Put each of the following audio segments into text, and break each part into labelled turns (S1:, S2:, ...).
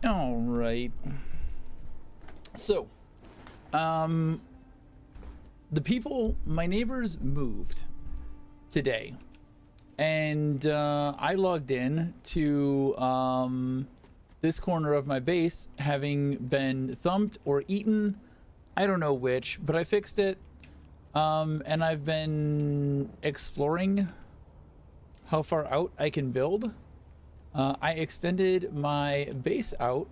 S1: All right. So, my neighbors moved today, and I logged in to this corner of my base, having been thumped or eaten. I don't know which, but I fixed it. And I've been exploring how far out I can build. I extended my base out,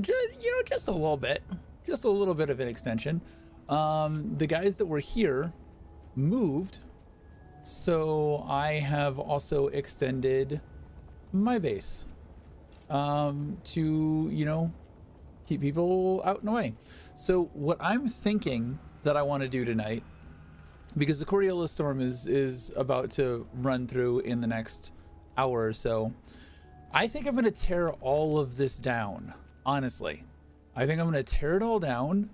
S1: just a little bit, just a little bit of an extension. The guys that were here moved, so I have also extended my base to, keep people out and away. So what I'm thinking that I want to do tonight, because the Coriolis storm is about to run through in the next hour or so, I think I'm going to tear all of this down, honestly. I think I'm going to tear it all down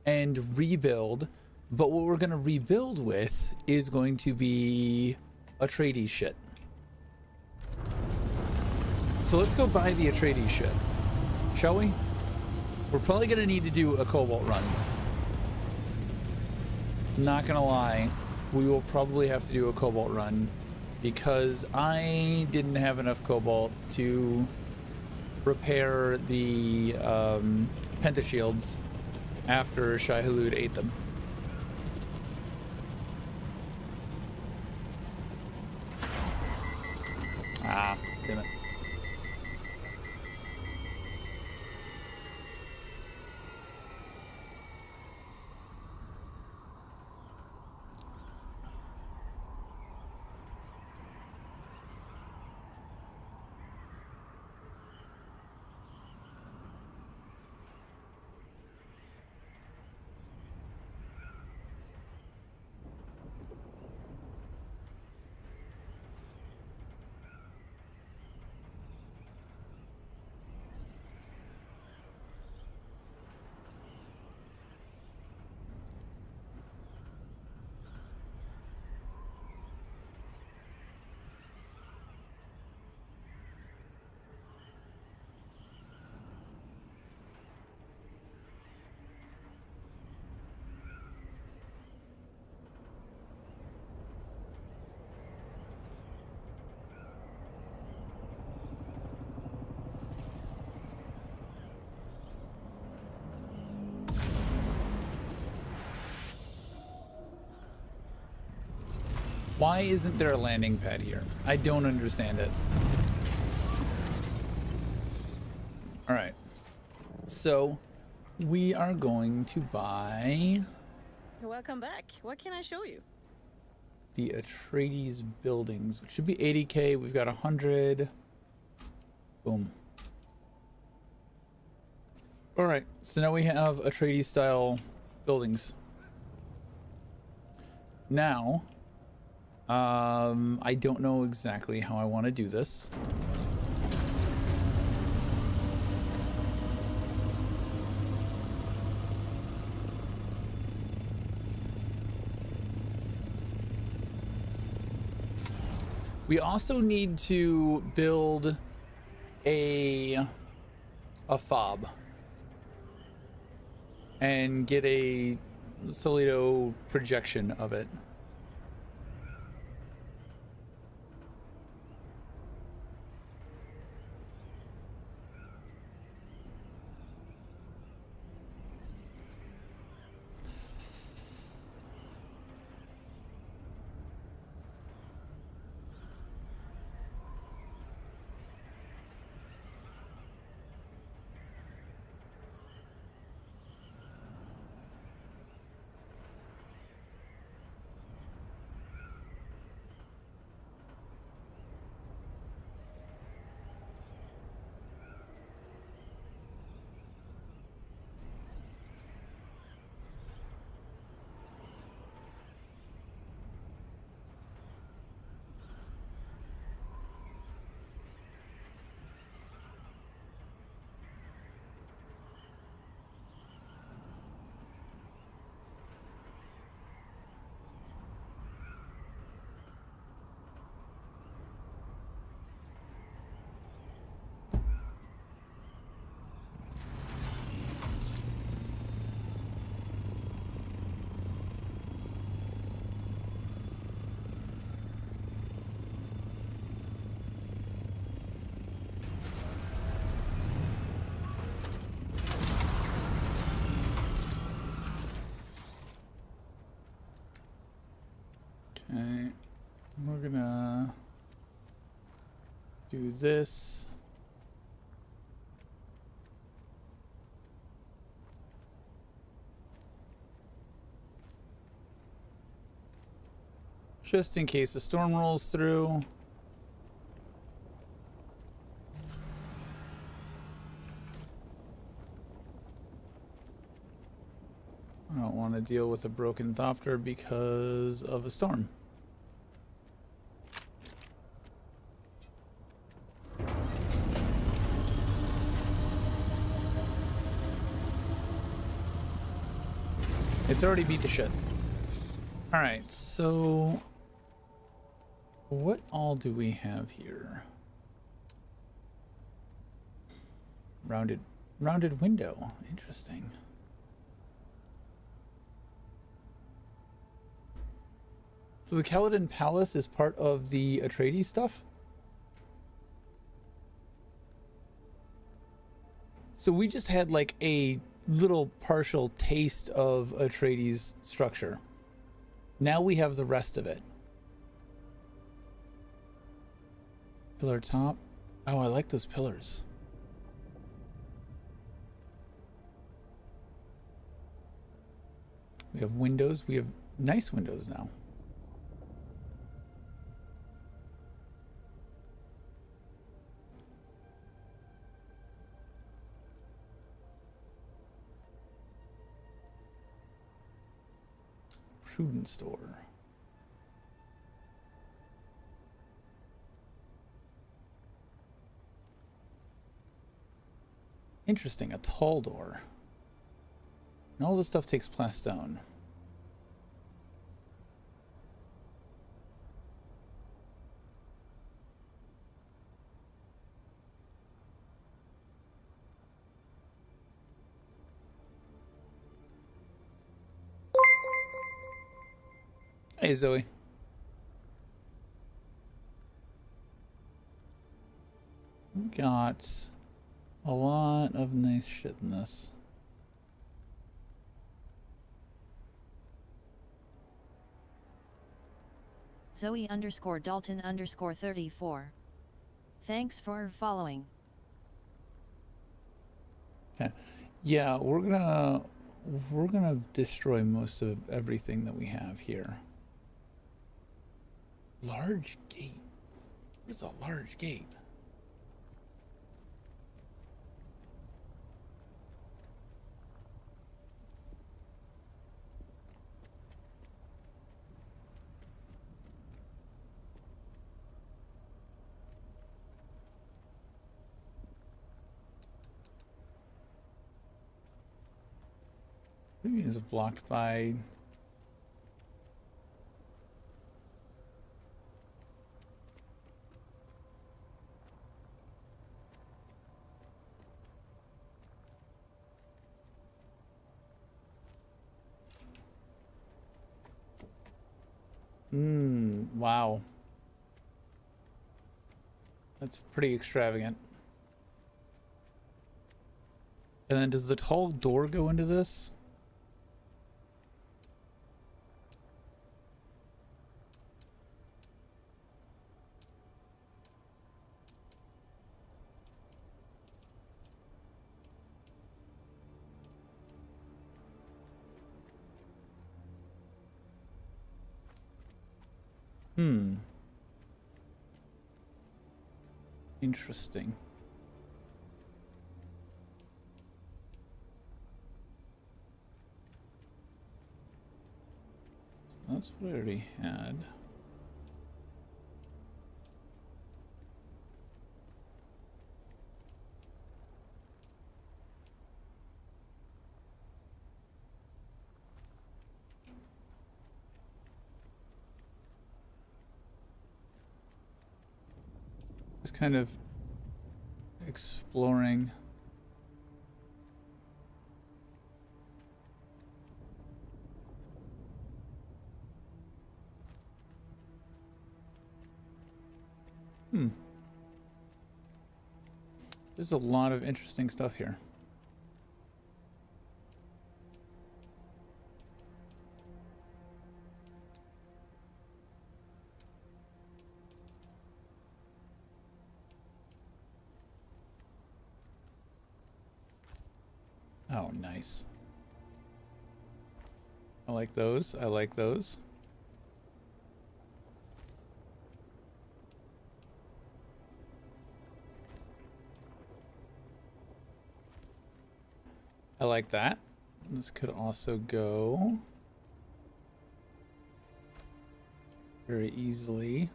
S1: and rebuild, but what we're going to rebuild with is going to be Atreides shit. So let's go buy the Atreides shit, shall we? We're probably going to need to do a Cobalt run. Not going to lie, we will probably have to do a Cobalt run, because I didn't have enough Cobalt to repair the pentashields after Shai-Hulud ate them. Ah, damn it. Why isn't there a landing pad here? I don't understand it. All right. So we are going to buy...
S2: Welcome back. What can I show you?
S1: The Atreides buildings, which should be 80K. We've got 100. Boom. All right. So now we have Atreides style buildings. Now... I don't know exactly how I want to do this. We also need to build a fob and get a Solido projection of it. We're gonna do this. Just in case the storm rolls through. I don't want to deal with a broken thopter because of a storm. It's already beat the shit. Alright, so what all do we have here? Rounded window. Interesting. So the Kaladin Palace is part of the Atreides stuff? So we just had like a little partial taste of Atreides structure. Now we have the rest of it. Pillar top. Oh, I like those pillars. We have windows. We have nice windows now. Prudent store. Interesting, a tall door. And all this stuff takes plastone. Hey, Zoe. We got a lot of nice shit in this.
S3: Zoe_Dalton_34. Thanks for following.
S1: Okay. Yeah, we're gonna destroy most of everything that we have here. Large gate. What is a large gate? Maybe it's blocked by wow. That's pretty extravagant. And then does the tall door go into this? Interesting. So that's what I already had. Just kind of exploring. There's a lot of interesting stuff here. Oh, nice. I like those. I like those. I like that. This could also go very easily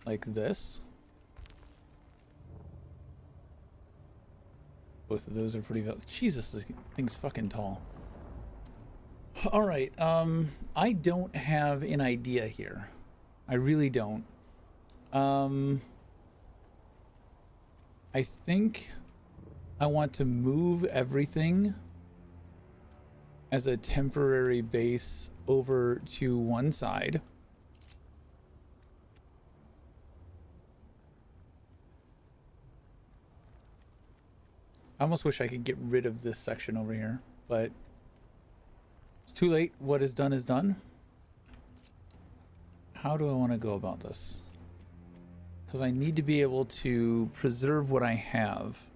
S1: like this. Both of those are pretty valid. Jesus, this thing's fucking tall. All right, I don't have an idea here. I really don't. I think I want to move everything as a temporary base over to one side. I almost wish I could get rid of this section over here, but it's too late. What is done is done. How do I want to go about this? Because I need to be able to preserve what I have.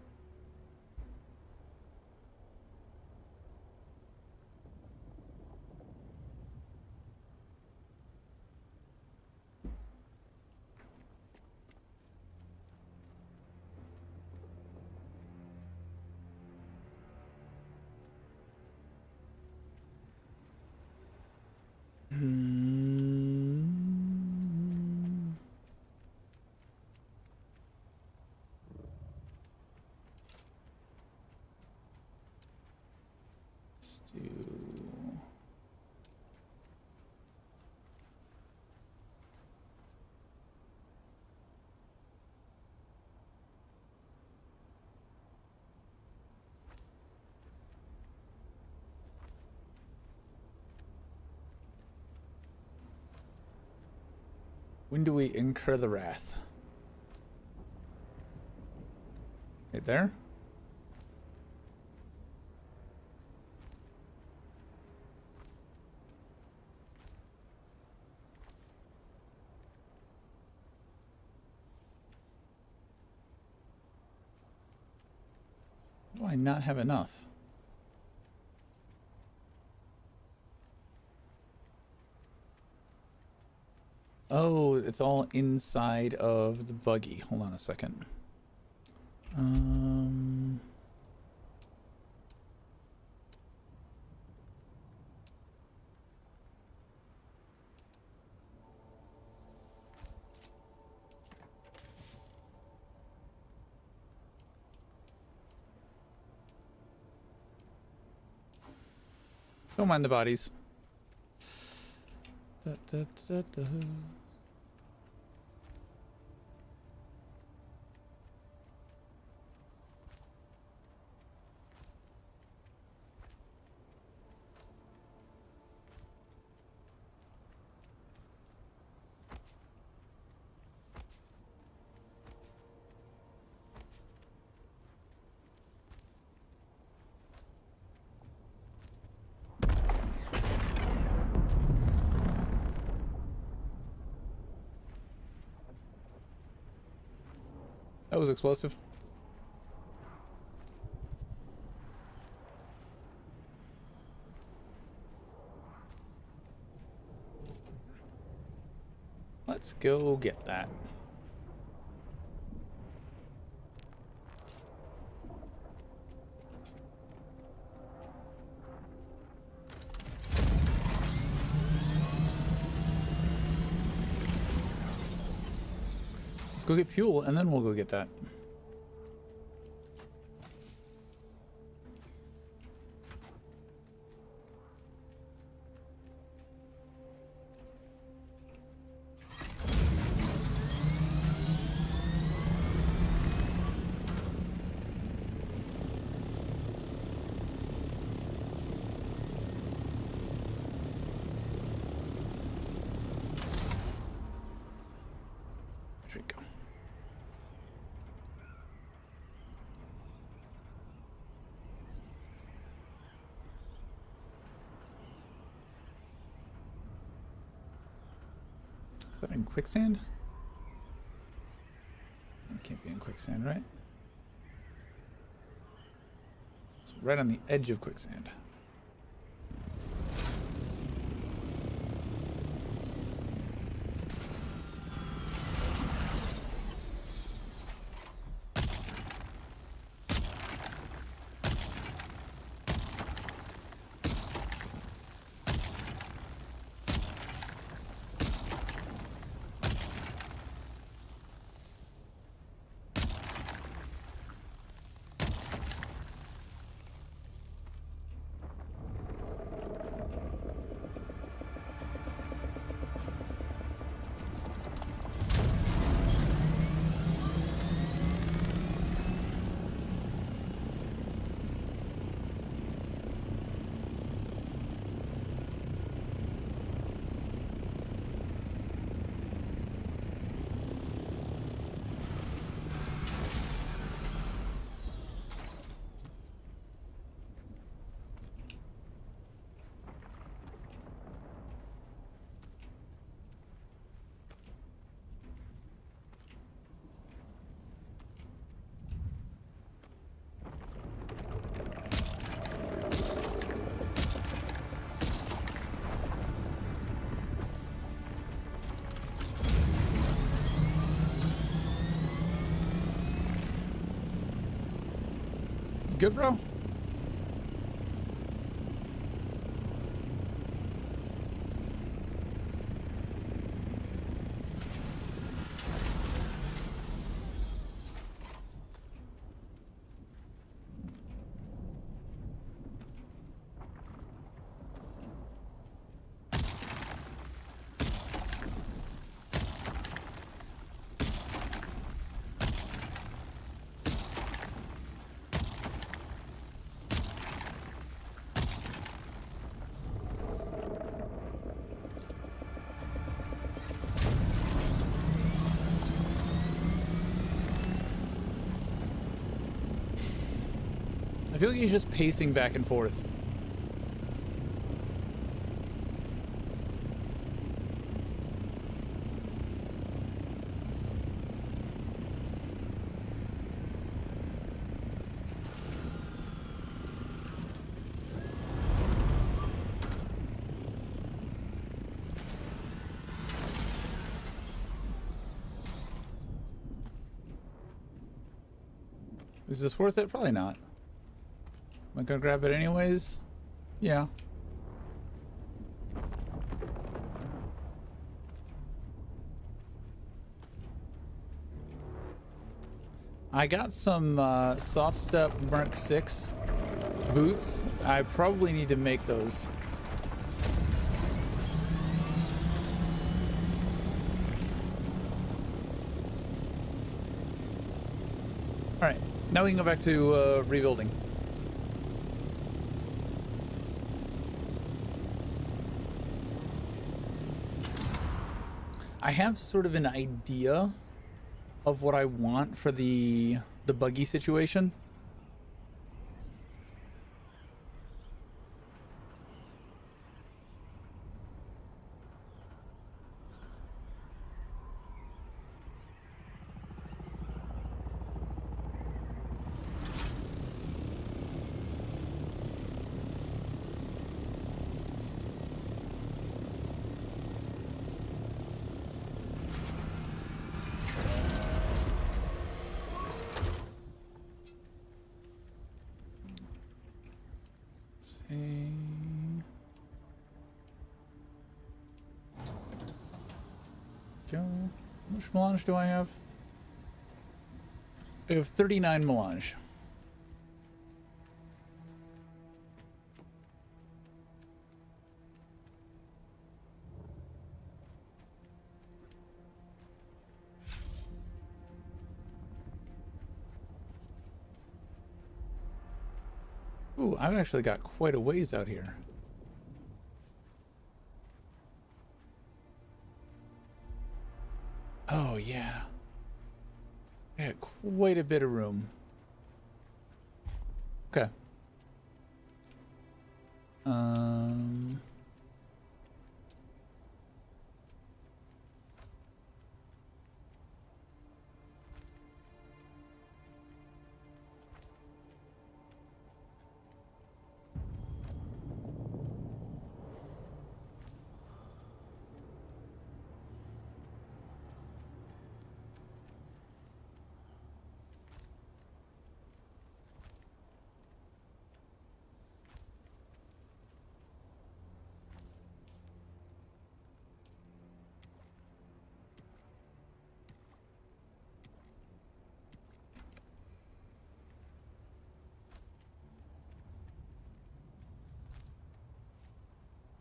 S1: Let's do... When do we incur the wrath? Right there? Do I not have enough? Oh, it's all inside of the buggy. Hold on a second. Don't mind the bodies. Da, da, da, da. That was explosive. Let's go get that. Let's go get fuel and then we'll go get that. There we go. Is that in quicksand? It can't be in quicksand, right? right on the edge of quicksand. Good, bro? I feel like he's just pacing back and forth. Is this worth it? Probably not. Am I gonna grab it anyways? Yeah. I got some soft step Mark 6 boots. I probably need to make those. All right, now we can go back to rebuilding. I have sort of an idea of what I want for the buggy situation. How much melange do I have? I have 39 melange. Ooh, I've actually got quite a ways out here. Oh, yeah. I got quite a bit of room. Okay.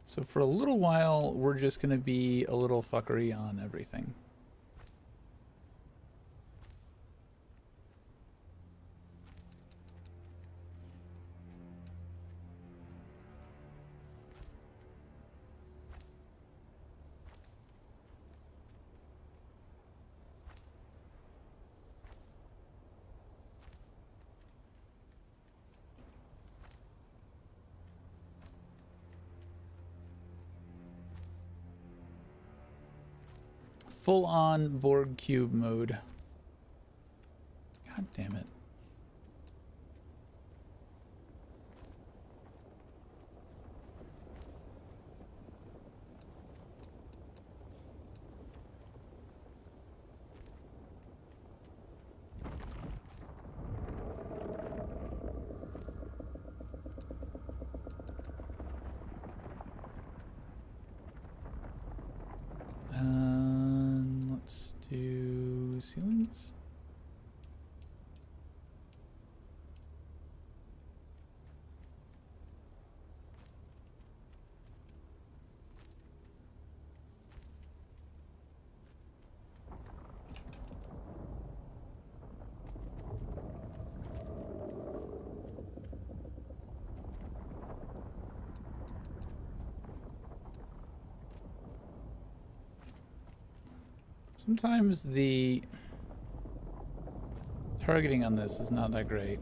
S1: So for a little while, we're just going to be a little fuckery on everything. Full on Borg cube mode. God damn it. Let's do ceilings. Sometimes the targeting on this is not that great.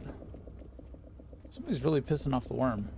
S1: Somebody's really pissing off the worm.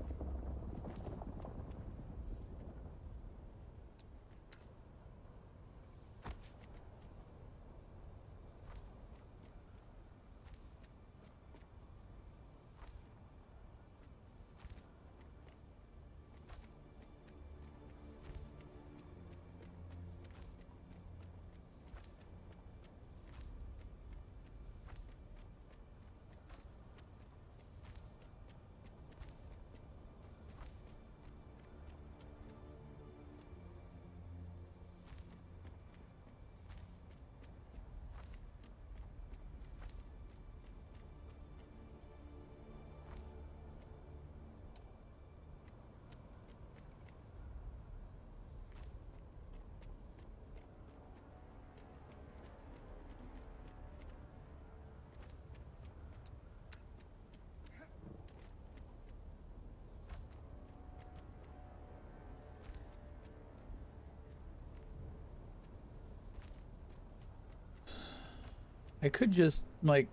S1: I could just like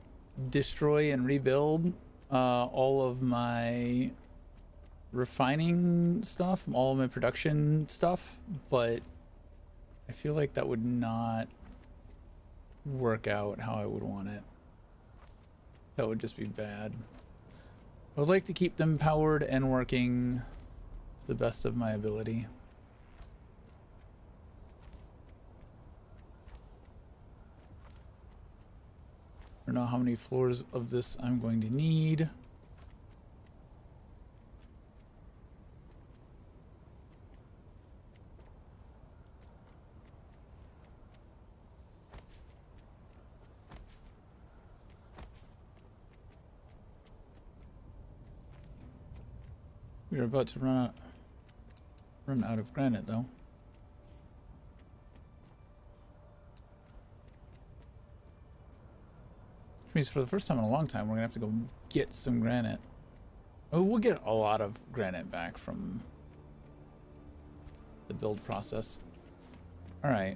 S1: destroy and rebuild all of my refining stuff, all of my production stuff, but I feel like that would not work out how I would want it. That would just be bad. I would like to keep them powered and working to the best of my ability. I don't know how many floors of this I'm going to need. We are about to run out of granite though. Means for the first time in a long time, we're gonna have to go get some granite. Oh, we'll get a lot of granite back from the build process. All right.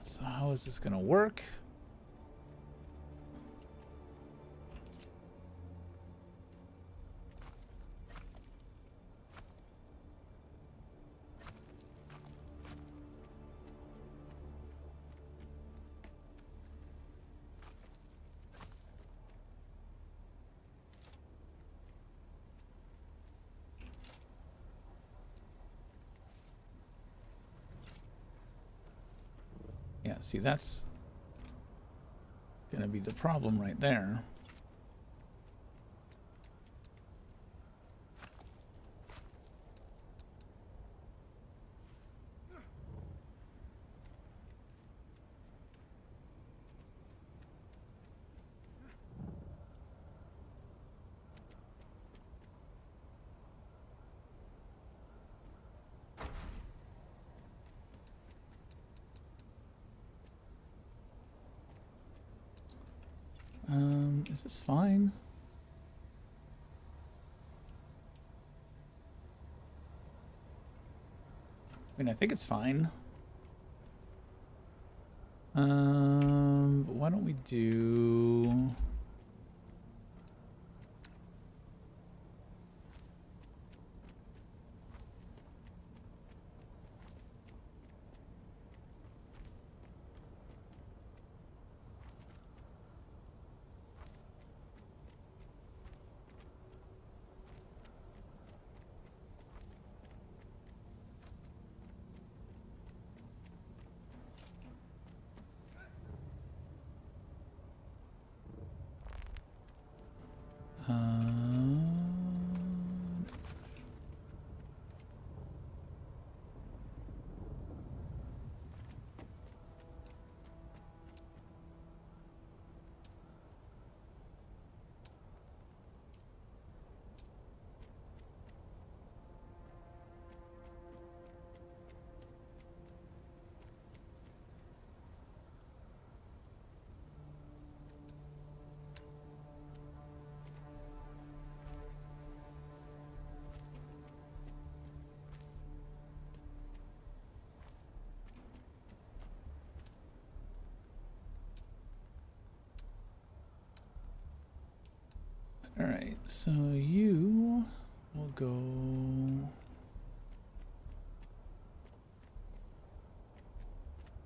S1: So how is this gonna work? Yeah, see, that's gonna be the problem right there. Is this fine? I mean, I think it's fine. But why don't we do... All right, so you will go...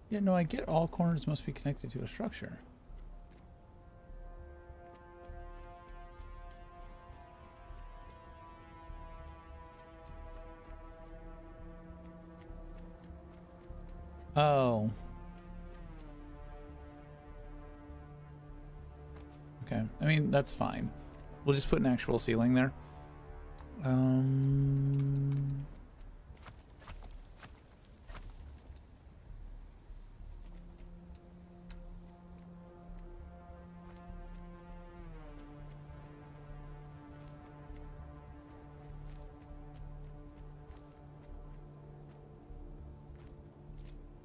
S1: Yeah, no, I get all corners must be connected to a structure. Oh. Okay, I mean, that's fine. We'll just put an actual ceiling there.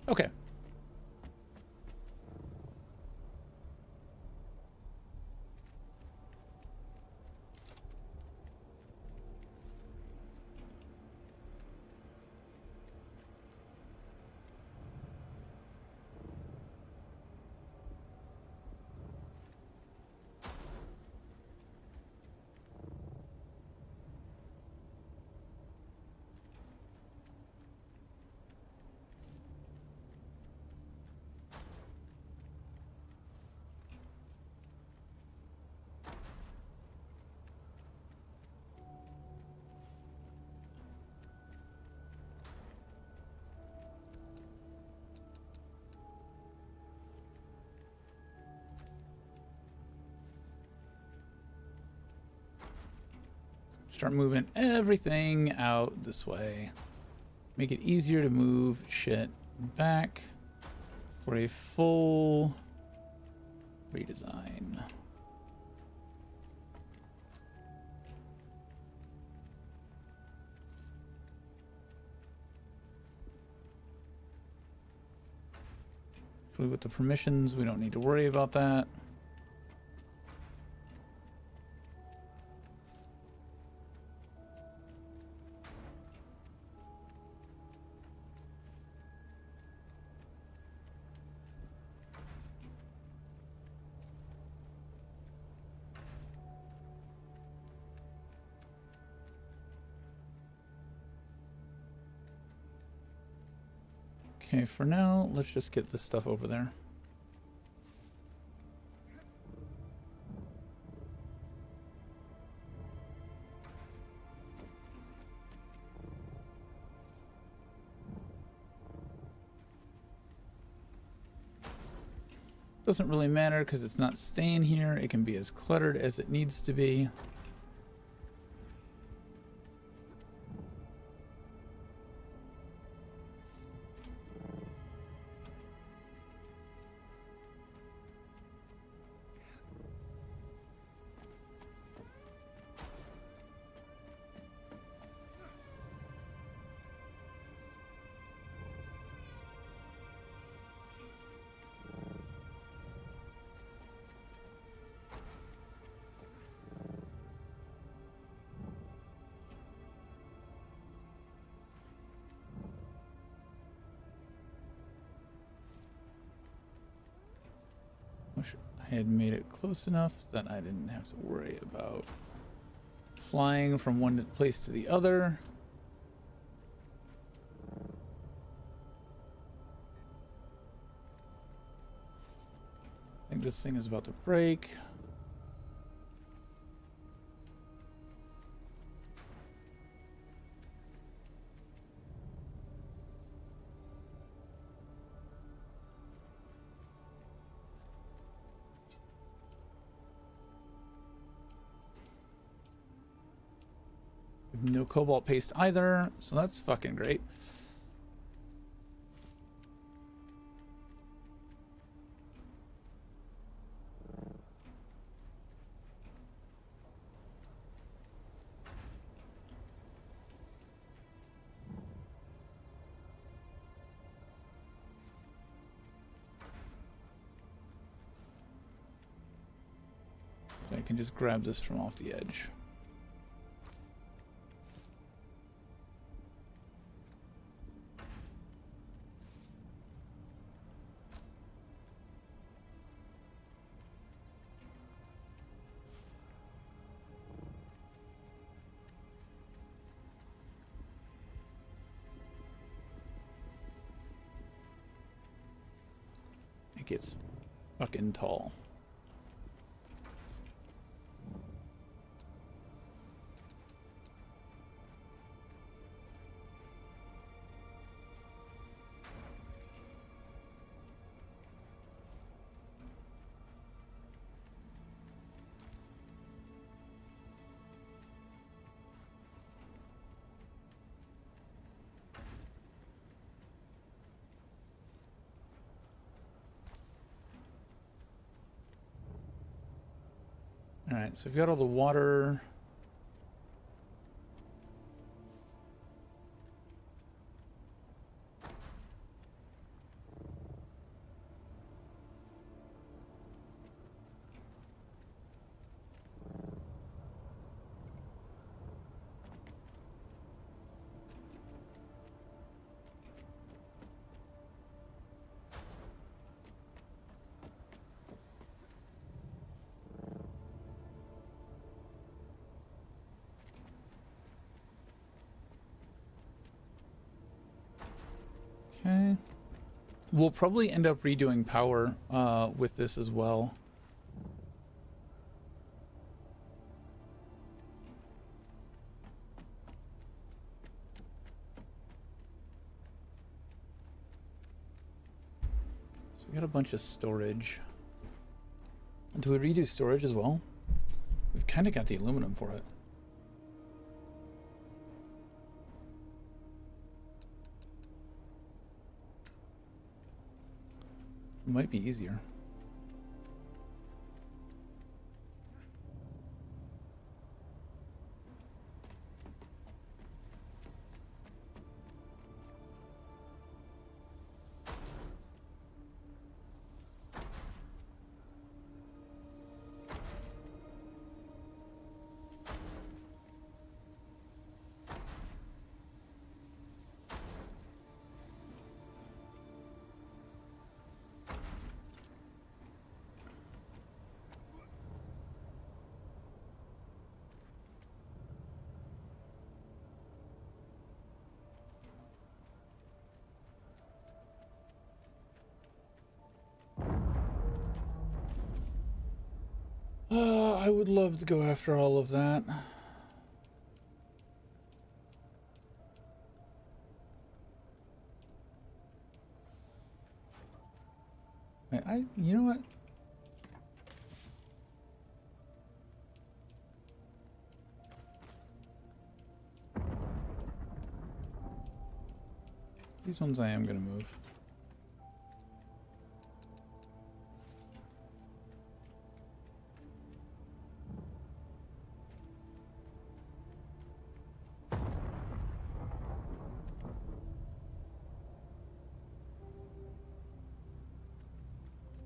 S1: Okay. Start moving everything out this way. Make it easier to move shit back for a full redesign. Hopefully with the permissions, we don't need to worry about that. Okay, for now, let's just get this stuff over there. Doesn't really matter because it's not staying here. It can be as cluttered as it needs to be. I had made it close enough that I didn't have to worry about flying from one place to the other. I think this thing is about to break. No cobalt paste either, so that's fucking great. So I can just grab this from off the edge. It gets fucking tall. All right, so we've got all the water. Okay. We'll probably end up redoing power with this as well. So we got a bunch of storage. Do we redo storage as well? We've kind of got the aluminum for it. It might be easier. I would love to go after all of that. You know what? These ones I am gonna move.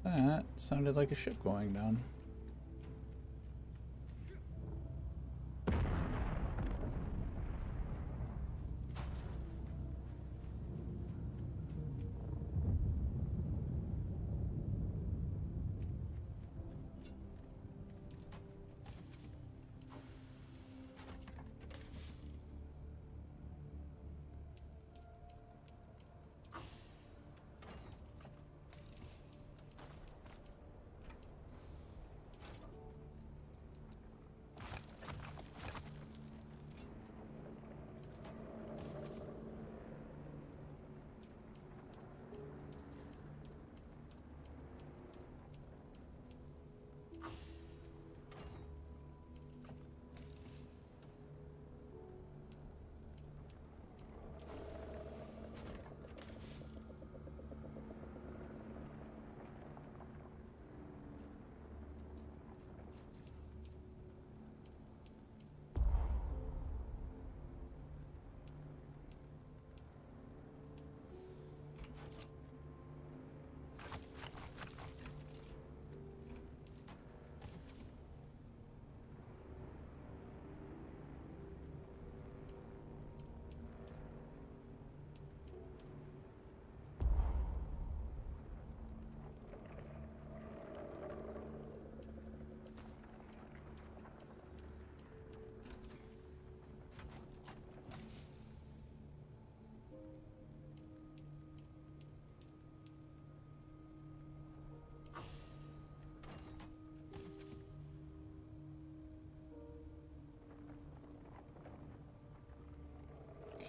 S1: That sounded like a ship going down.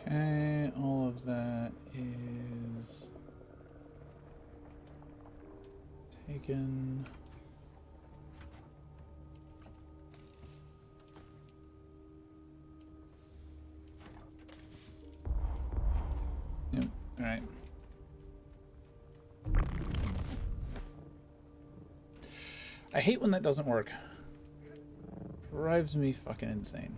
S1: Okay, all of that is taken. Yep, all right. I hate when that doesn't work. Drives me fucking insane.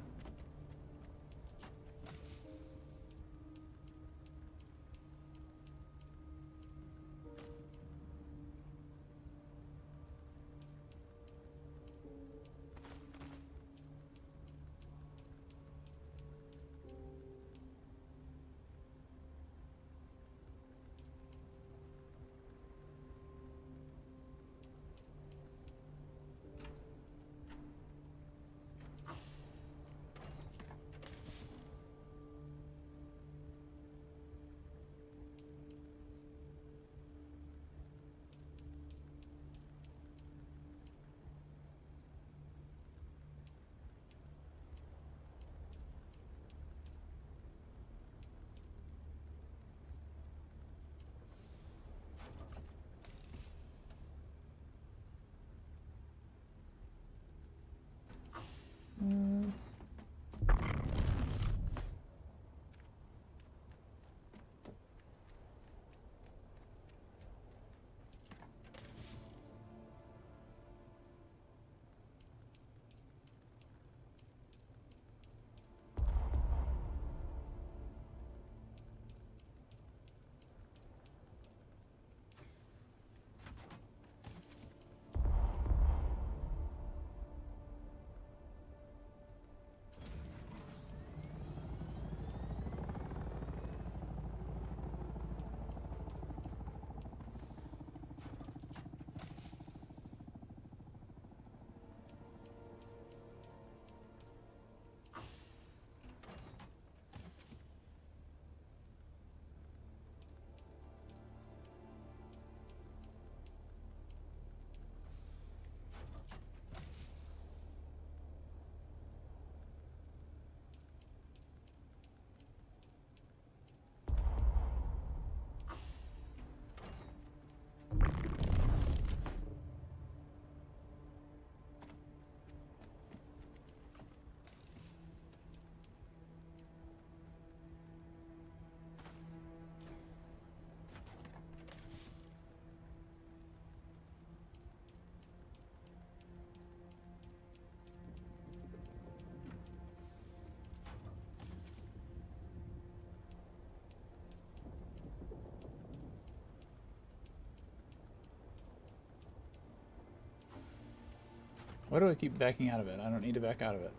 S1: Why do I keep backing out of it? I don't need to back out of it.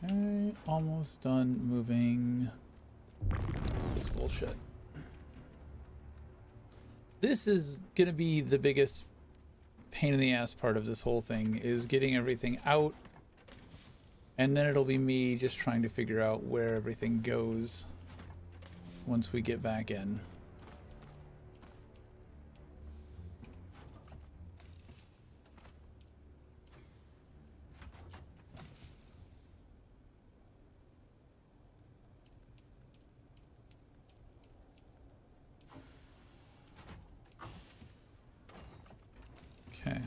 S1: Okay, almost done moving this bullshit. This is going to be the biggest pain in the ass part of this whole thing, is getting everything out. And then it'll be me just trying to figure out where everything goes once we get back in. Okay.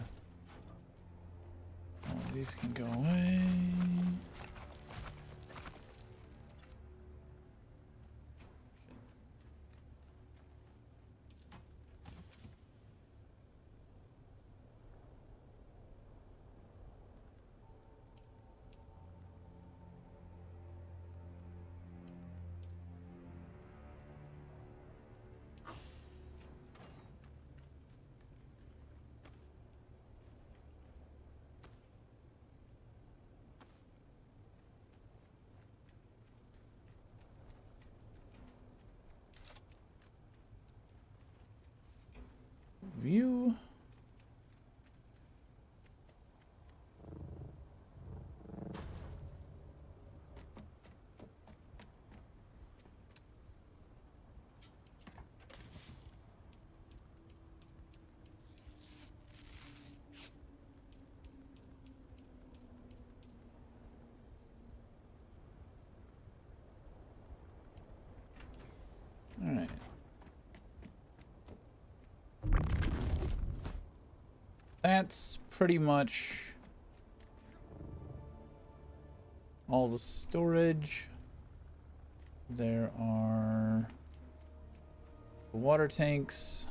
S1: All of these can go away. that's pretty much all the storage. There are the water tanks.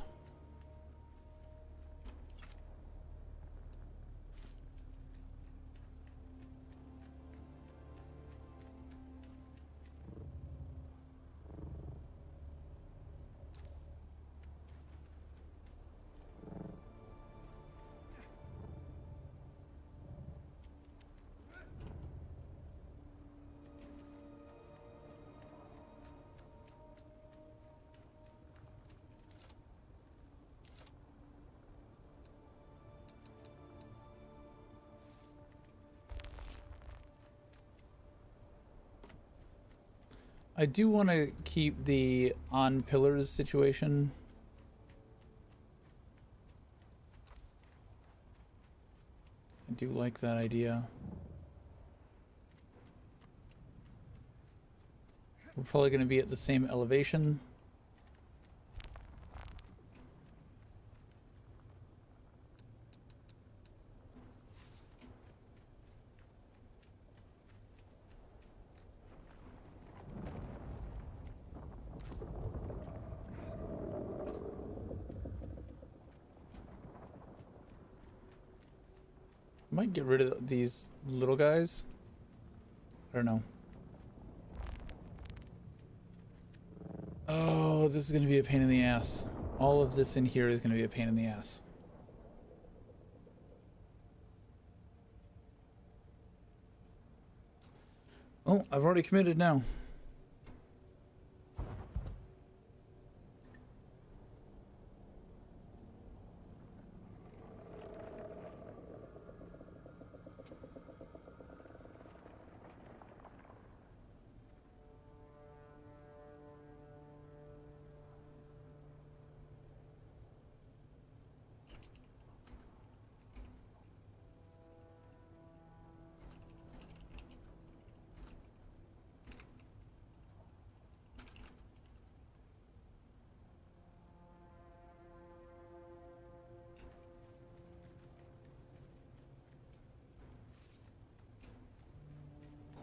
S1: I do want to keep the on pillars situation. I do like that idea. We're probably going to be at the same elevation. Might get rid of these little guys. I don't know. Oh, this is going to be a pain in the ass. All of this in here is going to be a pain in the ass. Oh, I've already committed now.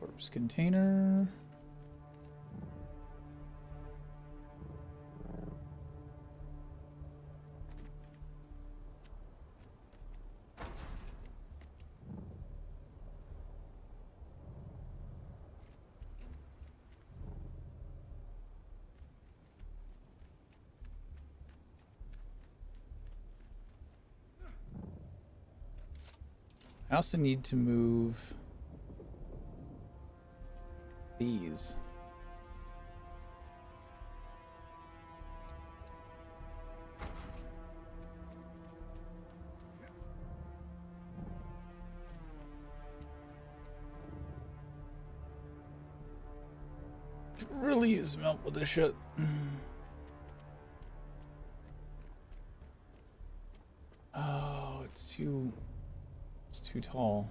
S1: Corpse container. I also need to move these. Could really use some help with this shit. Oh, it's too tall.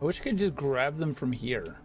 S1: I wish I could just grab them from here.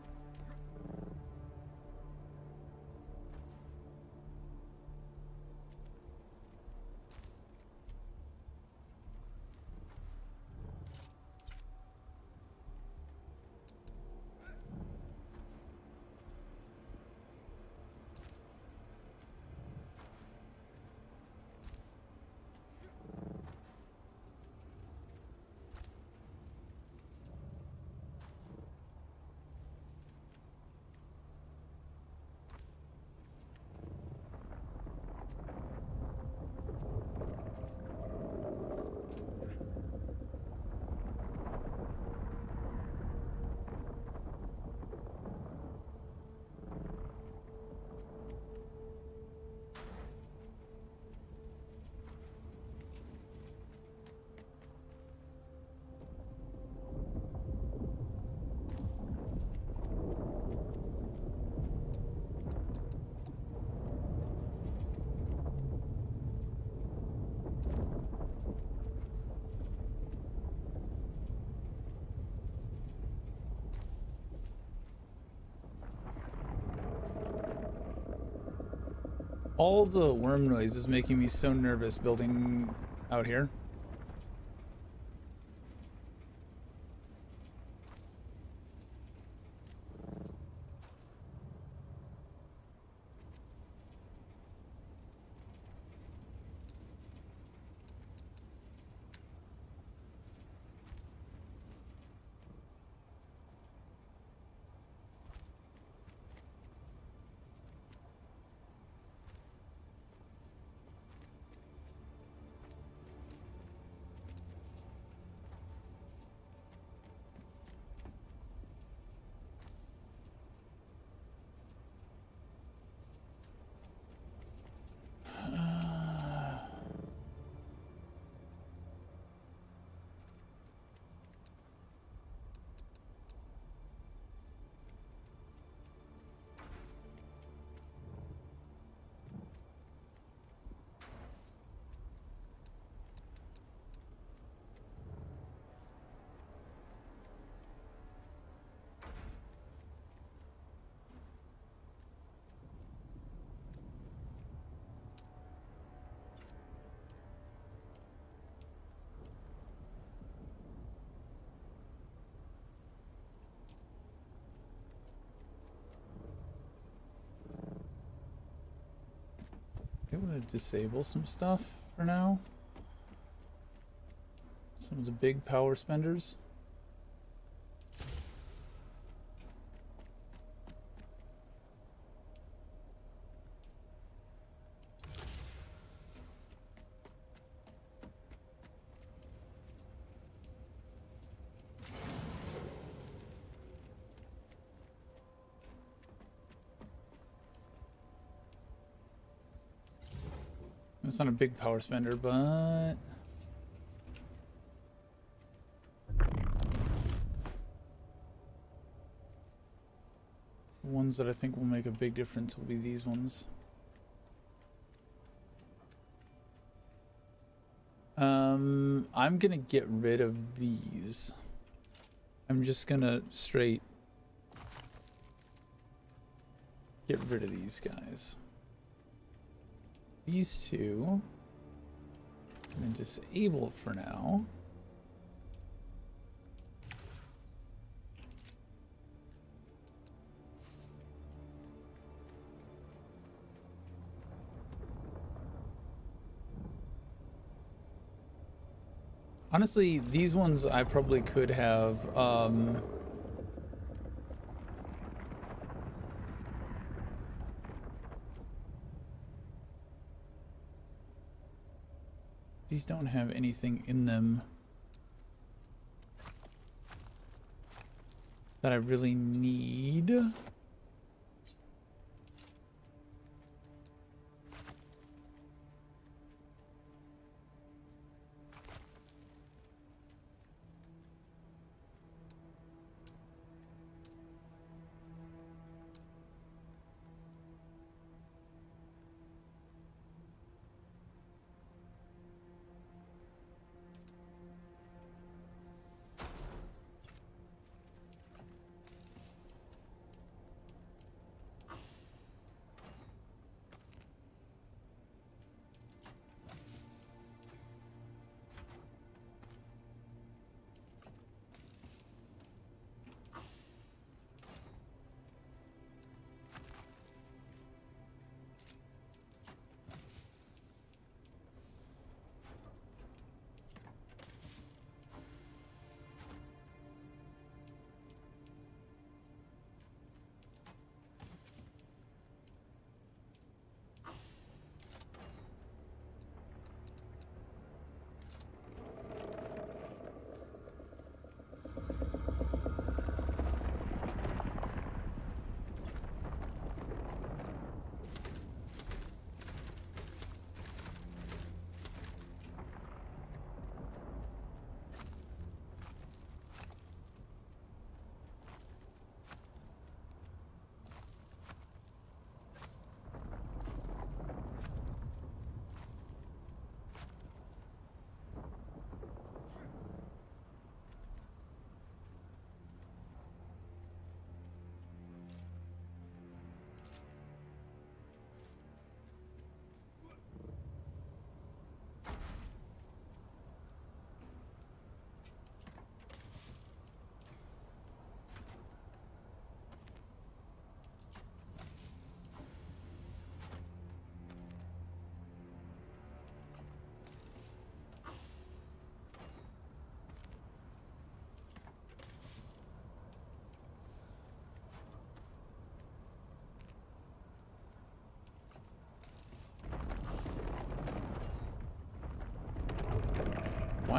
S1: All the worm noise is making me so nervous building out here. I'm gonna disable some stuff for now. Some of the big power spenders. It's not a big power spender, but the ones that I think will make a big difference will be these ones. I'm gonna get rid of these. I'm just gonna straight get rid of these guys. These two I'm gonna disable for now. Honestly, these ones I probably could have these don't have anything in them that I really need.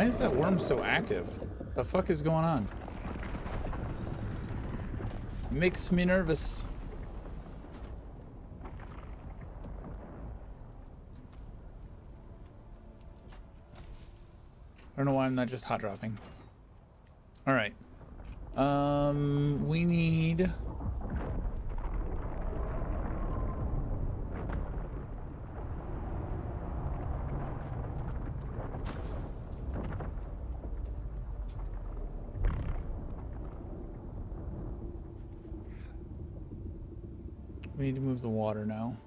S1: Why is that worm so active? The fuck is going on? Makes me nervous. I don't know why I'm not just hot dropping. All right. We need... We need to move the water now.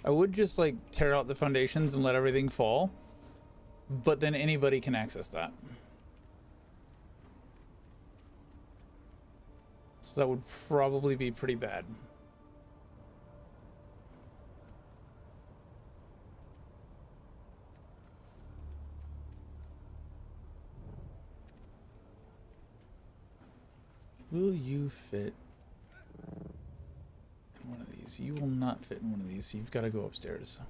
S1: I would just like tear out the foundations and let everything fall, but then anybody can access that. So that would probably be pretty bad. Will you fit in one of these? You will not fit in one of these, so you've got to go upstairs.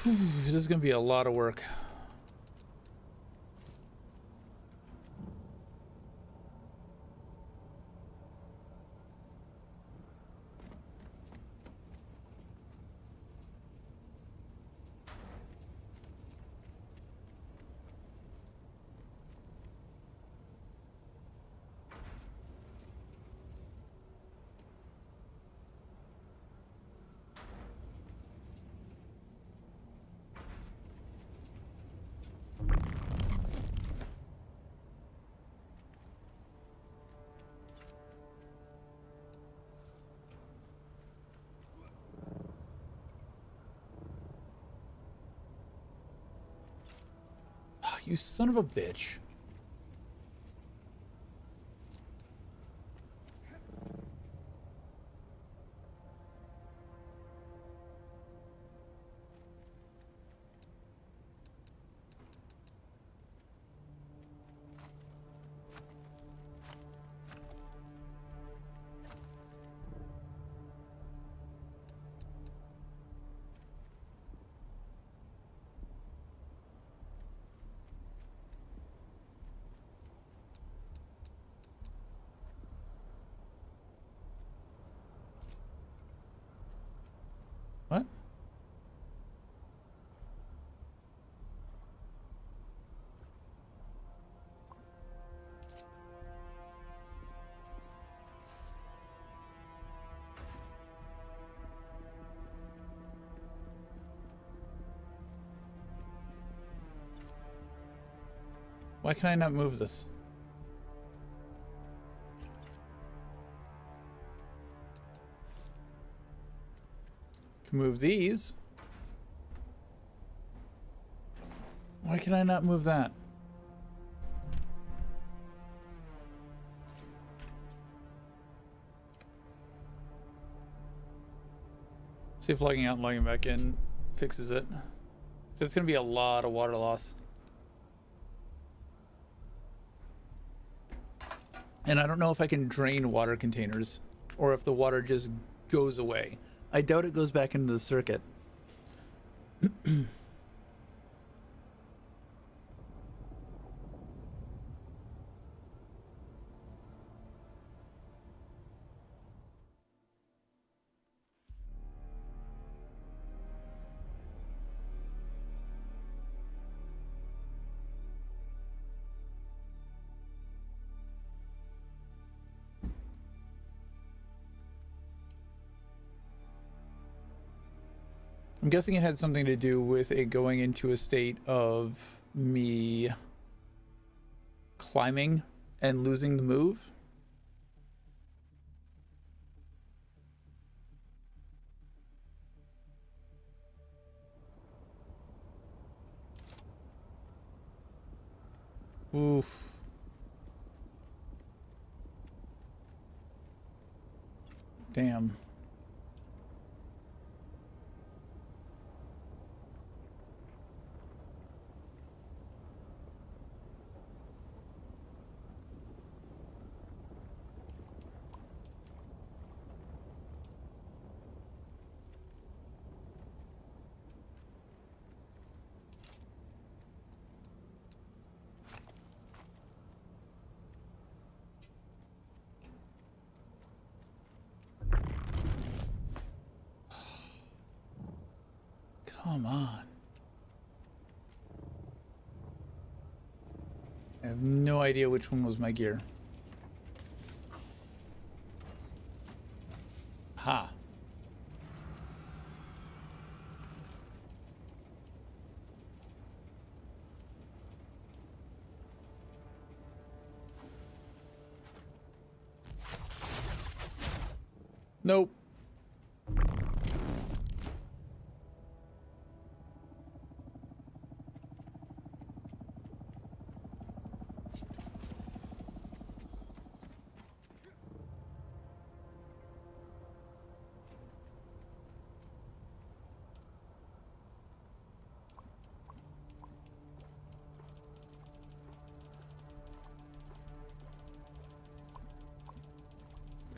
S1: This is going to be a lot of work. You son of a bitch. What? Why can I not move this? Can move these. Why can I not move that? See if logging out and logging back in fixes it. So it's going to be a lot of water loss. And I don't know if I can drain water containers or if the water just goes away. I doubt it goes back into the circuit. I'm guessing it had something to do with it going into a state of me climbing and losing the move. Oof. Damn. Come on. I have no idea which one was my gear. Ha. Nope.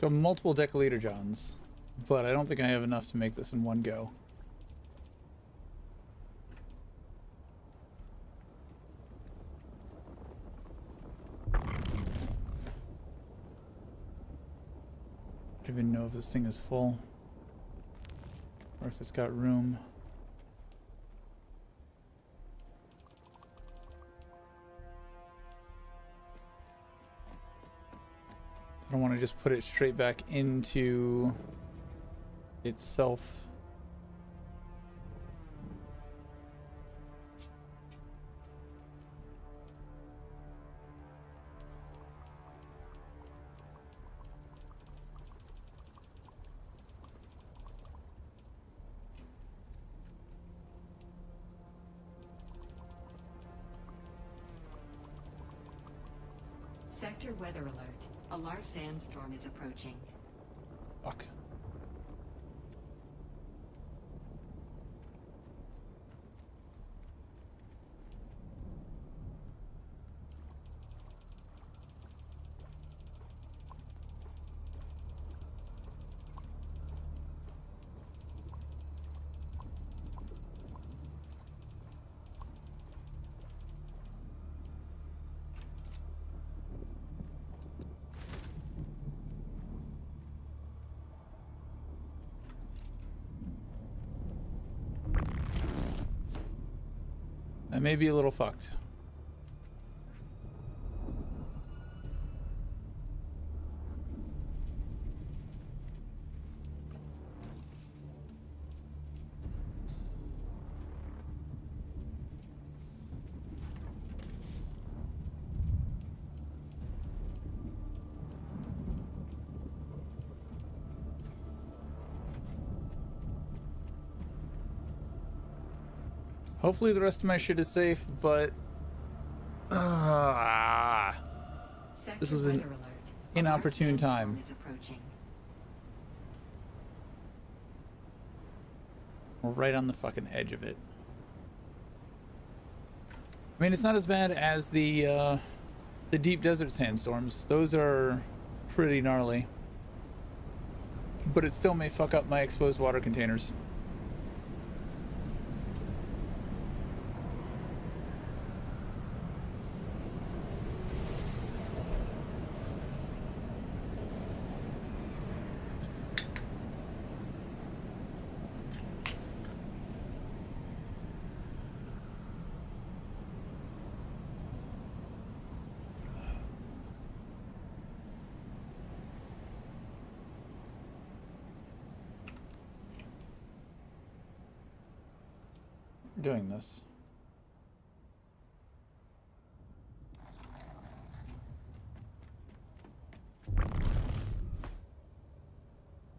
S1: Got multiple deciliter johns, but I don't think I have enough to make this in one go. I don't even know if this thing is full or if it's got room. I don't want to just put it straight back into itself.
S4: Sector weather alert. A large sandstorm is approaching.
S1: Fuck. I may be a little fucked. Hopefully the rest of my shit is safe, but this was an inopportune time. We're right on the fucking edge of it. I mean, it's not as bad as the deep desert sandstorms. Those are pretty gnarly. but it still may fuck up my exposed water containers. Doing this.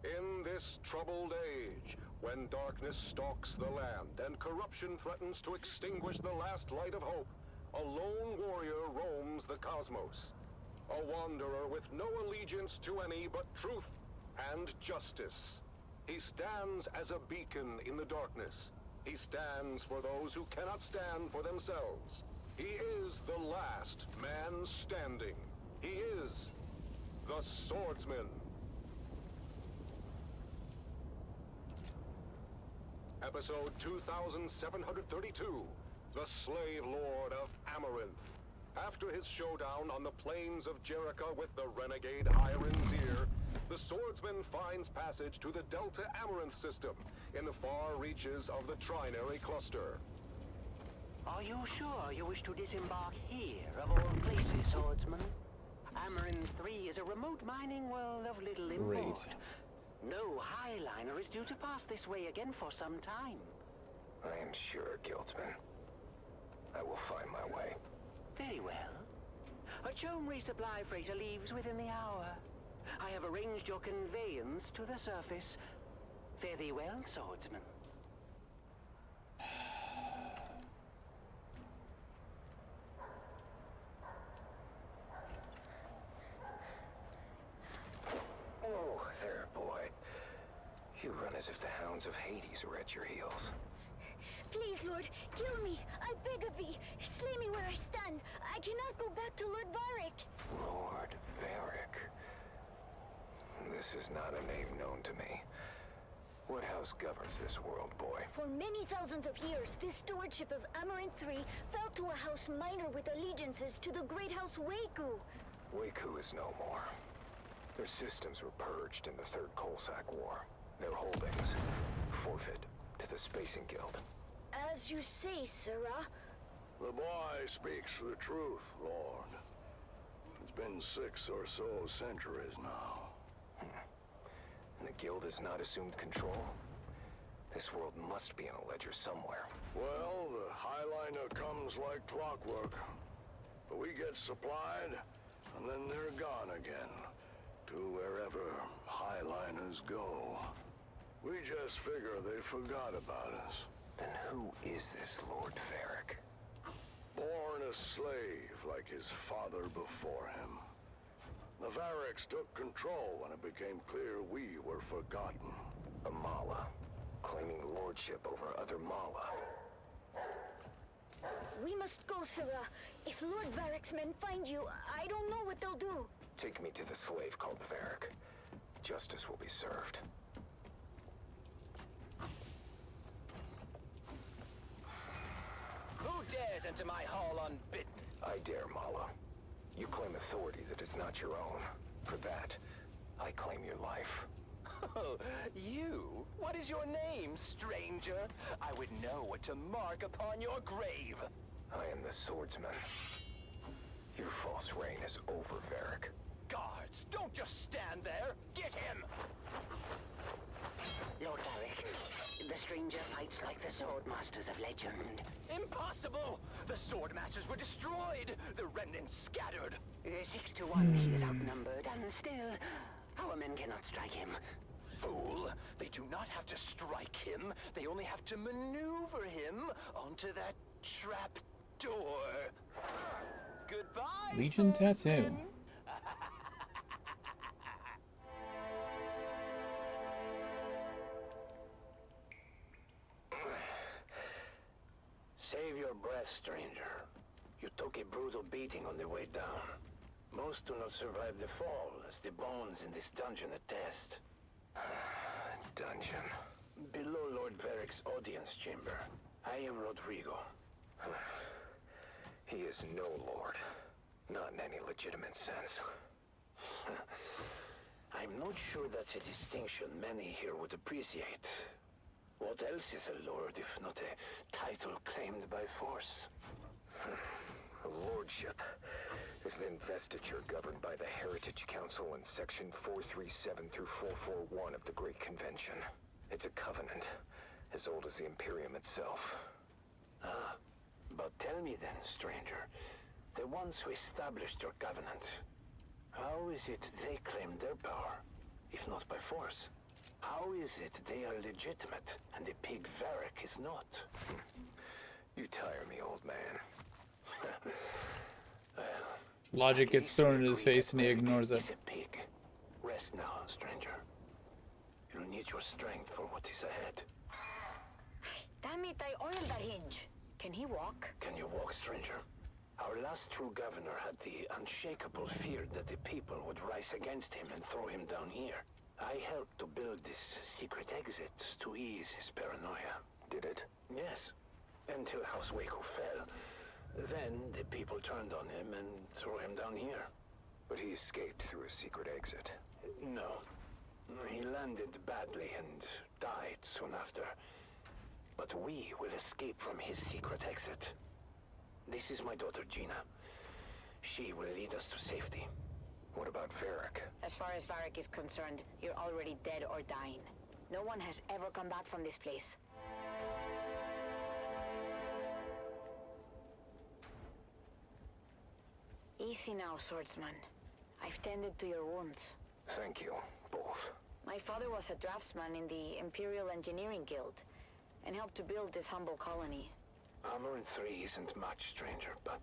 S5: In this troubled age, when darkness stalks the land and corruption threatens to extinguish the last light of hope, a lone warrior roams the cosmos. A wanderer with no allegiance to any but truth and justice. He stands as a beacon in the darkness. He stands for those who cannot stand for themselves. He is the last man standing. He is the swordsman. Episode 2732, The Slave Lord of Amaranth. After his showdown on the plains of Jericho with the renegade Iron Zir, the swordsman finds passage to the Delta Amaranth system in the far reaches of the Trinary Cluster.
S6: Are you sure you wish to disembark here, of all places, swordsman? Amaranth 3 is a remote mining world of little import.
S1: Great.
S6: No highliner is due to pass this way again for some time.
S7: I am sure, Guildsman. I will find my way.
S6: Very well. A Chome resupply freighter leaves within the hour. I have arranged your conveyance to the surface. Fare thee well, swordsman.
S7: Oh, there, boy. You run as if the hounds of Hades were at your heels.
S8: Please, Lord, kill me. I beg of thee. Slay me where I stand. I cannot go back to Lord Varric.
S7: Lord Varric. This is not a name known to me. What house governs this world, boy?
S8: For many thousands of years, this stewardship of Amaranth 3 fell to a house minor with allegiances to the great house Waku.
S7: Waku is no more. Their systems were purged in the Third Coalsack War. Their holdings forfeit to the Spacing Guild.
S8: As you say, Sirrah.
S5: The boy speaks the truth, Lord. It's been 6 or so centuries now.
S7: And the Guild has not assumed control? This world must be in a ledger somewhere.
S5: Well, the highliner comes like clockwork. But we get supplied, and then they're gone again. To wherever highliners go. We just figure they forgot about us.
S7: Then who is this Lord Varric?
S5: Born a slave like his father before him. The Varrics took control when it became clear we were forgotten.
S7: A Mala, claiming lordship over other Mala.
S8: We must go, Sirrah. If Lord Varric's men find you, I don't know what they'll do.
S7: Take me to the slave called Varric. Justice will be served.
S6: Who dares enter my hall unbidden?
S7: I dare, Mala. You claim authority that is not your own. For that, I claim your life.
S6: Oh, you? What is your name, stranger? I would know what to mark upon your grave.
S7: I am the swordsman. Your false reign is over, Varric.
S6: Guards, don't just stand there. Get him! Lord Varric, the stranger fights like the swordmasters of legend. Impossible! The swordmasters were destroyed. The remnants scattered. 6 to 1, he is outnumbered, and still, our men cannot strike him.
S9: Fool! They do not have to strike him. They only have to maneuver him onto that trap door. Goodbye,
S1: Legion tattoo.
S9: swordsman.
S7: Save your breath, stranger. You took a brutal beating on the way down. Most do not survive the fall, as the bones in this dungeon attest. Dungeon.
S9: Below Lord Varric's audience chamber. I am Rodrigo.
S7: He is no lord. Not in any legitimate sense.
S9: I'm not sure that's a distinction many here would appreciate. What else is a lord if not a title claimed by force?
S7: A lordship is an investiture governed by the Heritage Council in Section 437 through 441 of the Great Convention. It's a covenant, as old as the Imperium itself.
S9: Ah, but tell me then, stranger, the ones who established your covenant, how is it they claim their power, if not by force? How is it they are legitimate and the pig Varric is not?
S7: You tire me, old man.
S9: Well,
S1: Logic gets thrown in his face and he ignores it.
S9: he's a pig. Rest now, stranger. You'll need your strength for what is ahead.
S8: Damn it, I oiled that hinge. Can he walk?
S9: Can you walk, stranger? Our last true governor had the unshakable fear that the people would rise against him and throw him down here. I helped to build this secret exit to ease his paranoia.
S7: Did it?
S9: Yes. Until House Waco fell. Then the people turned on him and threw him down here.
S7: But he escaped through a secret exit.
S9: No. He landed badly and died soon after. But we will escape from his secret exit. This is my daughter, Gina. She will lead us to safety.
S7: What about Varric?
S8: As far as Varric is concerned, you're already dead or dying. No one has ever come back from this place. Easy now, swordsman. I've tended to your wounds.
S7: Thank you, both.
S8: My father was a draftsman in the Imperial Engineering Guild and helped to build this humble colony.
S9: Armor in 3 isn't much, stranger, but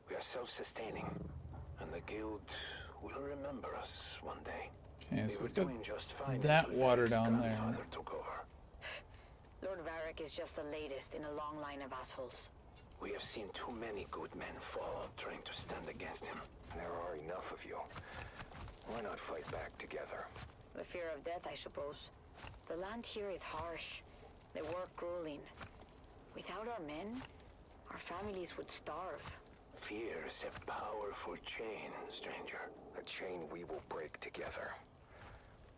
S9: we are self-sustaining, and the guild will remember us one day.
S1: Okay, so
S9: We
S1: we've
S9: were
S1: got
S9: doing just fine
S1: that
S9: until
S1: water
S9: Varric's
S1: down there.
S9: grandfather took over.
S8: Lord Varric is just the latest in a long line of assholes.
S9: We have seen too many good men fall trying to stand against him.
S7: There are enough of you. Why not fight back together?
S8: The fear of death, I suppose. The land here is harsh. The work grueling. Without our men, our families would starve.
S9: Fear is a powerful chain, stranger.
S7: A chain we will break together.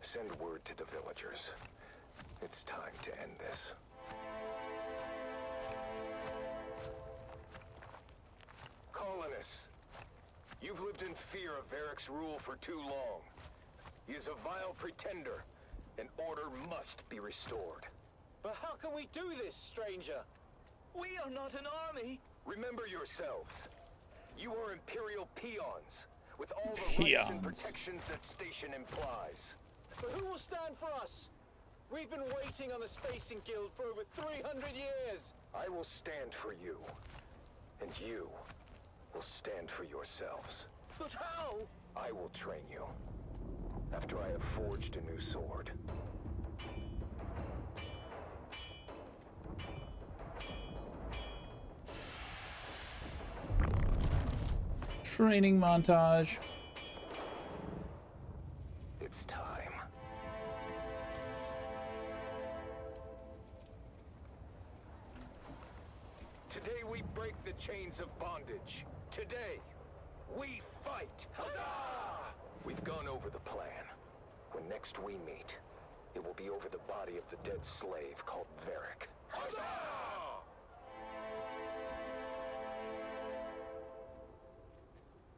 S7: Send word to the villagers. It's time to end this. Colonists, you've lived in fear of Varric's rule for too long. He is a vile pretender, and order must be restored.
S9: But how can we do this, stranger? We are not an army.
S7: Remember yourselves. You are Imperial peons, with all the rights and protections that station implies.
S9: But who will stand for us? We've been waiting on the Spacing Guild for over 300 years.
S7: I will stand for you, and you will stand for yourselves.
S9: But how?
S7: I will train you, after I have forged a new sword.
S1: Training montage.
S7: It's time. Today we break the chains of bondage. Today, we fight. Huzzah! We've gone over the plan. When next we meet, it will be over the body of the dead slave called Varric. Huzzah!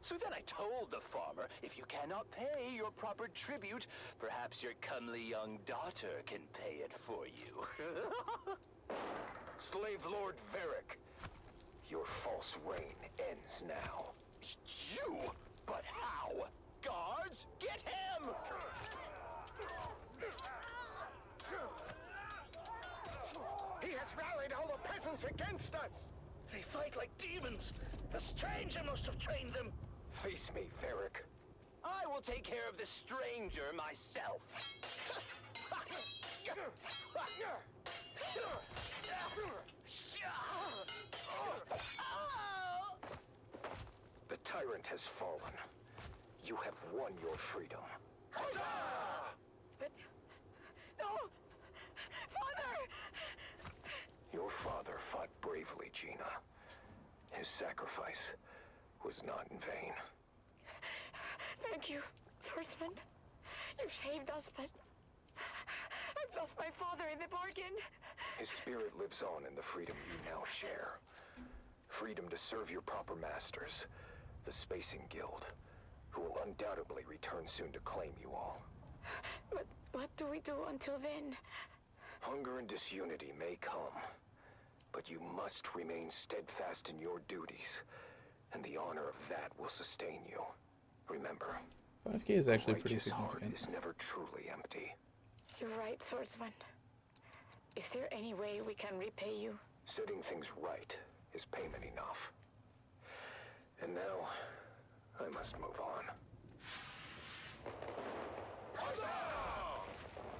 S9: So then I told the farmer, if you cannot pay your proper tribute, perhaps your comely young daughter can pay it for you.
S7: Slave Lord Varric, your false reign ends now.
S9: You? But how? Guards, get him!
S6: He has rallied all the peasants against us!
S9: They fight like demons. The stranger must have trained them.
S7: Face me, Varric.
S9: I will take care of the stranger myself.
S7: The tyrant has fallen. You have won your freedom.
S8: But
S7: Your father fought bravely, Gina. His sacrifice was not in vain.
S8: Thank you, swordsman. You've saved us, but I've lost my father in the bargain.
S7: His spirit lives on in the freedom you now share. Freedom to serve your proper masters, the Spacing Guild, who will undoubtedly return soon to claim you all.
S8: But what do we do until then?
S7: Hunger and disunity may come, but you must remain steadfast in your duties, and the honor of that will sustain you. Remember,
S1: 5K is actually
S7: a
S1: pretty
S7: righteous heart
S1: significant.
S7: is never truly empty.
S8: You're right, swordsman. Is there any way we can repay you?
S7: Setting things right is payment enough. And now, I must move on.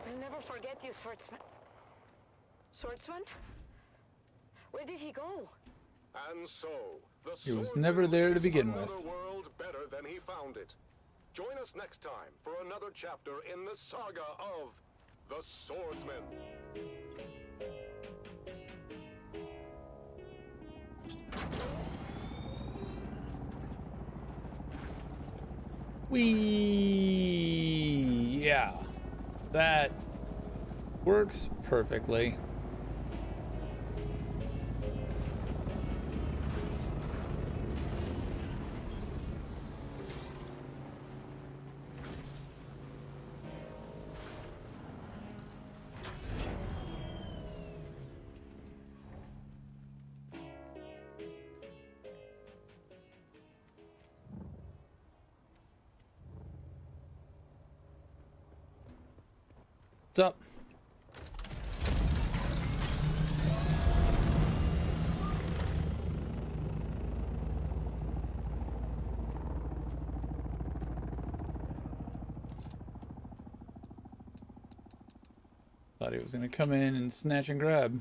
S8: I'll never forget you, swordsman. Swordsman? Where did he go?
S5: And so, the
S1: He was
S5: swordsman
S1: never there to
S5: leaves
S1: begin
S5: another
S1: with.
S5: world better than he found it. Join us next time for another chapter in the saga of the Swordsman.
S1: Yeah, that works perfectly. What's up? Thought he was gonna come in and snatch and grab.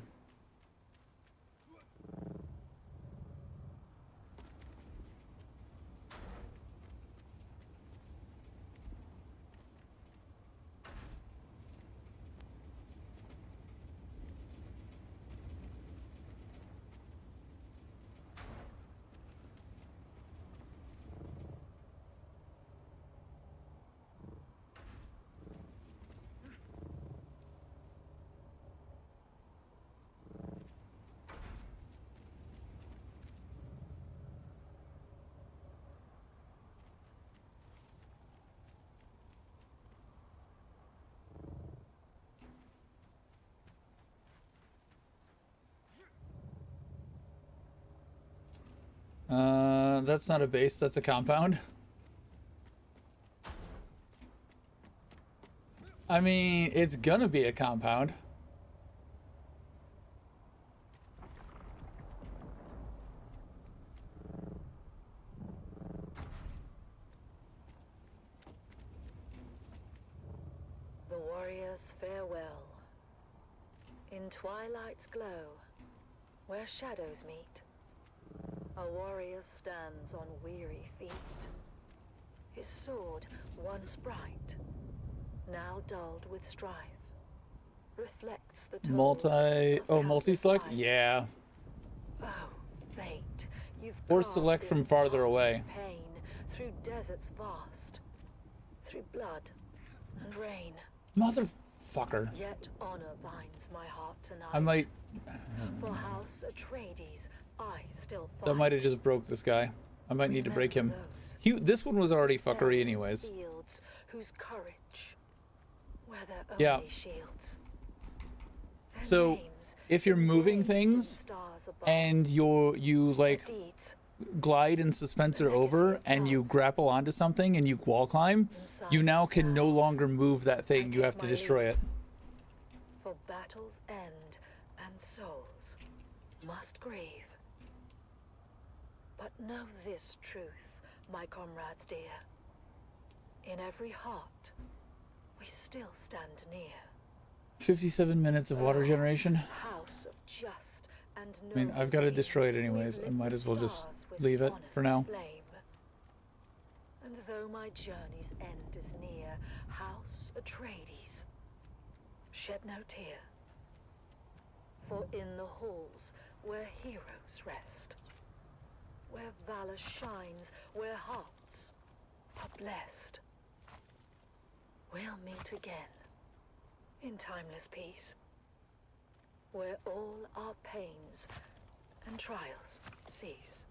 S1: That's not a base, that's a compound. I mean, it's gonna be a compound.
S10: The warriors farewell. In twilight's glow, where shadows meet, a warrior stands on weary feet. His sword, once bright, now dulled with strife, reflects the toll
S1: multi-select?
S10: of life.
S1: Yeah.
S10: Oh, fate, you've
S1: Or
S10: carved
S1: select
S10: this
S1: from farther
S10: path of
S1: away.
S10: Pain through deserts vast, through blood and rain.
S1: Motherfucker.
S10: Yet honor binds my heart tonight.
S1: I might...
S10: For House Atreides, I still fight.
S1: That might have just broke this guy. I might need to break him. This one was already fuckery anyways.
S10: Fields whose courage were their
S1: Yeah.
S10: only shields. Their
S1: So,
S10: names
S1: if you're moving
S10: engraved in
S1: things
S10: stars above.
S1: and you like
S10: Their deeds
S1: glide and suspensor over and you grapple onto something and you wall climb, you now can no longer move that thing. You have to destroy it.
S10: for battle's end and souls must grieve. But know this truth, my comrades dear. In every heart, we still stand near.
S1: 57 minutes of water generation.
S10: House of just and
S1: I mean, I've got to destroy it anyways. I might as well just leave it for now.
S10: And though my journey's end is near, House Atreides, shed no tear. For in the halls where heroes rest, where valor shines, where hearts are blessed, we'll meet again in timeless peace, where all our pains and trials cease.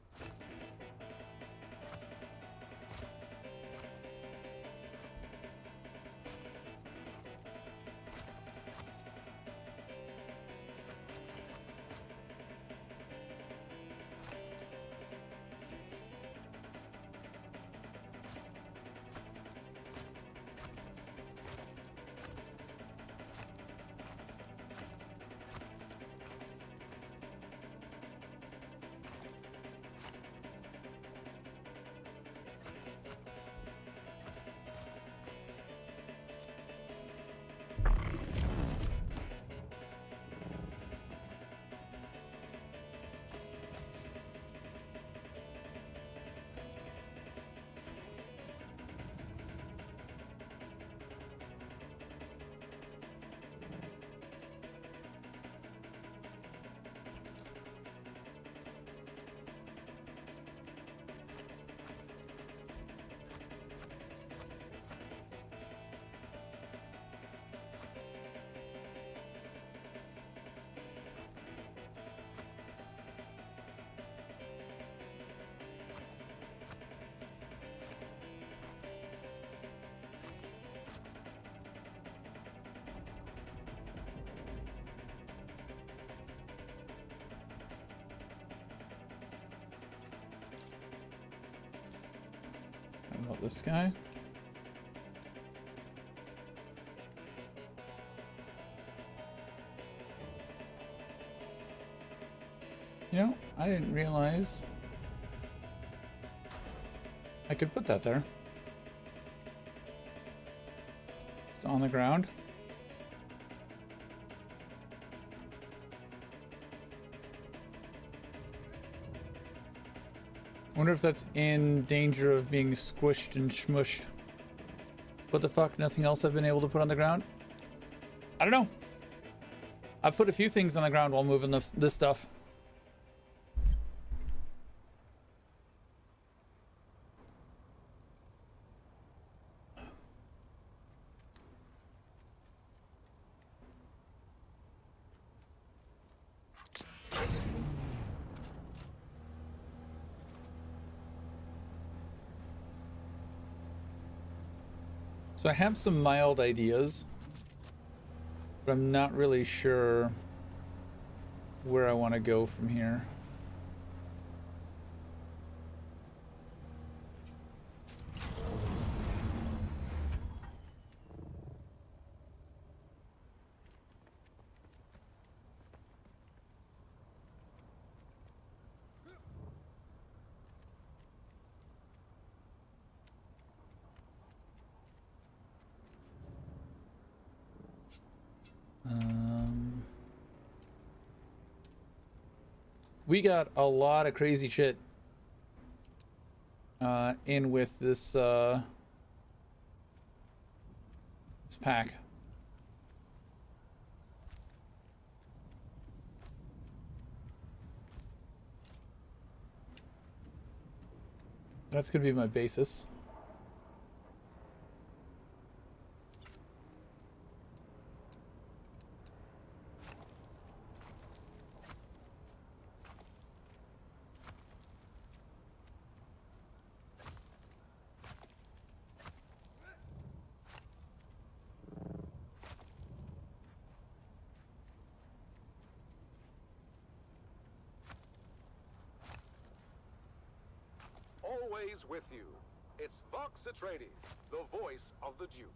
S1: How about this guy? You know, I didn't realize I could put that there. Just on the ground. Wonder if that's in danger of being squished and smushed. What the fuck? Nothing else I've been able to put on the ground? I don't know. I've put a few things on the ground while moving this stuff. So I have some mild ideas, but I'm not really sure where I want to go from here. We got a lot of crazy shit in with this this pack. That's gonna be my basis.
S5: Always with you. It's Vox Atreides, the voice of the Duke.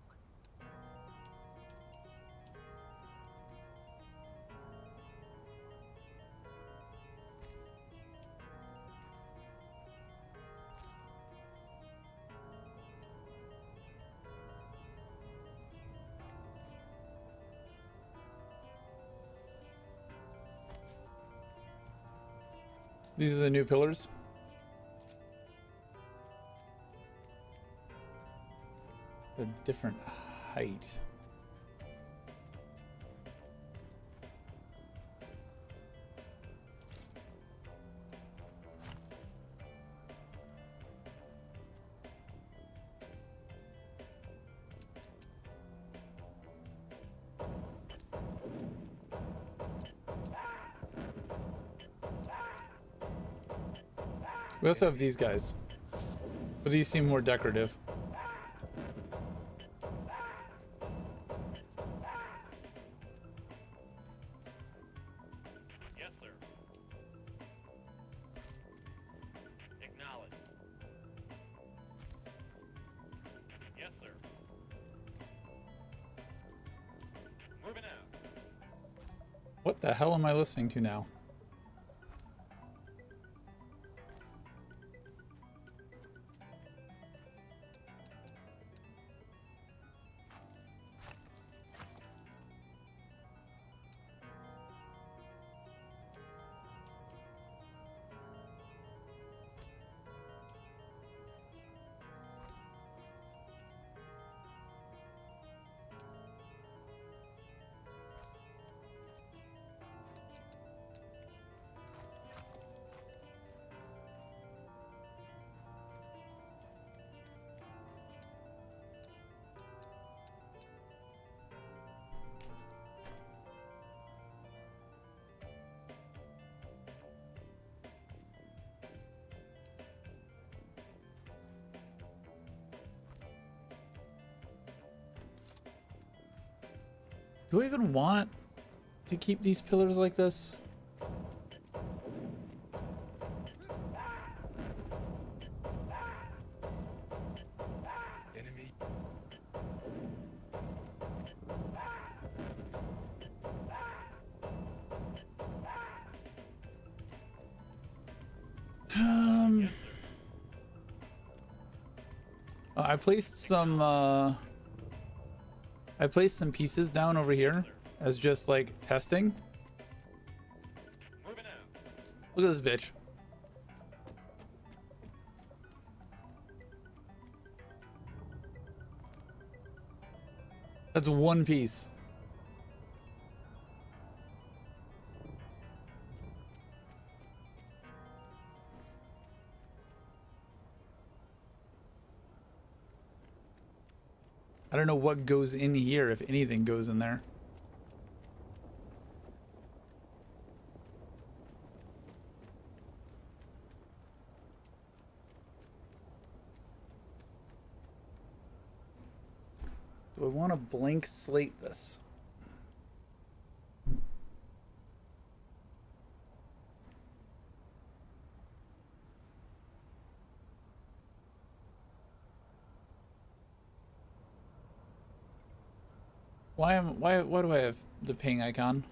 S1: These are the new pillars. A different height. We also have these guys, but these seem more decorative.
S11: Yes, sir. Acknowledge. Yes, sir. Moving out.
S1: What the hell am I listening to now? Do I even want to keep these pillars like this?
S7: Enemy.
S1: I placed some pieces down over here as just like testing.
S11: Moving out.
S1: Look at this bitch. That's one piece. I don't know what goes in here, if anything goes in there. Do I want to blank slate this? Why do I have the ping icon?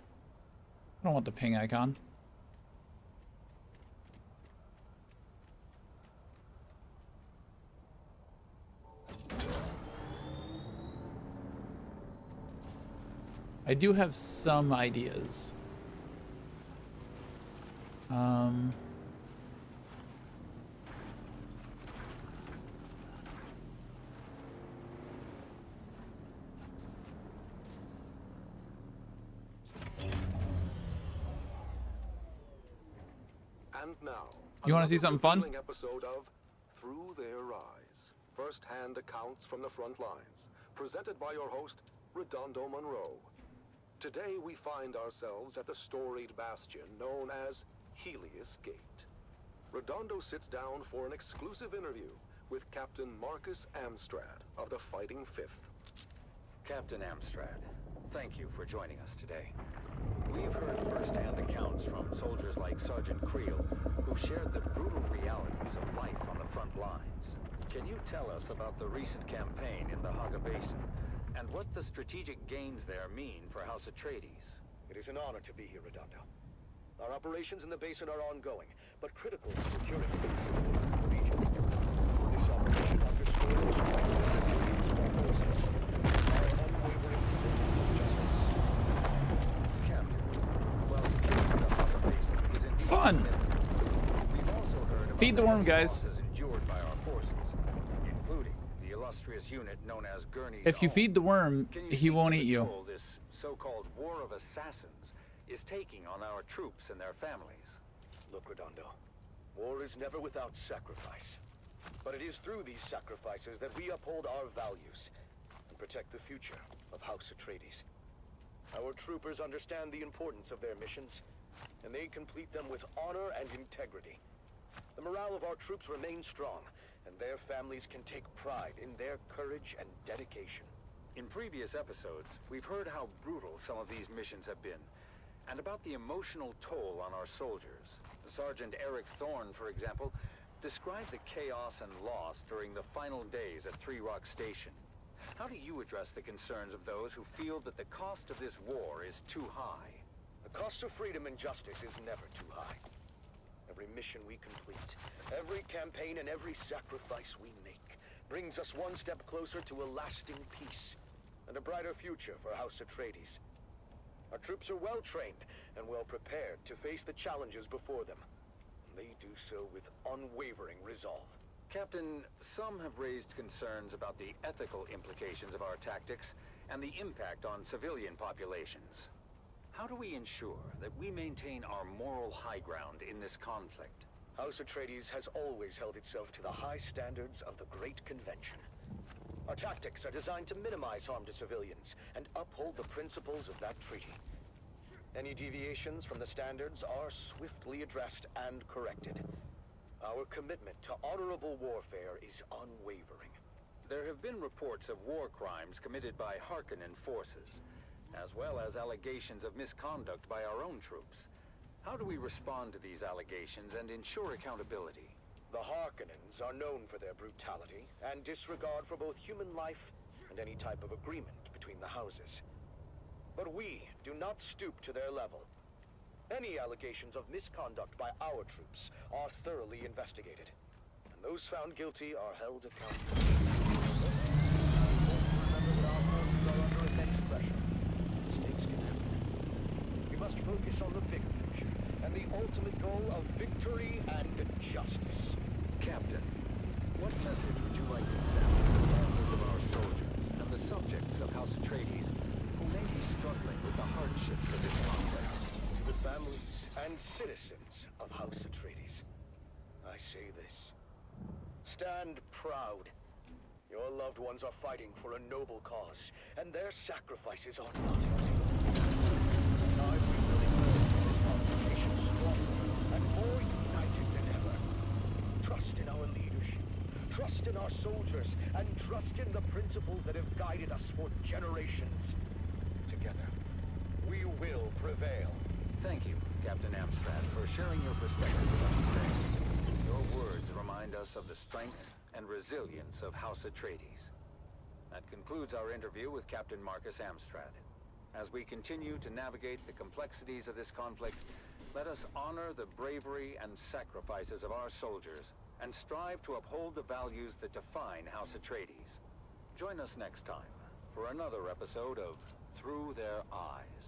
S1: I don't want the ping icon. I do have some ideas.
S5: And now,
S1: You want to see something fun?
S5: episode of Through Their Eyes. First-hand accounts from the front lines, presented by your host, Redondo Monroe. Today we find ourselves at the storied bastion known as Helios Gate. Redondo sits down for an exclusive interview with Captain Marcus Amstrad of the Fighting Fifth.
S12: Captain Amstrad, thank you for joining us today. We've heard first-hand accounts from soldiers like Sergeant Creel, who shared the brutal realities of life on the front lines. Can you tell us about the recent campaign in the Haga Basin, and what the strategic gains there mean for House Atreides?
S13: It is an honor to be here, Redondo. Our operations in the basin are ongoing, but critical to securing peace in the region. This operation underscores the strength and resilience of our forces, our unwavering commitment to justice.
S12: Captain, well, the Haga Basin is indeed
S1: Fun!
S12: We've also heard about
S1: Feed the worm, guys.
S12: losses endured by our forces, including the illustrious unit known as Gurney's
S1: If you
S12: Own.
S1: feed the worm,
S12: Can you
S1: he
S12: speak
S1: won't
S12: to
S1: eat
S12: the
S1: you.
S12: toll this so-called war of assassins is taking on our troops and their families?
S13: Look, Redondo, war is never without sacrifice. But it is through these sacrifices that we uphold our values and protect the future of House Atreides. Our troopers understand the importance of their missions, and they complete them with honor and integrity. The morale of our troops remains strong, and their families can take pride in their courage and dedication.
S12: In previous episodes, we've heard how brutal some of these missions have been, and about the emotional toll on our soldiers. Sergeant Eric Thorne, for example, described the chaos and loss during the final days at Three Rock Station. How do you address the concerns of those who feel that the cost of this war is too high?
S13: The cost of freedom and justice is never too high. Every mission we complete, every campaign and every sacrifice we make brings us one step closer to a lasting peace and a brighter future for House Atreides. Our troops are well trained and well prepared to face the challenges before them. They do so with unwavering resolve.
S12: Captain, some have raised concerns about the ethical implications of our tactics and the impact on civilian populations. How do we ensure that we maintain our moral high ground in this conflict?
S13: House Atreides has always held itself to the high standards of the Great Convention. Our tactics are designed to minimize harm to civilians and uphold the principles of that treaty. Any deviations from the standards are swiftly addressed and corrected. Our commitment to honorable warfare is unwavering.
S12: There have been reports of war crimes committed by Harkonnen forces, as well as allegations of misconduct by our own troops. How do we respond to these allegations and ensure accountability?
S13: The Harkonnens are known for their brutality and disregard for both human life and any type of agreement between the houses. But we do not stoop to their level. Any allegations of misconduct by our troops are thoroughly investigated, and those found guilty are held accountable. Remember that our forces are under immense pressure. Mistakes can happen. We must focus on the bigger picture and the ultimate goal of victory and justice.
S12: Captain, what message would you like to send to the families of our soldiers and the subjects of House Atreides who may be struggling with the hardships of this conflict?
S13: To the families and citizens of House Atreides, I say this. Stand proud. Your loved ones are fighting for a noble cause, and their sacrifices are not in vain. I will emerge from this confrontation stronger and more united than ever. Trust in our leadership, trust in our soldiers, and trust in the principles that have guided us for generations. Together, we will prevail.
S12: Thank you, Captain Amstrad, for sharing your perspective with us today. Your words remind us of the strength and resilience of House Atreides. That concludes our interview with Captain Marcus Amstrad. As we continue to navigate the complexities of this conflict, let us honor the bravery and sacrifices of our soldiers and strive to uphold the values that define House Atreides. Join us next time for another episode of Through Their Eyes.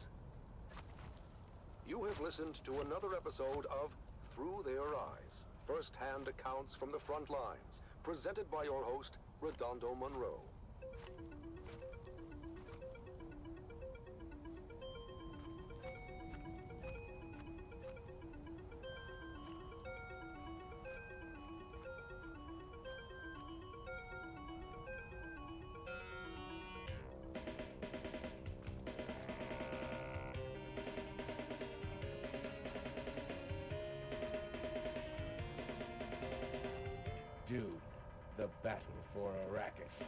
S5: You have listened to another episode of Through Their Eyes, first-hand accounts from the front lines, presented by your host, Redondo Monroe.
S14: Dune, the battle for Arrakis.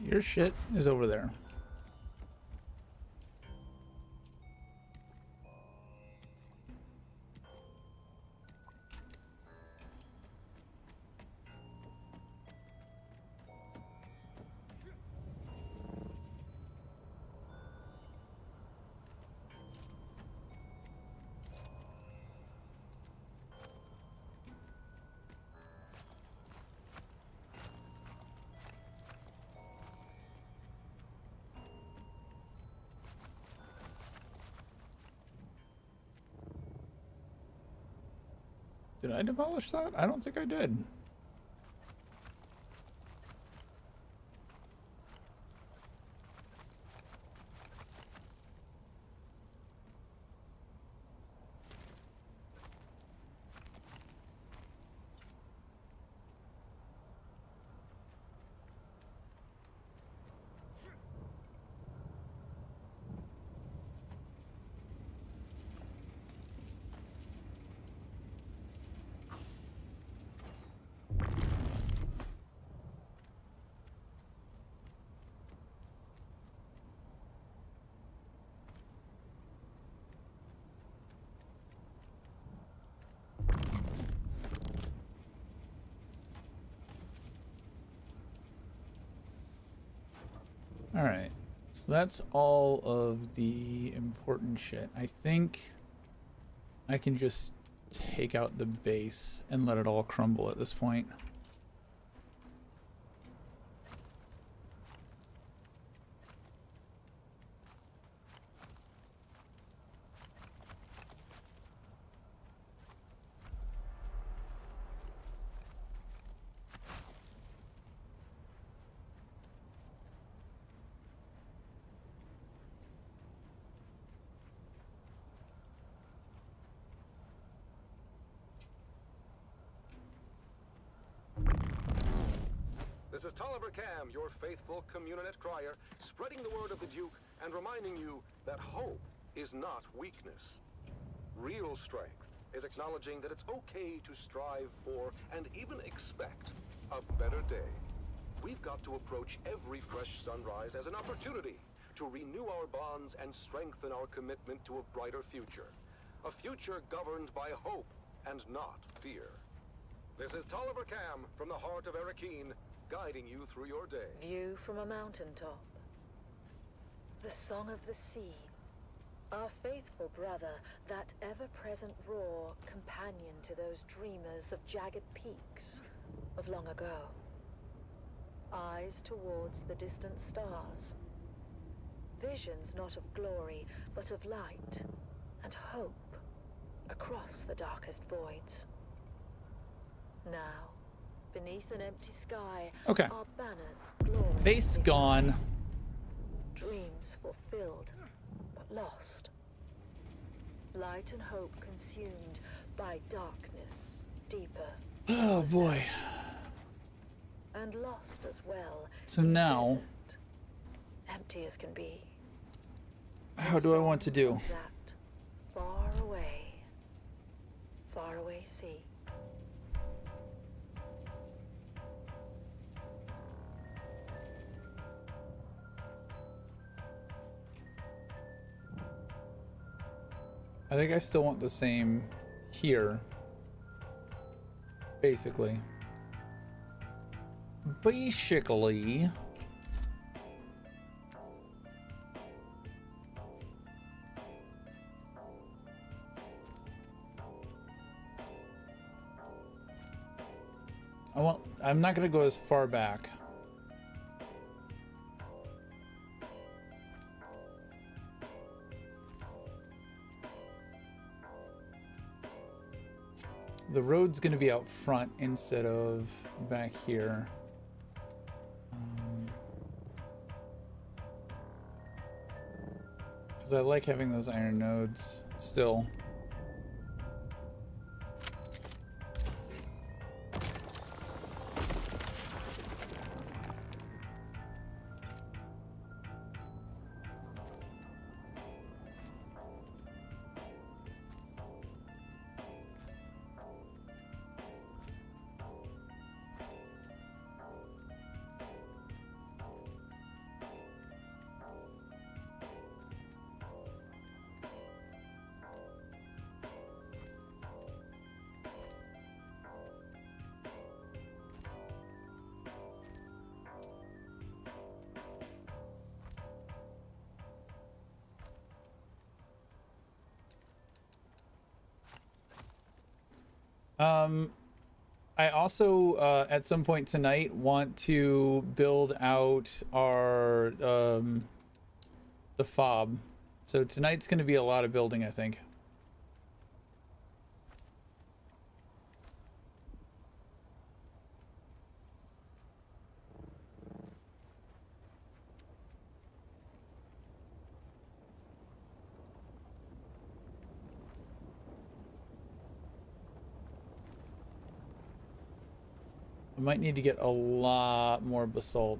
S1: Your shit is over there. Did I demolish that? I don't think I did. All right, so that's all of the important shit. I think I can just take out the base and let it all crumble at this point.
S5: This is Tolliver Cam, your faithful Communinet crier, spreading the word of the Duke and reminding you that hope is not weakness. Real strength is acknowledging that it's okay to strive for and even expect a better day. We've got to approach every fresh sunrise as an opportunity to renew our bonds and strengthen our commitment to a brighter future. A future governed by hope and not fear. This is Tolliver Cam from the heart of Arakeen, guiding you through your day.
S10: View from a mountaintop. The song of the sea. Our faithful brother, that ever-present roar, companion to those dreamers of jagged peaks of long ago. Eyes towards the distant stars. Visions not of glory, but of light and hope across the darkest voids. Now, beneath an empty sky,
S1: Okay.
S10: our banners glory.
S1: Base gone.
S10: Dreams fulfilled, but lost. Light and hope consumed by darkness deeper.
S1: Oh boy.
S10: And lost as well.
S1: So now,
S10: Empty as can be.
S1: how do I want to do?
S10: That far away sea.
S1: I think I still want the same here. Basically. I'm not gonna go as far back. The road's gonna be out front instead of back here. Because I like having those iron nodes still. I also, at some point tonight, want to build out our, the fob. So tonight's going to be a lot of building, I think. I might need to get a lot more basalt.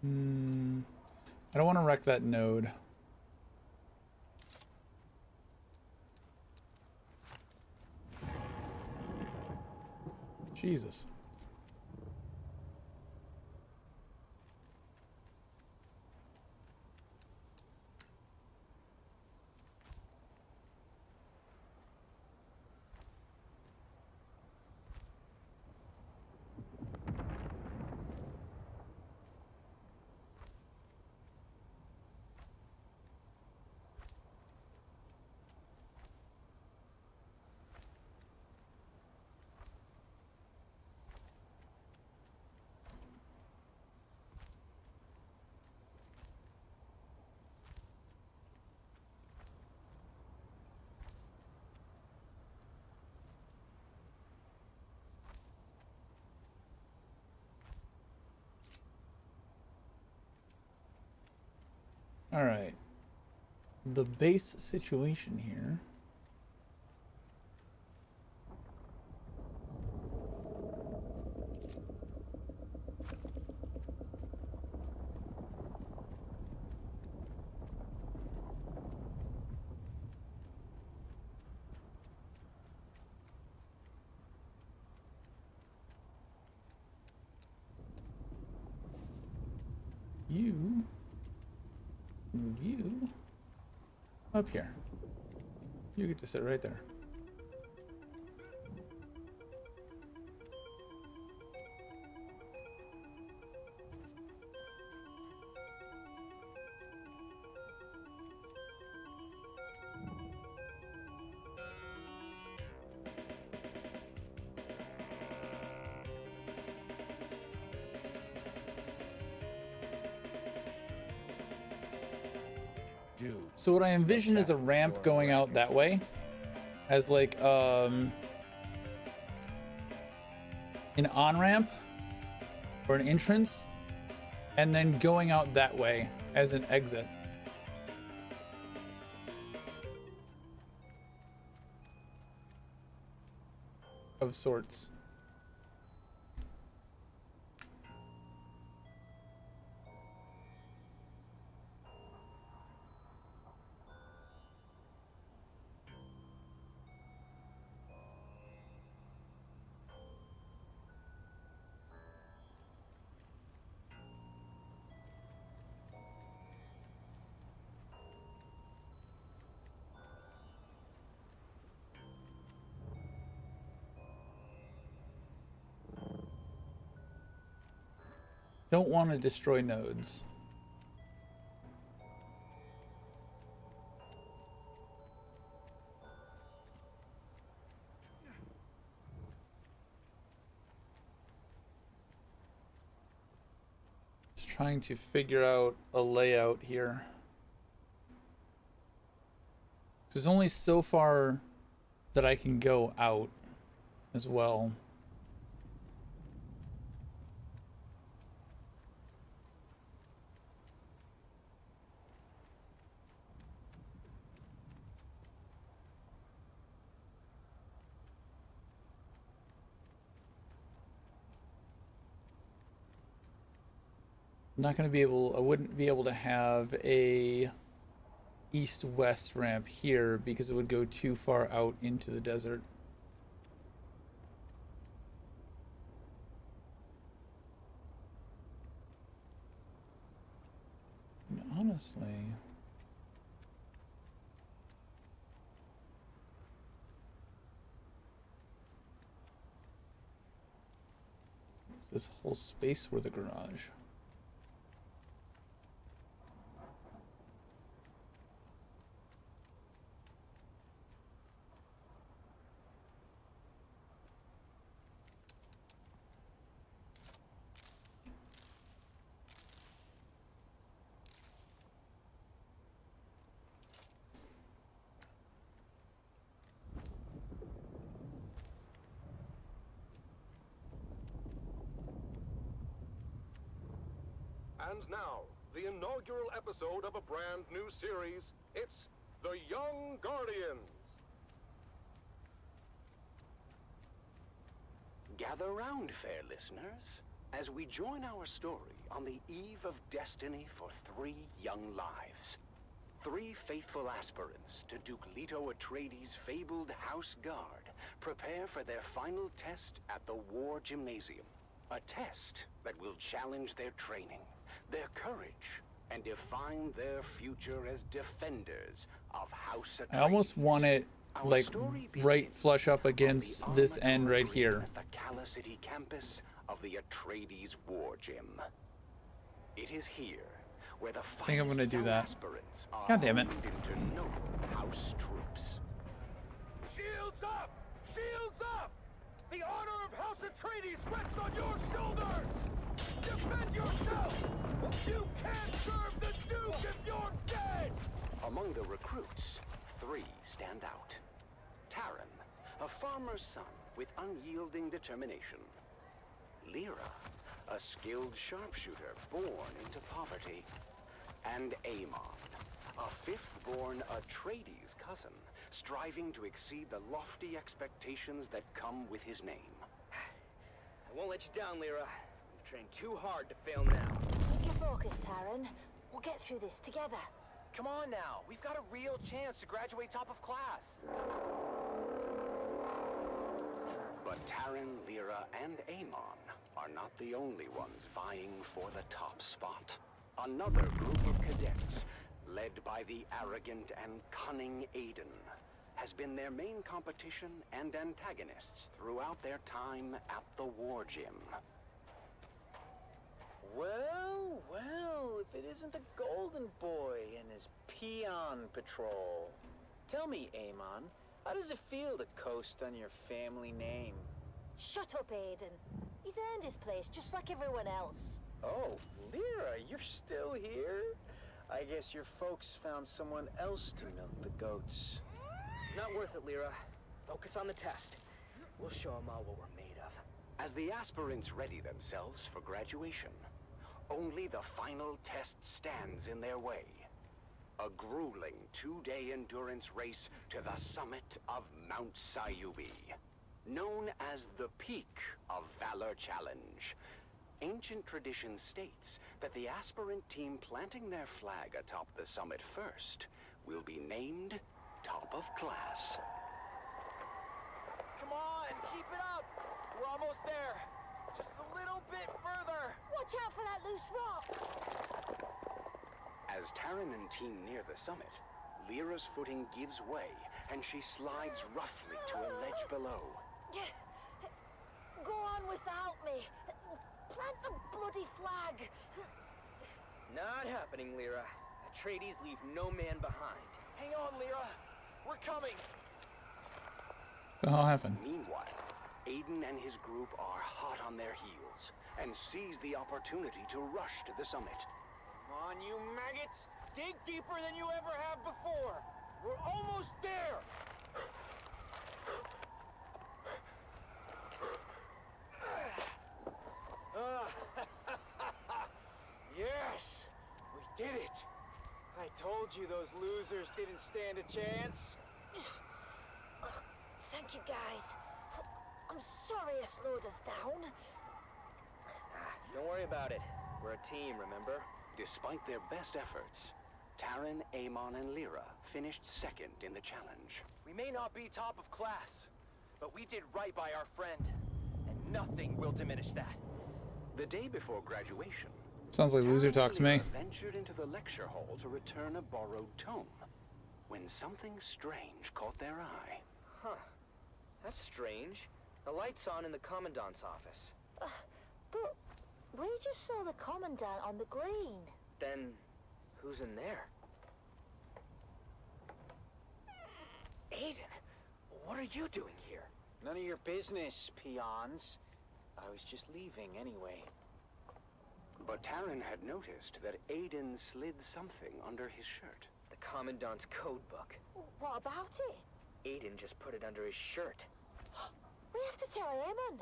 S1: I don't want to wreck that node. Jesus. All right. The base situation here. You move you up here. You get to sit right there. So what I envision is a ramp going out that way, as like an on-ramp or an entrance, and then going out that way as an exit. Of sorts. Don't want to destroy nodes. Just trying to figure out a layout here. There's only so far that I can go out as well. Not going to be able, I wouldn't be able to have a east-west ramp here because it would go too far out into the desert. And honestly, this whole space for the garage.
S5: And now, the inaugural episode of a brand new series. It's The Young Guardians.
S6: Gather round, fair listeners, as we join our story on the eve of destiny for 3 young lives. 3 faithful aspirants to Duke Leto Atreides' fabled House Guard prepare for their final test at the War Gymnasium. A test that will challenge their training, their courage, and define their future as defenders of House Atreides.
S1: I almost want it like right flush up against this end right here.
S6: At the Cala City campus of the Atreides War Gym. It is here where the
S1: I think I'm gonna do that.
S6: aspirants are
S1: God damn it.
S6: honed into noble House troops.
S7: Shields up! Shields up! The honor of House Atreides rests on your shoulders! Defend yourself! You can't serve the Duke if you're dead!
S6: Among the recruits, 3 stand out. Taran, a farmer's son with unyielding determination. Lyra, a skilled sharpshooter born into poverty. And Amon, a fifth-born Atreides cousin, striving to exceed the lofty expectations that come with his name.
S15: I won't let you down, Lyra. You've trained too hard to fail now.
S10: Keep your focus, Taran. We'll get through this together.
S15: Come on now. We've got a real chance to graduate top of class.
S6: But Taran, Lyra, and Amon are not the only ones vying for the top spot. Another group of cadets, led by the arrogant and cunning Aiden, has been their main competition and antagonists throughout their time at the War Gym.
S15: Well, if it isn't the Golden Boy and his peon patrol. Tell me, Amon, how does it feel to coast on your family name?
S10: Shut up, Aiden. He's earned his place just like everyone else.
S15: Oh, Lyra, you're still here? I guess your folks found someone else to milk the goats. It's not worth it, Lyra. Focus on the test. We'll show them all what we're made of.
S6: As the aspirants ready themselves for graduation, only the final test stands in their way. A grueling 2-day endurance race to the summit of Mount Sayubi, known as the Peak of Valor Challenge. Ancient tradition states that the aspirant team planting their flag atop the summit first will be named top of class.
S15: Come on, keep it up! We're almost there. Just a little bit further.
S10: Watch out for that loose rock!
S6: As Taran and team near the summit, Lyra's footing gives way, and she slides roughly to a ledge below.
S10: Go on without me. Plant the bloody flag.
S15: Not happening, Lyra. Atreides leave no man behind. Hang on, Lyra. We're coming.
S1: The hell happened?
S6: Meanwhile, Aiden and his group are hot on their heels and seize the opportunity to rush to the summit.
S15: Come on, you maggots! Dig deeper than you ever have before! We're almost there! Yes! We did it! I told you those losers didn't stand a chance.
S10: Thank you, guys. I'm sorry I slowed us down.
S15: Don't worry about it. We're a team, remember?
S6: Despite their best efforts, Taran, Amon, and Lyra finished second in the challenge.
S15: We may not be top of class, but we did right by our friend, and nothing will diminish that.
S6: The day before graduation,
S1: Sounds like loser talk to me.
S6: ventured into the lecture hall to return a borrowed tome, when something strange caught their eye.
S15: Huh. That's strange. The light's on in the Commandant's office.
S10: But we just saw the Commandant on the green.
S15: Then, who's in there? Aiden, what are you doing here? None of your business, peons. I was just leaving anyway.
S6: But Taran had noticed that Aiden slid something under his shirt.
S15: The Commandant's code book.
S10: What about it?
S15: Aiden just put it under his shirt.
S10: We have to tell Eamon.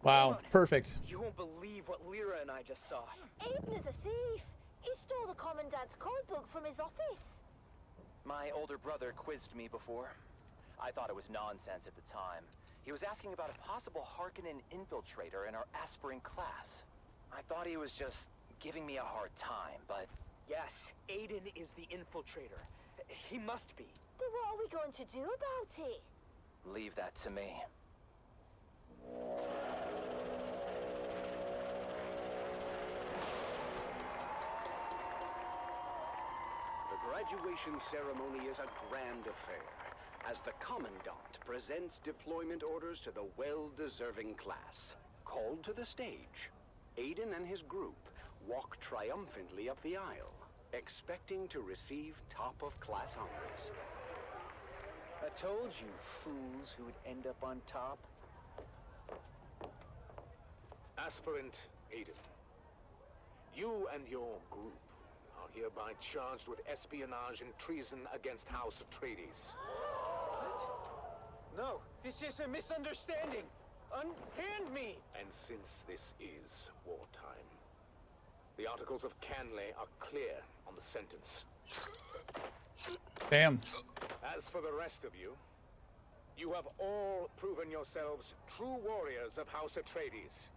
S1: Wow, perfect.
S15: You won't believe what Lyra and I just saw.
S10: Aiden is a thief. He stole the Commandant's code book from his office.
S15: My older brother quizzed me before. I thought it was nonsense at the time. He was asking about a possible Harkonnen infiltrator in our aspirant class. I thought he was just giving me a hard time, but... Yes, Aiden is the infiltrator. He must be.
S10: But what are we going to do about it?
S15: Leave that to me.
S6: The graduation ceremony is a grand affair, as the Commandant presents deployment orders to the well-deserving class. Called to the stage, Aiden and his group walk triumphantly up the aisle, expecting to receive top-of-class honors.
S15: I told you fools who'd end up on top.
S7: Aspirant Aiden, you and your group are hereby charged with espionage and treason against House Atreides.
S15: What? No, this is a misunderstanding. Unhand me!
S7: And since this is wartime, the Articles of Canley are clear on the sentence.
S1: Damn.
S7: As for the rest of you, you have all proven yourselves true warriors of House Atreides.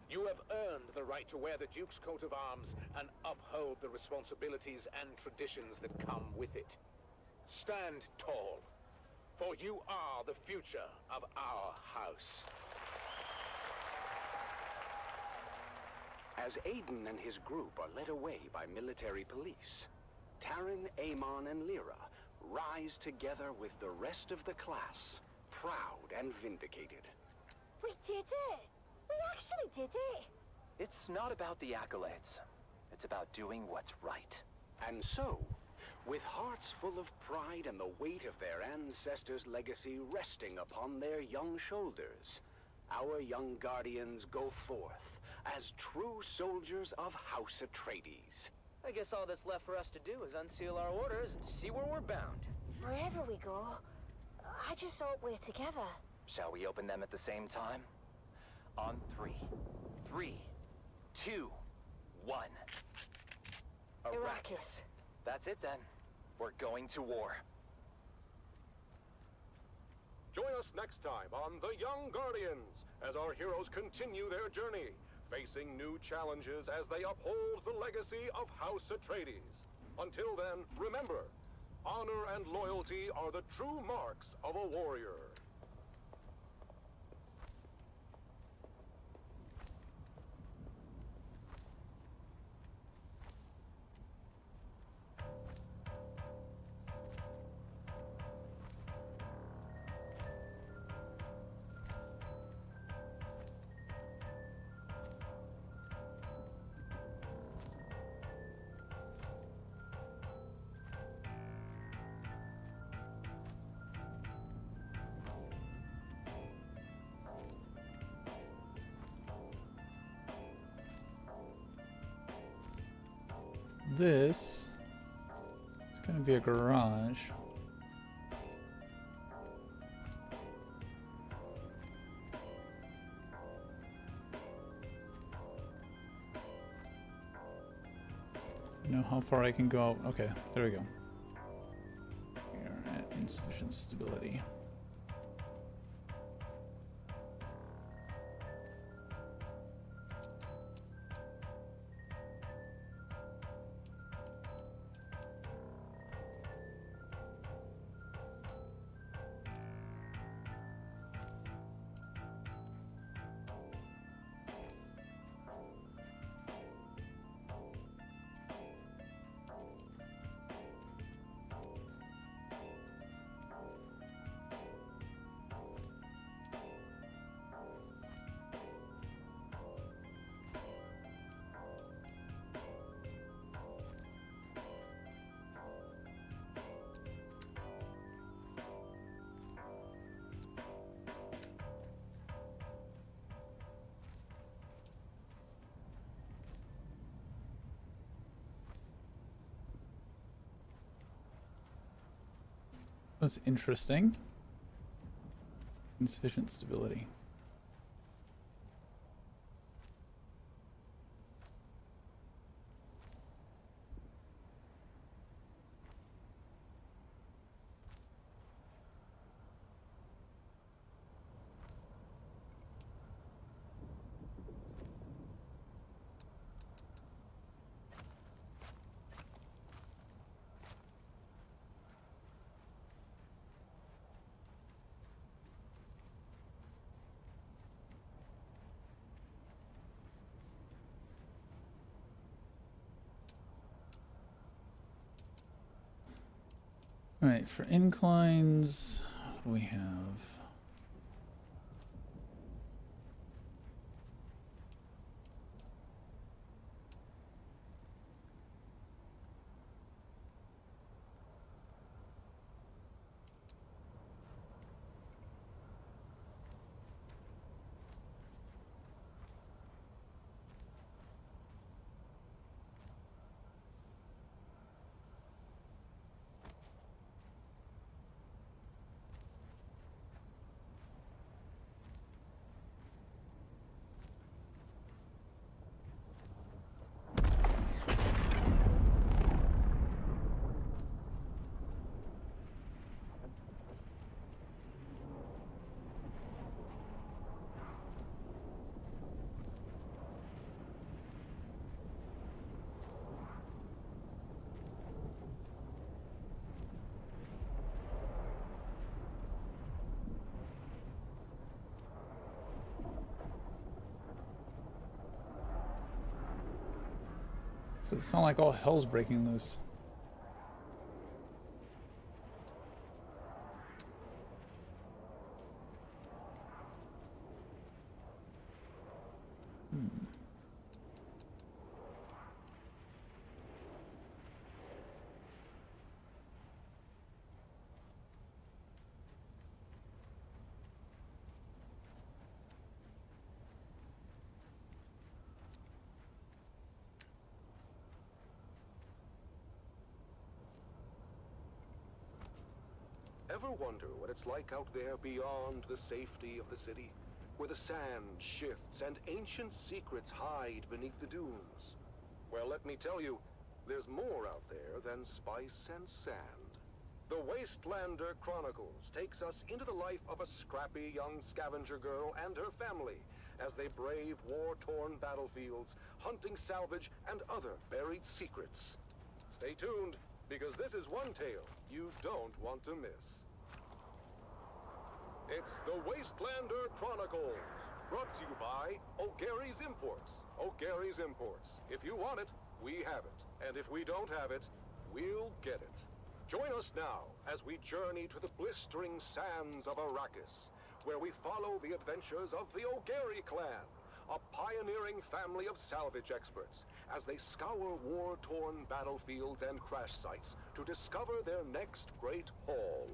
S7: You have earned the right to wear the Duke's coat of arms and uphold the responsibilities and traditions that come with it. Stand tall, for you are the future of our house.
S6: As Aiden and his group are led away by military police, Taryn, Amon, and Lyra rise together with the rest of the class, proud and vindicated.
S8: We did it! We actually did it!
S15: It's not about the accolades. It's about doing what's right.
S6: And so, with hearts full of pride and the weight of their ancestors' legacy resting upon their young shoulders, our young guardians go forth as true soldiers of House Atreides.
S15: I guess all that's left for us to do is unseal our orders and see where we're bound.
S8: Wherever we go, I just hope we're together.
S15: Shall we open them at the same time? On 3. 3, 2, 1.
S8: Arrakis.
S15: That's it then. We're going to war.
S5: Join us next time on The Young Guardians as our heroes continue their journey, facing new challenges as they uphold the legacy of House Atreides. Until then, remember, honor and loyalty are the true marks of a warrior.
S1: This is going to be a garage. You know how far I can go. Okay, there we go. We are at insufficient stability. That's interesting. Insufficient stability. All right, for inclines, what do we have? So it sounds like all hell's breaking loose.
S5: Ever wonder what it's like out there beyond the safety of the city? Where the sand shifts and ancient secrets hide beneath the dunes? Well, let me tell you, there's more out there than spice and sand. The Wastelander Chronicles takes us into the life of a scrappy young scavenger girl and her family as they brave war-torn battlefields, hunting salvage and other buried secrets. Stay tuned, because this is one tale you don't want to miss. It's the Wastelander Chronicles, brought to you by O'Gary's Imports. O'Gary's Imports. If you want it, we have it. And if we don't have it, we'll get it. Join us now as we journey to the blistering sands of Arrakis, where we follow the adventures of the O'Gary clan, a pioneering family of salvage experts, as they scour war-torn battlefields and crash sites to discover their next great haul.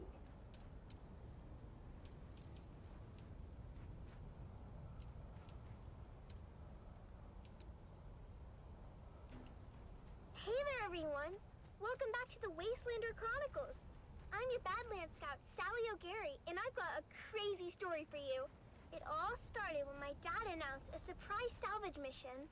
S16: Hey there, everyone! Welcome back to the Wastelander Chronicles. I'm your Badlands Scout, Sally O'Gary, and I've got a crazy story for you. It all started when my dad announced a surprise salvage mission.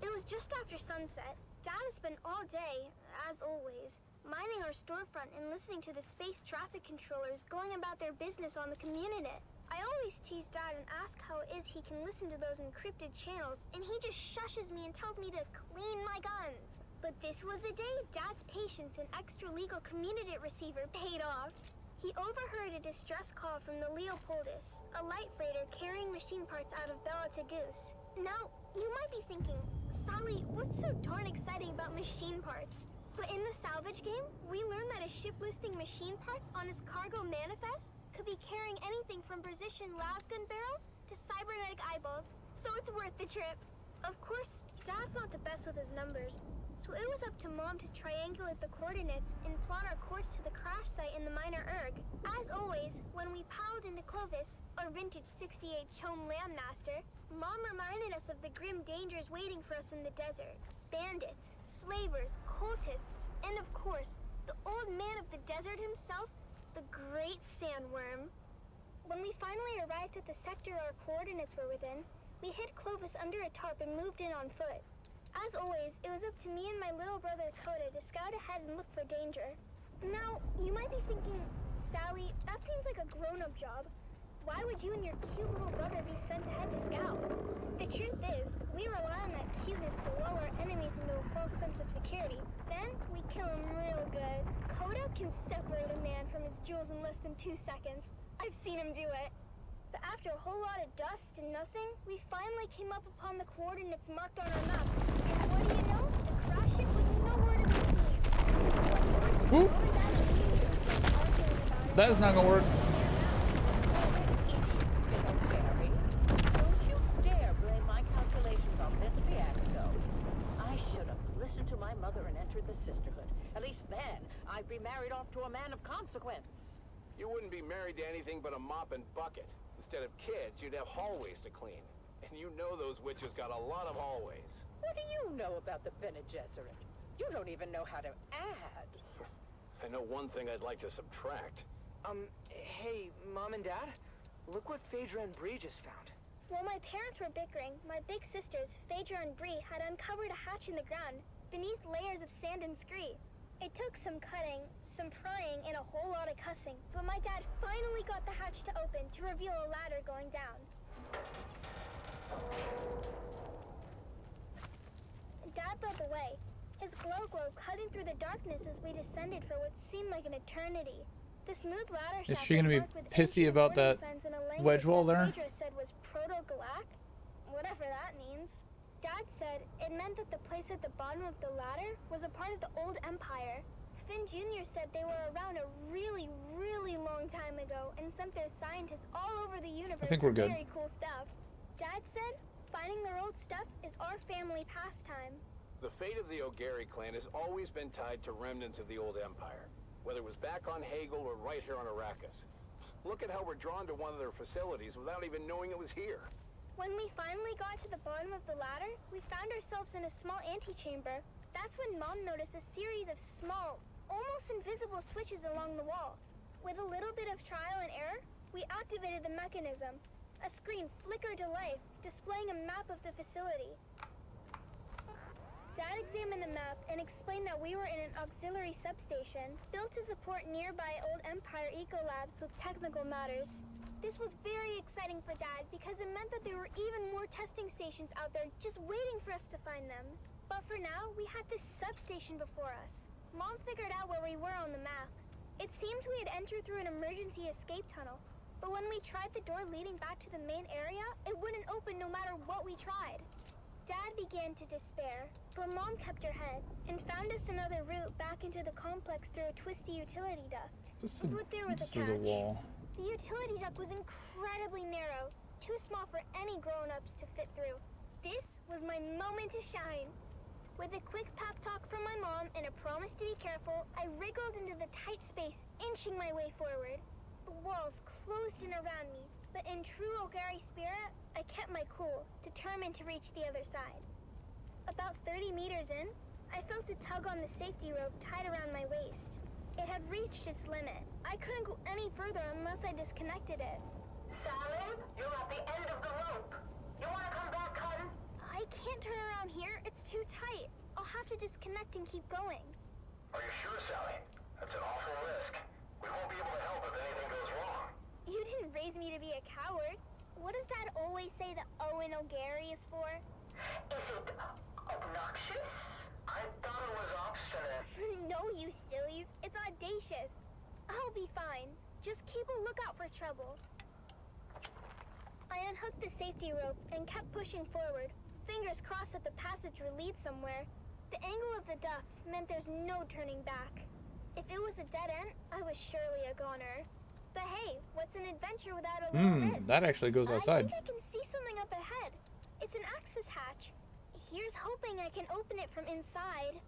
S16: It was just after sunset. Dad has spent all day, as always, minding our storefront and listening to the space traffic controllers going about their business on the Communinet. I always tease Dad and ask how it is he can listen to those encrypted channels, and he just shushes me and tells me to clean my guns. But this was the day Dad's patience and extra-legal Communinet receiver paid off. He overheard a distress call from the Leopoldus, a light freighter carrying machine parts out of Bella to Goose. Now, you might be thinking, Sally, what's so darn exciting about machine parts? But in the salvage game, we learned that a ship listing machine parts on its cargo manifest could be carrying anything from precision lasgun barrels to cybernetic eyeballs, so it's worth the trip. Of course, Dad's not the best with his numbers, so it was up to Mom to triangulate the coordinates and plot our course to the crash site in the Minor Erg. As always, when we piled into Clovis, our vintage 68 Chome Landmaster, Mom reminded us of the grim dangers waiting for us in the desert. Bandits, slavers, cultists, and of course, the old man of the desert himself, the great Sandworm. When we finally arrived at the sector our coordinates were within, we hid Clovis under a tarp and moved in on foot. As always, it was up to me and my little brother Coda to scout ahead and look for danger. Now, you might be thinking, Sally, that seems like a grown-up job. Why would you and your cute little brother be sent ahead to scout? The truth is, we rely on that cuteness to lull our enemies into a false sense of security. Then, we kill them real good. Coda can separate a man from his jewels in less than 2 seconds. I've seen him do it. But after a whole lot of dust and nothing, we finally came up upon the coordinates marked on our map. And what do
S1: Oop. That's not gonna work.
S17: Don't you dare blame my calculations on this fiasco. I should have listened to my mother and entered the sisterhood. At least then, I'd be married off to a man of consequence.
S7: You wouldn't be married to anything but a mop and bucket. Instead of kids, you'd have hallways to clean. And you know those witches got a lot of hallways.
S17: What do you know about the Bene Gesserit? You don't even know how to add.
S7: I know one thing I'd like to subtract.
S18: Hey, Mom and Dad? Look what Phaedra and Bree just found.
S16: While my parents were bickering, my big sisters, Phaedra and Bree, had uncovered a hatch in the ground, beneath layers of sand and scree. It took some cutting, some prying, and a whole lot of cussing, but my dad finally got the hatch to open to reveal a ladder going down. Dad led the way, his glow cutting through the darkness as we descended for what seemed like an eternity. The smooth ladder
S1: Is
S16: shaft
S1: she gonna be
S16: was marked with
S1: pissy
S16: ancient
S1: about
S16: warning
S1: that
S16: signs in a language
S1: wedge wall
S16: that
S1: there?
S16: Phaedra said was Proto-Galactic, whatever that means. Dad said it meant that the place at the bottom of the ladder was a part of the old empire. Finn Jr. said they were around a really, really long time ago and sent their scientists all over the universe.
S1: I think we're good.
S16: Very cool stuff. Dad said finding their old stuff is our family pastime.
S7: The fate of the O'Gary clan has always been tied to remnants of the old empire. Whether it was back on Hagel or right here on Arrakis. Look at how we're drawn to one of their facilities without even knowing it was here.
S16: When we finally got to the bottom of the ladder, we found ourselves in a small antechamber. That's when Mom noticed a series of small, almost invisible switches along the wall. With a little bit of trial and error, we activated the mechanism. A screen flickered to life, displaying a map of the facility. Dad examined the map and explained that we were in an auxiliary substation, built to support nearby old Empire ecolabs with technical matters. This was very exciting for Dad because it meant that there were even more testing stations out there just waiting for us to find them. But for now, we had this substation before us. Mom figured out where we were on the map. It seemed we had entered through an emergency escape tunnel, but when we tried the door leading back to the main area, it wouldn't open no matter what we tried. Dad began to despair, but Mom kept her head and found us another route back into the complex through a twisty utility duct.
S1: This
S16: There was
S1: is a wall.
S16: The utility duct was incredibly narrow, too small for any grown-ups to fit through. This was my moment to shine. With a quick pep talk from my mom and a promise to be careful, I wriggled into the tight space, inching my way forward. The walls closed in around me, but in true O'Gary spirit, I kept my cool, determined to reach the other side. About 30 meters in, I felt a tug on the safety rope tied around my waist. It had reached its limit. I couldn't go any further unless I disconnected it.
S6: Sally, you're at the end of the rope. You want to come back, hun?
S16: I can't turn around here. It's too tight. I'll have to disconnect and keep going.
S9: Are you sure, Sally? That's an awful risk. We won't be able to help if anything goes wrong.
S16: You didn't raise me to be a coward. What does Dad always say that Owen O'Gary is for?
S6: Is it obnoxious? I thought it was obstinate.
S16: No, you sillies. It's audacious. I'll be fine. Just keep a lookout for trouble. I unhooked the safety rope and kept pushing forward, fingers crossed that the passage would lead somewhere. The angle of the duct meant there's no turning back. If it was a dead end, I was surely a goner. But hey, what's an adventure without a little risk?
S1: That actually goes outside.
S16: I think I can see something up ahead. It's an access hatch. Here's hoping I can open it from inside.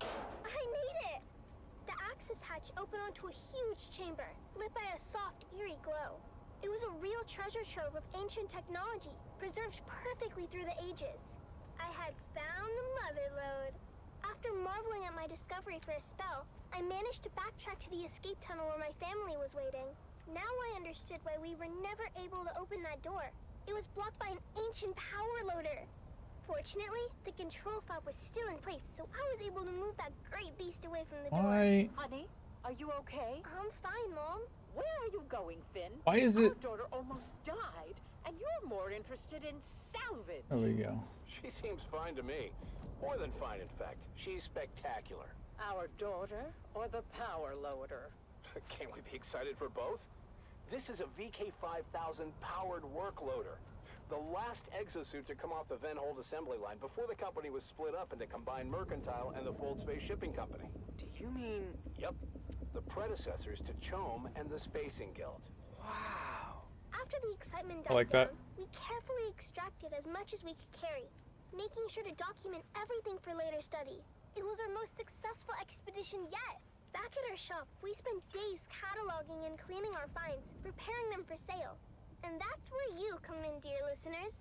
S16: I made it! The access hatch opened onto a huge chamber, lit by a soft, eerie glow. It was a real treasure trove of ancient technology, preserved perfectly through the ages. I had found the mother lode. After marveling at my discovery for a spell, I managed to backtrack to the escape tunnel where my family was waiting. Now I understood why we were never able to open that door. It was blocked by an ancient power loader. Fortunately, the control fob was still in place, so I was able to move that great beast away from the door.
S1: Why?
S17: Honey, are you okay?
S16: I'm fine, Mom.
S17: Where are you going, Finn?
S1: Why is it-
S17: Our daughter almost died, and you're more interested in salvage.
S1: There we go.
S7: She seems fine to me. More than fine, in fact. She's spectacular.
S17: Our daughter or the power loader?
S7: Can't we be excited for both? This is a VK5000 powered work loader. The last exosuit to come off the Venhold assembly line before the company was split up into Combined Mercantile and the Fold Space Shipping Company.
S17: Do
S18: You mean...
S9: Yep. The predecessors to CHOAM and the Spacing Guild.
S18: Wow.
S16: After the excitement
S1: I like
S16: died
S1: that.
S16: down, we carefully extracted as much as we could carry, making sure to document everything for later study. It was our most successful expedition yet. Back at our shop, we spent days cataloging and cleaning our finds, preparing them for sale. And that's where you come in, dear listeners.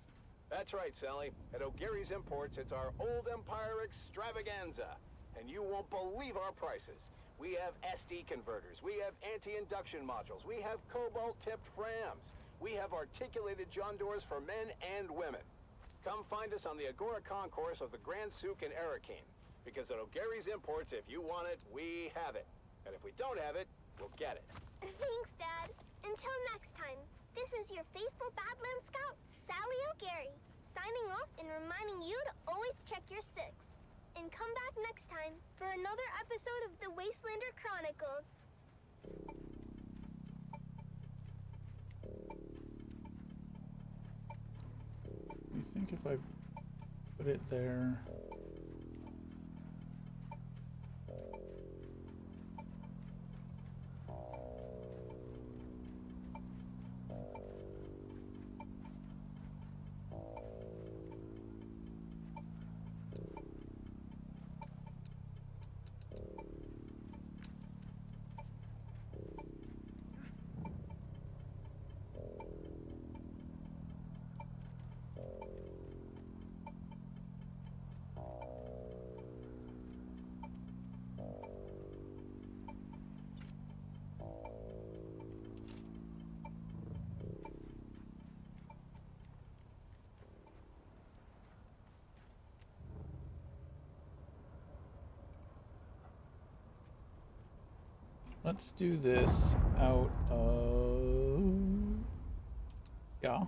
S9: That's right, Sally. At O'Gary's Imports, it's our Old Empire extravaganza. And you won't believe our prices. We have SD converters, we have anti-induction modules, we have cobalt-tipped frams, we have articulated John doors for men and women. Come find us on the Agora Concourse of the Grand Souk in Arakeen. Because at O'Gary's Imports, if you want it, we have it. And if we don't have it, we'll get it.
S16: Thanks, Dad. Until next time, this is your faithful Badland Scout, Sally O'Gary, signing off and reminding you to always check your six. And come back next time for another episode of the Wastelander Chronicles.
S1: I think if I put it there... Let's do this out of... Yeah.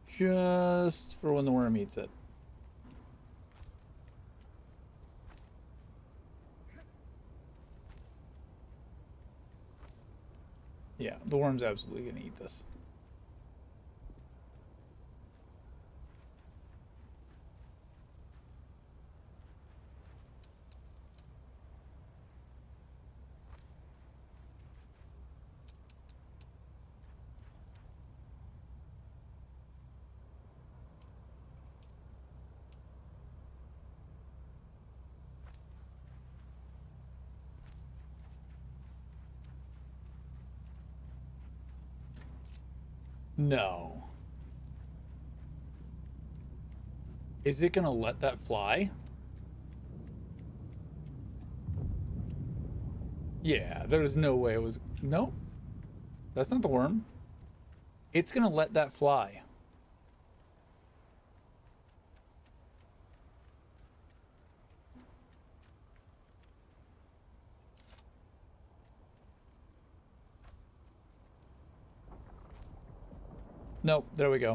S1: Just for when the worm eats it. Yeah, the worm's absolutely gonna eat this. No. Is it gonna let that fly? Yeah, there's no way it was... Nope. That's not the worm. It's gonna let that fly. Nope, there we go.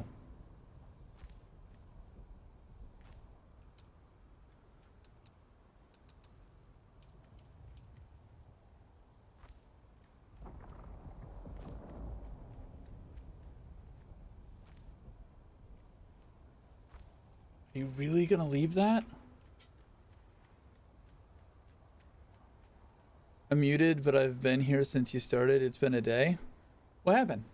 S1: Are you really gonna leave that? I'm muted, but I've been here since you started. It's been a day. What happened?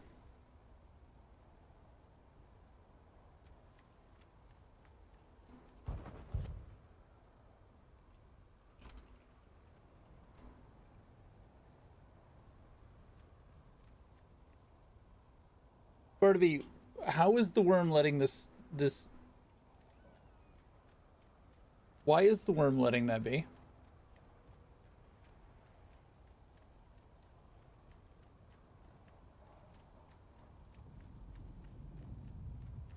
S1: Bartleby, how is the worm letting this... Why is the worm letting that be?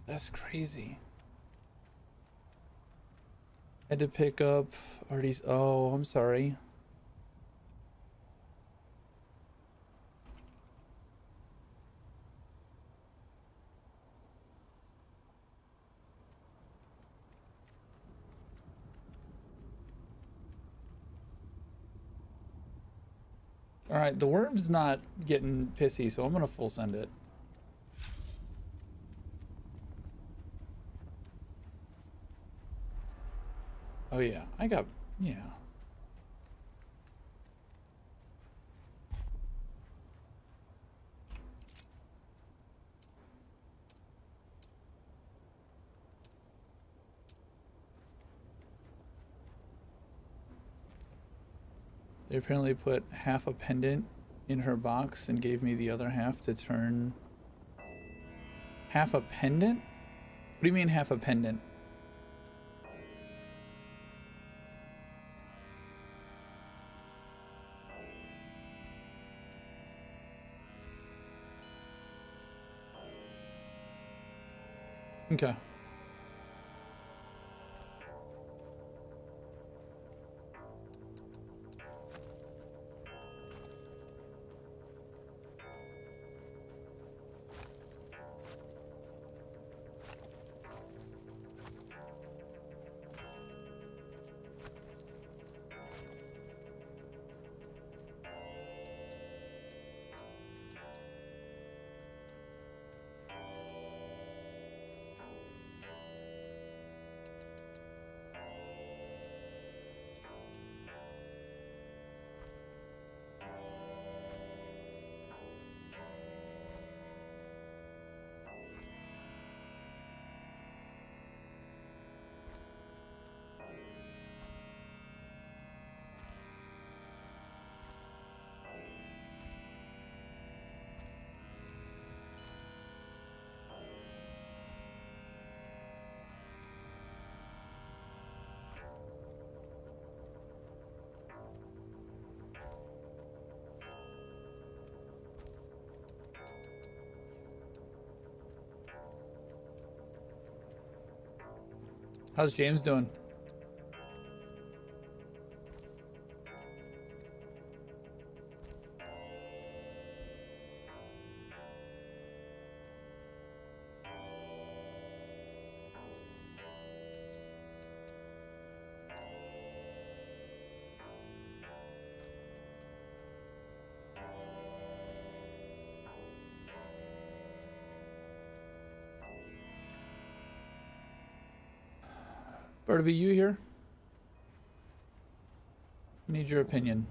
S1: That's crazy. Had to pick up Artie's... Oh, I'm sorry. All right, the worm's not getting pissy, so I'm gonna full send it. Oh yeah, yeah. They apparently put half a pendant in her box and gave me the other half to turn. Half a pendant? What do you mean half a pendant? Okay. How's James doing? Barnaby, you here? Need your opinion.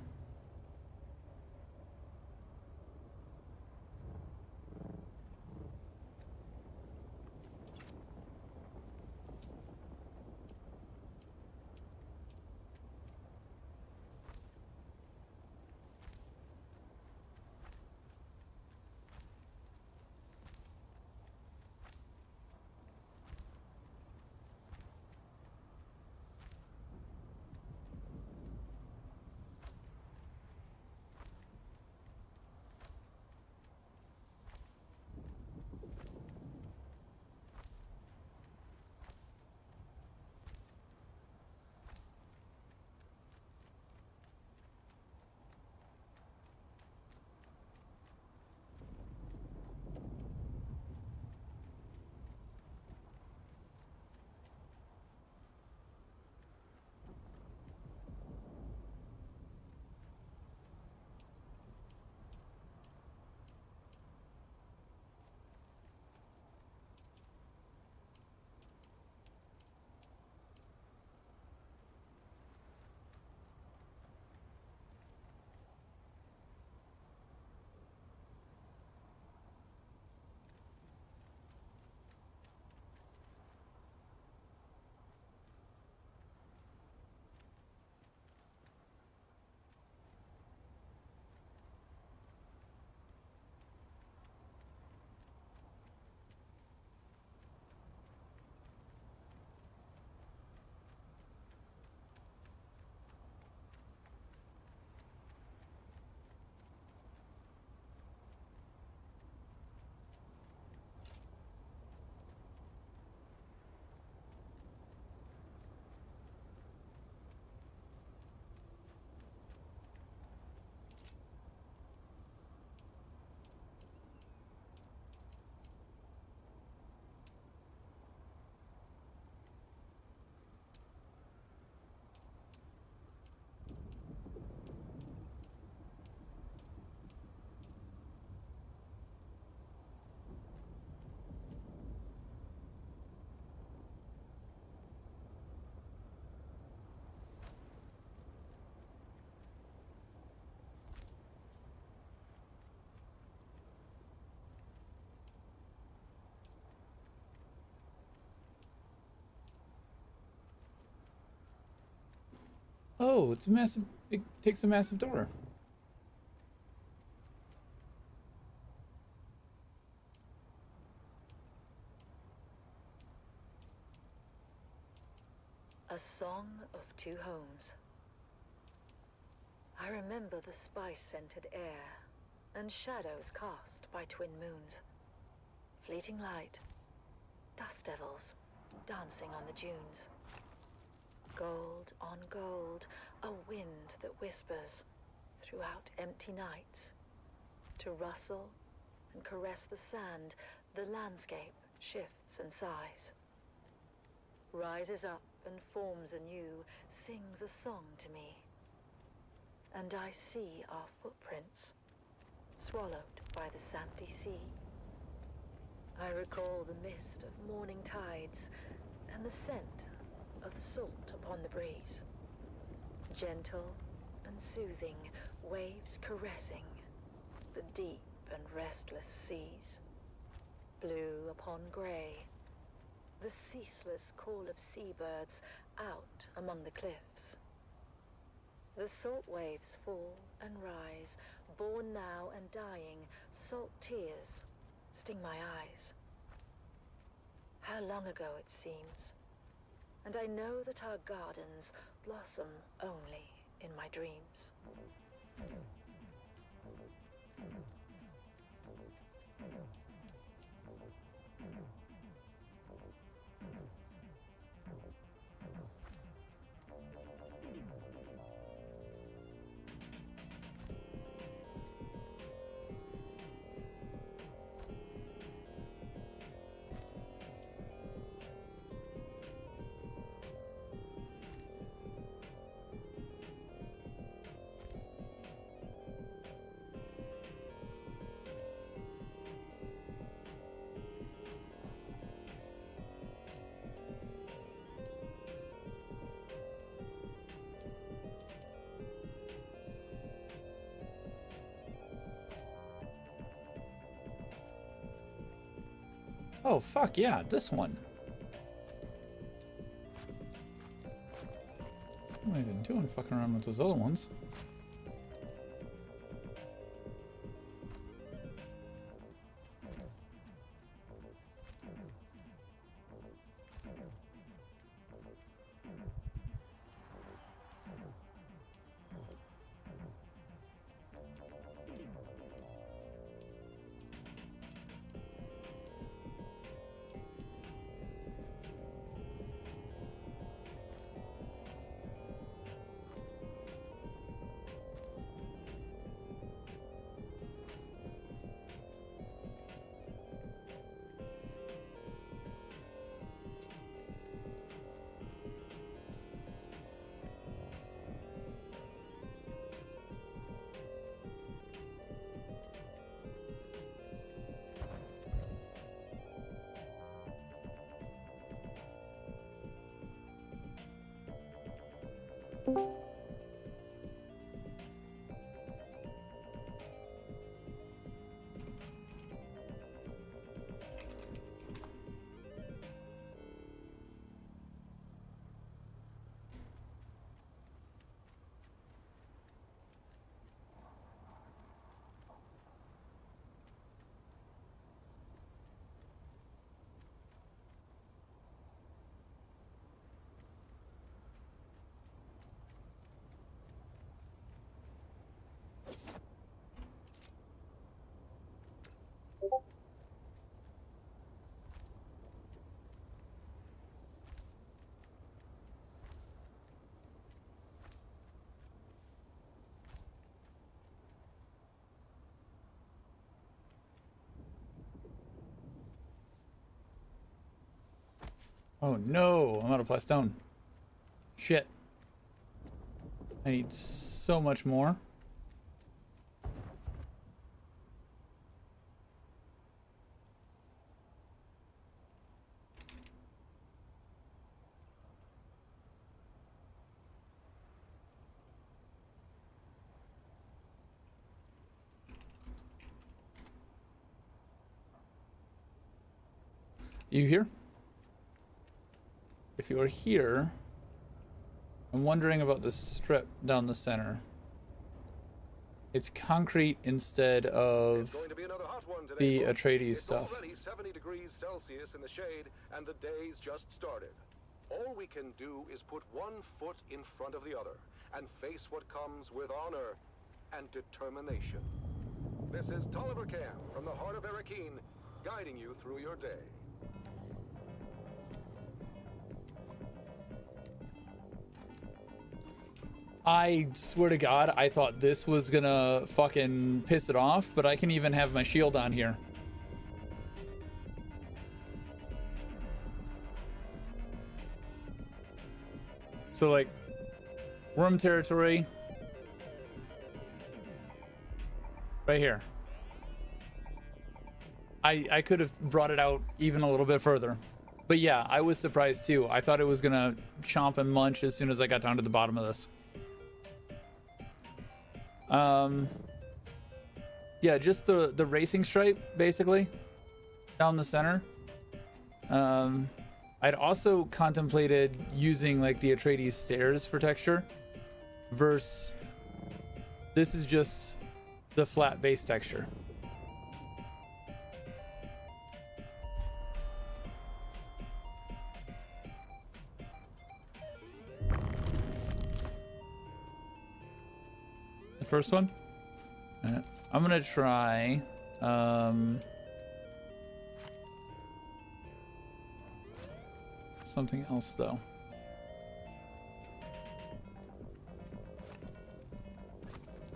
S1: Oh, it's massive. it takes a massive door.
S10: A Song of Two Homes. I remember the spice-scented air and shadows cast by twin moons. Fleeting light, dust devils dancing on the dunes. Gold on gold, a wind that whispers throughout empty nights. To rustle and caress the sand, the landscape shifts and sighs. Rises up and forms anew, sings a song to me. And I see our footprints, swallowed by the sandy sea. I recall the mist of morning tides and the scent of salt upon the breeze. Gentle and soothing, waves caressing the deep and restless seas. Blue upon grey, the ceaseless call of seabirds out among the cliffs. The salt waves fall and rise, born now and dying, salt tears sting my eyes. How long ago it seems, and I know that our gardens blossom only in my dreams.
S1: Oh, fuck yeah, this one. What have I been doing fucking around with those other ones? Oh no, I'm out of plastone. Shit. I need so much more. You here? If you are here, I'm wondering about the strip down the center. It's concrete instead of the Atreides stuff.
S5: It's already 70 degrees Celsius in the shade, and the day's just started. All we can do is put one foot in front of the other and face what comes with honor and determination. This is Tolliver Cam from the heart of Erakeen, guiding you through your day.
S1: I swear to God, I thought this was gonna fucking piss it off, but I can even have my shield on here. So like, worm territory. Right here. I could have brought it out even a little bit further. But yeah, I was surprised too. I thought it was gonna chomp and munch as soon as I got down to the bottom of this. Yeah, just the racing stripe basically down the center. I'd also contemplated using like the Atreides stairs for texture versus this is just the flat base texture. The first one? I'm gonna try something else though.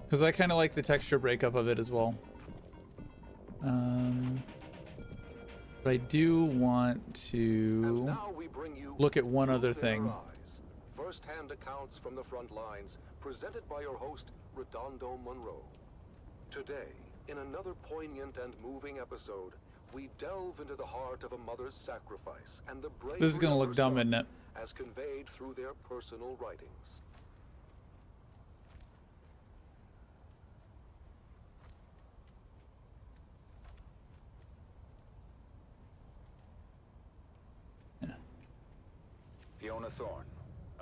S1: Because I kind of like the texture breakup of it as well. But I do want to look at one other thing.
S5: First-hand accounts from the front lines, presented by your host, Redondo Monroe. Today, in another poignant and moving episode, we delve into the heart of a mother's sacrifice and the bravery
S1: This is gonna
S5: of
S1: look
S5: her
S1: dumb,
S5: son,
S1: isn't it?
S5: as conveyed through their personal writings.
S12: Fiona Thorne,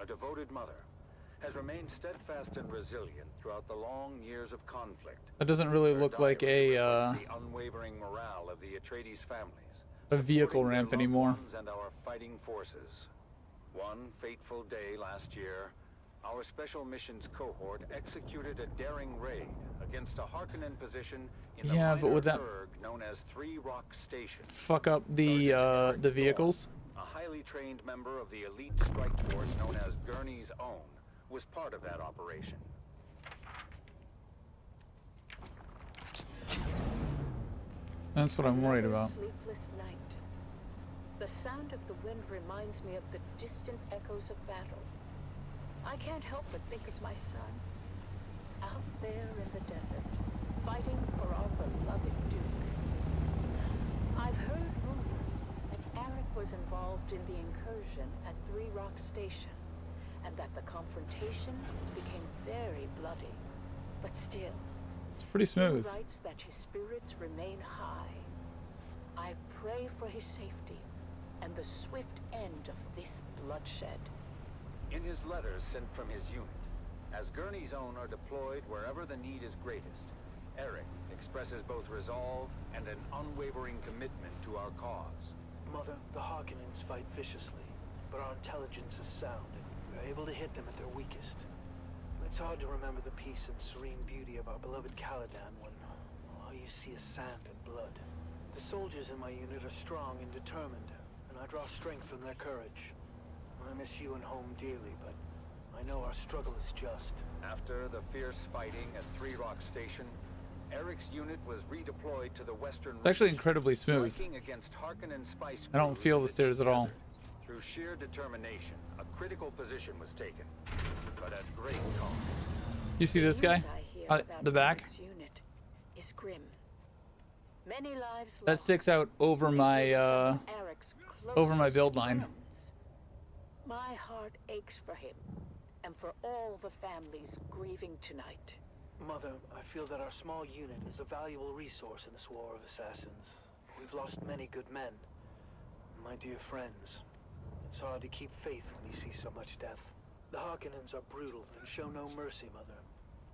S12: a devoted mother, has remained steadfast and resilient throughout the long years of conflict.
S1: That doesn't really look like a
S12: The unwavering morale of the Atreides families,
S1: a vehicle ramp anymore.
S12: and our fighting forces. One fateful day last year, our special missions cohort executed a daring raid against a Harkonnen position in the
S1: Yeah, but
S12: minor
S1: would that
S12: burg known as Three Rock Station.
S1: fuck up the vehicles?
S12: A highly trained member of the elite strike force known as Gurney's Own was part of that operation.
S1: That's what I'm worried about.
S17: Sleepless night. The sound of the wind reminds me of the distant echoes of battle. I can't help but think of my son, out there in the desert, fighting for our beloved Duke. I've heard rumors that Eric was involved in the incursion at Three Rock Station, and that the confrontation became very bloody. But still,
S1: It's pretty smooth.
S17: he writes that his spirits remain high. I pray for his safety and the swift end of this bloodshed.
S12: In his letters sent from his unit, as Gurney's Own are deployed wherever the need is greatest, Eric expresses both resolve and an unwavering commitment to our cause.
S13: Mother, the Harkonnens fight viciously, but our intelligence is sound, and we're able to hit them at their weakest. It's hard to remember the peace and serene beauty of our beloved Caladan when all you see is sand and blood. The soldiers in my unit are strong and determined, and I draw strength from their courage. I miss you and home dearly, but I know our struggle is just.
S12: After the fierce fighting at Three Rock Station, Eric's unit was redeployed to the western
S1: It's actually incredibly smooth.
S12: striking against Harkonnen spice
S1: I don't feel the stairs at all.
S12: Through sheer determination, a critical position was taken, but at great cost.
S1: You see this guy? The back?
S17: Unit is grim. Many lives
S1: That sticks out over my build line.
S17: My heart aches for him, and for all the families grieving tonight.
S13: Mother, I feel that our small unit is a valuable resource in this war of assassins. We've lost many good men. My dear friends, it's hard to keep faith when you see so much death.
S19: The Harkonnens are brutal and show no mercy, Mother.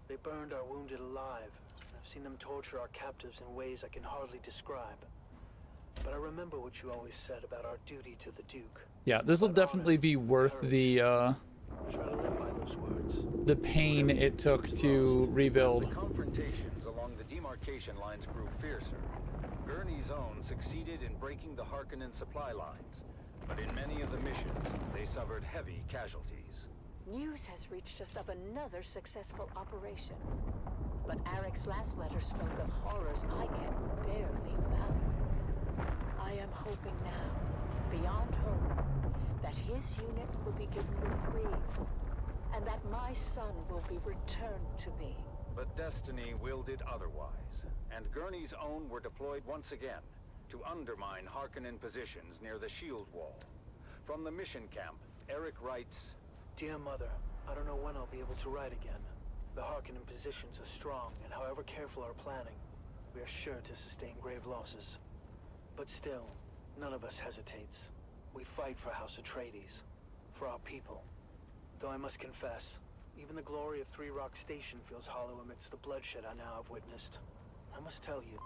S19: They burned our wounded alive. I've seen them torture our captives in ways I can hardly describe. But I remember what you always said about our duty to the Duke.
S1: Yeah, this will definitely be worth the pain it took to rebuild.
S12: Confrontations along the demarcation lines grew fiercer. Gurney's own succeeded in breaking the Harkonnen supply lines, but in many of the missions, they suffered heavy casualties.
S10: News has reached us of another successful operation. But Arek's last letter spoke of horrors I can barely fathom. I am hoping now, beyond hope, that his unit will be given reprieve, and that my son will be returned to me.
S12: But destiny willed it otherwise, and Gurney's own were deployed once again to undermine Harkonnen positions near the shield wall. From the mission camp, Arek writes,
S19: Dear Mother, I don't know when I'll be able to write again. The Harkonnen positions are strong, and however careful our planning, we are sure to sustain grave losses. But still, none of us hesitates. We fight for House Atreides, for our people. Though I must confess, even the glory of Three Rock Station feels hollow amidst the bloodshed I now have witnessed. I must tell you,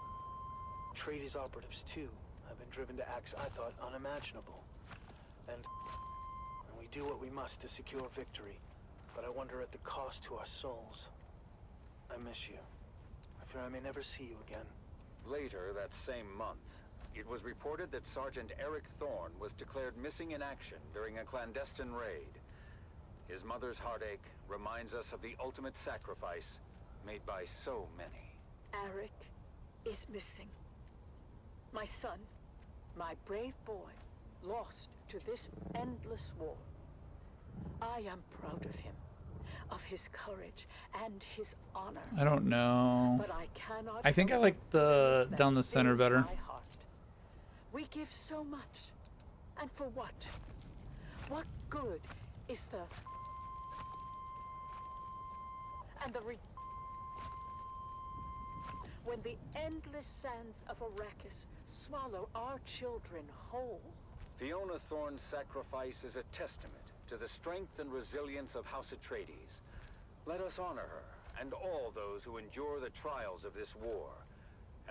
S19: Atreides operatives too have been driven to acts I thought unimaginable. And we do what we must to secure victory, but I wonder at the cost to our souls. I miss you. I fear I may never see you again.
S12: Later that same month, it was reported that Sergeant Eric Thorne was declared missing in action during a clandestine raid. His mother's heartache reminds us of the ultimate sacrifice made by so many.
S10: Arek is missing. My son, my brave boy, lost to this endless war. I am proud of him, of his courage and his honor.
S1: I don't know.
S10: But I cannot.
S1: I think I like the down the center better.
S10: We give so much, and for what? What good is the when the endless sands of Arrakis swallow our children whole?
S12: Fiona Thorne's sacrifice is a testament to the strength and resilience of House Atreides. Let us honor her and all those who endure the trials of this war,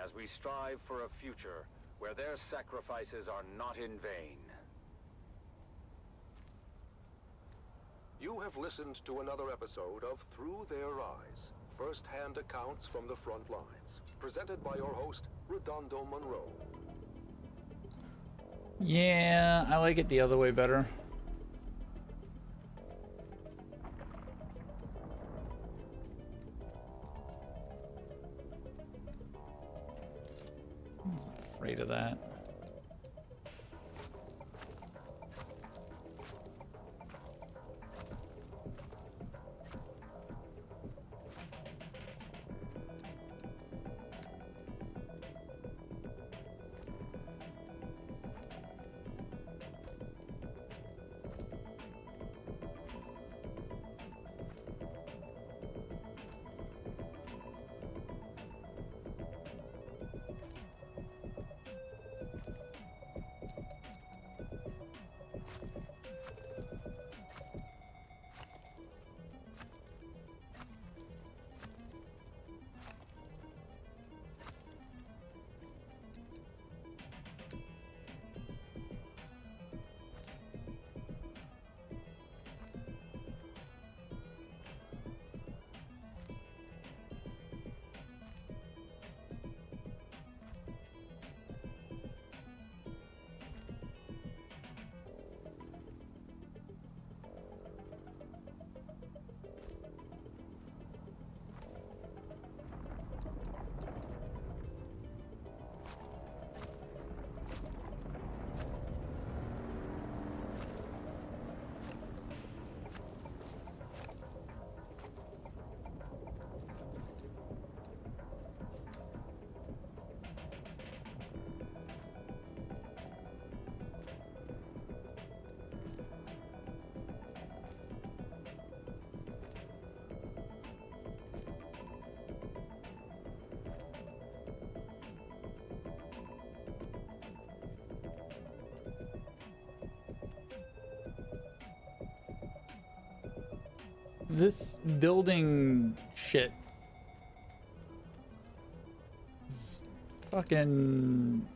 S12: as we strive for a future where their sacrifices are not in vain.
S5: You have listened to another episode of Through Their Eyes, first-hand accounts from the front lines, presented by your host, Redondo Monroe.
S1: Yeah, I like it the other way better. I was afraid of that. this building shit is fucking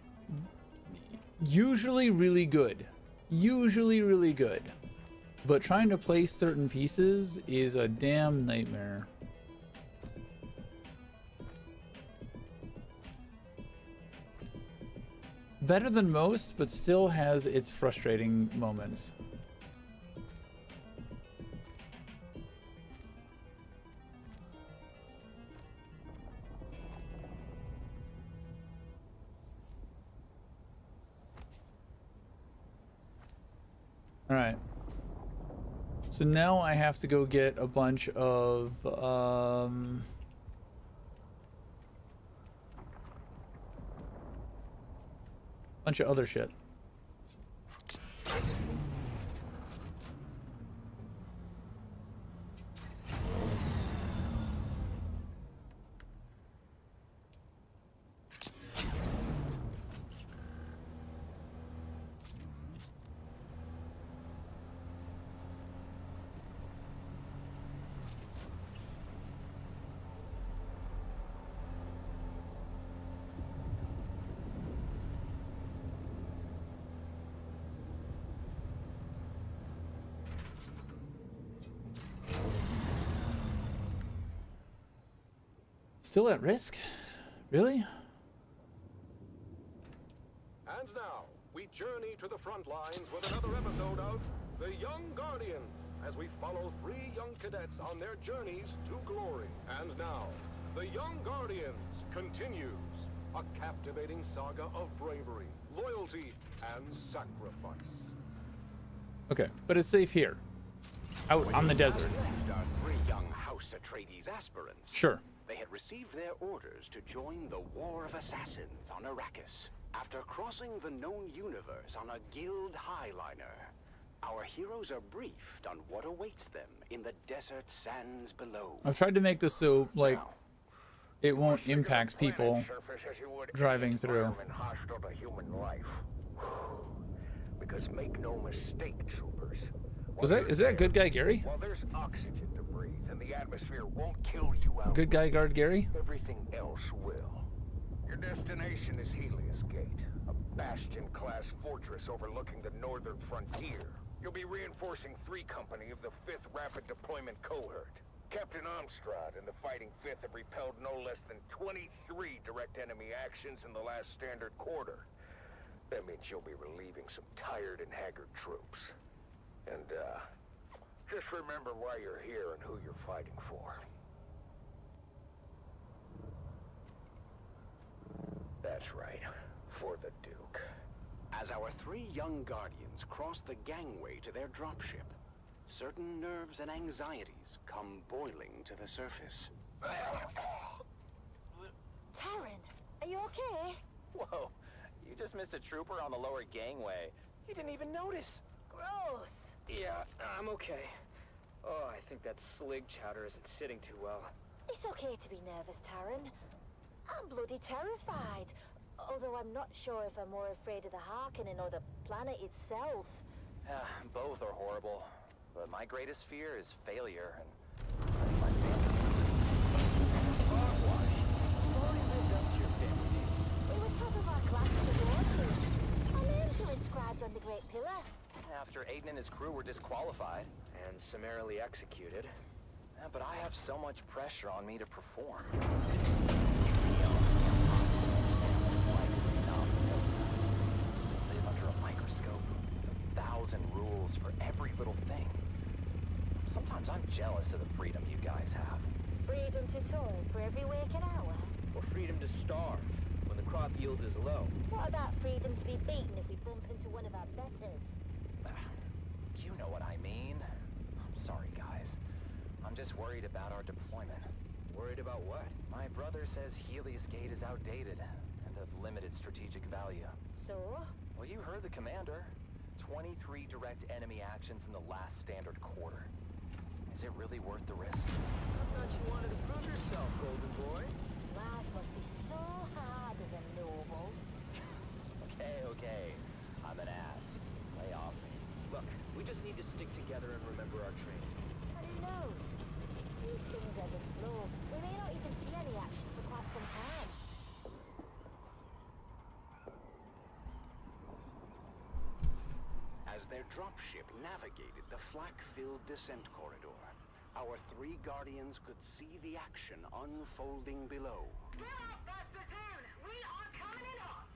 S1: usually really good. Usually really good. But trying to place certain pieces is a damn nightmare. Better than most, but still has its frustrating moments. All right. So now I have to go get a bunch of other shit. Still at risk? Really?
S5: And now, we journey to the front lines with another episode of The Young Guardians, as we follow 3 young cadets on their journeys to glory. And now, The Young Guardians continues, a captivating saga of bravery, loyalty, and sacrifice.
S1: Okay, but it's safe here. Out on the desert.
S6: Left our 3 young House Atreides aspirants.
S1: Sure.
S6: They had received their orders to join the War of Assassins on Arrakis. After crossing the known universe on a guild highliner, our heroes are briefed on what awaits them in the desert sands below.
S1: I've tried to make this so, like, it won't impact people driving through.
S13: Hostile to human life. Because make no mistake, troopers.
S1: Is that good guy Gary?
S13: While there's oxygen to breathe and the atmosphere won't kill you out.
S1: Good guy guard Gary?
S13: Everything else will. Your destination is Helios Gate, a bastion-class fortress overlooking the northern frontier. You'll be reinforcing 3 Company of the 5th Rapid Deployment Cohort. Captain Amstrad and the Fighting 5th have repelled no less than 23 direct enemy actions in the last standard quarter. That means you'll be relieving some tired and haggard troops. And, just remember why you're here and who you're fighting for. That's right, for the Duke.
S6: As our 3 young guardians cross the gangway to their dropship, certain nerves and anxieties come boiling to the surface.
S8: Taryn, are you okay?
S15: Whoa, you just missed a trooper on the lower gangway. You didn't even notice.
S8: Gross.
S18: Yeah, I'm okay. Oh, I think that slig chowder isn't sitting too well.
S8: It's okay to be nervous, Taryn. I'm bloody terrified. Although I'm not sure if I'm more afraid of the Harkonnen or the planet itself.
S15: Both are horrible. But my greatest fear is failure, and
S8: We were top of our class in the war too. Our names are inscribed on the Great Pillar.
S15: after Aiden and his crew were disqualified.
S18: And summarily executed.
S15: Yeah, but I have so much pressure on me to perform. Live under a microscope. 1,000 rules for every little thing. Sometimes I'm jealous of the freedom you guys have.
S8: Freedom to toil for every waking hour.
S18: Or freedom to starve when the crop yield is low.
S8: What about freedom to be beaten if we bump into one of our betters?
S15: You know what I mean. I'm sorry, guys. I'm just worried about our deployment.
S18: Worried about what?
S15: My brother says Helios Gate is outdated and of limited strategic value.
S8: So?
S15: Well, you heard the commander. 23 direct enemy actions in the last standard quarter. Is it really worth the risk?
S18: I thought you wanted to prove yourself, golden boy.
S8: Life must be so hard as a noble.
S15: Okay. I'm an ass. Lay off me.
S18: Look, we just need to stick together and remember our training.
S8: And who knows?
S10: These things ebb and flow. We may not even see any action for quite some time.
S9: As their dropship navigated the flak-filled descent corridor, our three guardians could see the action unfolding below.
S6: Get up, Master Dune! We are coming in hot!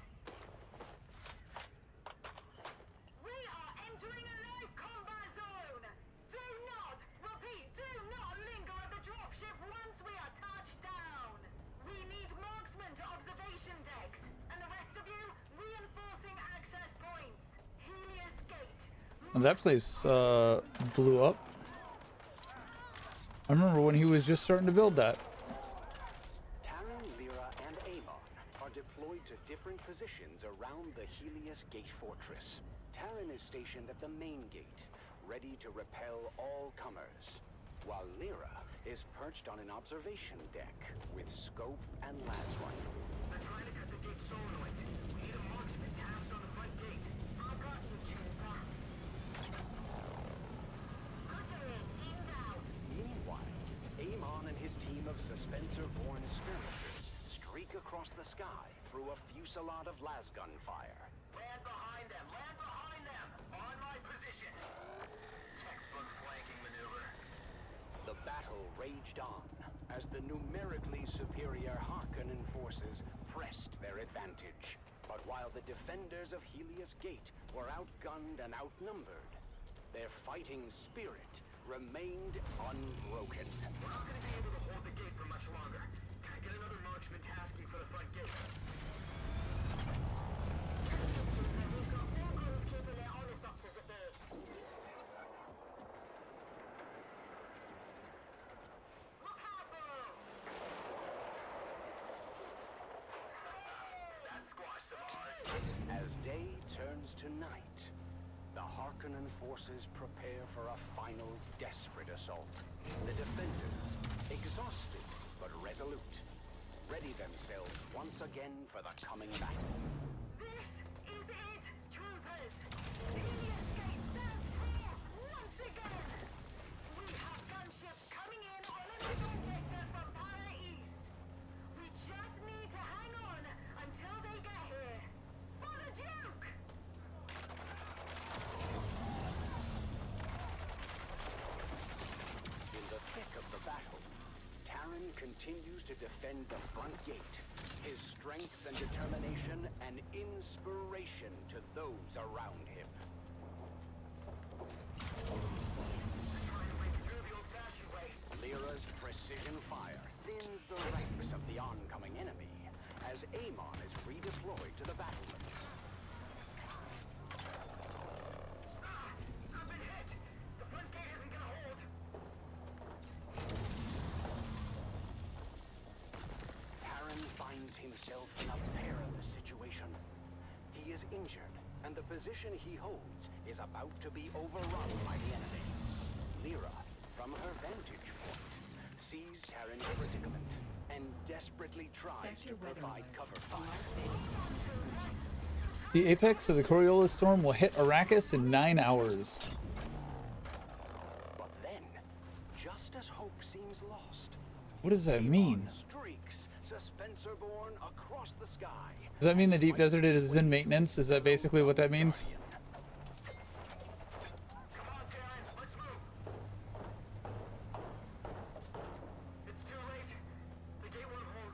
S6: We are entering a live combat zone! Do not, repeat, do not linger at the dropship once we are touched down! We need marksman to observation decks, and the rest of you, reinforcing access points. Helios Gate.
S1: Well, that place blew up. I remember when he was just starting to build that.
S9: Terran, Lyra, and Amon are deployed to different positions around the Helios Gate fortress. Terran is stationed at the main gate, ready to repel all comers, while Lyra is perched on an observation deck with scope and las rifle.
S6: They're trying to cut the gate solenoid. We need a marksman tasked on the front gate. I've got you, Trooper.
S9: Meanwhile, Amon and his team of Suspensor-born skirmishers streak across the sky through a fusillade of lasgun fire.
S6: Land behind them! Land behind them! On my position! Textbook flanking maneuver.
S9: The battle raged on as the numerically superior Harkonnen forces pressed their advantage. But while the defenders of Helios Gate were outgunned and outnumbered, their fighting spirit remained unbroken.
S6: We're not going to be able to hold the gate for much longer. Can I get another marksman tasking for the front gate? That squashed some hearts.
S9: As day turns to night, the Harkonnen forces prepare for a final desperate assault. The defenders, exhausted but resolute, ready themselves once again for the coming battle.
S6: This is it, troopers! The Helios Gate stands tall once again! We have gunships coming in on an objective from Para East. We just need to hang on until they get here. For the Duke!
S9: In the thick of the battle, Terran continues to defend the front gate. His strength and determination an inspiration to those around him. Lyra's precision fire thins the ranks of the oncoming enemy as Amon is redeployed to the battlements.
S6: I've been hit! The front gate isn't gonna hold!
S9: Terran finds himself in a perilous situation. He is injured, and the position he holds is about to be overrun by the enemy. Lyra, from her vantage point, sees Terran's predicament and desperately tries to provide cover fire.
S1: The apex of the Coriolis storm will hit Arrakis in 9 hours.
S9: But then, just as hope seems lost,
S1: What does that mean?
S9: streaks Suspensor-born across the sky.
S1: Does that mean the deep desert is in maintenance? Is that basically what that means?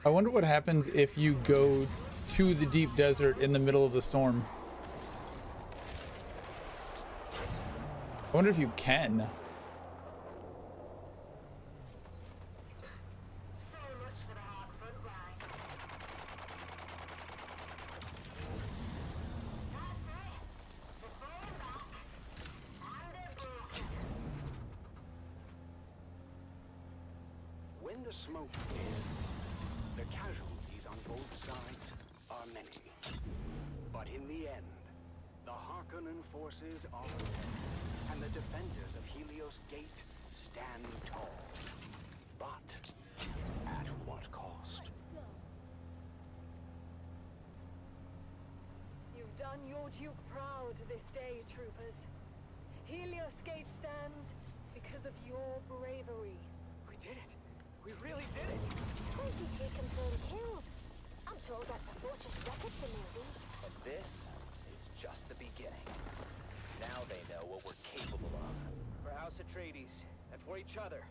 S1: I wonder what happens if you go to the deep desert in the middle of the storm. I wonder if you can.
S9: When the smoke clears, the casualties on both sides are many. But in the end, the Harkonnen forces are won, and the defenders of Helios Gate stand tall. But at what cost?
S10: You've done your Duke proud this day, troopers. Helios Gate stands because of your bravery.
S18: We did it. We really did it.
S8: 23 confirmed kills. I'm told that's a fortress record for moving.
S15: And this is just the beginning. Now they know what we're capable of.
S18: For House Atreides, and for each other,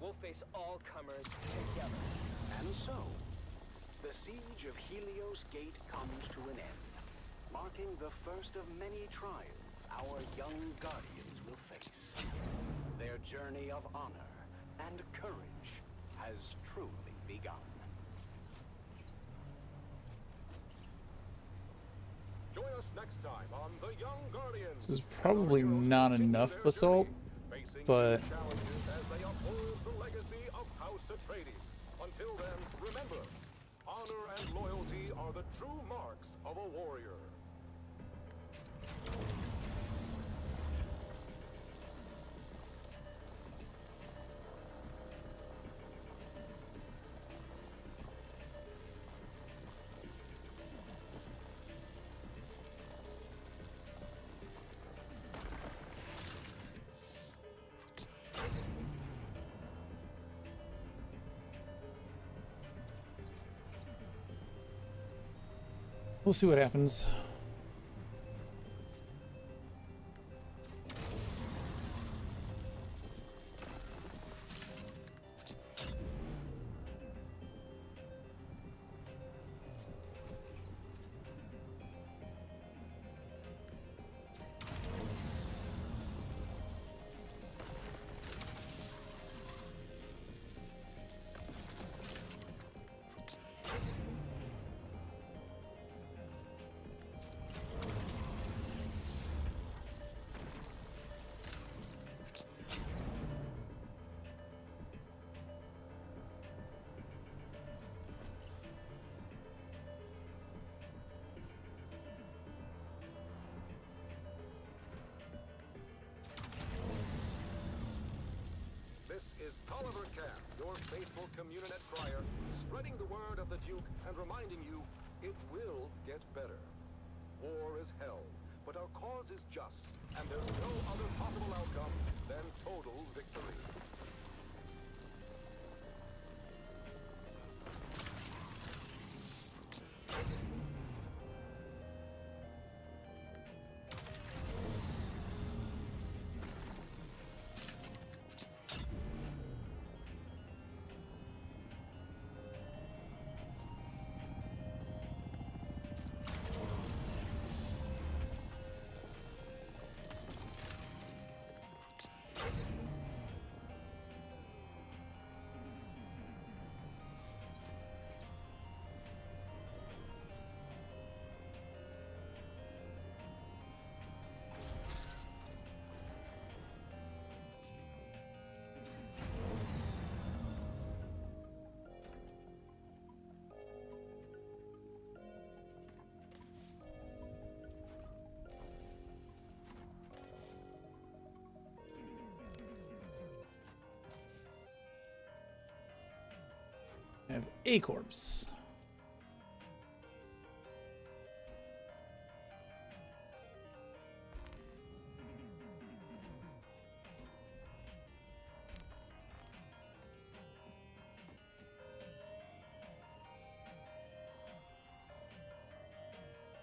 S18: we'll face all comers together.
S6: And so, the siege of Helios Gate comes to an end, marking the first of many trials our young guardians will face. Their journey of honor and courage has truly begun.
S5: Join us next time on The Young Guardians.
S1: This is probably not enough basalt, but
S5: Challenges as they uphold the legacy of House Atreides. Until then, remember, honor and loyalty are the true marks of a warrior.
S1: we'll see what happens. Your faithful Communinet crier, spreading the word of the Duke and reminding you it will get better. War is hell, but our cause is just, and there's no other possible outcome than total victory. I have a corpse.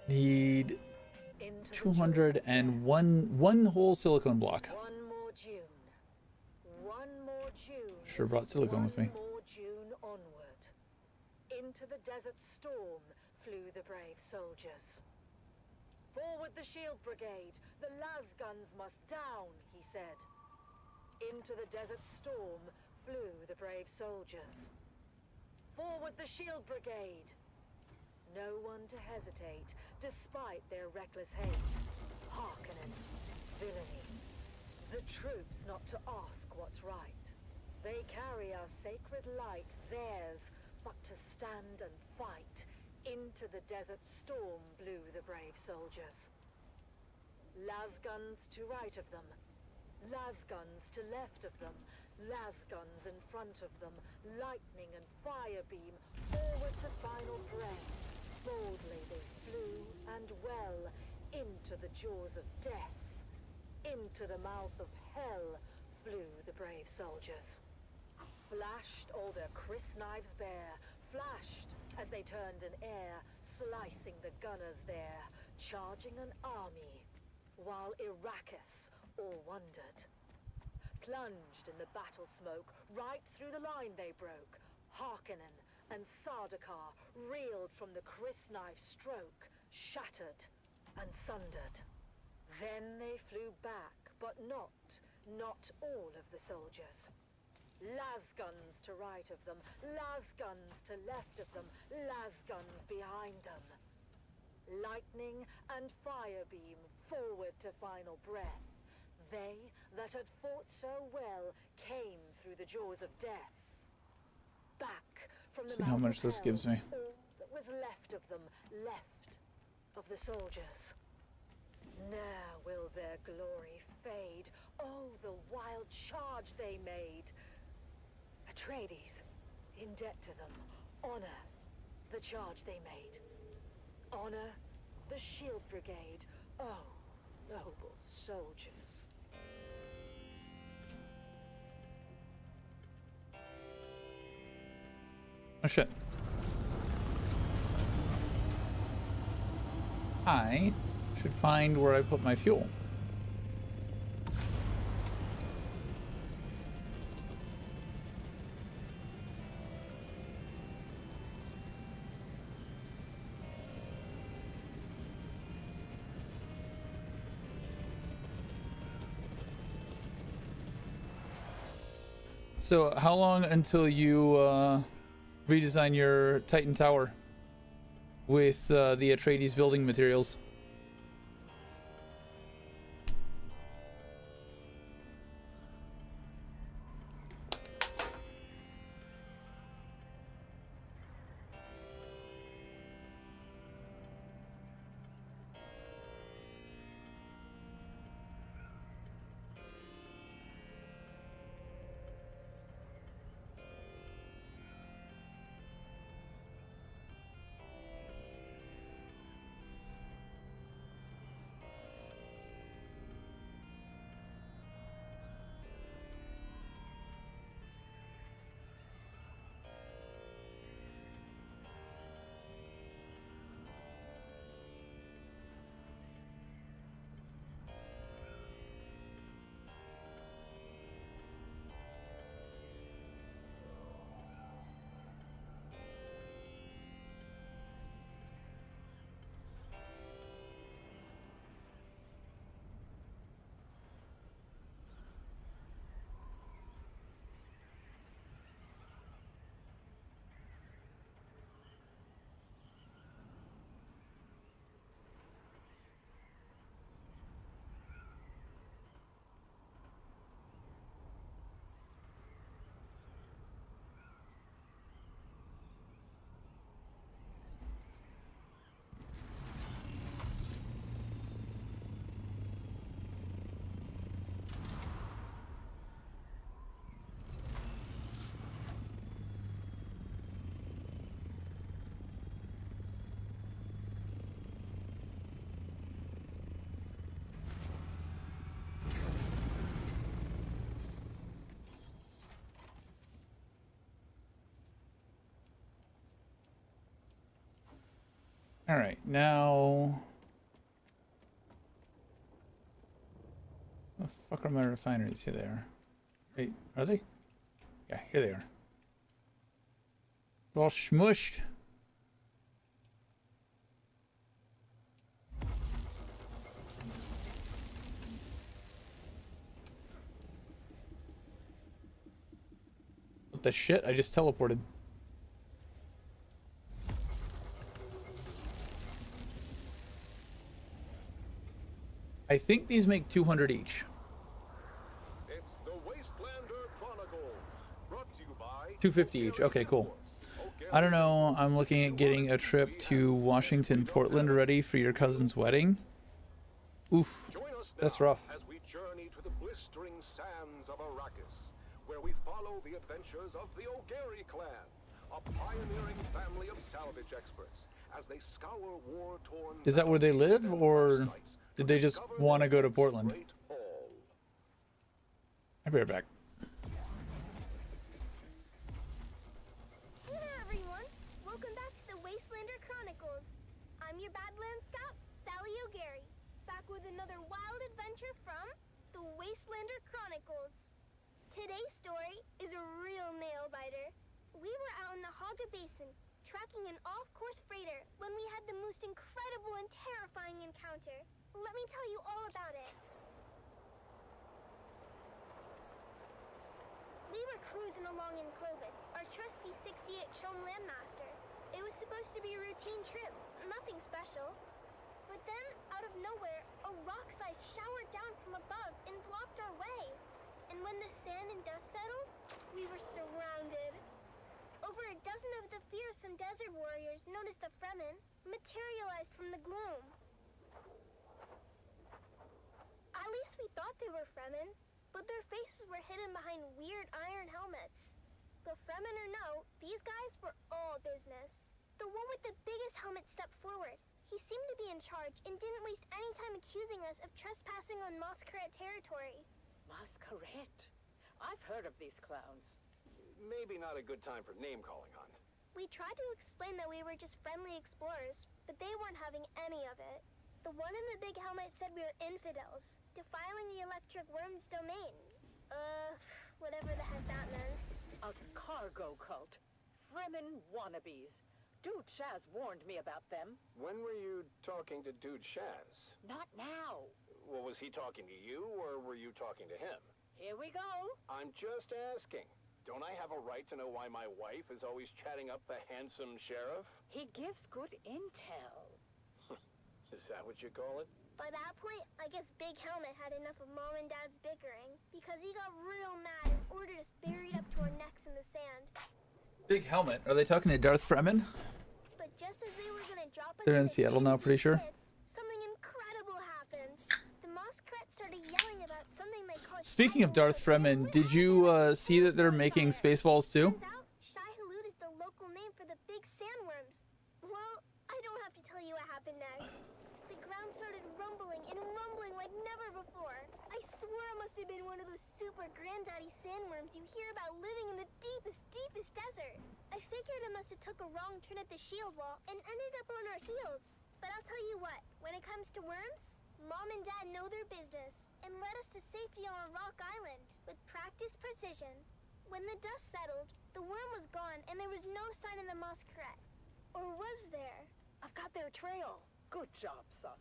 S1: Need 201 whole silicone block.
S10: One more June. One more June.
S1: Sure brought silicone with me.
S10: One more June onward. Into the desert storm flew the brave soldiers. Forward the shield brigade. The las guns must down, he said. Into the desert storm flew the brave soldiers. Forward the shield brigade. No one to hesitate, despite their reckless hate. Hearkening, villainy. The troops not to ask what's right. They carry our sacred light, theirs, but to stand and fight. Into the desert storm blew the brave soldiers. Las guns to right of them. Las guns to left of them. Las guns in front of them. Lightning and fire beam, forward to final breath. Boldly they flew, and well, into the jaws of death. Into the mouth of hell flew the brave soldiers. flashed all their crisp knives bare, flashed as they turned in air, slicing the gunners there, charging an army, while Arrakis all wondered. Plunged in the battle smoke, right through the line they broke. Harkonnen and Sardaukar reeled from the crisp knife stroke, shattered and sundered. Then they flew back, but not all of the soldiers. Lasguns to right of them, lasguns to left of them, lasguns behind them. Lightning and firebeam forward to final breath. They that had fought so well came through the jaws of death. Back from the
S1: See how much this gives me.
S10: all that was left of them, left of the soldiers. Ne'er will their glory fade. Oh, the wild charge they made. Atreides, in debt to them, honor the charge they made. Honor the Shield Brigade. Oh, noble soldiers.
S1: Oh shit. I should find where I put my fuel. So how long until you redesign your Titan Tower with the Atreides building materials? All right, now, the fuck are my refineries? Here they are. Wait, are they? Yeah, here they are. All smushed. What the shit? I just teleported. I think these make 200 each.
S5: It's the Wastelander Chronicles, brought to you by
S1: 250 each. Okay, cool. I don't know. I'm looking at getting a trip to Washington, Portland ready for your cousin's wedding. Oof. That's rough.
S5: As we journey to the blistering sands of Arrakis, where we follow the adventures of the Ogeri clan, a pioneering family of salvage experts, as they scour war-torn.
S1: Is that where they live, or did they just want to go to Portland? I'll be right back.
S16: adventure from the Wastelander Chronicles. Today's story is a real nail-biter. We were out in the Haga Basin, tracking an off-course freighter when we had the most incredible and terrifying encounter. Let me tell you all about it. We were cruising along in Clovis, our trusty 68 Shom Landmaster. It was supposed to be a routine trip, nothing special. But then, out of nowhere, a rock-sized showered down from above and blocked our way. And when the sand and dust settled, we were surrounded. Over a dozen of the fearsome desert warriors, known as the Fremen, materialized from the gloom. At least we thought they were Fremen, but their faces were hidden behind weird iron helmets. But Fremen or no, these guys were all business. The one with the biggest helmet stepped forward. He seemed to be in charge and didn't waste any time accusing us of trespassing on Masquerade territory.
S17: Masquerade? I've heard of these clowns.
S7: Maybe not a good time for name-calling, hon.
S16: We tried to explain that we were just friendly explorers, but they weren't having any of it. The one in the big helmet said we were infidels, defiling the electric worm's domain. Whatever the heck that meant.
S17: A cargo cult. Fremen wannabes. Dude Shaz warned me about them.
S7: When were you talking to Dude Shaz?
S17: Not now.
S7: Well, was he talking to you, or were you talking to him?
S17: Here we go.
S7: I'm just asking. Don't I have a right to know why my wife is always chatting up the handsome sheriff?
S17: He gives good intel.
S7: Is that what you call it?
S16: By that point, I guess Big Helmet had enough of Mom and Dad's bickering, because he got real mad and ordered us buried up to our necks in the sand.
S1: Big Helmet. Are they talking to Darth Fremen?
S16: But just as they were gonna drop us
S1: They're in Seattle now, pretty sure.
S16: Something incredible happened. The Masquerade started yelling about something they called...
S1: Speaking of Darth Fremen, did you see that they're making Spaceballs too?
S16: Shai-Hulud is the local name for the big sandworms. Well, I don't have to tell you what happened next. The ground started rumbling and rumbling like never before. I swear it must have been one of those super granddaddy sandworms you hear about living in the deepest desert. I figured it must have took a wrong turn at the shield wall and ended up on our heels. But I'll tell you what, when it comes to worms, Mom and Dad know their business and led us to safety on a rock island with practiced precision. When the dust settled, the worm was gone and there was no sign of the Masquerade. Or was there?
S17: I've got their trail. Good job, son.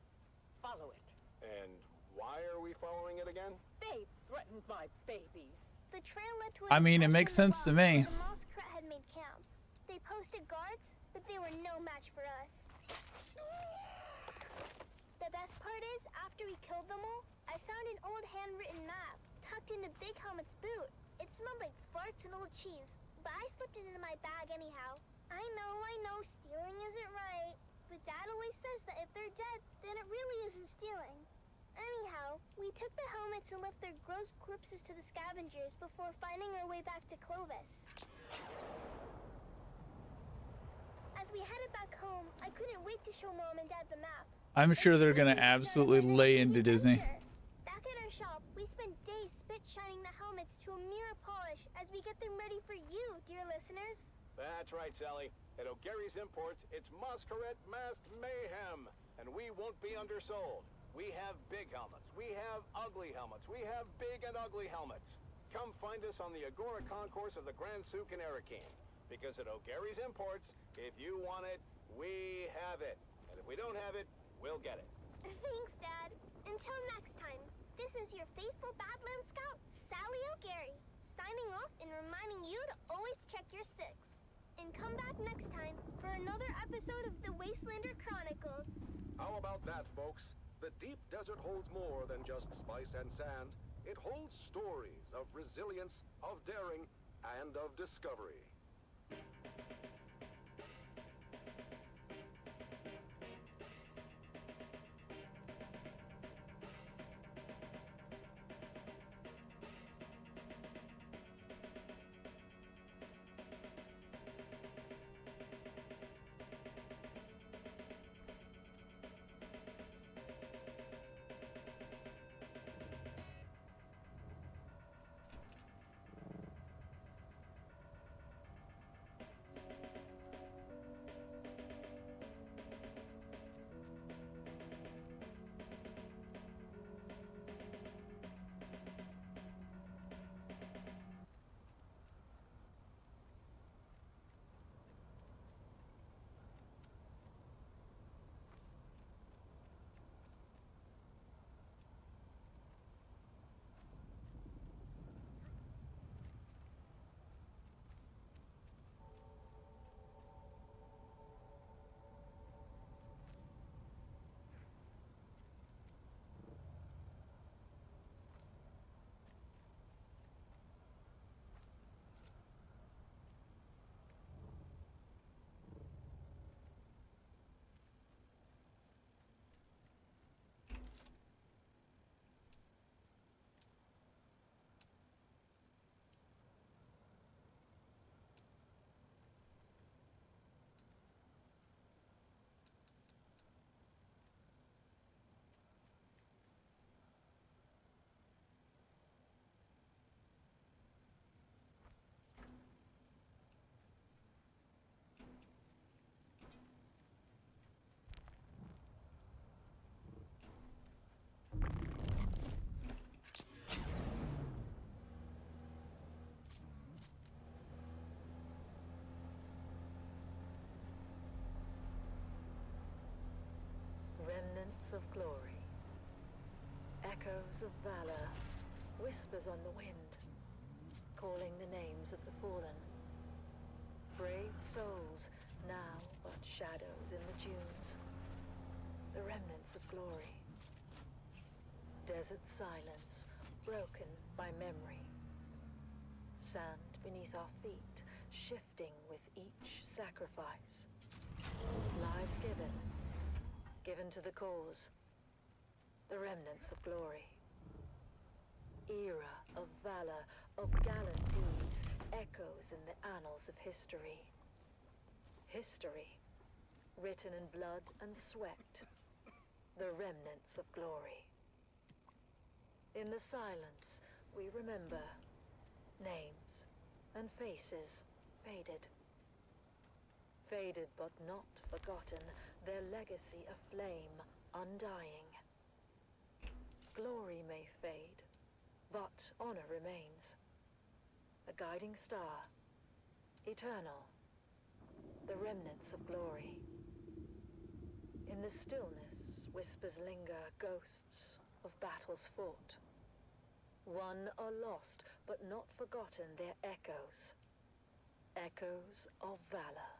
S17: Follow it.
S7: And why are we following it again?
S17: They threatened my babies.
S16: The trail led to
S1: I mean, it makes sense to me.
S16: The Masquerade had made camp. They posted guards, but they were no match for us. The best part is, after we killed them all, I found an old handwritten map tucked into Big Helmet's boot. It smelled like farts and old cheese, but I slipped it into my bag anyhow. I know, stealing isn't right, but Dad always says that if they're dead, then it really isn't stealing. Anyhow, we took the helmets and left their gross corpses to the scavengers before finding our way back to Clovis. As we headed back home, I couldn't wait to show Mom and Dad the map.
S1: I'm sure they're gonna absolutely lay into Disney.
S16: Back at our shop, we spent days spit shining the helmets to a mirror polish as we get them ready for you, dear listeners.
S7: That's right, Sally. At O'Gary's Imports, it's Masquerade Masked Mayhem, and we won't be undersold. We have big helmets, we have ugly helmets, we have big and ugly helmets. Come find us on the Agora Concourse of the Grand Souk in Arakeen. Because at O'Gary's Imports, if you want it, we have it. And if we don't have it, we'll get it.
S16: Thanks, Dad. Until next time, this is your faithful Badland Scout, Sally O'Gary, signing off and reminding you to always check your six. And come back next time for another episode of the Wastelander Chronicles.
S5: How about that, folks? The deep desert holds more than just spice and sand. It holds stories of resilience, of daring, and of discovery.
S10: remnants of glory. Echoes of valor, whispers on the wind, calling the names of the fallen. Brave souls, now but shadows in the dunes. The remnants of glory. Desert silence, broken by memory. Sand beneath our feet, shifting with each sacrifice. Lives given, given to the cause. The remnants of glory. Era of valor, of gallant deeds, echoes in the annals of history. History, written in blood and sweat. The remnants of glory. In the silence, we remember names and faces faded. Faded but not forgotten, their legacy aflame, undying. Glory may fade, but honor remains. A guiding star, eternal, the remnants of glory. In the stillness, whispers linger, ghosts of battles fought. Won or lost, but not forgotten, their echoes. Echoes of valor.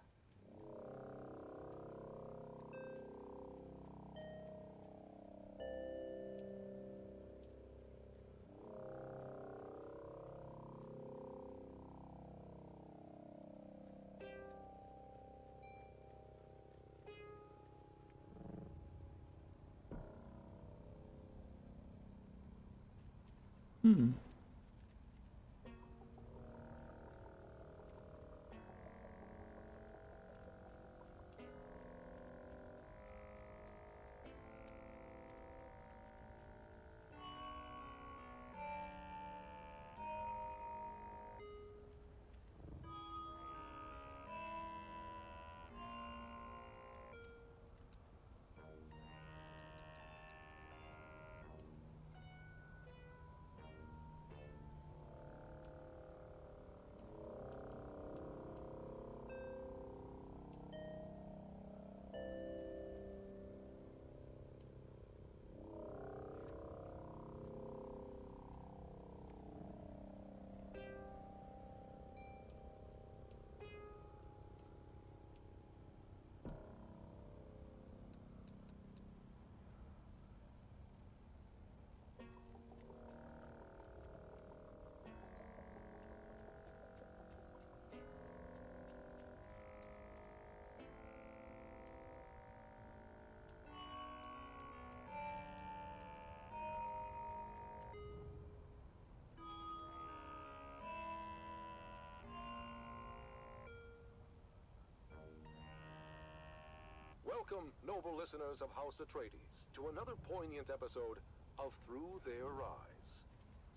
S5: Welcome, noble listeners of House Atreides, to another poignant episode of Through Their Eyes.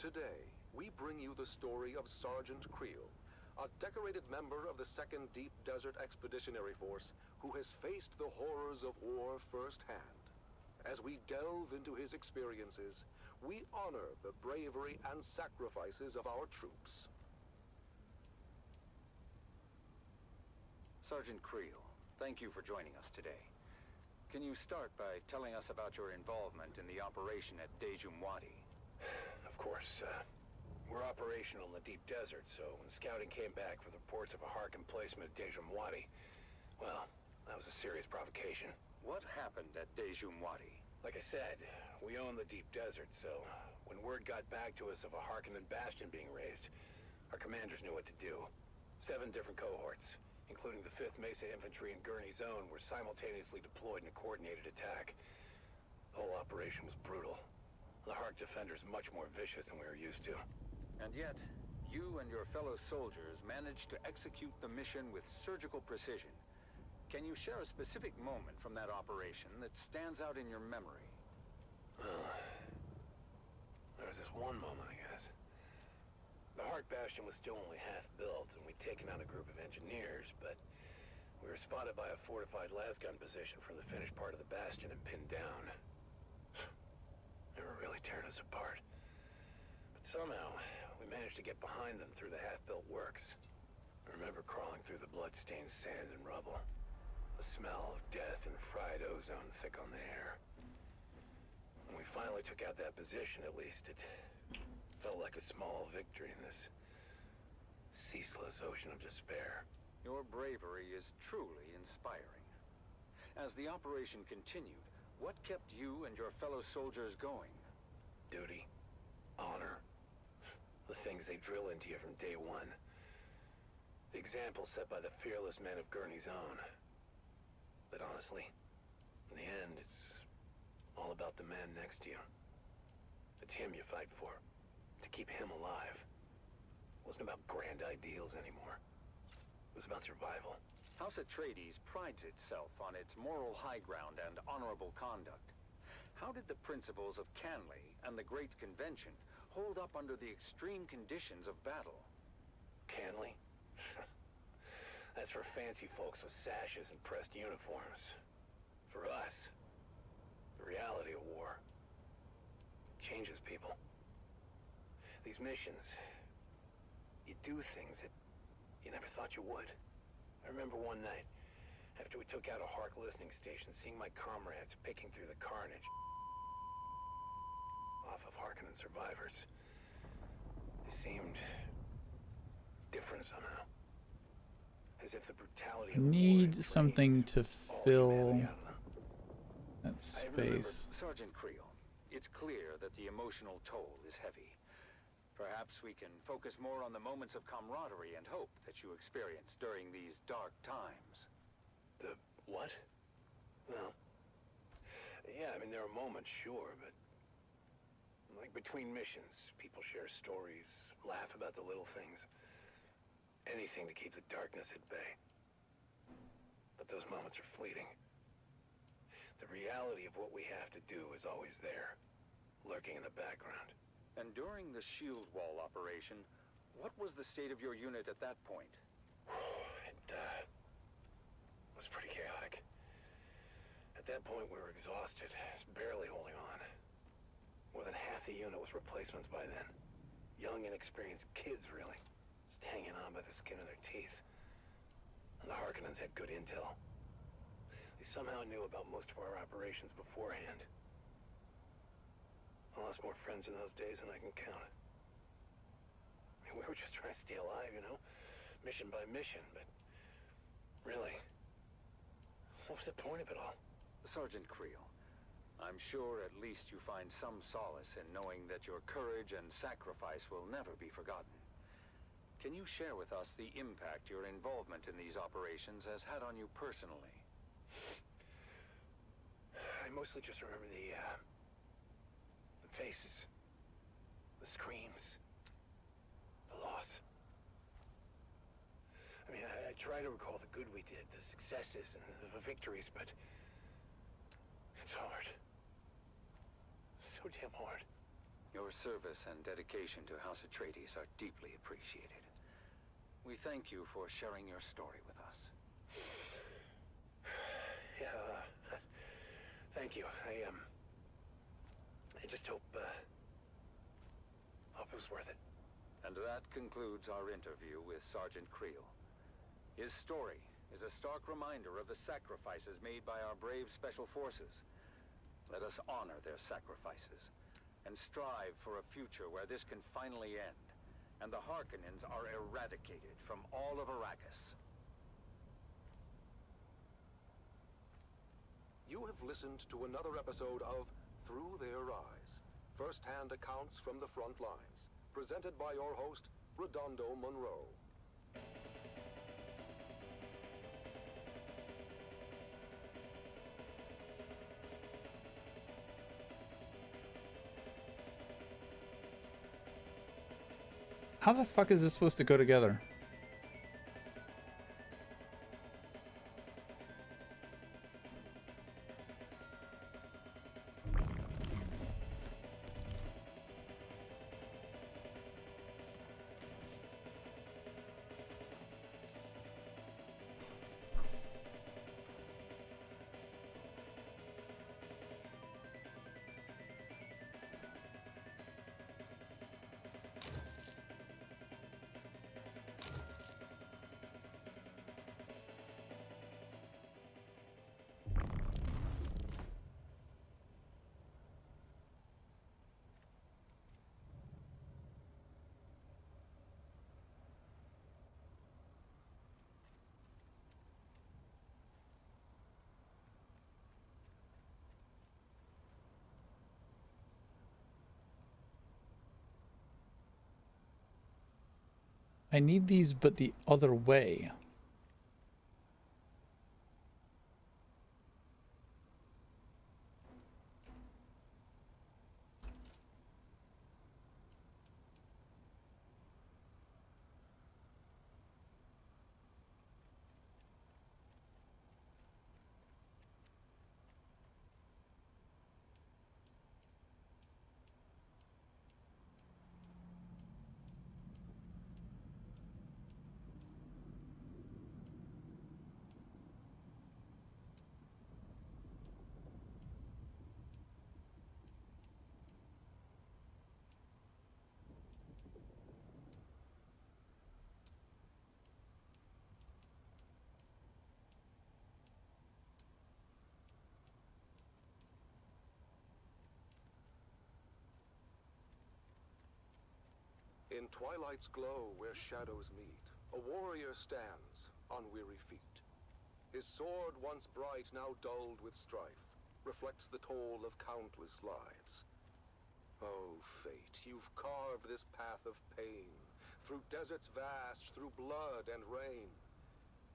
S5: Today, we bring you the story of Sergeant Creel, a decorated member of the 2nd Deep Desert Expeditionary Force who has faced the horrors of war firsthand. As we delve into his experiences, we honor the bravery and sacrifices of our troops.
S12: Sergeant Creel, thank you for joining us today. Can you start by telling us about your involvement in the operation at Dejumwadi?
S9: Of course, we're operational in the deep desert, so when scouting came back with reports of a Hark emplacement at Dejumwadi, well, that was a serious provocation.
S12: What happened at Dejumwadi?
S9: Like I said, we own the deep desert, so when word got back to us of a Harkonnen bastion being raised, our commanders knew what to do. 7 different cohorts, including the 5th Mesa Infantry and Gurney Zone, were simultaneously deployed in a coordinated attack. The whole operation was brutal. The Hark defenders much more vicious than we were used to.
S12: And yet, you and your fellow soldiers managed to execute the mission with surgical precision. Can you share a specific moment from that operation that stands out in your memory?
S9: There was this one moment, I guess. The Hark Bastion was still only half built, and we'd taken on a group of engineers, but we were spotted by a fortified lasgun position from the finished part of the bastion and pinned down. They were really tearing us apart. But somehow, we managed to get behind them through the half-built works. I remember crawling through the blood-stained sand and rubble. The smell of death and fried ozone thick on the air. I took out that position, at least, it felt like a small victory in this ceaseless ocean of despair.
S12: Your bravery is truly inspiring. As the operation continued, what kept you and your fellow soldiers going?
S9: Duty, honor, the things they drill into you from day one. The example set by the fearless men of Gurney's Own. But honestly, in the end, it's all about the man next to you. It's him you fight for, to keep him alive. It wasn't about grand ideals anymore. It was about survival.
S12: House Atreides prides itself on its moral high ground and honorable conduct. How did the principles of Canley and the Great Convention hold up under the extreme conditions of battle?
S9: Canley? That's for fancy folks with sashes and pressed uniforms. For us, the reality of war changes people. These missions, you do things that you never thought you would. I remember one night, after we took out a Hark listening station, seeing my comrades picking through the carnage off of Harkonnen survivors. They seemed different somehow. As if the brutality
S1: I need something to fill that space.
S12: Sergeant Creel, it's clear that the emotional toll is heavy. Perhaps we can focus more on the moments of camaraderie and hope that you experienced during these dark times.
S9: The what? Well, yeah, I mean, there are moments, sure, but like between missions, people share stories, laugh about the little things. Anything to keep the darkness at bay. But those moments are fleeting. The reality of what we have to do is always there, lurking in the background.
S12: And during the shield wall operation, what was the state of your unit at that point?
S9: It was pretty chaotic. At that point, we were exhausted, barely holding on. More than half the unit was replacements by then. Young, inexperienced kids, really. Just hanging on by the skin of their teeth. And the Harkonnens had good intel. They somehow knew about most of our operations beforehand. I lost more friends in those days than I can count. I mean, we were just trying to stay alive, you know? Mission by mission, but really, what was the point of it all?
S12: Sergeant Creel, I'm sure at least you find some solace in knowing that your courage and sacrifice will never be forgotten. Can you share with us the impact your involvement in these operations has had on you personally?
S9: I mostly just remember the faces, the screams, the loss. I mean, I try to recall the good we did, the successes and the victories, but it's hard. So damn hard.
S12: Your service and dedication to House Atreides are deeply appreciated. We thank you for sharing your story with us.
S9: Yeah, thank you. I just hope it was worth it.
S12: And that concludes our interview with Sergeant Creel. His story is a stark reminder of the sacrifices made by our brave Special Forces. Let us honor their sacrifices and strive for a future where this can finally end and the Harkonnens are eradicated from all of Arrakis.
S5: You have listened to another episode of Through Their Eyes, first-hand accounts from the front lines, presented by your host, Redondo Monroe.
S1: How the fuck is this supposed to go together? I need these, but the other way.
S5: In twilight's glow where shadows meet, a warrior stands on weary feet. His sword, once bright, now dulled with strife, reflects the toll of countless lives. Oh, fate, you've carved this path of pain, through deserts vast, through blood and rain.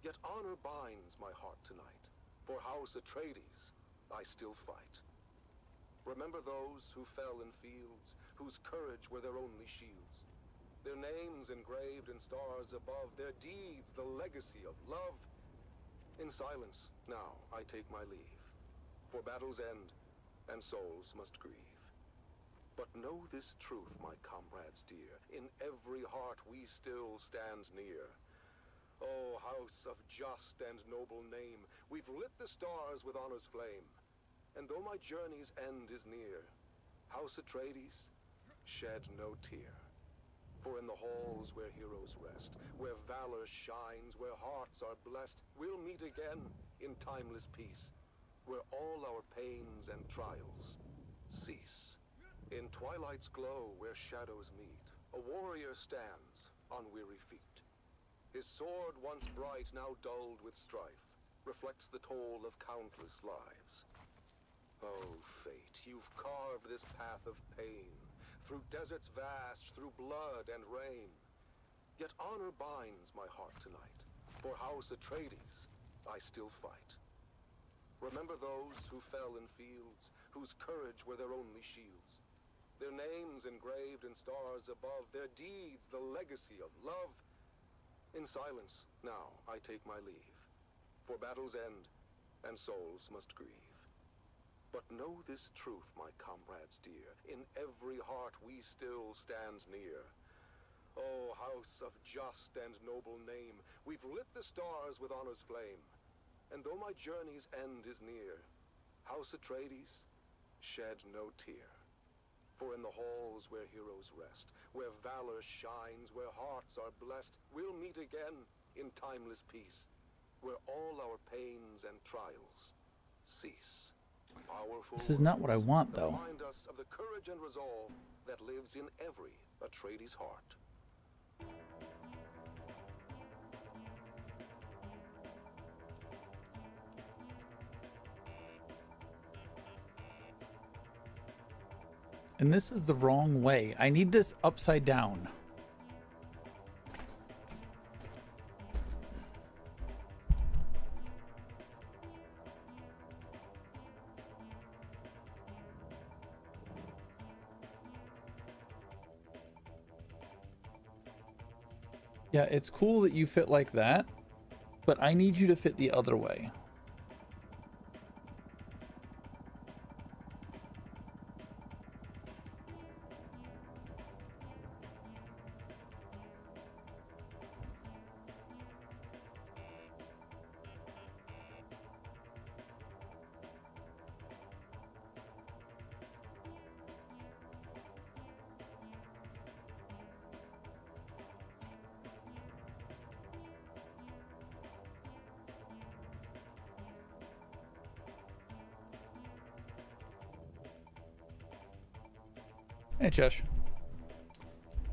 S5: Yet honor binds my heart tonight. For House Atreides, I still fight. Remember those who fell in fields, whose courage were their only shields. Their names engraved in stars above, their deeds the legacy of love. In silence, now, I take my leave. For battles end, and souls must grieve. But know this truth, my comrades dear, in every heart we still stand near. O house of just and noble name, we've lit the stars with honor's flame. And though my journey's end is near, House Atreides, shed no tear. For in the halls where heroes rest, where valor shines, where hearts are blessed, we'll meet again in timeless peace, where all our pains and trials cease. In twilight's glow where shadows meet, a warrior stands on weary feet. His sword, once bright, now dulled with strife, reflects the toll of countless lives. Oh, fate, you've carved this path of pain, through deserts vast, through blood and rain. Yet honor binds my heart tonight. For House Atreides, I still fight. Remember those who fell in fields, whose courage were their only shields. Their names engraved in stars above, their deeds the legacy of love. In silence, now, I take my leave. For battles end, and souls must grieve. But know this truth, my comrades dear, in every heart we still stand near. O house of just and noble name, we've lit the stars with honor's flame. And though my journey's end is near, House Atreides, shed no tear. For in the halls where heroes rest, where valor shines, where hearts are blessed, we'll meet again in timeless peace, where all our pains and trials cease. Powerful
S1: This is not what I want, though.
S5: remind us of the courage and resolve that lives in every Atreides heart.
S1: And this is the wrong way. I need this upside down. Yeah, it's cool that you fit like that, but I need you to fit the other way. Hey, Josh.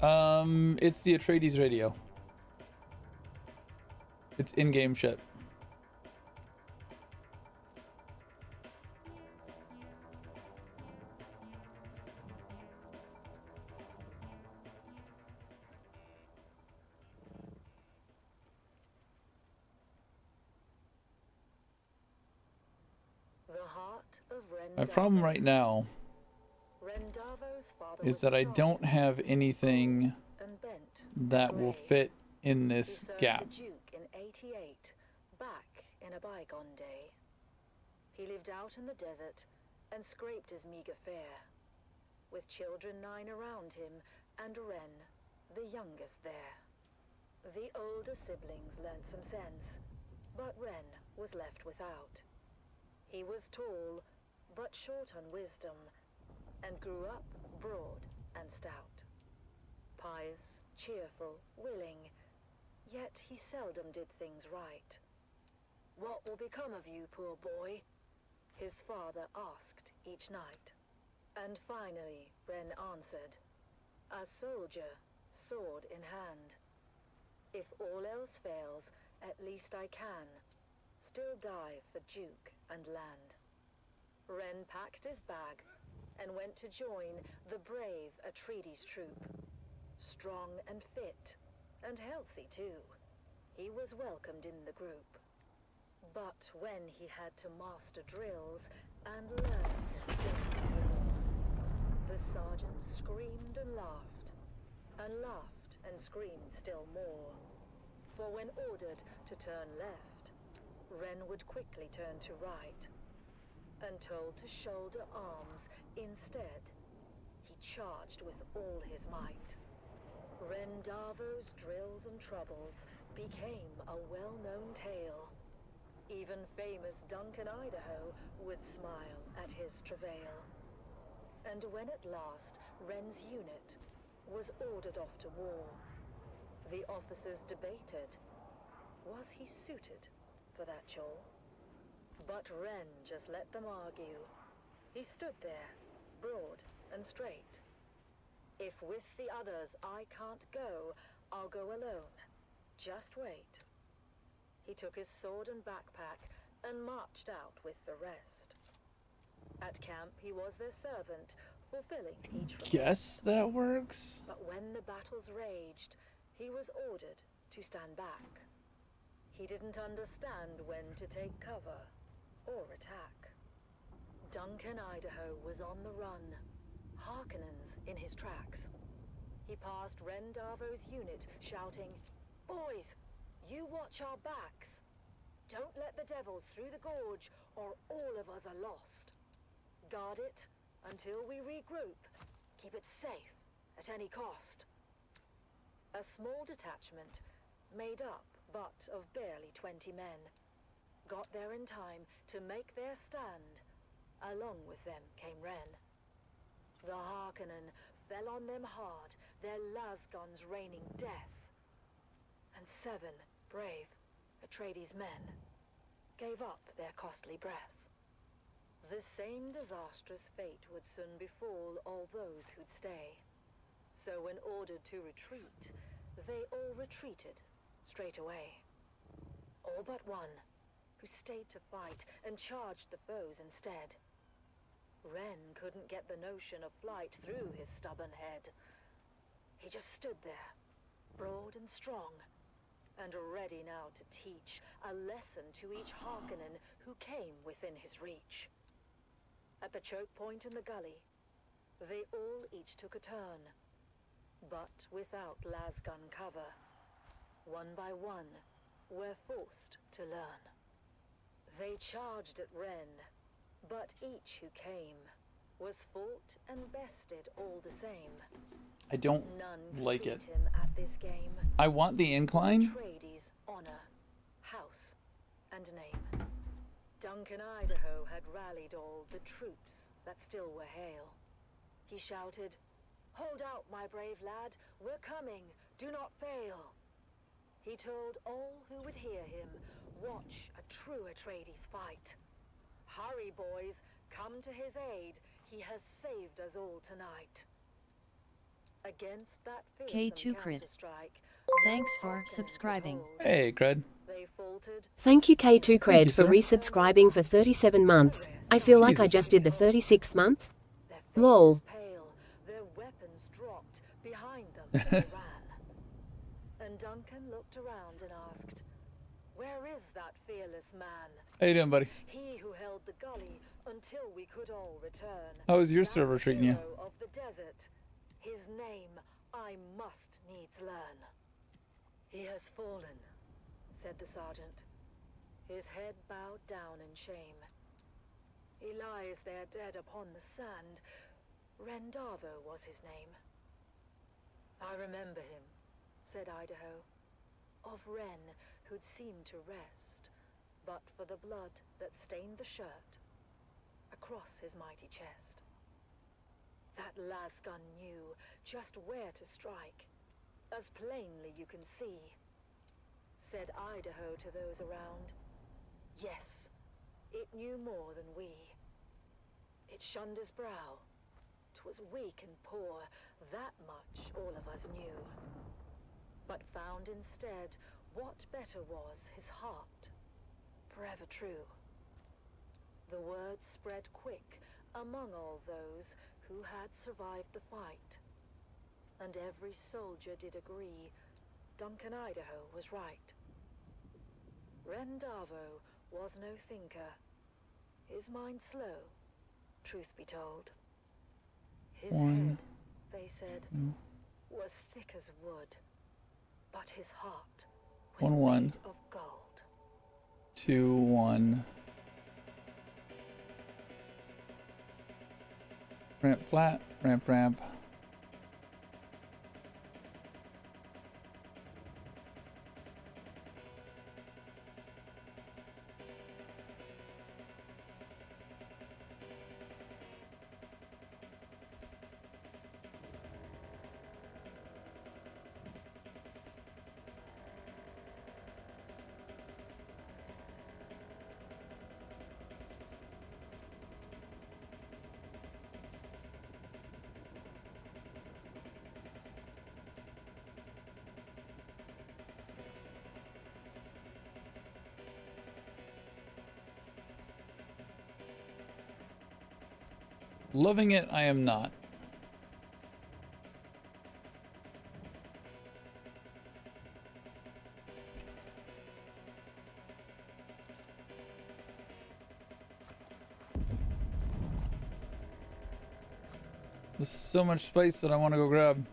S1: It's the Atreides radio. It's in-game shit. My problem right now is that I don't have anything that will fit in this gap.
S10: Duke in 88, back in a bygone day. He lived out in the desert and scraped his meager fare, with children 9 around him and Ren, the youngest there. The older siblings learned some sense, but Ren was left without. He was tall, but short on wisdom, and grew up broad and stout. Pious, cheerful, willing, yet he seldom did things right. "What will become of you, poor boy?" his father asked each night. And finally, Ren answered, "A soldier, sword in hand. If all else fails, at least I can still die for Duke and land." Ren packed his bag and went to join the brave Atreides troop. Strong and fit, and healthy too, he was welcomed in the group. But when he had to master drills and learn the skills of war, the sergeant screamed and laughed and screamed still more. For when ordered to turn left, Ren would quickly turn to right, and told to shoulder arms instead, he charged with all his might. Ren Darvo's drills and troubles became a well-known tale. Even famous Duncan, Idaho, would smile at his travail. And when at last Ren's unit was ordered off to war, the officers debated, was he suited for that chore? But Ren just let them argue. He stood there, broad and straight. "If with the others I can't go, I'll go alone. Just wait." He took his sword and backpack and marched out with the rest. At camp he was their servant, fulfilling each request.
S1: Guess that works.
S10: But when the battles raged, he was ordered to stand back. He didn't understand when to take cover or attack. Duncan, Idaho was on the run, Harkonnens in his tracks. He passed Ren Darvo's unit, shouting, "Boys, you watch our backs. Don't let the devils through the gorge, or all of us are lost. Guard it until we regroup. Keep it safe at any cost." A small detachment, made up but of barely 20 men, got there in time to make their stand. Along with them came Ren. The Harkonnen fell on them hard, their lasguns raining death. And 7 brave Atreides men gave up their costly breath. The same disastrous fate would soon befall all those who'd stay. So when ordered to retreat, they all retreated straight away. All but one, who stayed to fight and charged the foes instead. Ren couldn't get the notion of flight through his stubborn head. He just stood there, broad and strong, and ready now to teach a lesson to each Harkonnen who came within his reach. At the choke point in the gully, they all each took a turn, but without lasgun cover. One by one, were forced to learn. They charged at Ren, but each who came was fought and bested all the same.
S1: I don't like it.
S10: Him at this game.
S1: I want the incline.
S10: Atreides' honor, house, and name. Duncan, Idaho had rallied all the troops that still were hale. He shouted, "Hold out, my brave lad, we're coming, do not fail." He told all who would hear him, watch a true Atreides fight. "Hurry, boys, come to his aid, he has saved us all tonight." Against that
S3: K2 Crid. Thanks for subscribing.
S1: Hey, Cred.
S20: Thank you K2 Cred
S1: Thank you,
S20: for
S1: sir.
S20: resubscribing for 37 months. I feel like I just did the 36th month. LOL.
S10: Their weapons dropped behind them as they ran. And Duncan looked around and asked, Where is that fearless man?
S1: How you doing, buddy?
S10: He who held the gully until we could all return.
S1: How is your
S10: That
S1: server treating you?
S10: hero of the desert. His name I must needs learn. He has fallen, said the sergeant, his head bowed down in shame. He lies there dead upon the sand. Rendavo was his name. I remember him, said Idaho, of Ren who'd seemed to rest, but for the blood that stained the shirt across his mighty chest. That lasgun knew just where to strike, as plainly you can see, said Idaho to those around. Yes, it knew more than we. It shunned his brow. 'Twas weak and poor, that much all of us knew. But found instead what better was his heart, forever true. The word spread quick among all those who had survived the fight, and every soldier did agree Duncan Idaho was right. Rendavo was no thinker, his mind slow, truth be told. His head, they said, was thick as wood, but his heart was made of gold.
S1: 2-1. Ramp flat, ramp ramp. Loving it, I am not. There's so much space that I want to go grab.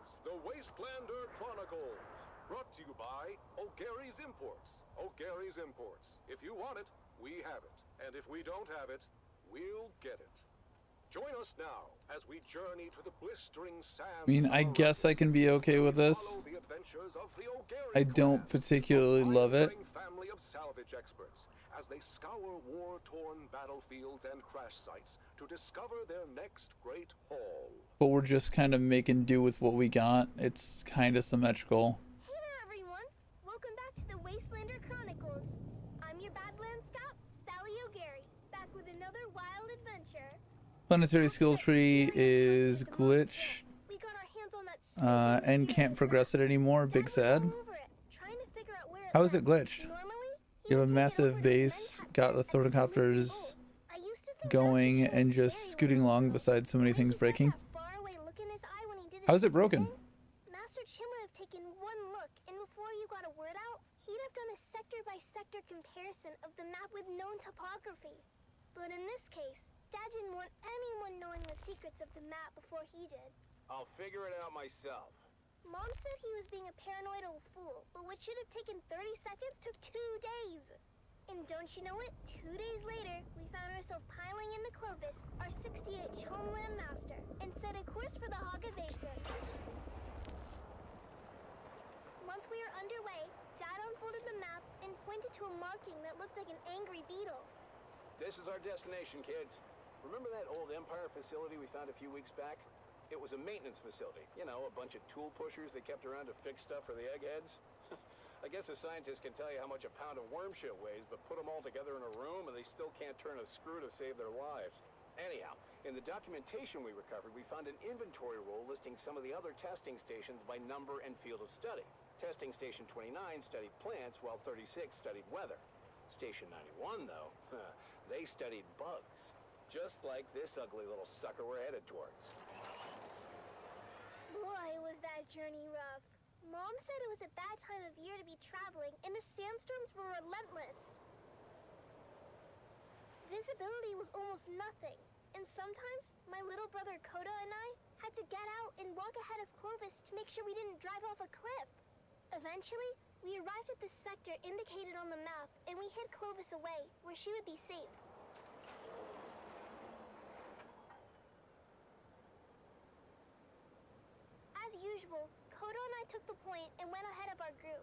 S5: It's the Wastelander Chronicles, brought to you by O'Gary's Imports. O'Gary's Imports. If you want it, we have it. And if we don't have it, we'll get it. Join us now as we journey to the blistering sand.
S1: I mean, I guess I can be okay with this. I don't particularly love it.
S5: Family of salvage experts as they scour war-torn battlefields and crash sites to discover their next great haul.
S1: But we're just kind of making do with what we got. It's kind of symmetrical.
S16: Hey there, everyone! Welcome back to the Wastelander Chronicles. I'm your Badlands Scout, Sally O'Gary, back back with another wild adventure.
S1: Planetary skill tree is glitch.
S16: We got our hands on that
S1: And can't progress it anymore. Big sad. How is it glitched? You have a massive base, got the thornocopters going, and just scooting along beside so many things breaking. How is it broken?
S16: Master Chin would have taken one look, and before you got a word out, he'd have done a sector-by-sector comparison of the map with known topography. But in this case, Dad didn't want anyone knowing the secrets of the map before he did.
S7: I'll figure it out myself.
S16: Mom said he was being a paranoid old fool, but what should have taken 30 seconds took 2 days. And don't you know it, 2 days later, we found ourselves piling into Clovis, our 68th homeland master, and set a course for the Hogavation. Once we were underway, Dad unfolded the map and pointed to a marking that looked like an angry beetle.
S7: This is our destination, kids. Remember that old Empire facility we found a few weeks back? It was a maintenance facility. You know, a bunch of tool pushers they kept around to fix stuff for the eggheads. I guess a scientist can tell you how much a pound of worm shit weighs, but put them all together in a room and they still can't turn a screw to save their lives. Anyhow, in the documentation we recovered, we found an inventory roll listing some of the other testing stations by number and field of study. Testing Station 29 studied plants, while 36 studied weather. Station 91, though, they studied bugs. Just like this ugly little sucker we're headed towards.
S16: Boy, was that journey rough. Mom said it was a bad time of year to be traveling, and the sandstorms were relentless. Visibility was almost nothing, and sometimes my little brother Koda and I had to get out and walk ahead of Clovis to make sure we didn't drive off a cliff. Eventually, we arrived at the sector indicated on the map, and we hid Clovis away, where she would be safe. As usual, Koda and I took the point and went ahead of our group.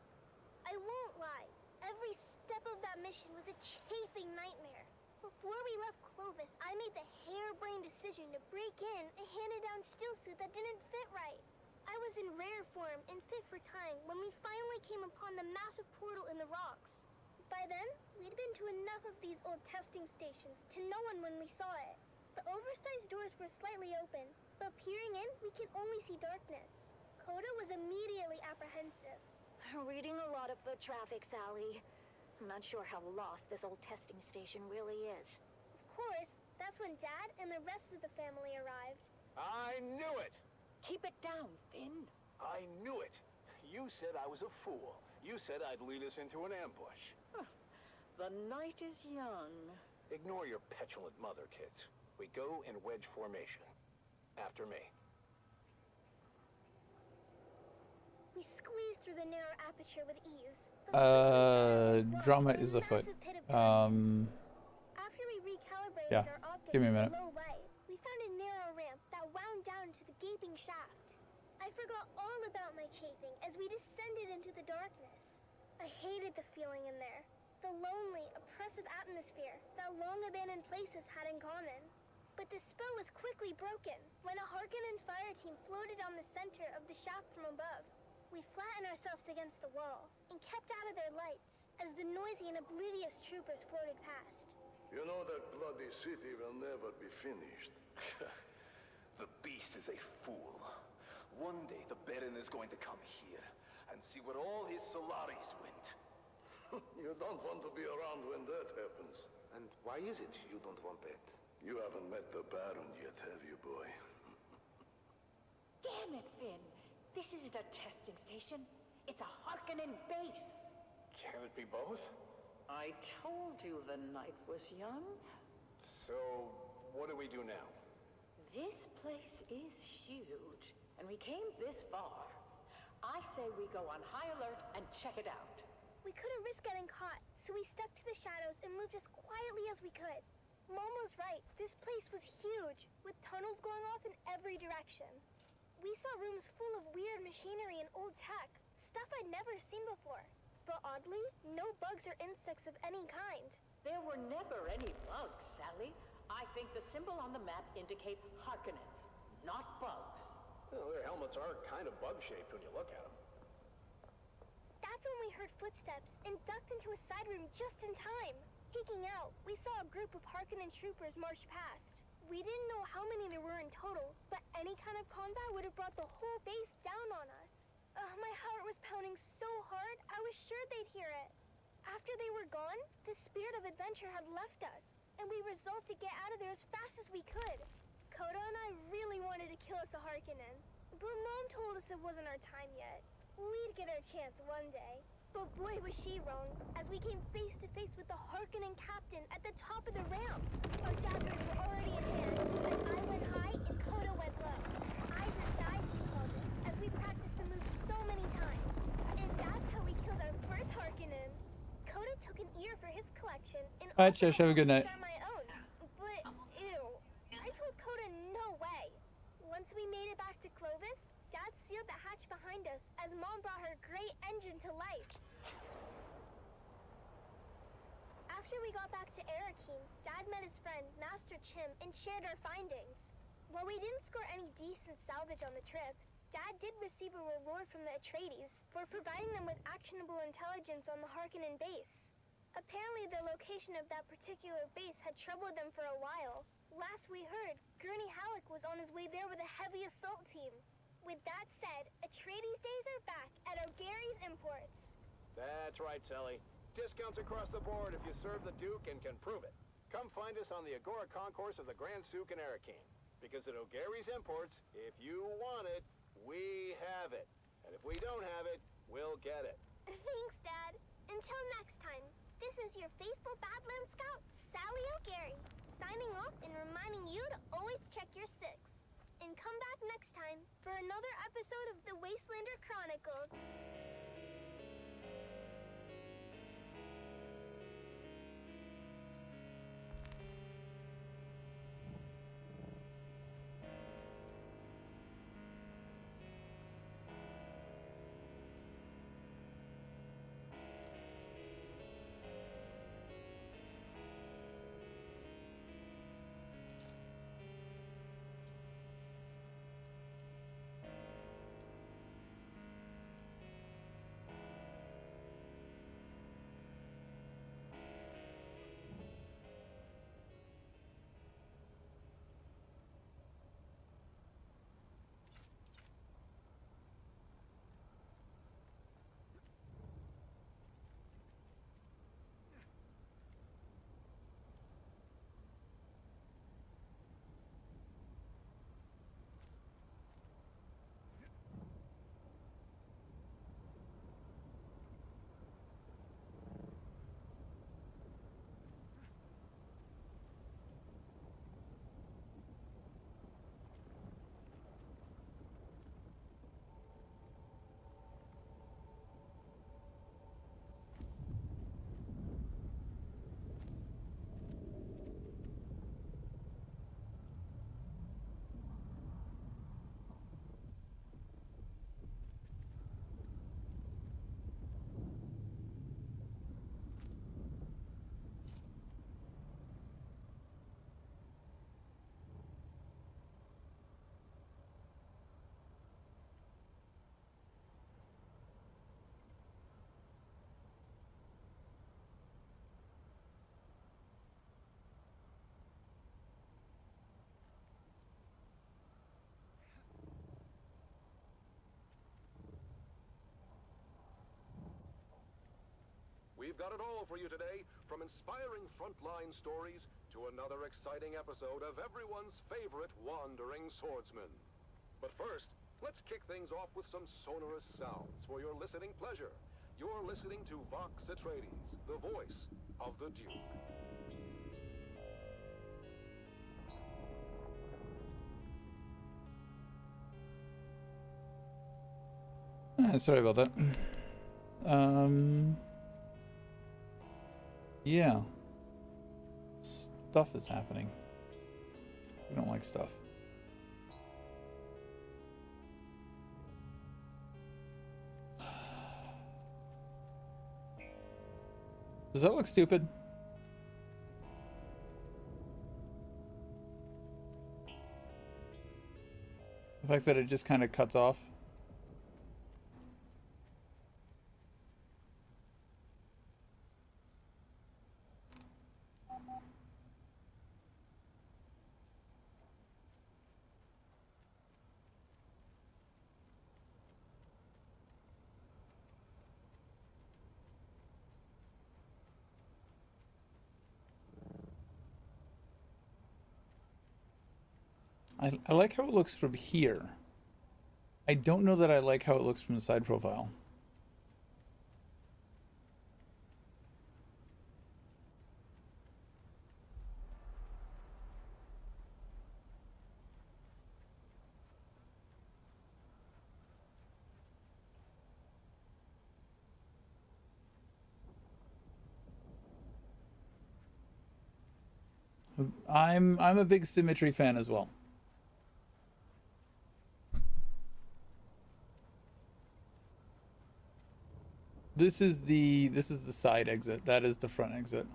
S16: I won't lie, every step of that mission was a chafing nightmare. Before we left Clovis, I made the harebrained decision to break in a handed-down stillsuit that didn't fit right. I was in rare form and fit for time when we finally came upon the massive portal in the rocks. By then, we'd been to enough of these old testing stations to know when we saw it. The oversized doors were slightly open, but peering in, we could only see darkness. Koda was immediately apprehensive.
S8: Reading a lot of foot traffic, Sally. I'm not sure how lost this old testing station really is.
S16: Of course, that's when Dad and the rest of the family arrived.
S7: I knew it!
S8: Keep it down, Finn.
S7: I knew it. You said I was a fool. You said I'd lead us into an ambush.
S17: The night is young.
S7: Ignore your petulant mother, kids. We go in wedge formation. After me.
S16: We squeezed through the narrow aperture with ease.
S1: Drama is afoot.
S16: After we recalibrated
S1: Yeah.
S16: our optics
S1: Give me a
S16: with
S1: minute.
S16: low light, we found a narrow ramp that wound down to the gaping shaft. I forgot all about my chafing as we descended into the darkness. I hated the feeling in there. The lonely, oppressive atmosphere that long-abandoned places had in common. But the spell was quickly broken when a Harkonnen fire team floated on the center of the shaft from above. We flattened ourselves against the wall and kept out of their lights as the noisy and oblivious troopers floated past.
S5: You know that bloody city will never be finished.
S7: The beast is a fool. One day the Baron is going to come here and see where all his Solaris went.
S5: You don't want to be around when that happens.
S13: And why is it you don't want that?
S5: You haven't met the Baron yet, have you, boy?
S17: Damn it, Finn. This isn't a testing station. It's a Harkonnen base.
S7: Can it be both?
S17: I told you the night was young.
S7: So, what do we do now?
S17: This place is huge, and we came this far. I say we go on high alert and check it out.
S16: We couldn't risk getting caught, so we stuck to the shadows and moved as quietly as we could. Mom was right. This place was huge, with tunnels going off in every direction. We saw rooms full of weird machinery and old tech, stuff I'd never seen before. But oddly, no bugs or insects of any kind.
S17: There were never any bugs, Sally. I think the symbol on the map indicates Harkonnens, not bugs.
S7: Well, their helmets are kind of bug-shaped when you look at them.
S16: That's when we heard footsteps footsteps and ducked into a side room just in time. Peeking out, we saw a group of Harkonnen troopers march past. We didn't know how many there were in total, but any kind of combat would have brought the whole base down on us. My heart was pounding so hard, I was sure they'd hear it. After they were gone, the spirit of adventure had left us, and we resolved to get out of there as fast as we could. Koda and I really wanted to kill us a Harkonnen, but Mom told us it wasn't our time yet. We'd get our chance one day. But boy was she wrong, as we came face to face with the Harkonnen captain at the top of the ramp. Our daggers were already in hand, as I went high and Koda went low. Eyes or thighs, we called it, as we practiced the move so many times. And that's how we killed our first Harkonnen. Koda took an ear for his collection, and
S1: Alright, Josh, have a good night.
S16: my own. But, ew, I told Koda no way. Once we made it back to Clovis, Dad sealed the hatch behind us as Mom brought her great engine to life. After we got back to Arakeen, Dad met his friend, Master Chim, and shared our findings. While we didn't score any decent salvage on the trip, Dad did receive a reward from the Atreides for providing them with actionable intelligence on the Harkonnen base. Apparently the location of that particular base had troubled them for a while. Last we heard, Gurney Halleck was on his way there with a heavy assault team. With that said, Atreides days are back at O'Gary's Imports.
S7: That's right, Sally. Discounts across the board if you serve the Duke and can prove it. Come find us on the Agora Concourse of the Grand Souk in Arakeen. Because at O'Gary's Imports, if you want it, we have it. And if we don't have it, we'll get it.
S16: Thanks, Dad. Until next time, this is your faithful Badland Scout, Sally O'Gary, signing off and reminding you to always check your six. And come back next time for another episode of the Wastelander Chronicles.
S5: We've got it all for you today, from inspiring frontline stories to another exciting episode of everyone's favorite wandering swordsman. But first, let's kick things off with some sonorous sounds for your listening pleasure. You're listening to Vox Atreides, the voice of the Duke.
S1: Sorry about that. Yeah. Stuff is happening. We don't like stuff. Does that look stupid? The fact that it just kind of cuts off. I like how it looks from here. I don't know that I like how it looks from the side profile. I'm a big symmetry fan as well. This is the side exit. That is the front exit.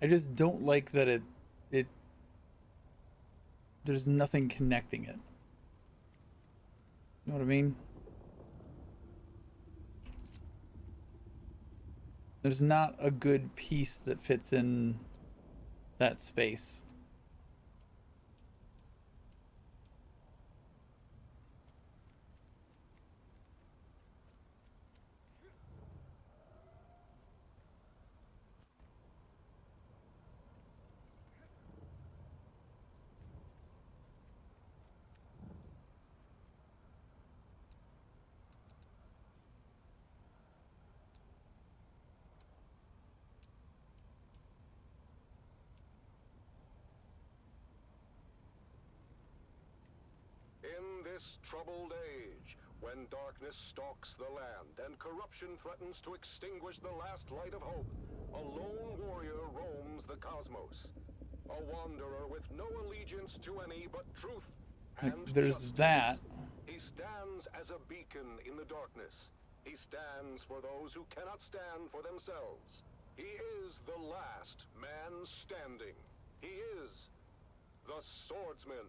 S1: I just don't like that it there's nothing connecting it. You know what I mean? There's not a good piece that fits in that space.
S5: In this troubled age, when darkness stalks the land and corruption threatens to extinguish the last light of hope, a lone warrior roams the cosmos. A wanderer with no allegiance to any but truth and
S1: there's
S5: justice.
S1: that.
S5: He stands as a beacon in the darkness. He stands for those who cannot stand for themselves. He is the last man standing. He is the swordsman.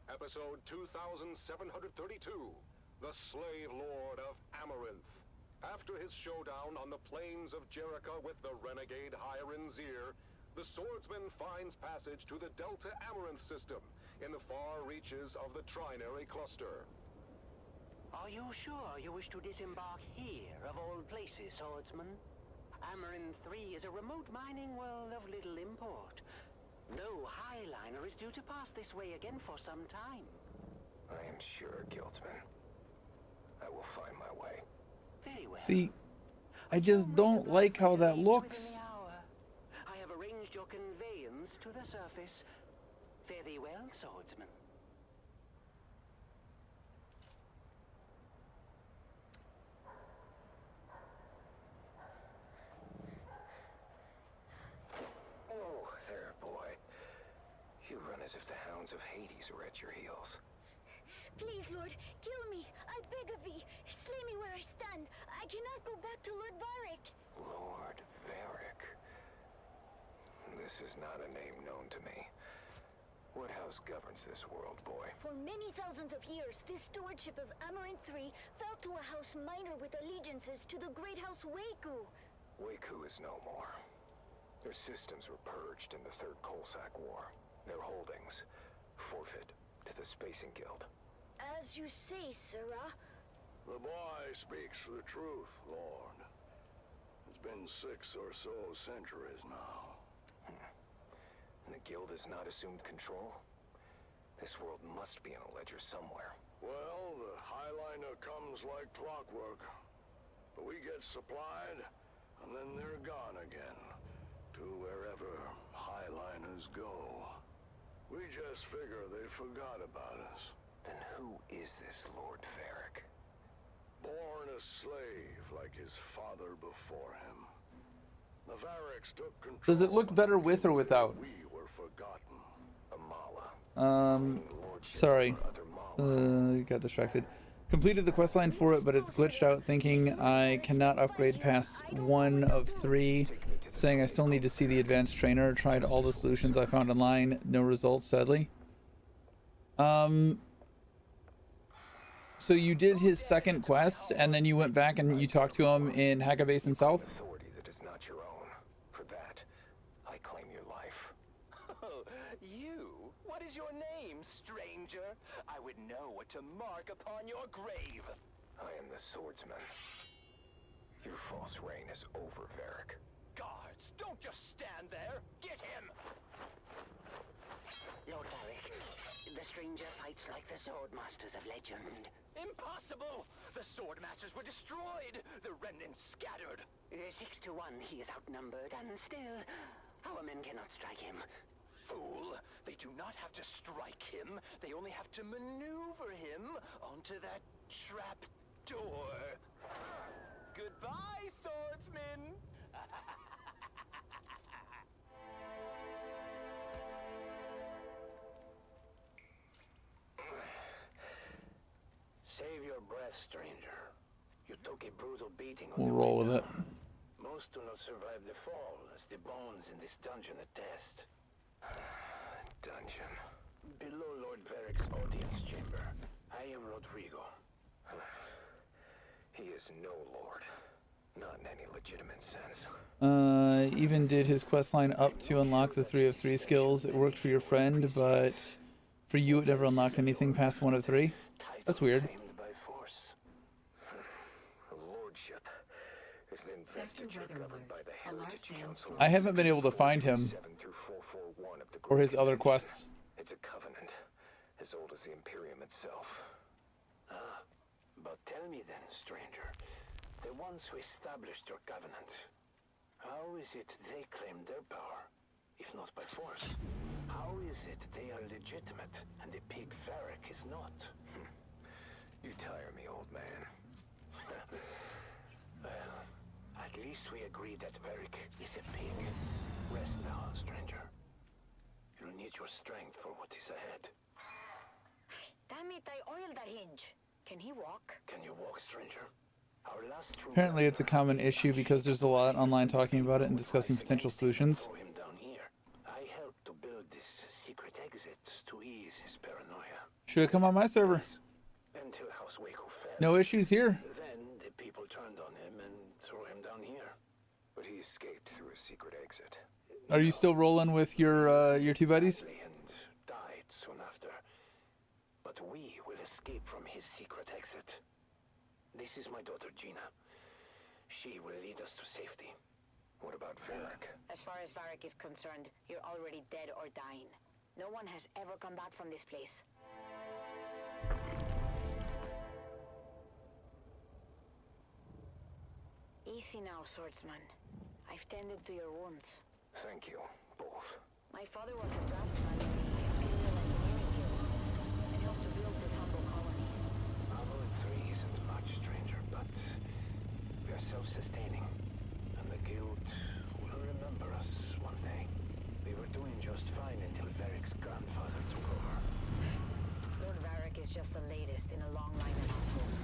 S5: Episode 2732, the Slave Lord of Amaranth. After his showdown on the plains of Jericho with the renegade Hiren-Zir, the swordsman finds passage to the Delta Amaranth system in the far reaches of the Trinary Cluster.
S6: Are you sure you wish to disembark here, of all places, swordsman? Amaranth 3 is a remote mining world of little import. No highliner is due to pass this way again for some time.
S9: I am sure, Guildsman. I will find my way.
S6: Very well.
S1: See, I just don't like how that looks.
S6: I have arranged your conveyance to the surface. Fare thee well, swordsman.
S9: Oh, there, boy. You run as if the hounds of Hades were at your heels.
S16: Please, Lord, kill me. I beg of thee. Slay me where I stand. I cannot go back to Lord Varric.
S9: Lord Varric. This is not a name known to me. What house governs this world, boy?
S16: For many thousands of years, this stewardship of Amaranth 3 fell to a house minor with allegiances to the great house Waku.
S9: Waku is no more. Their systems were purged in the Third Colsack War. Their holdings forfeit to the Spacing Guild.
S16: As you say, Sirrah.
S21: The boy speaks the truth, Lord. It's been 6 or so centuries now.
S9: And the Guild has not assumed control? This world must be in a ledger somewhere.
S21: Well, the highliner comes like clockwork. But we get supplied, and then they're gone again. To wherever highliners go. We just figure they forgot about us.
S9: Then who is this Lord Varric?
S21: Born a slave like his father before him. The Varrics took control.
S1: Does it look better with or without?
S21: We were forgotten.
S9: Amala.
S1: Sorry. Got distracted. Completed the questline for it, but it's glitched out, thinking I cannot upgrade past 1 of 3, saying I still need to see the advanced trainer. Tried all the solutions I found online, no results, sadly. So you did his second quest, and then you went back and you talked to him in Haga Basin South?
S9: Authority that is not your own. For that, I claim your life.
S15: Oh, you? What is your name, stranger? I would know what to mark upon your grave.
S7: I am the swordsman. Your false reign is over, Varric.
S15: Guards, don't just stand there. Get him!
S6: Lord Varric, the stranger fights like the swordmasters of legend.
S15: Impossible! The swordmasters were destroyed. The remnants scattered.
S6: 6 to 1, he is outnumbered, and still, our men cannot strike him.
S15: Fool! They do not have to strike him. They only have to maneuver him onto that trap door. Goodbye, swordsman!
S9: Save your breath, stranger. You took a brutal beating on
S1: We'll
S9: your
S1: roll
S9: way
S1: with it.
S9: down. Most do not survive the fall, as the bones in this dungeon attest.
S7: Dungeon.
S9: Below Lord Varric's audience chamber, I am Rodrigo.
S7: He is no lord. Not in any legitimate sense.
S1: Even did his quest line up to unlock the 3 of 3 skills. It worked for your friend, but for you it never unlocked anything past 1 of 3. That's weird.
S7: The lordship is an investiture governed by the Heritage Council.
S1: I haven't been able to find him
S7: 7 through 441 of the
S1: or his
S7: Great
S1: other
S7: Convention.
S1: quests.
S7: It's a covenant, as old as the Imperium itself.
S9: But tell me then, stranger, the ones who established your covenant, how is it they claim their power, if not by force? How is it they are legitimate and the pig Varric is not?
S7: You tire me, old man.
S9: Well, at least we agree that Varric is a pig. Rest now, stranger. You'll need your strength for what is ahead.
S8: Damn it, I oiled that hinge. Can he walk?
S9: Can you walk, stranger? Our last true
S1: Apparently it's a common issue because there's a lot online talking about it and discussing potential solutions.
S9: throw him down here. I helped to build this secret exit to ease his paranoia.
S1: Should have come on my server.
S9: Until House Waco fell.
S1: No issues here.
S9: Then the people turned on him and threw him down here.
S7: But he escaped through a secret exit.
S1: Are you still rolling with your 2 buddies?
S9: And died soon after. But we will escape from his secret exit. This is my daughter Gina. She will lead us to safety.
S7: What about Varric?
S8: As far as Varric is concerned, you're already dead or dying. No one has ever come back from this place. Easy now, swordsman. I've tended to your wounds.
S7: Thank you, both.
S8: My father was a draftsman in the Imperial Engineering Guild and helped to build this humble colony.
S9: Although 3 isn't much, stranger, but we are self-sustaining. And the guild will remember us one day. We were doing just fine until Varric's grandfather took over.
S8: Lord Varric is just the latest in a long line of assholes.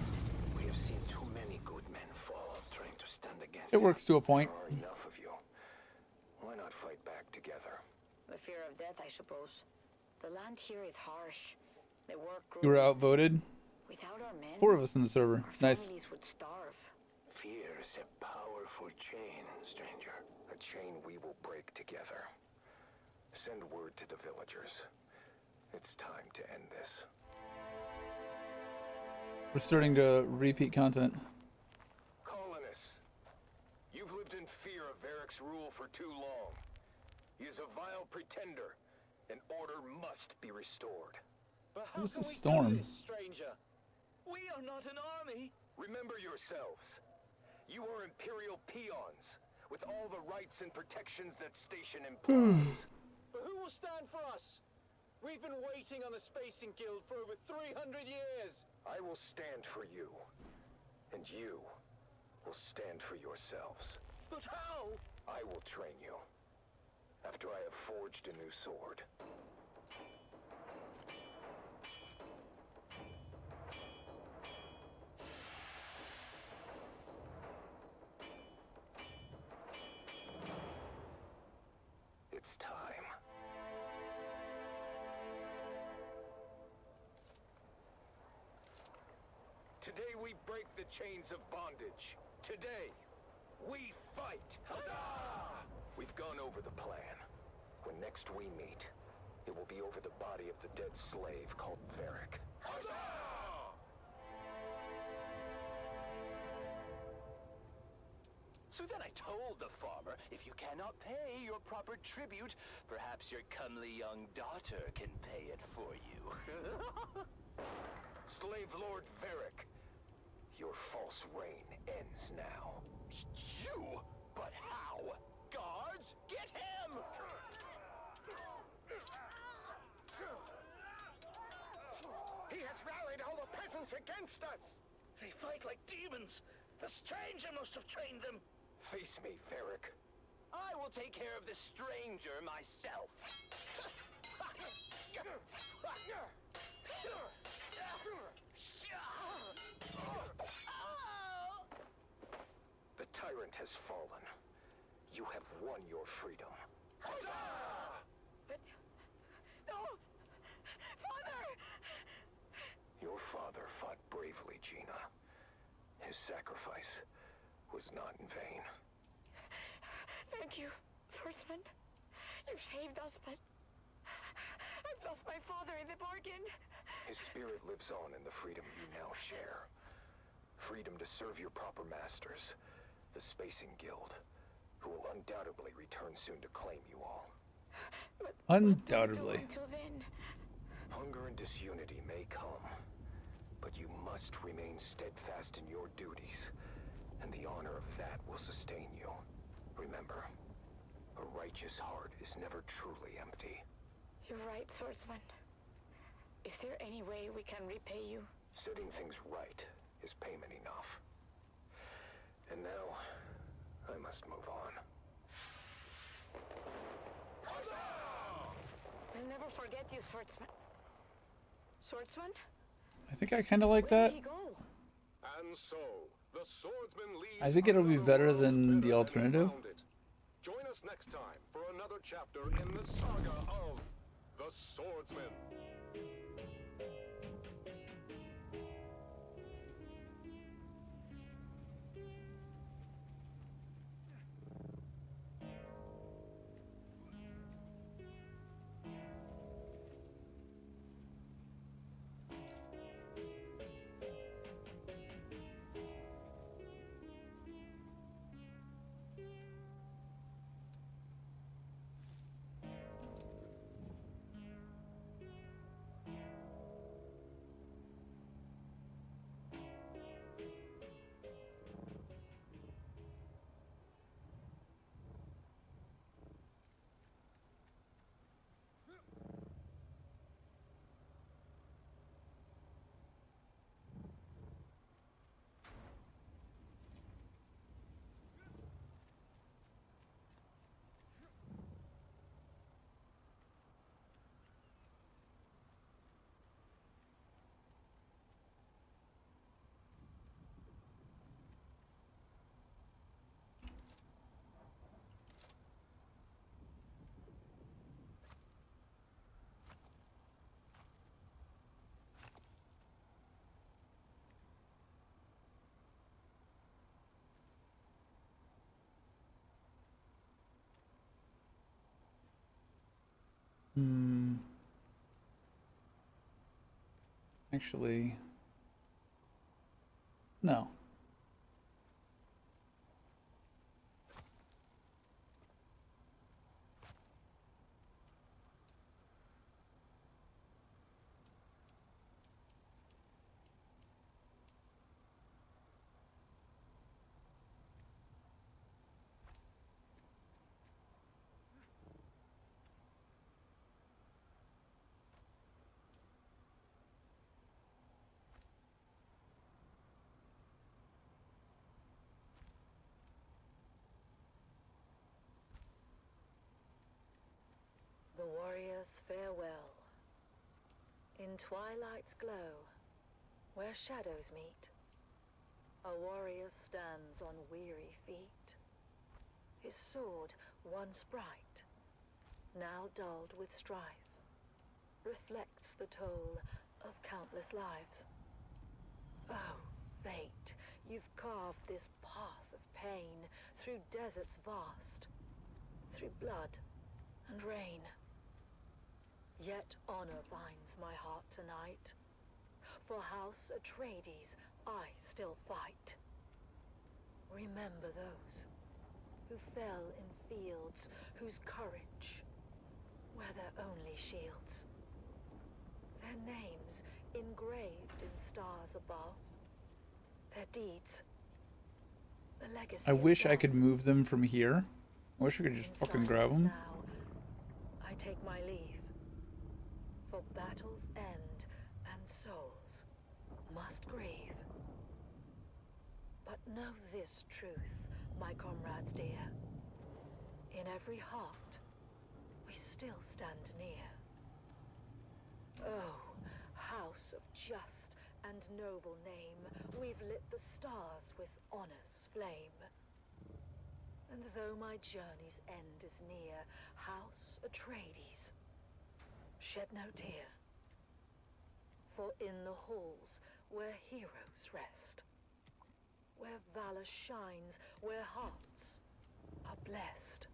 S9: We have seen too many good men fall trying to stand against
S1: It works to a point.
S7: There are enough of you. Why not fight back together?
S8: The fear of death, I suppose. The land here is harsh. The work
S1: You were
S8: grueling.
S1: outvoted.
S8: Without our men,
S1: 4 of us in the server.
S8: our
S1: Nice.
S8: families would starve.
S9: Fear is a powerful chain, stranger.
S7: A chain we will break together. Send word to the villagers. It's time to end this.
S1: We're starting to repeat content.
S7: Colonists, you've lived in fear of Varric's rule for too long. He is a vile pretender, and order must be restored.
S18: But
S1: What was
S18: can
S1: the
S18: we
S1: storm?
S18: do this, stranger? We are not an army.
S7: Remember yourselves. You are Imperial peons, with all the rights and protections that station implies.
S18: But who will stand for us? We've been waiting on the Spacing Guild for over 300 years.
S7: I will stand for you, and you will stand for yourselves.
S18: But how?
S7: I will train you, after I have forged a new sword. It's time. Today we break the chains of bondage. Today, we fight. Huzzah! We've gone over the plan. When next we meet, it will be over the body of the dead slave called Varric. Huzzah!
S15: So then I told the farmer, if you cannot pay your proper tribute, perhaps your comely young daughter can pay it for you.
S7: Slave Lord Varric, your false reign ends now.
S15: You? But how? Guards, get him!
S6: He has rallied all the peasants against us! They fight like demons! The stranger must have trained them!
S7: Face me, Varric.
S15: I will take care of the stranger myself.
S7: The tyrant has fallen. You have won your freedom.
S6: But... No! Father!
S7: Your father fought bravely, Gina. His sacrifice was not in vain.
S8: Thank you, swordsman. You've saved us, but I've lost my father in the bargain.
S7: His spirit lives on in the freedom you now share. Freedom to serve your proper masters, the Spacing Guild, who will undoubtedly return soon to claim you all.
S8: But
S1: Undoubtedly.
S8: Until then...
S7: Hunger and disunity may come, but you must remain steadfast in your duties, and the honor of that will sustain you. Remember, a righteous heart is never truly empty.
S8: You're right, swordsman. Is there any way we can repay you?
S7: Setting things right is payment enough. And now, I must move on.
S8: I'll never forget you, swordsman. Swordsman?
S1: I think I kind of like
S8: Where
S1: that.
S8: did he go?
S5: And so, the swordsman leaves.
S1: I think it'll be better than the alternative.
S5: Join us next time for another chapter in the saga of the Swordsman.
S1: Actually, no.
S10: The warriors farewell. In twilight's glow, where shadows meet, a warrior stands on weary feet. His sword, once bright, now dulled with strife, reflects the toll of countless lives. Oh, fate, you've carved this path of pain through deserts vast, through blood and rain. Yet honor binds my heart tonight. For House Atreides, I still fight. Remember those who fell in fields whose courage were their only shields. Their names engraved in stars above. Their deeds, the legacy.
S1: I wish I could move them from here. I wish I could just fucking grab them.
S10: Now, I take my leave. For battle's end and souls must grieve. But know this truth, my comrades dear. In every heart, we still stand near. Oh, house of just and noble name, we've lit the stars with honor's flame. And though my journey's end is near, House Atreides, shed no tear. For in the halls where heroes rest, where valor shines, where hearts are blessed,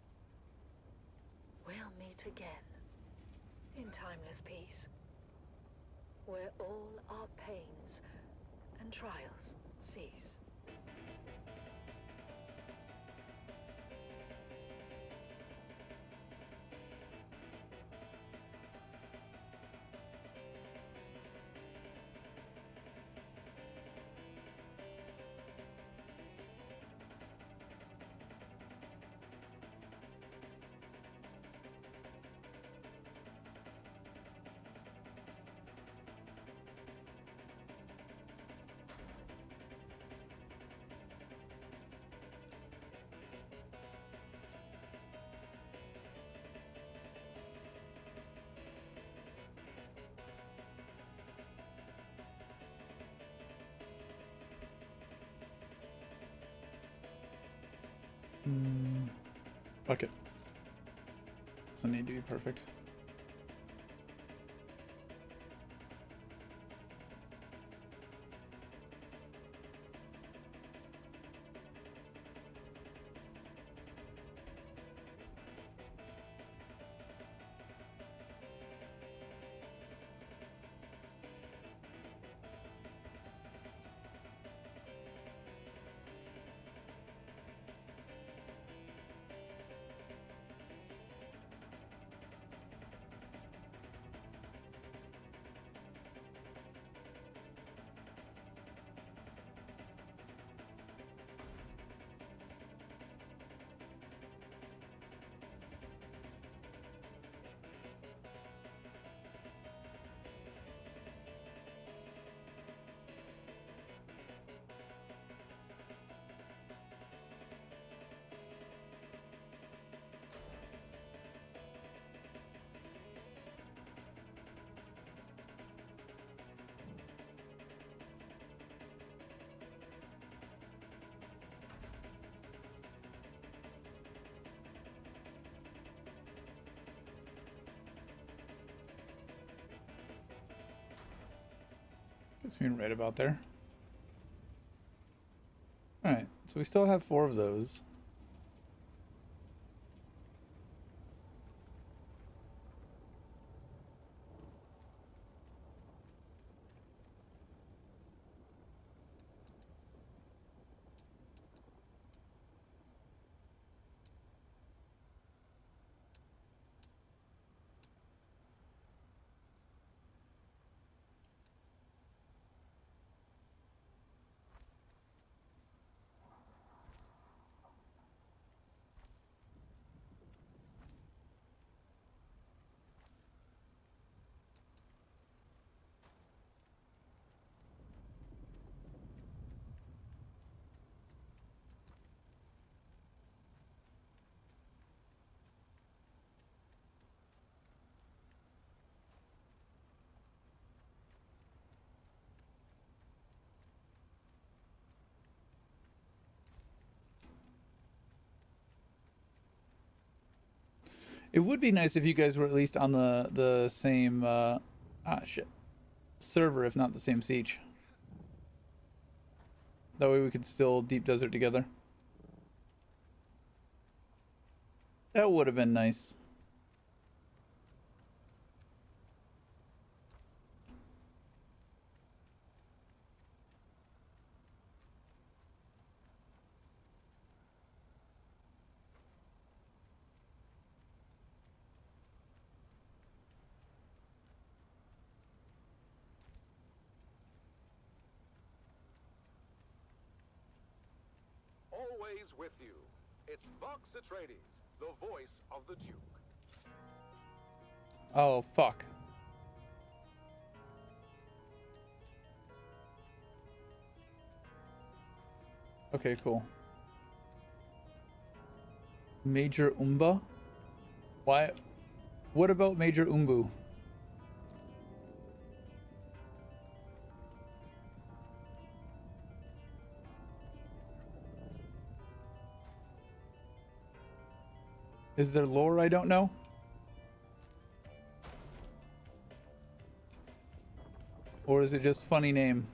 S10: we'll meet again in timeless peace, where all our pains and trials cease.
S1: Fuck it. Doesn't need to be perfect. Gets me right about there. Alright, so we still have 4 of those. It would be nice if you guys were at least on the same server, if not the same siege. That way we could still deep desert together. That would have been nice.
S5: always with you. It's Vox Atreides, the voice of the Duke.
S1: Oh, fuck. Okay, cool. Major Umba? Why? What about Major Umbu? Is there lore I don't know? Or is it just funny name?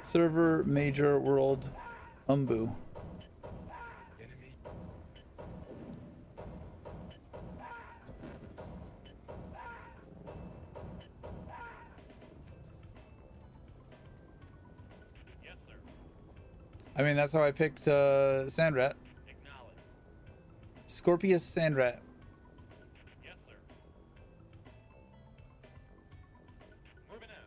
S1: Server Major World Umbu. I mean, that's how I picked Sandrat. Scorpius Sandrat.
S11: Yes, sir. Moving out.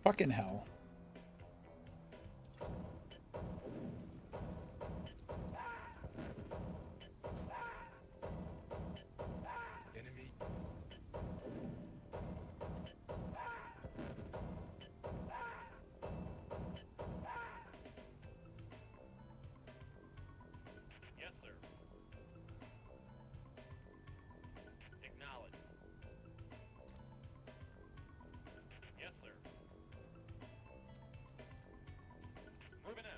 S1: Fucking hell.
S11: Yes, sir. Acknowledge. Yes, sir. Moving out.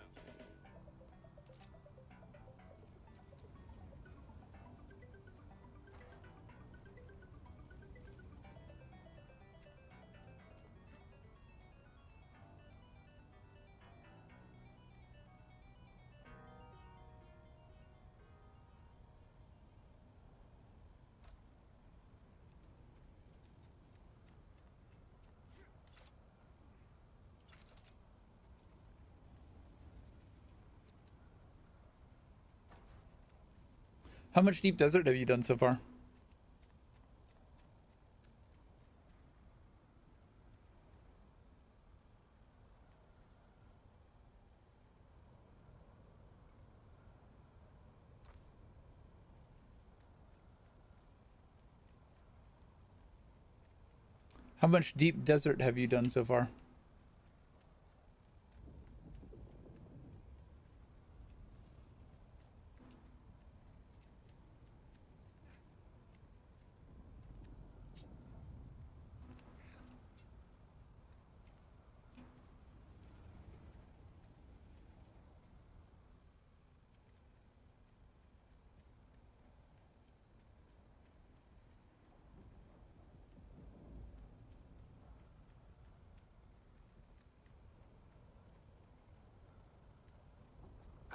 S1: How much deep desert have you done so far? How much deep desert have you done so far?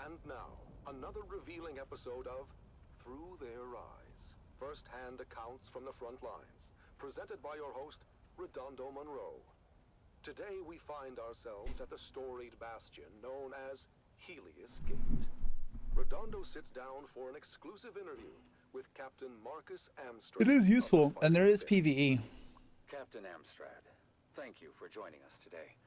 S5: And now, another revealing episode of Through Their Eyes. First-hand accounts from the front lines, presented by your host, Redondo Monroe. Today we find ourselves at the storied bastion known as Helios Gate. Redondo sits down for an exclusive interview with Captain Marcus Amstrad.
S1: It is useful, and there is PvE.
S12: Captain Amstrad, thank you for joining us today.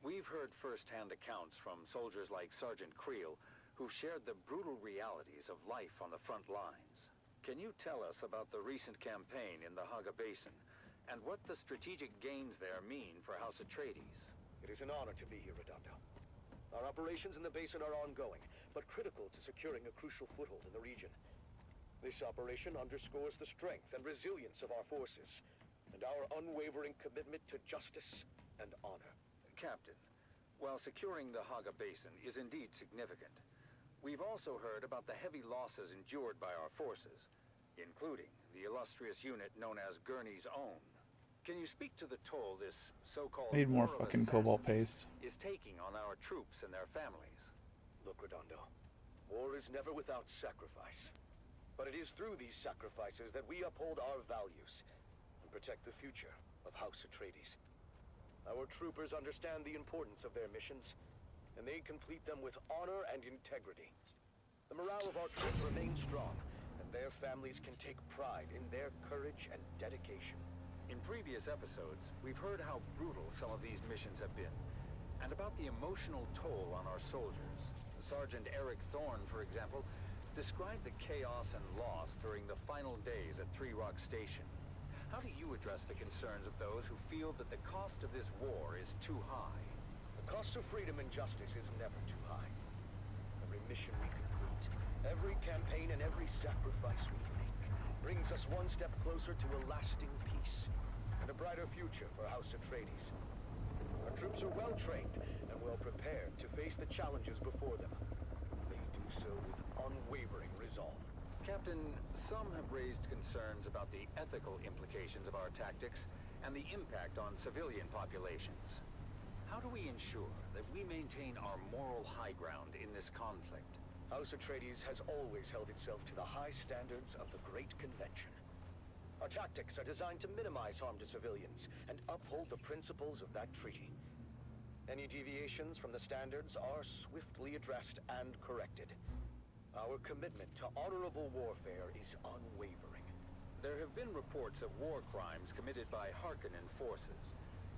S12: We've heard first-hand accounts from soldiers like Sergeant Creel, who shared the brutal realities of life on the front lines. Can you tell us about the recent campaign in the Haga Basin, and what the strategic gains there mean for House Atreides?
S13: It is an honor to be here, Redondo. Our operations in the basin are ongoing, but critical to securing a crucial foothold in the region. This operation underscores the strength and resilience of our forces, and our unwavering commitment to justice and honor.
S12: Captain, while securing the Haga Basin is indeed significant, we've also heard about the heavy losses endured by our forces, including the illustrious unit known as Gurney's Own. Can you speak to the toll this so-called
S1: I need more
S12: war of
S1: fucking cobalt paste.
S12: is taking on our troops and their families?
S13: Look, Redondo, war is never without sacrifice. But it is through these sacrifices that we uphold our values and protect the future of House Atreides. Our troopers understand the importance of their missions, and they complete them with honor and integrity. The morale of our troops remains strong, and their families can take pride in their courage and dedication.
S12: In previous episodes, we've heard how brutal some of these missions have been, and about the emotional toll on our soldiers. Sergeant Eric Thorne, for example, described the chaos and loss during the final days at Three Rock Station. How do you address the concerns of those who feel that the cost of this war is too high?
S13: The cost of freedom and justice is never too high. Every mission we complete, every campaign and every sacrifice we make brings us one step closer to a lasting peace and a brighter future for House Atreides. Our troops are well trained and well prepared to face the challenges before them. They do so with unwavering resolve.
S12: Captain, some have raised concerns about the ethical implications of our tactics and the impact on civilian populations. How do we ensure that we maintain our moral high ground in this conflict?
S13: House Atreides has always held itself to the high standards of the Great Convention. Our tactics are designed to minimize harm to civilians and uphold the principles of that treaty. Any deviations from the standards are swiftly addressed and corrected. Our commitment to honorable warfare is unwavering.
S12: There have been reports of war crimes committed by Harkonnen forces,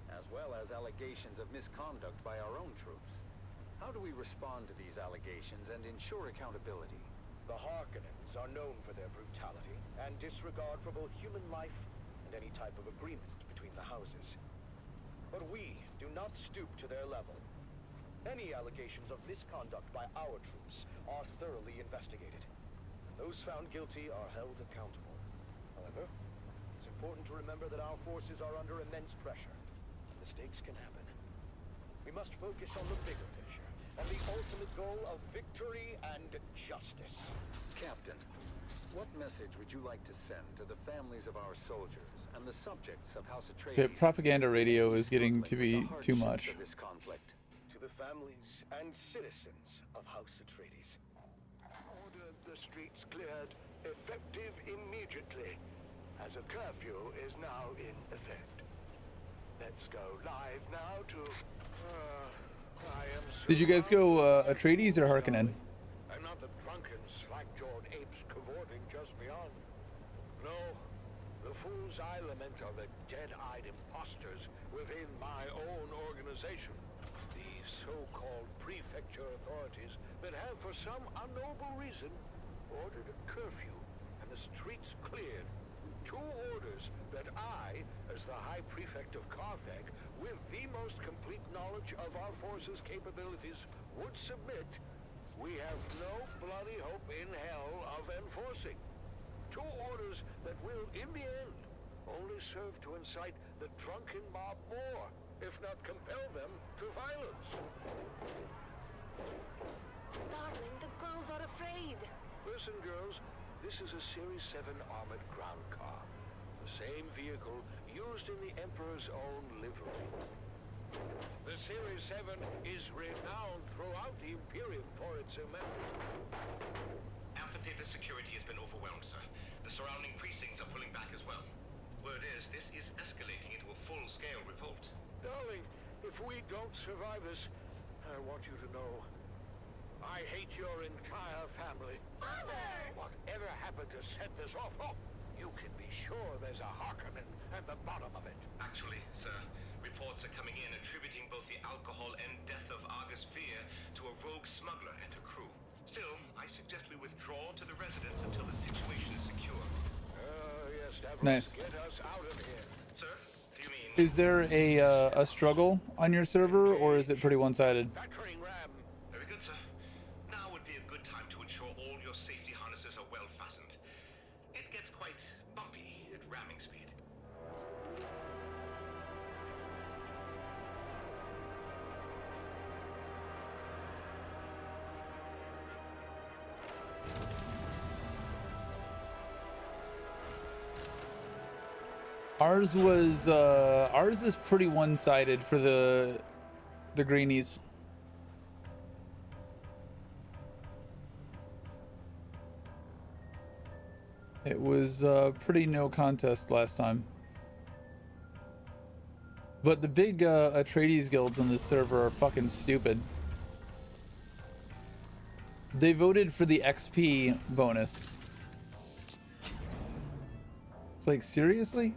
S12: as well as allegations of misconduct by our own troops. How do we respond to these allegations and ensure accountability?
S13: The Harkonnens are known for their brutality and disregard for both human life and any type of agreement between the houses. But we do not stoop to their level. Any allegations of misconduct by our troops are thoroughly investigated. Those found guilty are held accountable. However, it's important to remember that our forces are under immense pressure. Mistakes can happen. We must focus on the bigger picture and the ultimate goal of victory and justice.
S12: Captain, what message would you like to send to the families of our soldiers and the subjects of House Atreides?
S1: Okay, propaganda radio is getting to be too much.
S12: This conflict?
S13: To the families and citizens of House Atreides.
S21: Order the streets cleared, effective immediately, as a curfew is now in effect. Let's go live now to...
S1: Did you guys go Atreides or Harkonnen?
S21: I'm not the drunken, slack-jawed apes cavorting just beyond. No, the fools I lament are the dead-eyed imposters within my own organization. The so-called prefecture authorities that have, for some unknowable reason, ordered a curfew and the streets cleared. 2 orders that I, as the High Prefect of Carthag, with the most complete knowledge of our forces' capabilities, would submit, we have no bloody hope in hell of enforcing. 2 orders that will, in the end, only serve to incite the drunken mob more, if not compel them to violence.
S8: Darling, the girls are afraid.
S21: Listen, girls, this is a Series 7 armored ground car. The same vehicle used in the Emperor's own livery. The Series 7 is renowned throughout the Imperium for its immense...
S2: Amphitheater security has been overwhelmed, sir. The surrounding precincts are pulling back as well. Word is, this is escalating into a full-scale revolt.
S21: Darling, if we don't survive this, I want you to know I hate your entire family.
S8: Father!
S21: Whatever happened to set this off? Oh, you can be sure there's a Harkonnen at the bottom of it.
S2: Actually, sir, reports are coming in attributing both the alcohol and death of Argus Fear to a rogue smuggler and her crew. Still, suggest we withdraw to the residence until the situation is secure.
S21: Yes, Davros,
S1: Nice.
S21: get us out of here.
S2: Sir, do you mean...
S1: Is there a struggle on your server, or is it pretty one-sided?
S2: Very good, sir. Now would be a good time to ensure all your safety harnesses are well fastened. It gets quite bumpy at ramming speed.
S1: Ours is pretty one-sided for the greenies. It was pretty no contest last time. But the big Atreides guilds on this server are fucking stupid. They voted for the XP bonus. It's like, seriously?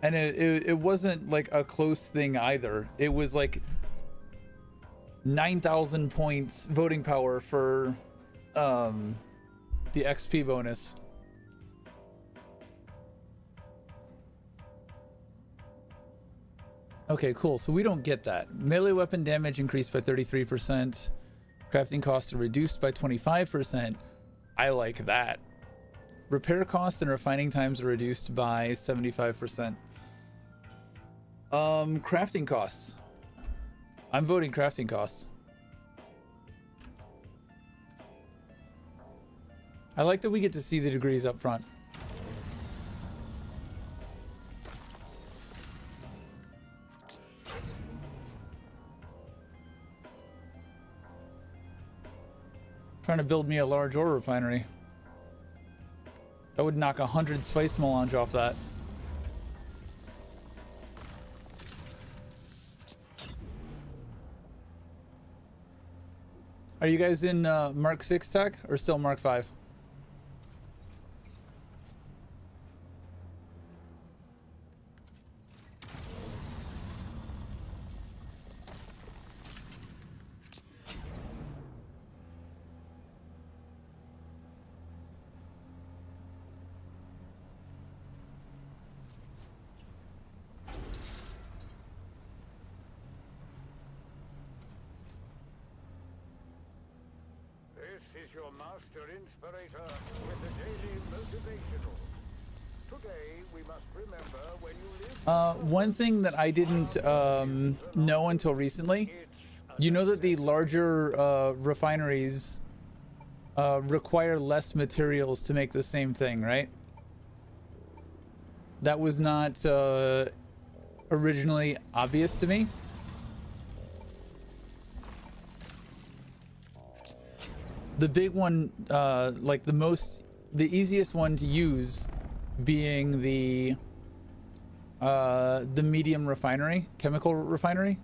S1: And it wasn't like a close thing either. It was like 9,000 points voting power for the XP bonus. Okay, cool. So we don't get that. Melee weapon damage increased by 33%. Crafting costs are reduced by 25%. I like that. Repair costs and refining times are reduced by 75%. Crafting costs. I'm voting crafting costs. I like that we get to see the degrees up front. Trying to build me a large ore refinery. That would knock 100 spice melange off that. Are you guys in Mark 6 tech or still Mark 5?
S21: This is your master inspirator with the daily motivational. Today we must remember when you live.
S1: One thing that I didn't know until recently, you know that the larger refineries require less materials to make the same thing, right? That was not originally obvious to me. The big one, like the easiest one to use being the medium refinery, chemical refinery.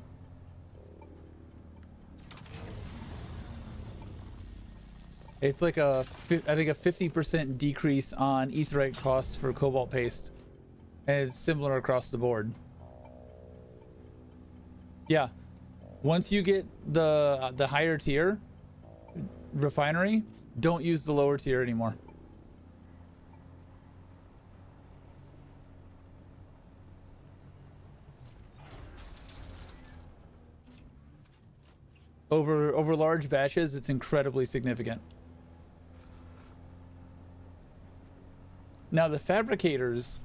S1: It's like I think a 50% decrease on aetheryte costs for cobalt paste. And it's similar across the board. Yeah. Once you get the higher tier refinery, don't use the lower tier anymore. Over large batches, it's incredibly significant. Now the fabricators,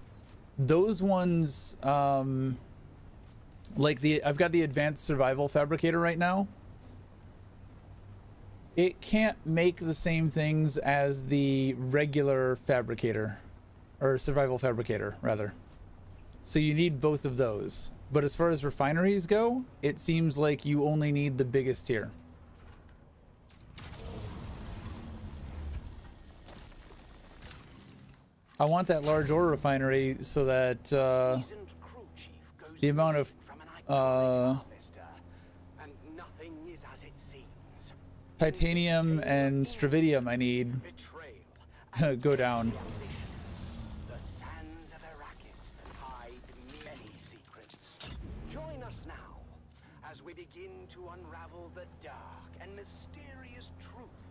S1: those ones, like I've got the advanced survival fabricator right now. It can't make the same things as the regular fabricator, or survival fabricator rather. So you need both of those. But as far as refineries go, it seems like you only need the biggest tier. I want that large ore refinery so that the amount of titanium and stravidium I need go down.
S6: The mysterious truth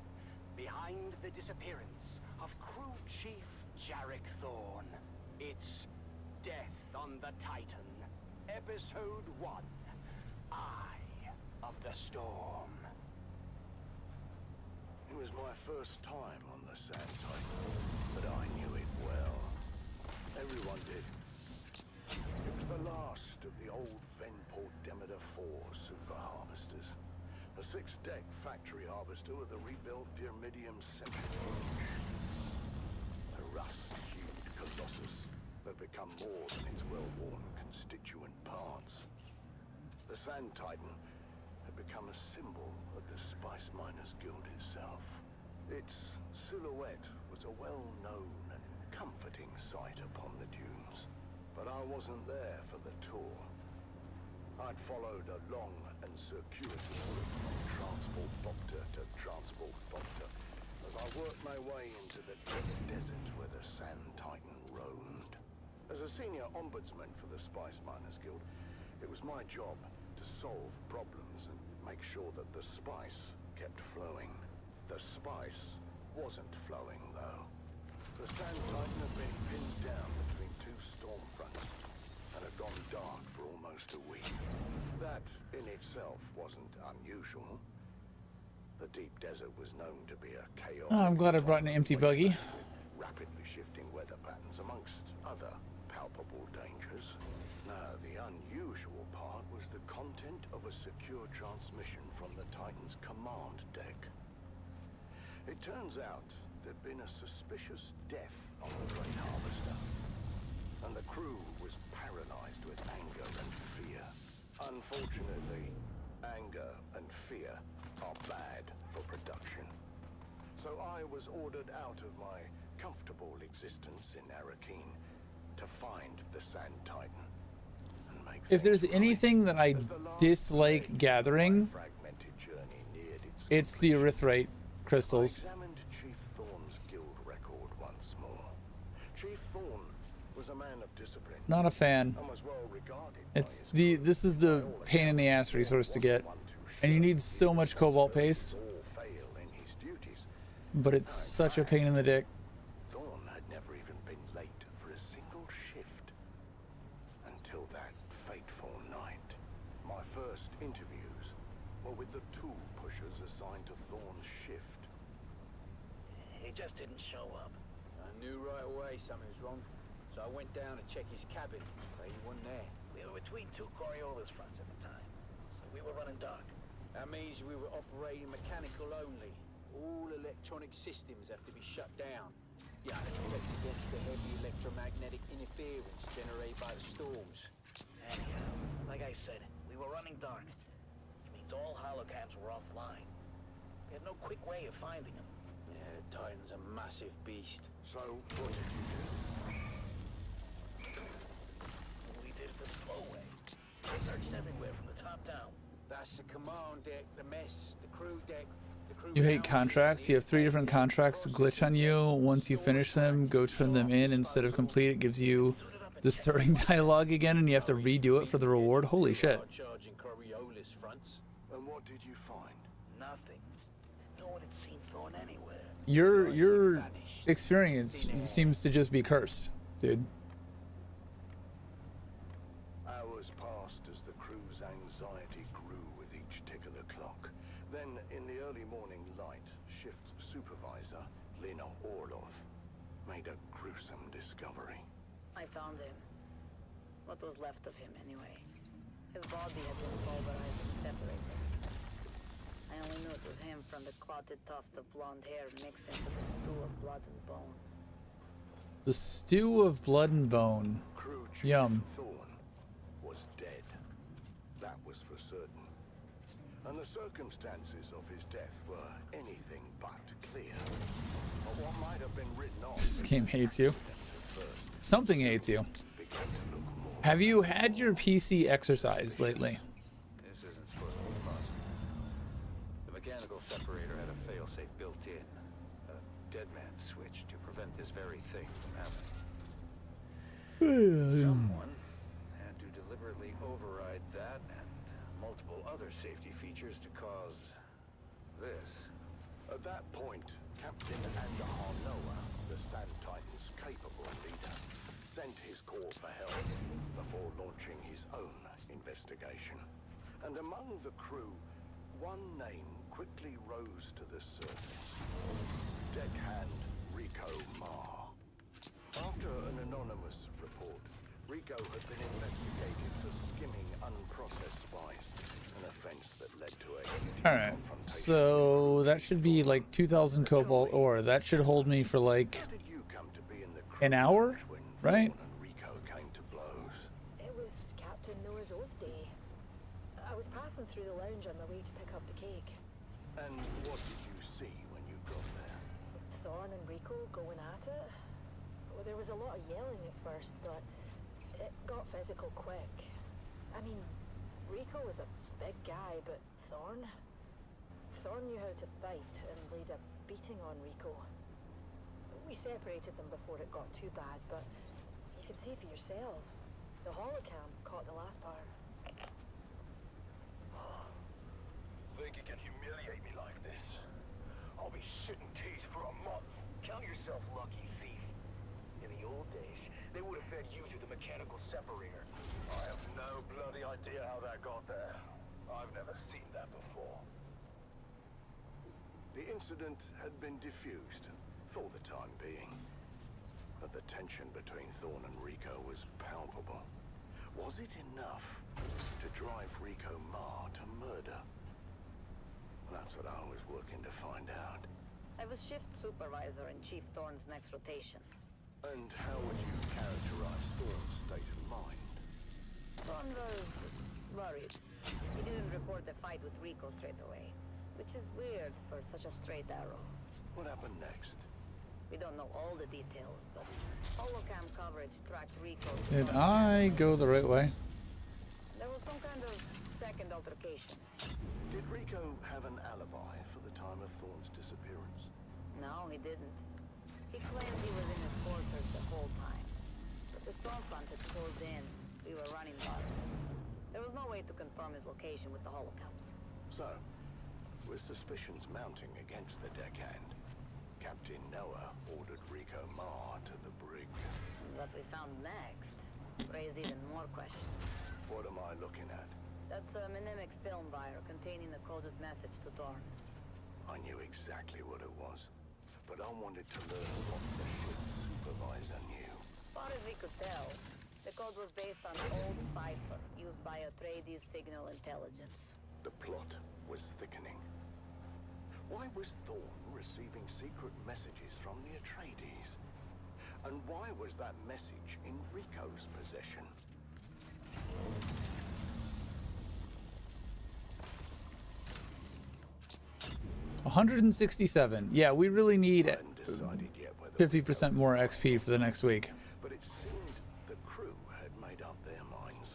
S6: behind the disappearance of Crew Chief Jarek Thorne. It's Death on the Titan, Episode 1, Eye of the Storm.
S21: It was my first time on the Sand Titan, but I knew it well. Everyone did. It was the last of the old Venport Demeter 4 super harvesters. A 6-deck factory harvester with a rebuilt Pyramidium centrifuge. A rust-hued colossus that had become more than its well-worn constituent parts. The Sand Titan had become a symbol of the Spice Miners Guild itself. Its silhouette was a well-known and comforting sight upon the dunes. But I wasn't there for the tour. I'd followed a long and circuitous route from Transport Bopter to Transport Bopter as I worked my way into the deep desert where the Sand Titan roamed. As a senior ombudsman for the Spice Miners Guild, it was my job to solve problems and make sure that the spice kept flowing. The spice wasn't flowing, though. The Sand Titan had been pinned down between two storm fronts and had gone dark for almost a week. That, in itself, wasn't unusual. The deep desert was known to be a chaos.
S1: Oh, I'm glad I brought an empty buggy.
S21: Rapidly shifting weather patterns, amongst other palpable dangers. Now, the unusual part was the content of a secure transmission from the Titan's command deck. It turns out there'd been a suspicious death on the Great Harvester, and the crew was paralyzed with anger and fear. Unfortunately, anger and fear are bad for production. So I was ordered out of my comfortable existence in Arakeen to find the Sand Titan.
S1: If there's anything that I dislike gathering, it's the erythrite crystals.
S21: I examined Chief Thorne's guild record once more. Chief Thorne was a man of discipline.
S1: Not a fan.
S21: And was well regarded.
S1: This is the pain in the ass resource to get, and you need so much cobalt paste, but it's such a pain in the dick.
S21: Thorne had never even been late for a single shift until that fateful night. My first interviews were with the tool pushers assigned to Thorne's shift.
S6: He just didn't show up.
S4: I knew right away something was wrong, so I went down to check his cabin, but he wasn't there.
S6: We were between two Coriolis fronts at the time, so we were running dark.
S4: That means we were operating mechanical only. All electronic systems have to be shut down. Yeah, to protect against the heavy electromagnetic interference generated by the storms.
S6: Anyhow, like I said, we were running dark. Which means all holocams were offline. We had no quick way of finding them.
S4: Yeah, the Titan's a massive beast.
S21: So, what did you do?
S6: We did it the slow way. We searched everywhere from the top down.
S4: That's the command deck, the mess, the crew deck.
S1: You hate contracts. You have 3 different contracts glitch on you. Once you finish them, go turn them in. Instead of complete, it gives you the starting dialogue again, and you have to redo it for the reward. Holy shit.
S21: And what did you find?
S6: Nothing. No one had seen Thorne anywhere.
S1: Your experience seems to just be cursed, dude.
S21: Hours passed as the crew's anxiety grew with each tick of the clock. Then, in the early morning light, shift supervisor Lena Orlov made a gruesome discovery.
S8: I found him. What was left of him, anyway. His body had been pulverized and separated. I only knew it was him from the clotted tuft of blonde hair mixed into the stew of blood and bone.
S1: The stew of blood and bone. Yum.
S21: Thorne was dead. That was for certain. And the circumstances of his death were anything but clear. But what might have been written off...
S1: This game hates you. Something hates you. Have you had your PC exercised lately?
S12: This isn't supposed to be possible. The mechanical separator had a failsafe built in. A dead man switch to prevent this very thing from happening. Someone had to deliberately override that and multiple other safety features to cause this.
S5: that point, Captain Noah, the Sand Titan's capable leader, sent his call for help before launching his own investigation. And among the crew, one name quickly rose to the surface. Deckhand Rico Marr. After an anonymous report, Rico had been investigated for skimming unprocessed spice, an offense that led to a...
S1: Alright, so that should be like 2,000 cobalt ore. That should hold me for like an hour, right?
S10: It was Captain Noah's Oath Day. I was passing through the lounge on the way to pick up the cake.
S5: And what did you see when you got there?
S10: Thorn and Rico going at it. Well, there was a lot of yelling at first, but it got physical quick. I mean, Rico was a big guy, but Thorn knew how to bite and laid a beating on Rico. We separated them before it got too bad, but you can see for yourself. The holocam caught the last part.
S7: Think you can humiliate me like this? I'll be shitting teeth for a month. Count yourself lucky, thief. In the old days, they would have fed you through the mechanical separator. I have no bloody idea how that got there. I've never seen that before.
S5: The incident had been diffused, for the time being. But the tension between Thorn and Rico was palpable. Was it enough to drive Rico Marr to murder? That's what I was working to find out.
S8: I was shift supervisor in Chief Thorn's next rotation.
S5: And how would you characterize Thorn's state of mind?
S8: Thorn was worried. He didn't report the fight with Rico straight away, which is weird for such a straight arrow.
S5: What happened next?
S8: We don't know all the details, but holocam coverage tracked Rico.
S1: Did I go the right way?
S8: There was some kind of second altercation.
S5: Did Rico have an alibi for the time of Thorn's disappearance?
S8: No, he didn't. He claimed he was in his quarters the whole time. But the stormfront had closed in. We were running bars. There was no way to confirm his location with the holocams.
S5: So, with suspicions mounting against the deckhand, Captain Noah ordered Rico Marr to the brig.
S8: What we found next raised even more questions.
S5: What am I looking at?
S8: That's a mnemonic film wire containing a coded message to Thorn.
S5: I knew exactly what it was, but I wanted to learn what the ship's supervisor knew.
S8: As far as we could tell, the code was based on old cipher used by Atreides signal intelligence.
S5: The plot was thickening. Why was Thorn receiving secret messages from the Atreides? And why was that message in Rico's possession?
S1: $167. Yeah, we really need 50% more XP for the next week.
S5: But it seemed the crew had made up their minds.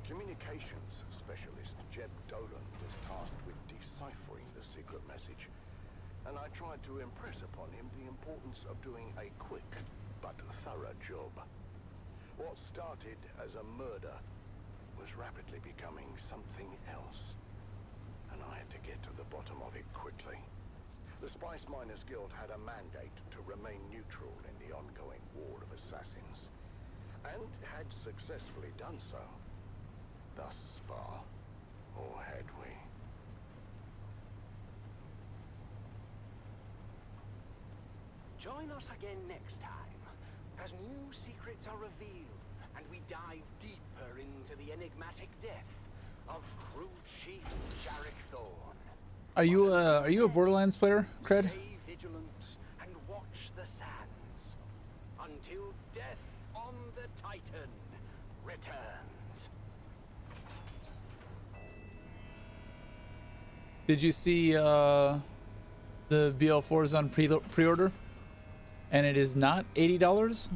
S5: Communications specialist Jeb Dolan was tasked with deciphering the secret message, and I tried to impress upon him the importance of doing a quick but thorough job. What started as a murder was rapidly becoming something else, and I had to get to the bottom of it quickly. The Spice Miners Guild had a mandate to remain neutral in the ongoing war of assassins, and had successfully done so. Thus far, or had we?
S14: Join us again next time, as new secrets are revealed, and we dive deeper into the enigmatic death of Crew Chief Jarek Thorn.
S1: Are you a Borderlands player, Cred?
S14: Stay vigilant and watch the sands, until death on the Titan returns.
S1: Did you see the BL4 is on pre-order? And it is not $80?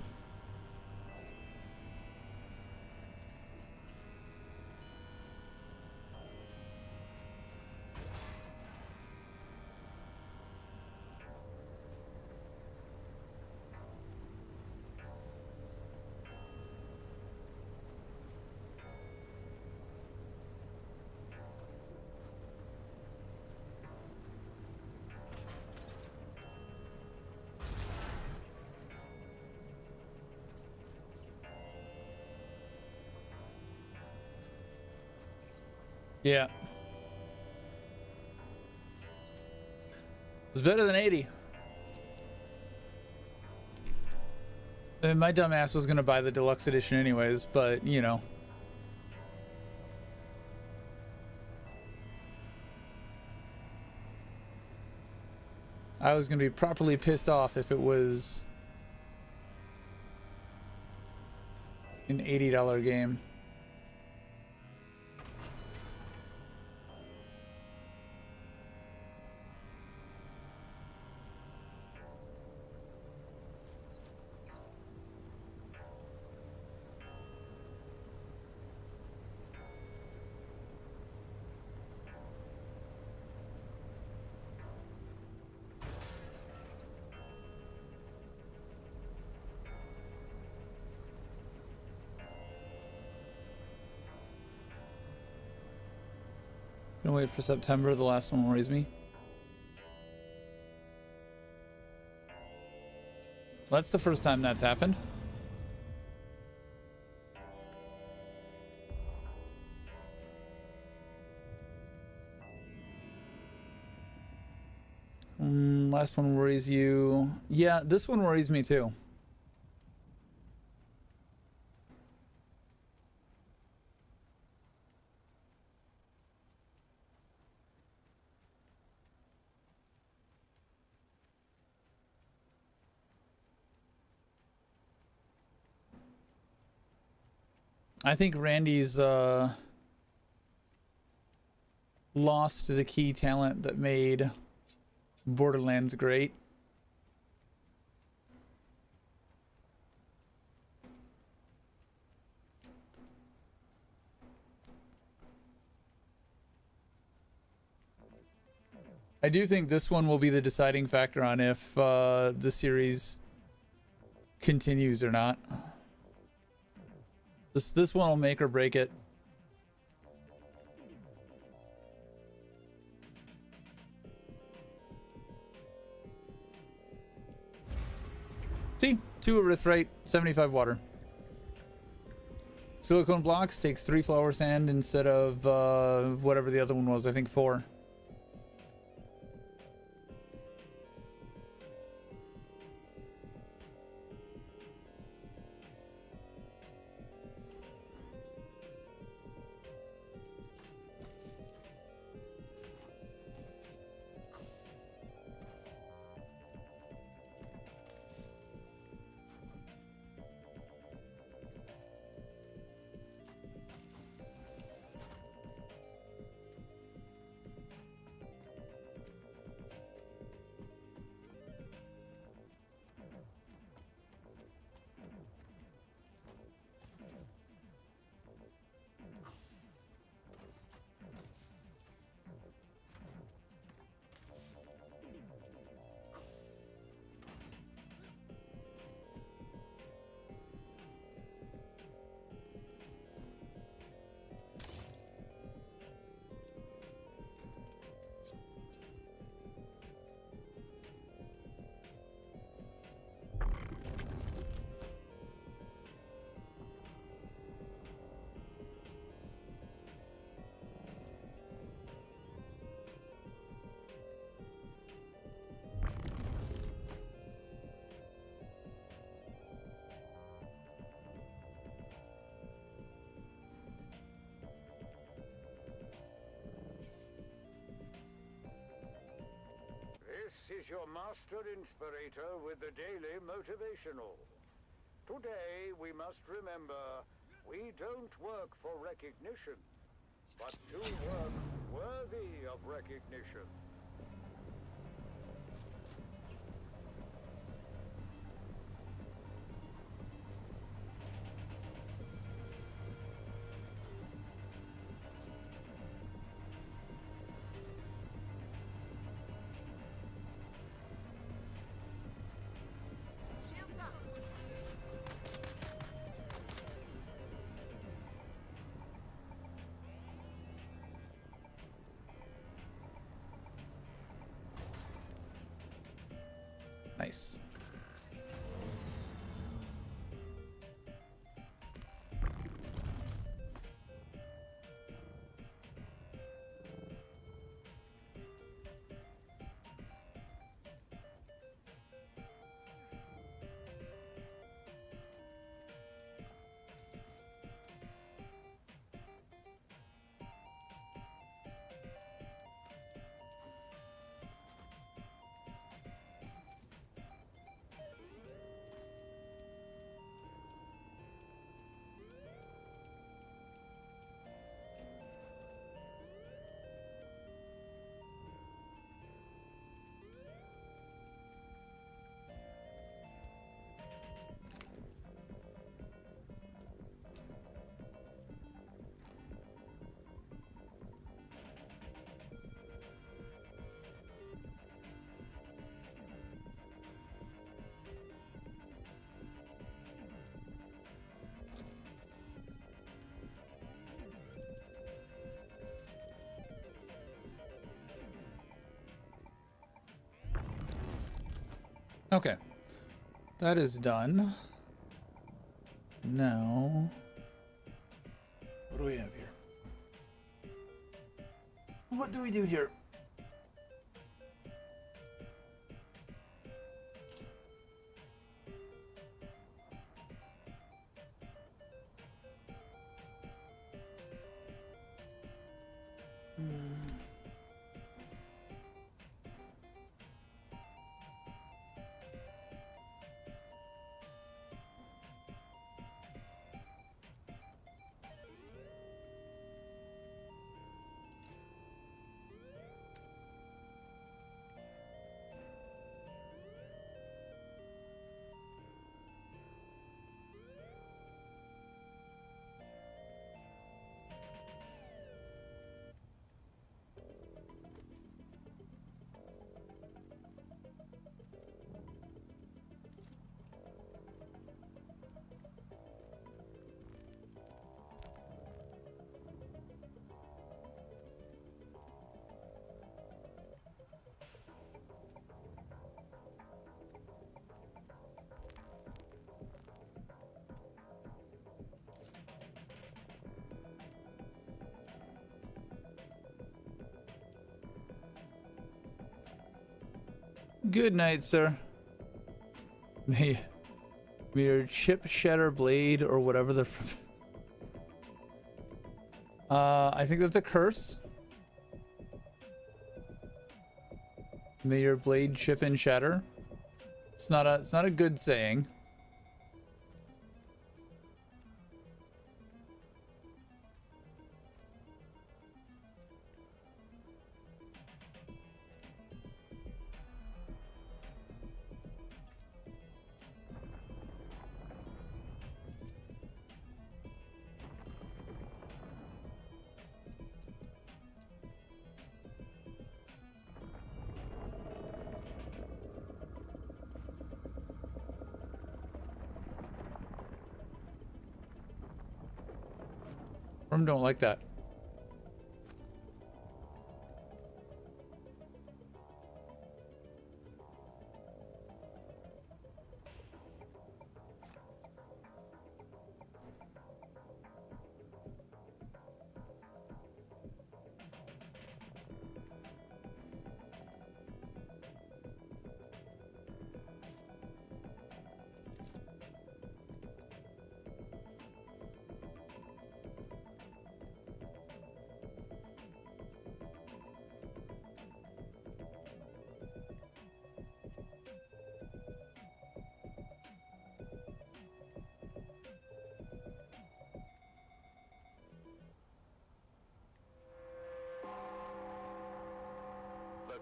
S1: Yeah. It's better than 80. I mean, my dumbass was gonna buy the deluxe edition anyways, but you know. I was gonna be properly pissed off if it was an $80 game. Gonna wait for September, the last one worries me. That's the first time that's happened. Last one worries you. Yeah, this one worries me too. I think Randy's lost the key talent that made Borderlands great. I do think this one will be the deciding factor on if the series continues or not. This one will make or break it. See, 2 erythrite, 75 water. Silicone blocks takes 3 flower sand instead of whatever the other one was, I think 4.
S5: This is your master inspirator with the daily motivational. Today we must remember we don't work for recognition, but to work worthy of recognition.
S1: Nice. Okay. That is done. Now, what do we have here? What do we do here? Good night, sir. May your chip shatter blade or whatever the. I think that's a curse. May your blade chip and shatter. It's not a good saying. Don't like that.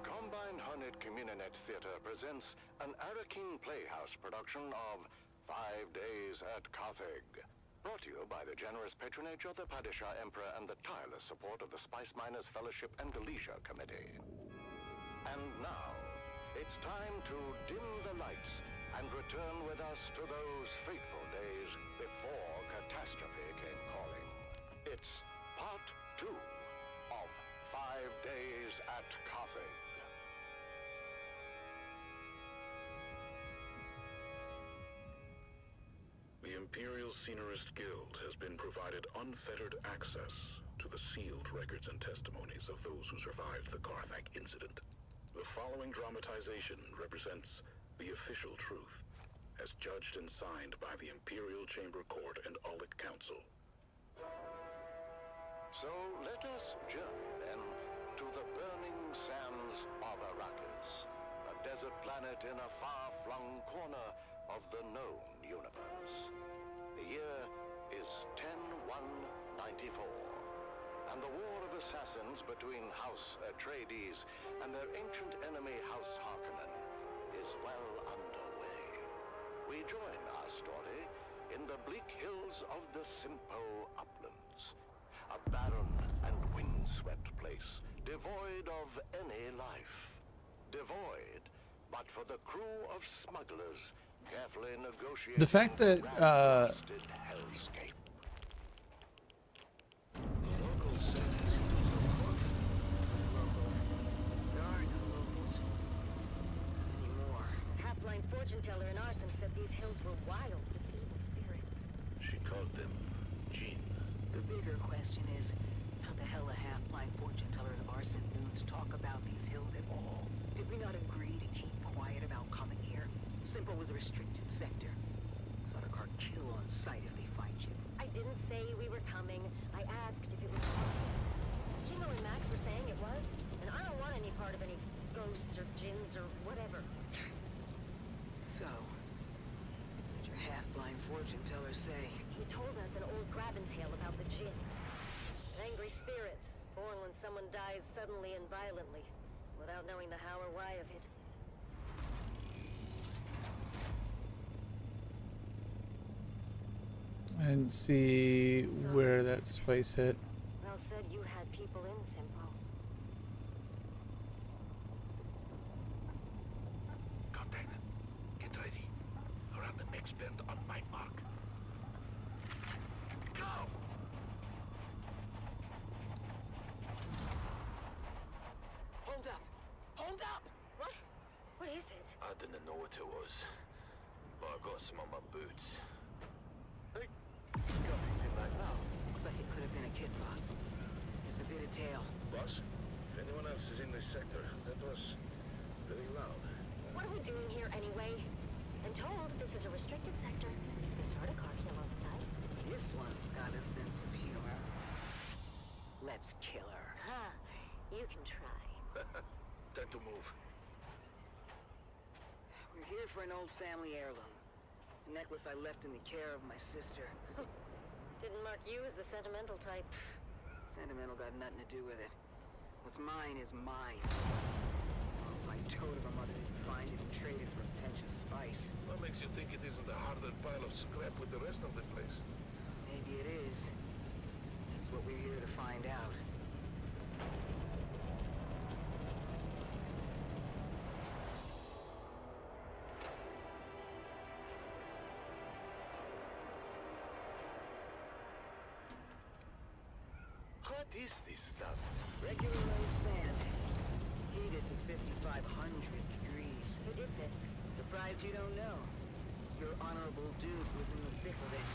S5: Combine-Hunted Communinet Theater presents an Arakin Playhouse production of 5 Days at Carthage. Brought to you by the generous patronage of the Padishah Emperor and the tireless support of the Spice Miners Fellowship and Galicia Committee. And now, it's time to dim the lights and return with us to those fateful days before catastrophe came calling. It's part 2 of 5 Days at Carthage.
S19: The Imperial Scenarist Guild has been provided unfettered access to the sealed records and testimonies of those who survived the Carthage incident. The following dramatization represents the official truth, as judged and signed by the Imperial Chamber Court and Aulic Council.
S5: So let us journey then to the burning sands of Arrakis, a desert planet in a far-flung corner of the known universe. The year is 10-1-94, and the war of assassins between House Atreides and their ancient enemy House Harkonnen is well underway. We join our story in the bleak hills of the Simpo Uplands, a barren and windswept place, devoid of any life. Devoid, but for the crew of smugglers carefully negotiating
S1: the fact that
S5: hellscape.
S8: Locals. There are no locals anymore. Half-line forges
S10: fortune teller in Arson said these hills were wild with evil spirits.
S21: She called them Jinn.
S6: The bigger question is, how the hell a half-blind fortune teller in Arson knew to talk about these hills at all? Did we not agree to keep quiet about coming here? Simple was a restricted sector. Sardaukar kill on sight if they find you.
S10: I didn't say we were coming. I asked if it was haunted. Jingo and Max were saying it was, and I don't want any part of any ghosts or jinns or whatever.
S6: So, what did your half-blind fortune teller say?
S10: He told us an old grabbing tale about the jinn. Angry spirits, born when someone dies suddenly and violently, without knowing the how or why of it.
S1: I didn't see where that spice hit.
S10: Well said you had people in Simpo.
S21: Contact. Get ready. Around the next bend on my mark. Go!
S6: Hold up! Hold up!
S10: What? What is it?
S9: I didn't know what it was, but I got some on my boots.
S6: Hey! Got anything like that? Looks like it could have been a kit box. There's a bit of tail.
S21: Boss, if anyone else is in this sector, that was very loud.
S10: What are we doing here anyway? I'm told this is a restricted sector. The Sardaukar kill on site.
S6: This one's got a sense of humor. Let's kill her.
S10: Huh. You can try.
S21: Time to move.
S6: We're here for an old family heirloom. A necklace I left in the care of my sister.
S10: Didn't mark you as the sentimental type.
S6: Sentimental got nothing to do with it. What's mine is mine. As long as my toad of a mother didn't find it and trade it for a pinch of spice.
S21: What makes you think it isn't a hardened pile of scrap with the rest of the place?
S6: Maybe it is. That's what we're here to find out.
S21: What is this stuff?
S6: Regular old sand. Heated to 5,500 degrees.
S10: Who did this?
S6: Surprised you don't know. Your honorable duke was in the thick of it.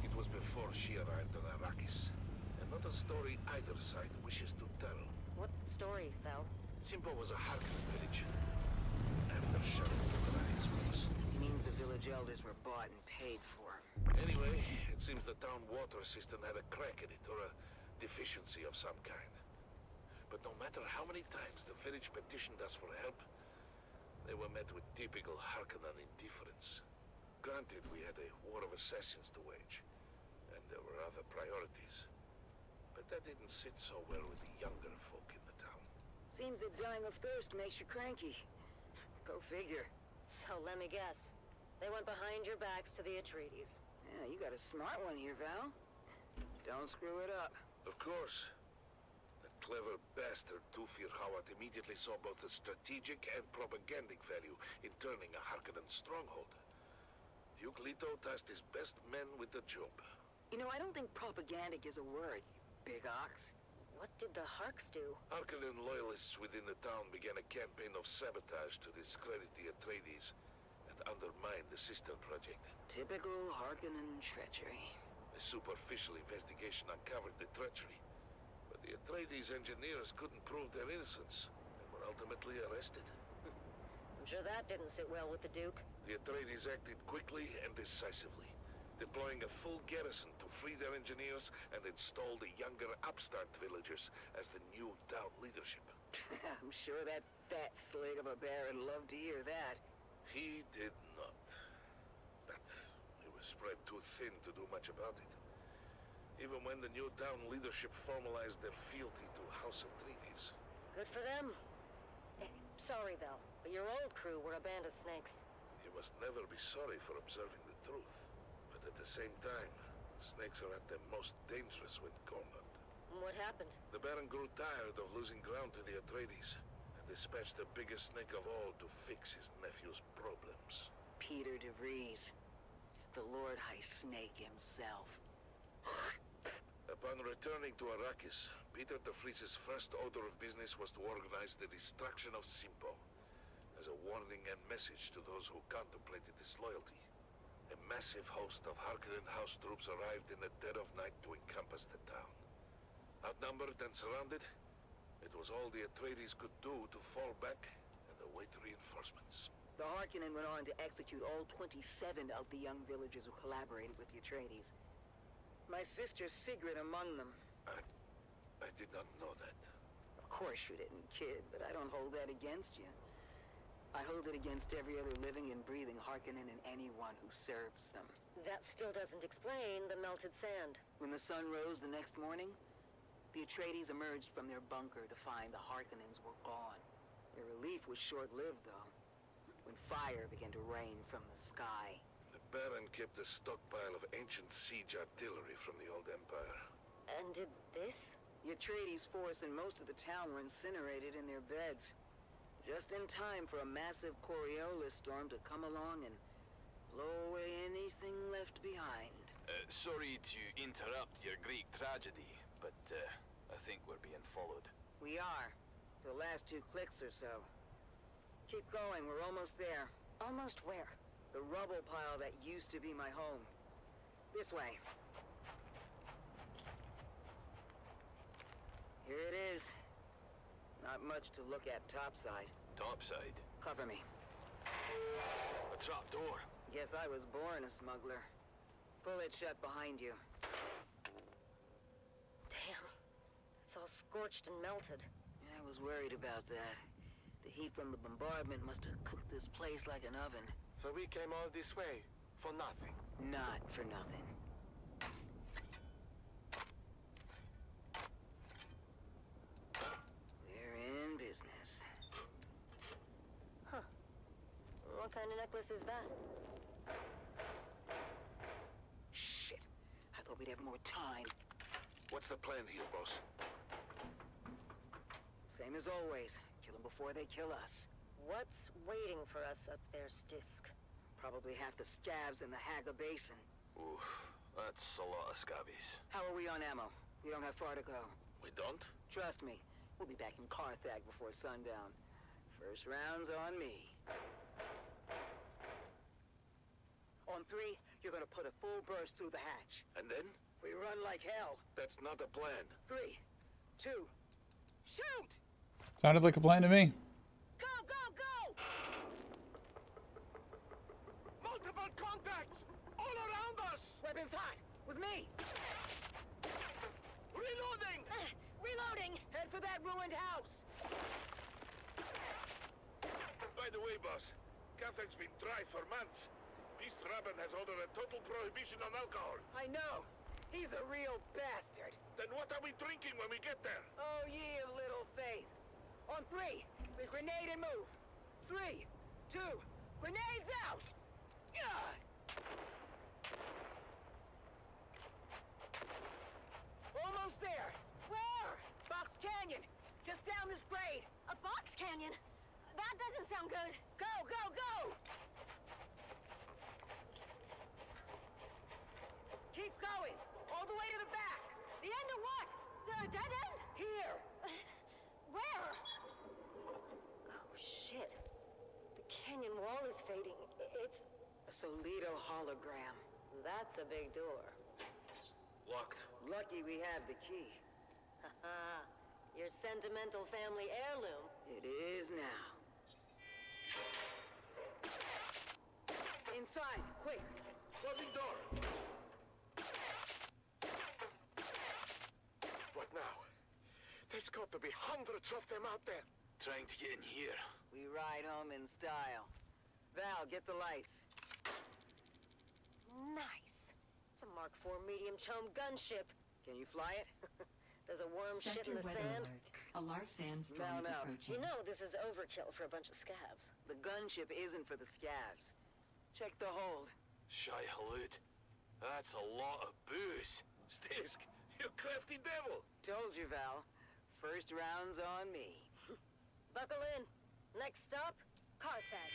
S21: It was before she arrived on Arrakis. And not a story either side wishes to tell.
S10: What story, Val?
S21: Simpo was a Harkonnen village. After Shadow took her eyes from us.
S6: It means the village elders were bought and paid for.
S21: Anyway, it seems the town water system had a crack in it, or a deficiency of some kind. But no matter how many times the village petitioned us for help, they were met with typical Harkonnen indifference. Granted, we had a war of assassins to wage, and there were other priorities. But that didn't sit so well with the younger folk in the town.
S6: Seems that dying of thirst makes you cranky. Go figure.
S10: So let me guess. They went behind your backs to the Atreides.
S6: Yeah, you got a smart one here, Val. Don't screw it up.
S21: Of course. The clever bastard Tufir Hawat immediately saw both the strategic and propagandic value in turning a Harkonnen stronghold. Duke Leto tasked his best men with the job.
S6: You know, I don't think propagandic is a word, you big ox.
S10: What did the Harks do?
S21: Harkonnen loyalists within the town began a campaign of sabotage to discredit the Atreides and undermine the sister project.
S6: Typical Harkonnen treachery.
S21: A superficial investigation uncovered the treachery, but the Atreides engineers couldn't prove their innocence and were ultimately arrested.
S10: I'm sure that didn't sit well with the Duke.
S21: The Atreides acted quickly and decisively, deploying a full garrison to free their engineers and install the younger upstart villagers as the new town leadership.
S6: I'm sure that fat slig of a bear would love to hear that.
S21: He did not. But he was spread too thin to do much about it. Even when the new town leadership formalized their fealty to House Atreides.
S10: Good for them. Sorry, Val, but your old crew were a band of snakes.
S21: You must never be sorry for observing the truth. But at the same time, snakes are at their most dangerous when cornered.
S10: What happened?
S21: The Baron grew tired of losing ground to the Atreides, and dispatched the biggest snake of all to fix his nephew's problems.
S6: Peter de Vries, the Lord High Snake himself.
S21: Upon returning to Arrakis, Peter de Vries's first order of business was to organize the destruction of Simpo.
S3: as a warning and message to those who contemplated disloyalty. A massive host of Harkonnen house troops arrived in the dead of night to encompass the town. Outnumbered and surrounded, it was all the Atreides could do to fall back and await reinforcements.
S6: The Harkonnen went on to execute all 27 of the young villagers who collaborated with the Atreides. My sister Sigrid among them.
S3: I did not know that.
S6: Of course you didn't, kid, but I don't hold that against you. I hold it against every other living and breathing Harkonnen and anyone who serves them.
S10: That still doesn't explain the melted sand.
S6: When the sun rose the next morning, the Atreides emerged from their bunker to find the Harkonnens were gone. Their relief was short-lived, though, when fire began to rain from the sky.
S3: The Baron kept a stockpile of ancient siege artillery from the old Empire.
S10: And did this?
S6: The Atreides force and most of the town were incinerated in their beds. Just in time for a massive Coriolis storm to come along and blow away anything left behind.
S22: Sorry to interrupt your Greek tragedy, but I think we're being followed.
S6: We are. For the last 2 clicks or so. Keep going, we're almost there.
S10: Almost where?
S6: The rubble pile that used to be my home. This way. Here it is. Not much to look at topside.
S22: Topside?
S6: Cover me.
S22: A trapdoor.
S6: Guess I was born a smuggler. Pull it shut behind you.
S10: Damn. It's all scorched and melted.
S6: I was worried about that. The heat from the bombardment must have cooked this place like an oven.
S7: So we came all this way for nothing?
S6: Not for nothing. We're in business.
S10: Huh. What kind of necklace is that?
S6: Shit. I thought we'd have more time.
S3: What's the plan here, boss?
S6: Same as always. Kill them before they kill us.
S10: What's waiting for us up there, Stisk?
S6: Probably half the scabs in the Haga Basin.
S22: Oof, that's a lot of scabbies.
S6: How are we on ammo? We don't have far to go.
S3: We don't?
S6: Trust me. We'll be back in Carthag before sundown. First round's on me. On 3, you're gonna put a full burst through the hatch.
S3: And then?
S6: We run like hell.
S3: That's not a plan.
S6: 3, 2, shoot!
S1: Sounded like a plan to me.
S6: Go, go, go! Multiple contacts! All around us! Weapons hot! With me! Reloading!
S10: Reloading!
S6: Head for that ruined house!
S3: By the way, boss, Carthag's been dry for months. Beast Rabban has ordered a total prohibition on alcohol.
S6: I know! He's a real bastard!
S3: Then what are we drinking when we get there?
S6: Oh, ye of little faith! On 3, we grenade and move! 3, 2, grenades out! Yeah! Almost there!
S10: Where?
S6: Box Canyon! Just down this grade!
S10: A box canyon? That doesn't sound good.
S6: Go, go, go! Keep going! All the way to the back!
S10: The end of what? The dead end?
S6: Here!
S10: Where? Oh, shit. The canyon wall is fading. It's
S6: a Solito hologram.
S10: That's a big door.
S3: Locked.
S6: Lucky we have the key.
S10: Haha. Your sentimental family heirloom.
S6: It is now. Inside, quick!
S3: Closing door!
S7: What now? There's got to be hundreds of them out there.
S22: Trying to get in here.
S6: We ride home in style. Val, get the lights.
S10: Nice. It's a Mark IV medium chum gunship.
S6: Can you fly it?
S10: Does a worm shit in the sand?
S23: A large sandstorm is approaching.
S10: You know this is overkill for a bunch of scabs.
S6: The gunship isn't for the scabs. Check the hold.
S22: Shy Halud. That's a lot of booze.
S3: Stisk, you crafty devil!
S6: Told you, Val. First round's on me.
S10: Buckle in. Next stop, Carthag.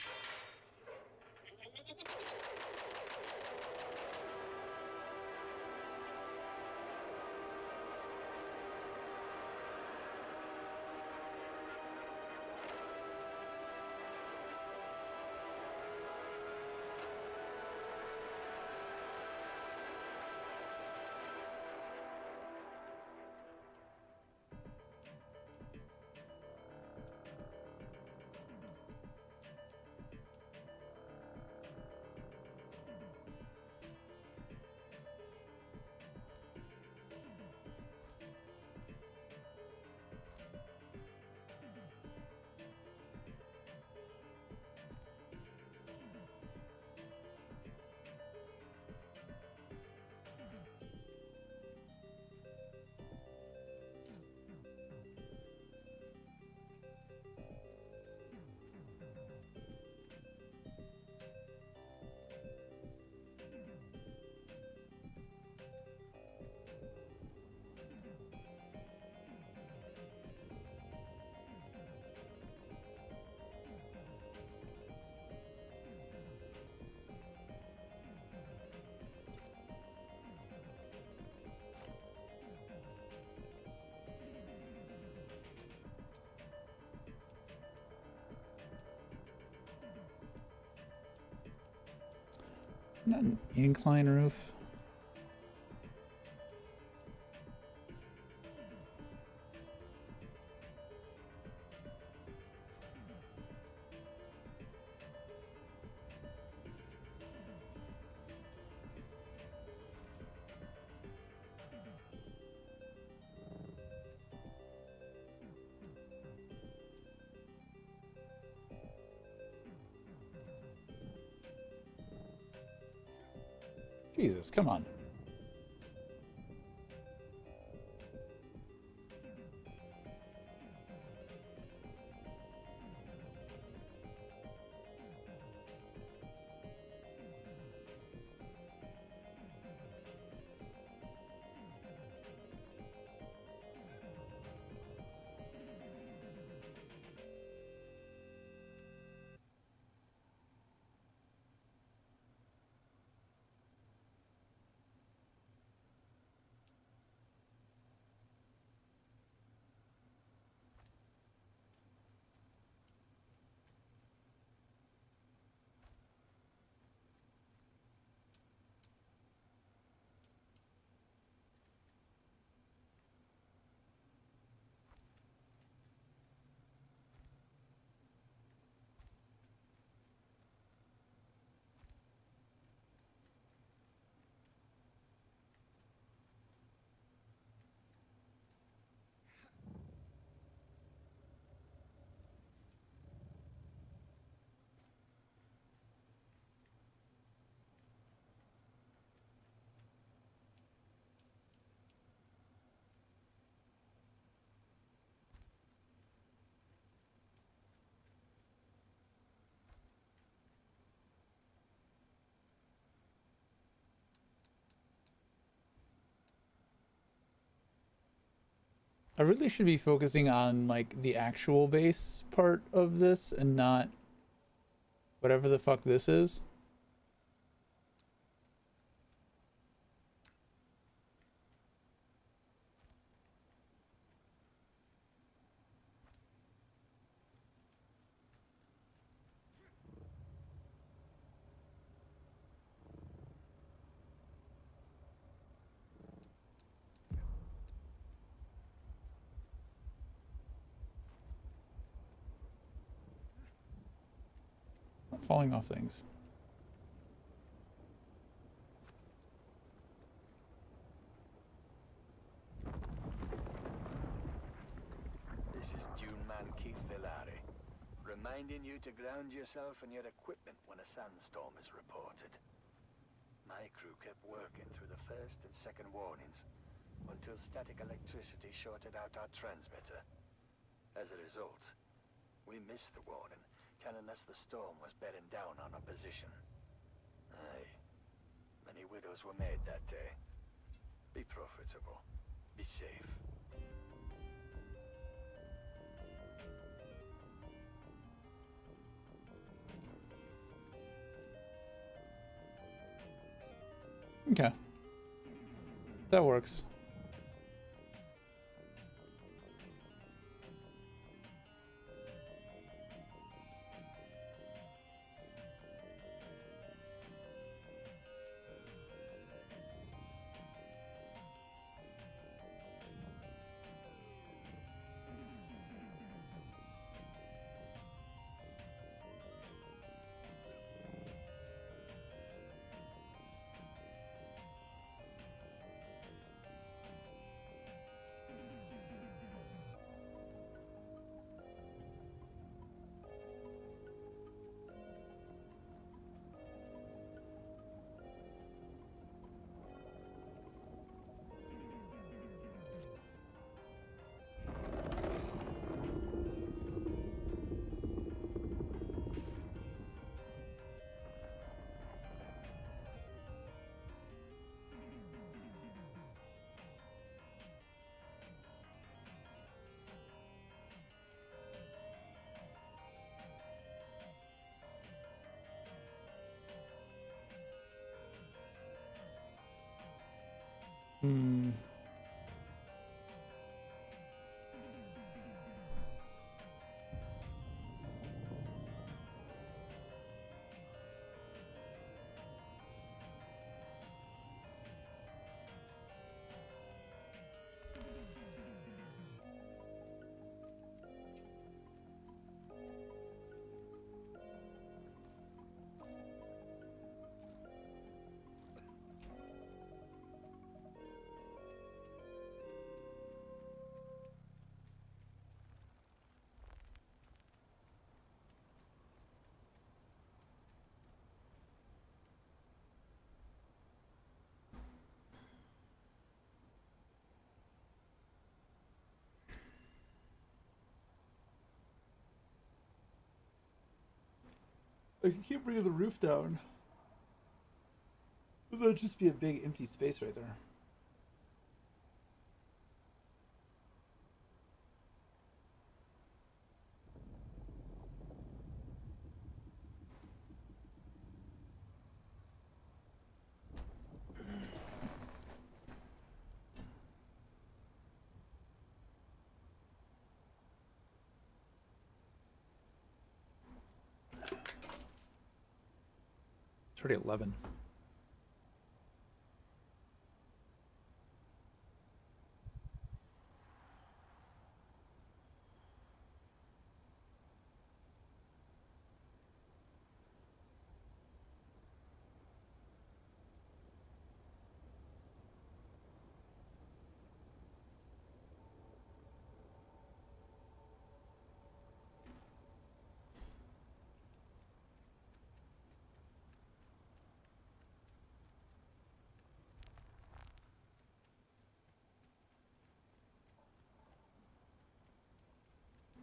S1: Not an incline roof. Jesus, come on. I really should be focusing on like the actual base part of this and not whatever the fuck this is. Falling off things.
S9: This is Dune man Keith Villari, reminding you to ground yourself and your equipment when a sandstorm is reported. My crew kept working through the first and second warnings until static electricity shorted out our transmitter. As a result, we missed the warning, telling us the storm was bearing down on our position. Aye. Many widows were made that day. Be profitable. Be safe.
S1: Okay. That works. Hmm. I can keep bringing the roof down. There'll just be a big empty space right there. It's already 11.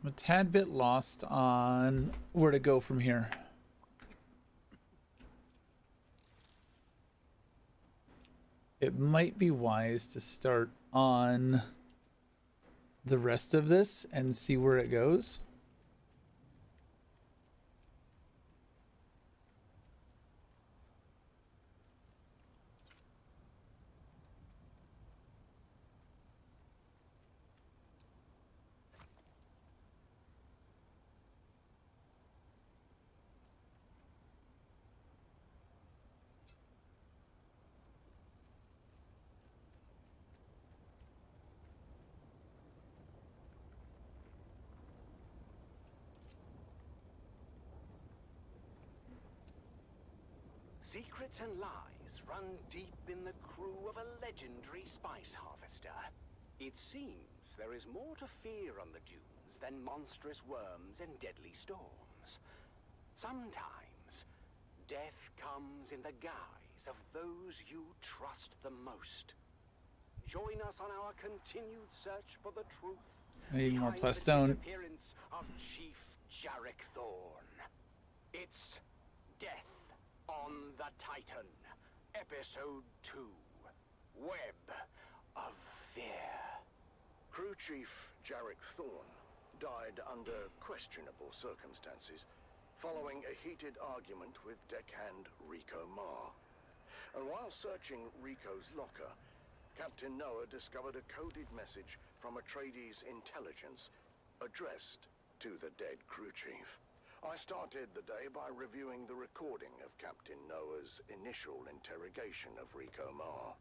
S1: I'm a tad bit lost on where to go from here. It might be wise to start on the rest of this and see where it goes.
S14: Secrets and lies run deep in the crew of a legendary spice harvester. It seems there is more to fear on the dunes than monstrous worms and deadly storms. Sometimes, death comes in the guise of those you trust the most. Join us on our continued search for the truth
S1: I need more
S14: behind
S1: plus
S14: the
S1: stone.
S14: disappearance of Chief Jarek Thorn. It's Death on the Titan, Episode 2, Web of Fear.
S3: Crew Chief Jarek Thorn died under questionable circumstances following a heated argument with deckhand Rico Marr. And while searching Rico's locker, Captain Noah discovered a coded message from Atreides intelligence addressed to the dead crew chief. I started the day by reviewing the recording of Captain Noah's initial interrogation of Rico Marr.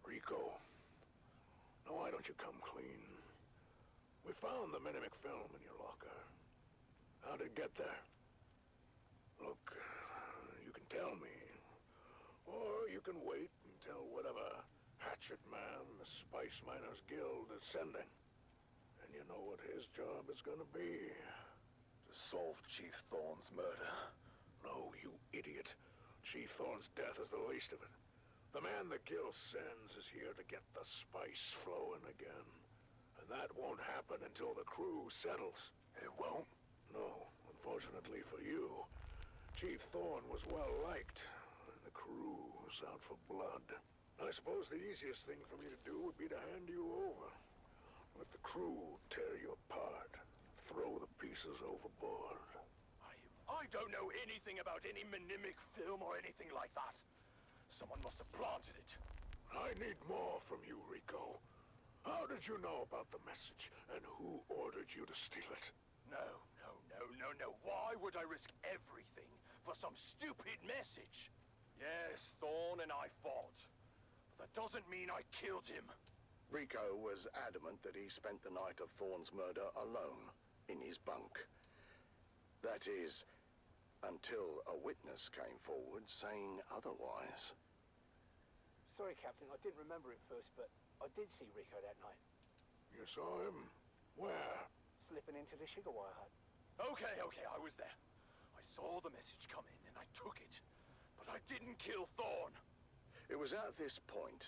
S5: Rico, now why don't you come clean? We found the Mimic film in your locker. How did it get there? Look, you can tell me, or you can wait until whatever hatchet man the Spice Miners Guild is sending. And you know what his job is gonna be? To solve Chief Thorn's murder. No, you idiot. Chief Thorn's death is the least of it. The man the Guild sends is here to get the spice flowing again. And that won't happen until the crew settles. It won't? No, unfortunately for you. Chief Thorn was well liked, and the crew was out for blood. I suppose the easiest thing for me to do would be to hand you over. Let the crew tear you apart, throw the pieces overboard.
S7: I don't know anything about any Mnemic film or anything like that. Someone must have planted it.
S5: I need more from you, Rico. How did you know about the message, and who ordered you to steal it?
S7: No. Why would I risk everything for some stupid message? Yes, Thorn and I fought. But that doesn't mean I killed him.
S3: Rico was adamant that he spent the night of Thorn's murder alone, in his bunk. That is, until a witness came forward saying otherwise.
S4: Sorry, Captain, I didn't remember it first, but I did see Rico that night.
S5: You saw him? Where?
S4: Slipping into the sugar wire hut.
S7: Okay, I was there. I saw the message come in and I took it. But I didn't kill Thorn.
S3: It was at this point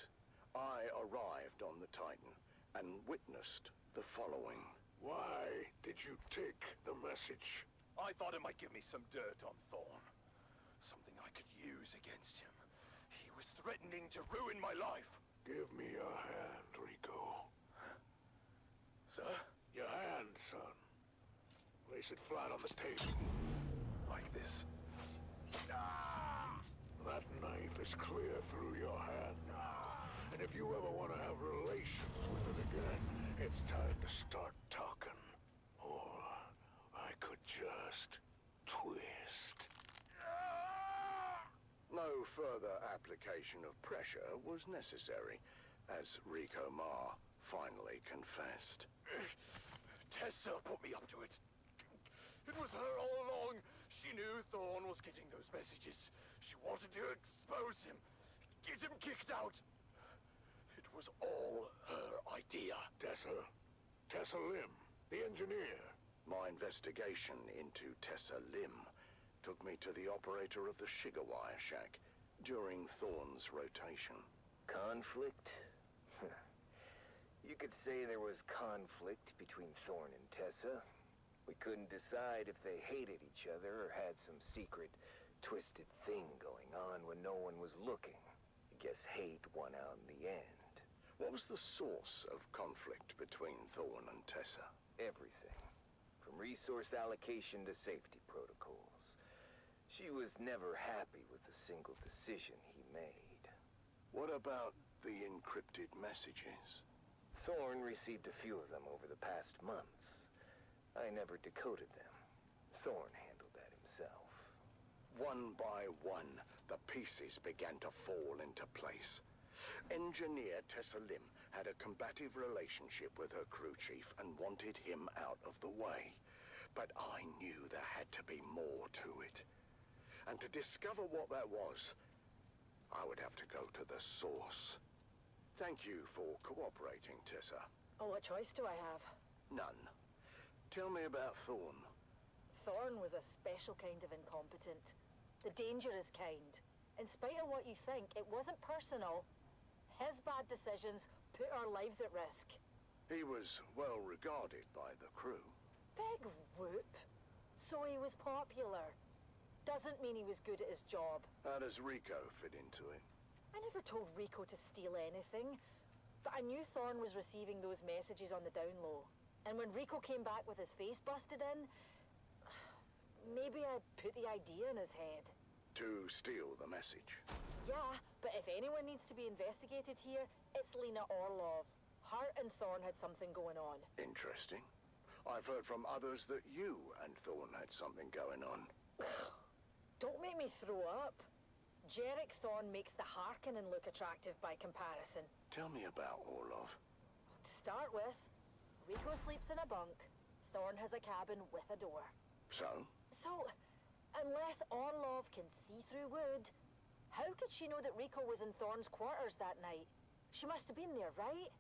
S3: I arrived on the Titan and witnessed the following.
S5: Why did you take the message?
S7: I thought it might give me some dirt on Thorn. Something I could use against him. He was threatening to ruin my life.
S3: Give me your hand, Rico.
S7: Sir?
S3: Your hand, son. Place it flat on the table.
S7: Like this.
S3: That knife is clear through your hand. And if you ever want to have relations with it again, it's time to start talking. Or I could just twist.
S5: No further application of pressure was necessary, as Rico Ma finally confessed.
S7: Tessa put me up to it. It was her all along. She knew Thorn was getting those messages. She wanted to expose him, get him kicked out. It was all her idea.
S3: Tessa Lim, the engineer.
S5: My investigation into Tessa Lim took me to the operator of the Shigawire Shack during Thorn's rotation.
S9: Conflict? You could say there was conflict between Thorn and Tessa. We couldn't decide if they hated each other or had some secret, twisted thing going on when no one was looking. I guess hate won out in the end.
S5: What was the source of conflict between Thorn and Tessa?
S9: Everything. From resource allocation to safety protocols. She was never happy with a single decision he made.
S5: What about the encrypted messages?
S9: Thorn received a few of them over the past months. I never decoded them. Thorn handled that himself.
S5: One by one, the pieces began to fall into place. Engineer Tessa Lim had a combative relationship with her crew chief and wanted him out of the way. But I knew there had to be more to it. And to discover what that was, I would have to go to the source. Thank you for cooperating, Tessa.
S10: Oh, what choice do I have?
S5: None. Tell me about Thorn.
S10: Thorn was a special kind of incompetent. The dangerous kind. In spite of what you think, it wasn't personal. His bad decisions put our lives at risk.
S5: He was well regarded by the crew.
S10: Big whoop. So he was popular. Doesn't mean he was good at his job.
S5: How does Rico fit into it?
S10: I never told Rico to steal anything. But I knew Thorn was receiving those messages on the down low. And when Rico came back with his face busted in, maybe I put the idea in his head.
S5: To steal the message?
S10: Yeah, but if anyone needs to be investigated here, it's Lena Orlov. Her and Thorn had something going on.
S5: Interesting. I've heard from others that you and Thorn had something going on.
S10: Don't make me throw up. Jarek Thorn makes the Harkonnen look attractive by comparison.
S5: Tell me about Orlov.
S10: To start with, Rico sleeps in a bunk. Thorn has a cabin with a door.
S5: So,
S10: unless Orlov can see through wood, how could she know that Rico was in Thorn's quarters that night? She must have been there, right?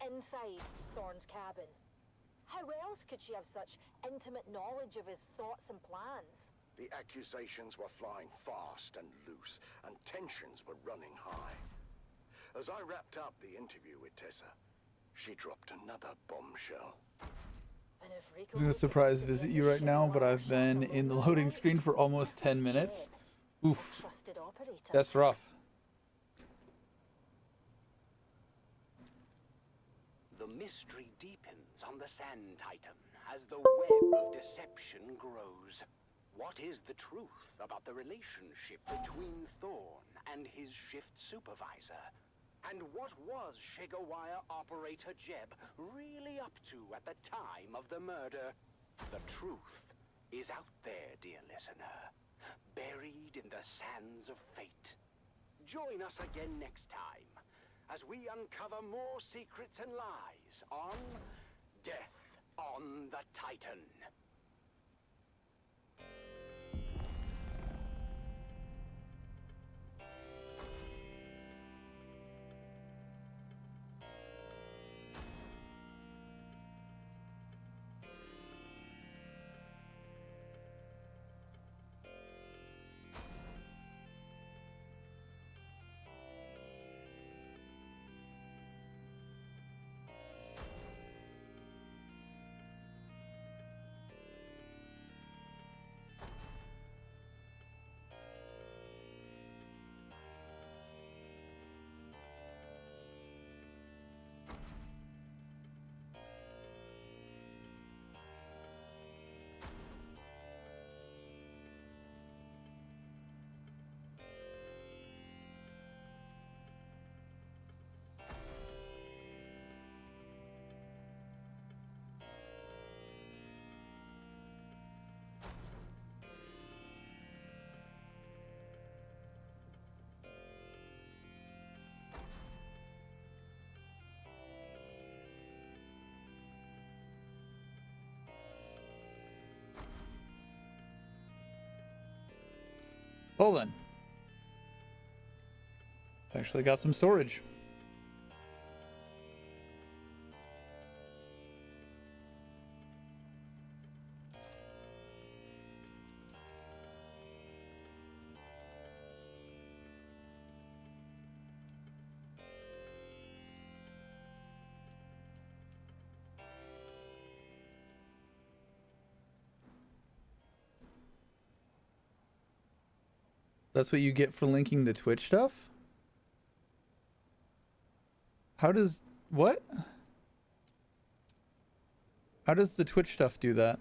S10: Inside Thorn's cabin. How else could she have such intimate knowledge of his thoughts and plans?
S5: The accusations were flying fast and loose, and tensions were running high. As I wrapped up the interview with Tessa, she dropped another bombshell.
S10: And if Rico
S1: I was gonna surprise visit you right now, but I've been in the loading screen for almost 10 minutes. Oof. That's rough.
S14: The mystery deepens on the Sand Titan as the web of deception grows. What is the truth about the relationship between Thorn and his shift supervisor? And what was Shigawire operator Jeb really up to at the time of the murder? The truth is out there, dear listener, buried in the sands of fate. Join us again next time as we uncover more secrets and lies on Death on the Titan.
S1: Well then. Actually got some storage. That's what you get for linking the Twitch stuff? How does... what? How does the Twitch stuff do that?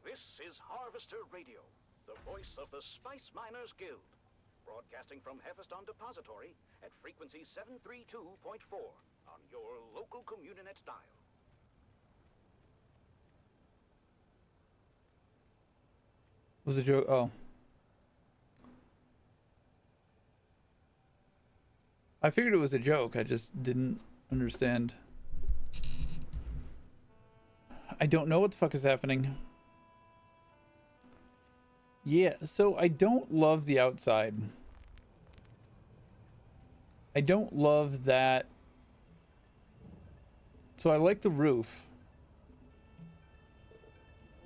S16: This is Harvester Radio, the voice of the Spice Miners Guild, broadcasting from Hephaeston Depository at frequency 732.4 on your local Communinet dial.
S1: Was a joke? Oh. I figured it was a joke. I just didn't understand. I don't know what the fuck is happening. Yeah, so I don't love the outside. I don't love that. So I like the roof.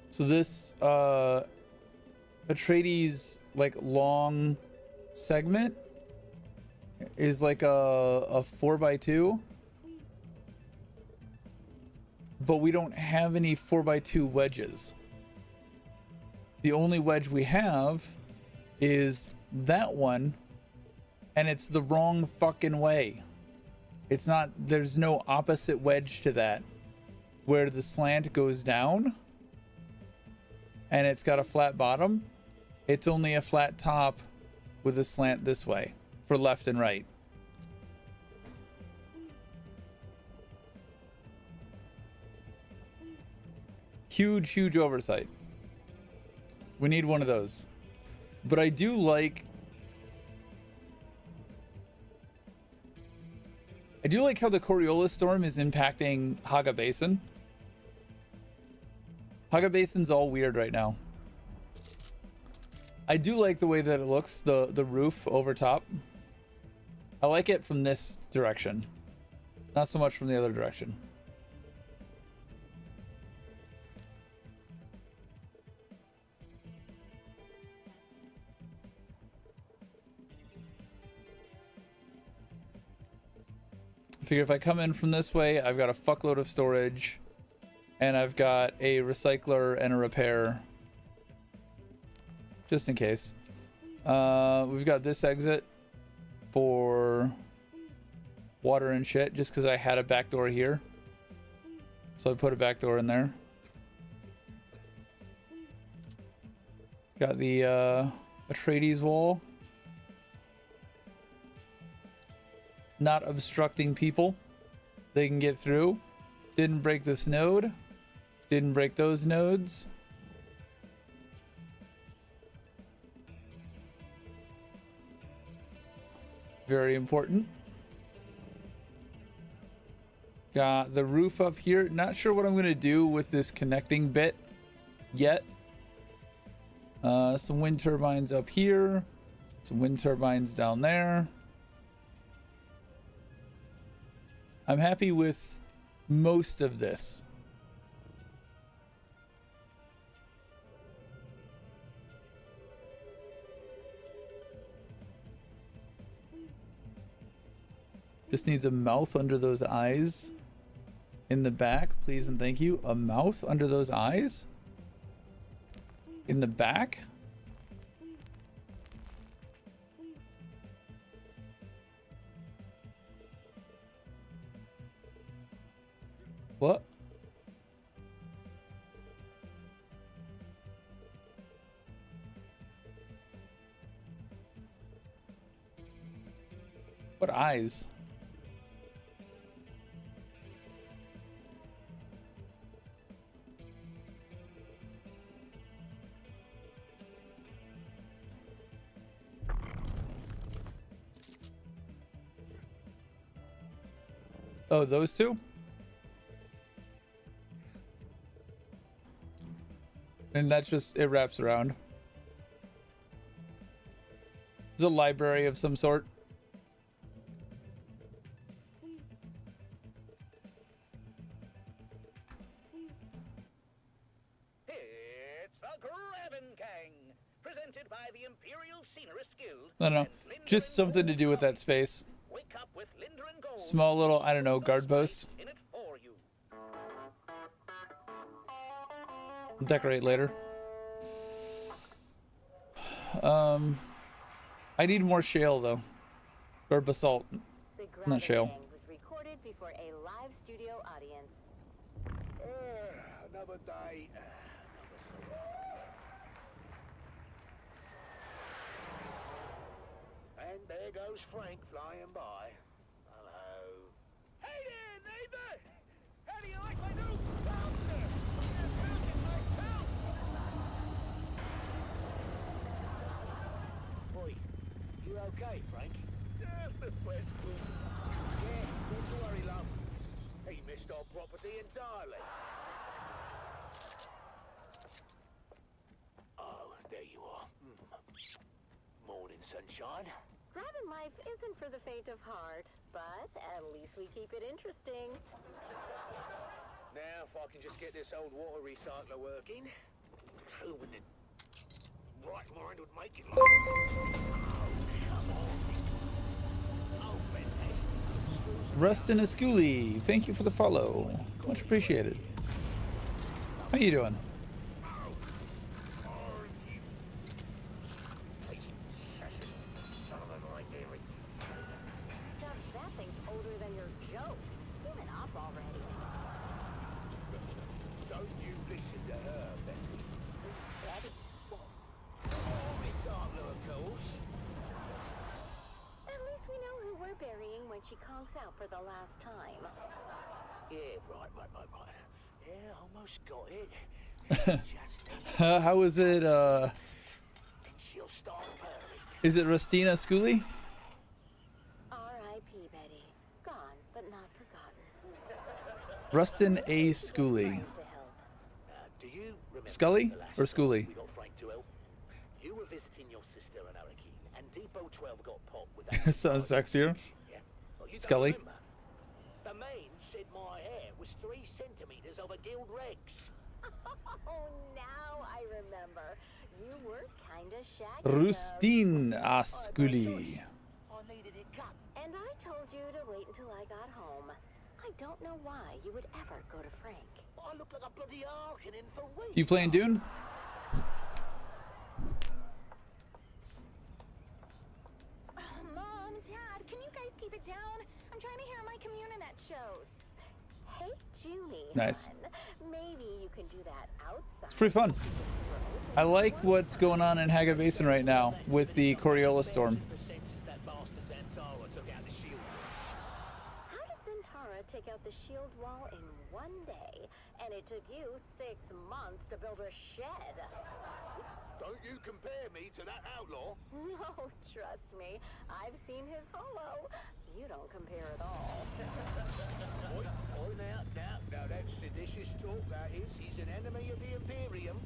S1: So this Atreides like long segment is like a 4x2. But we don't have any 4x2 wedges. The only wedge we have is that one, and it's the wrong fucking way. It's not, there's no opposite wedge to that, where the slant goes down and it's got a flat bottom. It's only a flat top with a slant this way for left and right. Huge, huge oversight. We need one of those. But I do like how the Coriolis storm is impacting Haga Basin. Haga Basin's all weird right now. I do like the way that it looks, the roof over top. I like it from this direction. Not so much from the other direction. I figure if I come in from this way, I've got a fuckload of storage, and I've got a recycler and a repair, just in case. We've got this exit for water and shit, just because I had a back door here. So I put a back door in there. Got the Atreides wall. Not obstructing people. They can get through. Didn't break this node. Didn't break those nodes. Very important. Got the roof up here. Not sure what I'm going to do with this connecting bit yet. Some wind turbines up here. Some wind turbines down there. I'm happy with most of this. Just needs a mouth under those eyes in the back, please and thank you. A mouth under those eyes in the back. What? What eyes? Oh, those two? And that's just, it wraps around. It's a library of some sort.
S16: It's the Graven King, presented by the Imperial Scenarist Guild.
S1: I don't know. Just something to do with that space.
S16: Wake up with Linder and Gold.
S1: Small little, I don't know, guard post.
S16: In it for you.
S1: Decorate later. I need more shale though, or basalt, not shale.
S6: Was recorded before a live studio audience.
S14: Another day. And there goes Frank flying by. Hello.
S16: Hey there, neighbor! How do you like my new bouncer?
S14: Boy, you okay, Frank?
S16: Just a question.
S14: Yeah, don't you worry, love. He missed our property entirely. Oh, there you are. Morning, sunshine.
S6: Graven life isn't for the faint of heart, but at least we keep it interesting.
S14: Now, if I can just get this old water recycler working, who in the right mind would make it like... Oh, come on. Oh, fantastic.
S1: Rustin Asculi, thank you for the follow. Much appreciated. How you doing?
S6: That thing's older than your jokes. Give it up already.
S14: Don't you listen to her, Betty.
S6: Betty.
S14: Recycler, of course.
S6: At least we know who we're burying when she conks out for the last time.
S14: Yeah, right. Yeah, almost got it.
S1: How is it,
S14: And she'll start purring.
S1: is it Rustina Asculi?
S6: R.I.P. Betty. Gone, but not forgotten.
S1: Rustin A. Scully.
S14: Do you remember
S1: Scully
S14: the last
S1: or Scully?
S14: time we got Frank to help? You were visiting your sister in Arakeen, and Depot 12 got popped with that.
S1: Sounds sexier.
S14: Yeah? Well, you don't
S1: Scully.
S14: remember. The man said my hair was 3 centimeters of a guild rex.
S6: Oh, now I remember. You were kinda shaggy.
S1: Rustin Asculi.
S14: I needed it cut.
S6: And I told you to wait until I got home. I don't know why you would ever go to Frank.
S14: I look like a bloody Harkonnen for weeks.
S1: You playing Dune?
S6: Mom, Dad, can you guys keep it down? I'm trying to hear my Communinet shows. Hey, Junie.
S1: Nice.
S6: hon, maybe you can do that outside.
S1: It's pretty fun. I like what's going on in Haga Basin right now with the Coriolis storm.
S6: How did Zentara take out the shield wall in one day, and it took you 6 months to build a shed?
S14: Don't you compare me to that outlaw.
S6: No, trust me. I've seen his holo. You don't compare at all.
S14: Now that's seditious talk, that is. He's an enemy of the Imperium.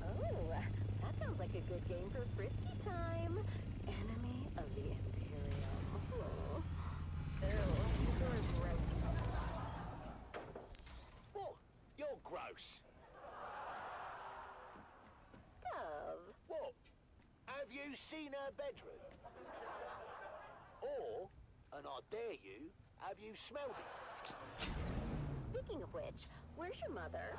S6: Oh, that sounds like a good game for frisky time. Enemy of the Imperium. Ew, you're gross.
S14: you seen her bedroom? Or, and I dare you, have you smelled it?
S6: Speaking of which, where's your mother?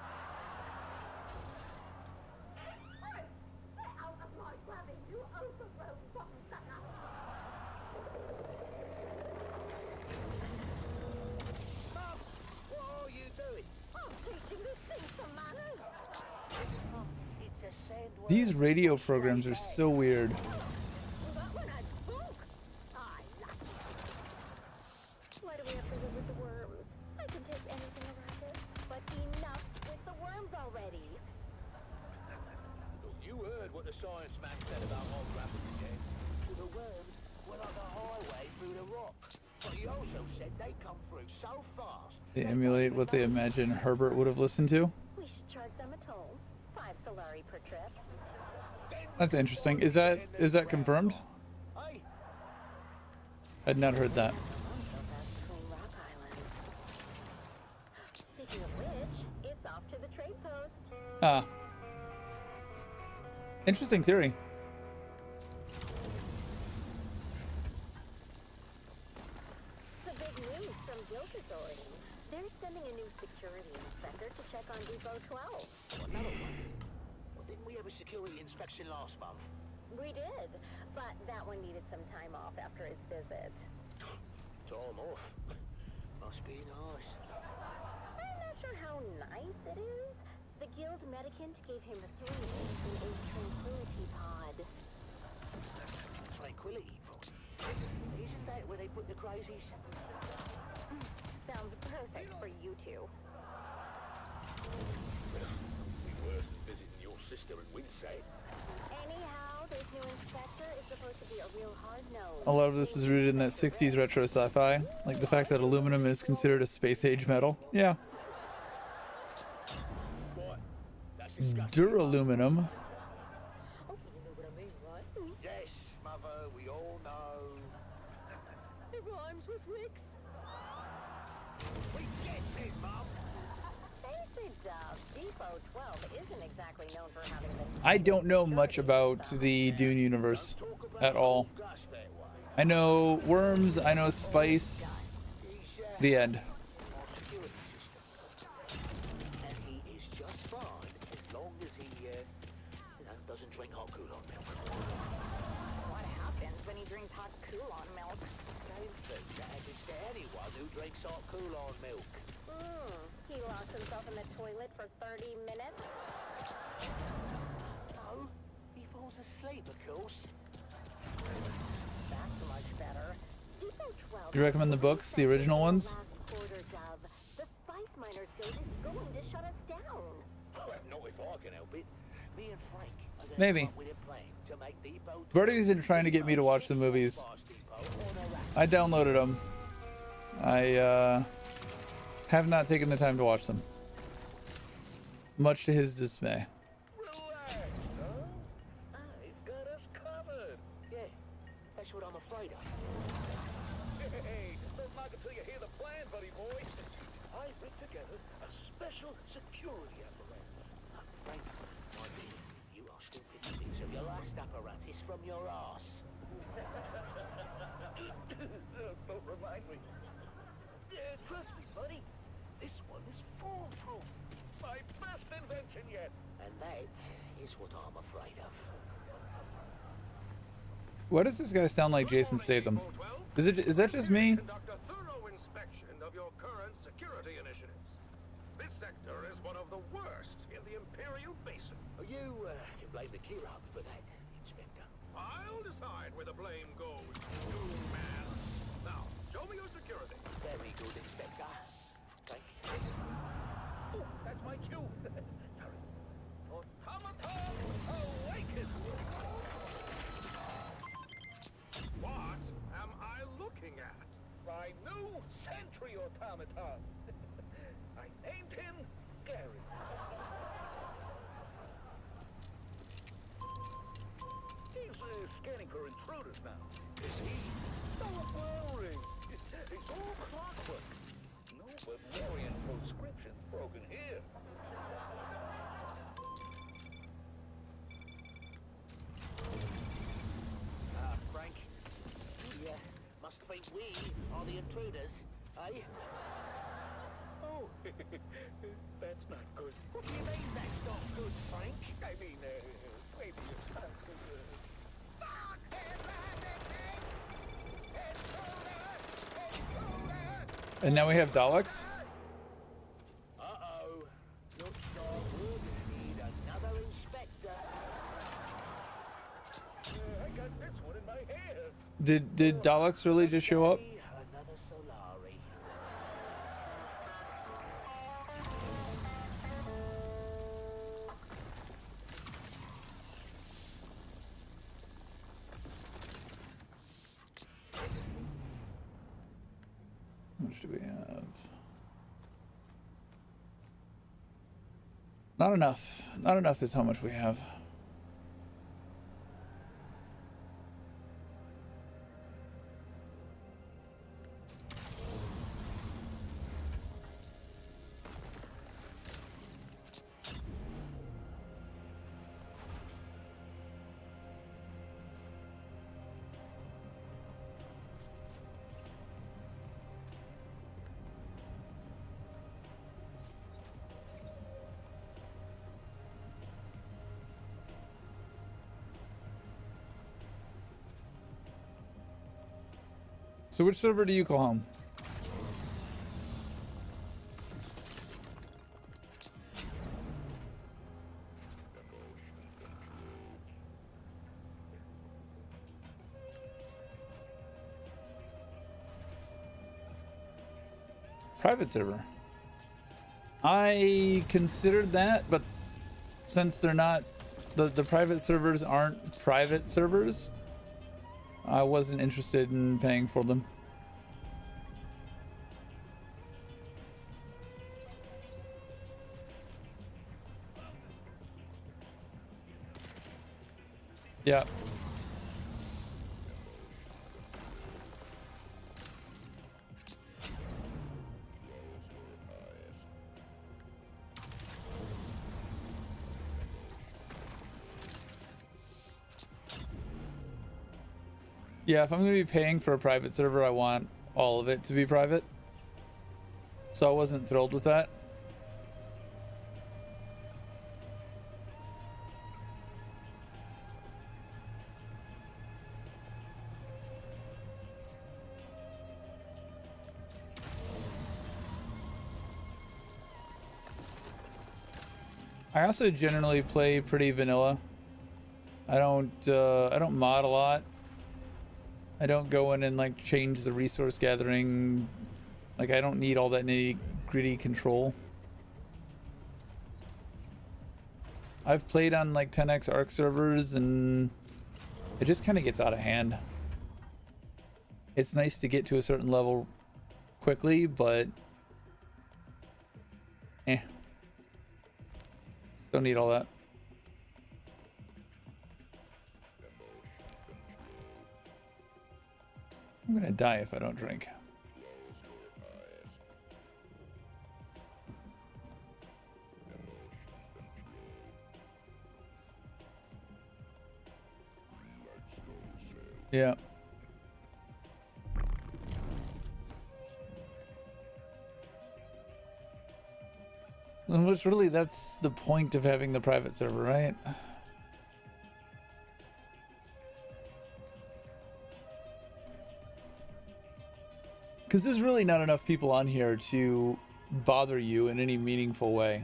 S6: Get out of my cabin, you overgrown rotten sucker!
S14: Mum, what are you doing?
S6: I'm teaching this thing some manners!
S14: Mum, it's a sandworm.
S1: These radio programs are so weird.
S6: That one had spunk! Why do we have to live with the worms? I can take anything around it, but enough with the worms already!
S14: Look, you heard what the science man said about our gravity, yeah? The worms were like a highway through the rock. But he also said they come through so fast.
S1: They emulate what they imagine Herbert would have listened to.
S6: We should charge them a toll. 5 Solari per trip.
S1: That's interesting. Is that confirmed? I'd not heard that.
S6: Speaking of which, it's off to the trade post.
S1: Ah. Interesting theory.
S6: The big news from Guild Authority. They're sending a new security inspector to check on Depot 12.
S14: Another one? Well, didn't we have a security inspection last month?
S6: We did, but that one needed some time off after his visit.
S14: Time off? Must be nice.
S6: I'm not sure how nice it is. The Guild Medicant gave him 3 weeks in a tranquility pod.
S14: Tranquility pod? Isn't that where they put the crazies?
S6: Sounds perfect for you two.
S14: Be worse than visiting your sister in Winsay.
S6: Anyhow, this new inspector is supposed to be a real hard-nosed.
S1: A lot of this is rooted in that 60s retro sci-fi, like the fact that aluminum is considered a space-age metal. Yeah. Duraluminum.
S14: Oh, you know what I mean, right? Yes, Mother, we all know.
S6: It rhymes with Rick's.
S14: We get it, Mum.
S6: Face it, Depot 12 isn't exactly known for having the...
S1: I don't know much about the Dune universe at all. I know worms, I know spice. The end.
S14: And he is just fine as long as he, doesn't drink hot Coulon milk.
S6: What happens when he drinks hot Coulon milk?
S14: Same thing that happens to anyone who drinks hot Coulon milk.
S6: He locked himself in the toilet for 30 minutes?
S14: No, he falls asleep, of course.
S6: That's much better. Depot 12...
S1: You recommend the books, the original ones?
S6: The Spice Miners Guild is going to shut us down.
S14: Not if I can help it. Me and Frank are gonna
S1: Maybe.
S14: come up with a plan to make Depot
S1: Brody's been trying to get me to watch the movies. I downloaded them. I have not taken the time to watch them, much to his dismay.
S14: He's got us covered. Yeah, that's what I'm afraid of.
S5: Hey, don't knock until you hear the plan, buddy boy. I put together a special security apparatus.
S14: Frank, my dear, you are still picking bits of your last apparatus from your arse.
S5: Don't remind me. Trust me, buddy. This one is foolproof. My best invention yet.
S14: And that is what I'm afraid of.
S1: Why does this guy sound like Jason Statham? Is that just me?
S5: Conduct a thorough inspection of your current security initiatives. This sector is one of the worst in the Imperial Basin.
S14: You can blame the Kirab for that, Inspector.
S5: I'll decide where the blame goes, Dune man. Now, show me your security.
S14: Very good, Inspector. Thank you.
S5: Oh, that's my cue. Sorry. Automaton awaken! What am I looking at? My new sentry automaton. I named him Gary. He's scanning for intruders now. Is he? Don't worry. It's all clockwork. No Bavarian proscriptions broken here.
S14: We are the intruders, eh? Oh, that's not good. What do you mean that's not good, Frank? I mean, maybe it's not good.
S1: And now we have Daleks.
S14: Uh-oh. Looks like we're gonna need another inspector. I got this one in my hair.
S1: Did Daleks really just show up?
S14: Another Solari.
S1: How much do we have? Not enough. Not enough is how much we have. So which server do you call home? Private server. I considered that, but since they're not, the private servers aren't private servers, I wasn't interested in paying for them. Yeah. Yeah, if I'm going to be paying for a private server, I want all of it to be private. So I wasn't thrilled with that. I also generally play pretty vanilla. I don't mod a lot. I don't go in and like change the resource gathering. Like I don't need all that nitty-gritty control. I've played on like 10x Arc servers and it just kind of gets out of hand. It's nice to get to a certain level quickly, but don't need all that. I'm gonna die if I don't drink. Yeah. Which really, that's the point of having the private server, right? Because there's really not enough people on here to bother you in any meaningful way.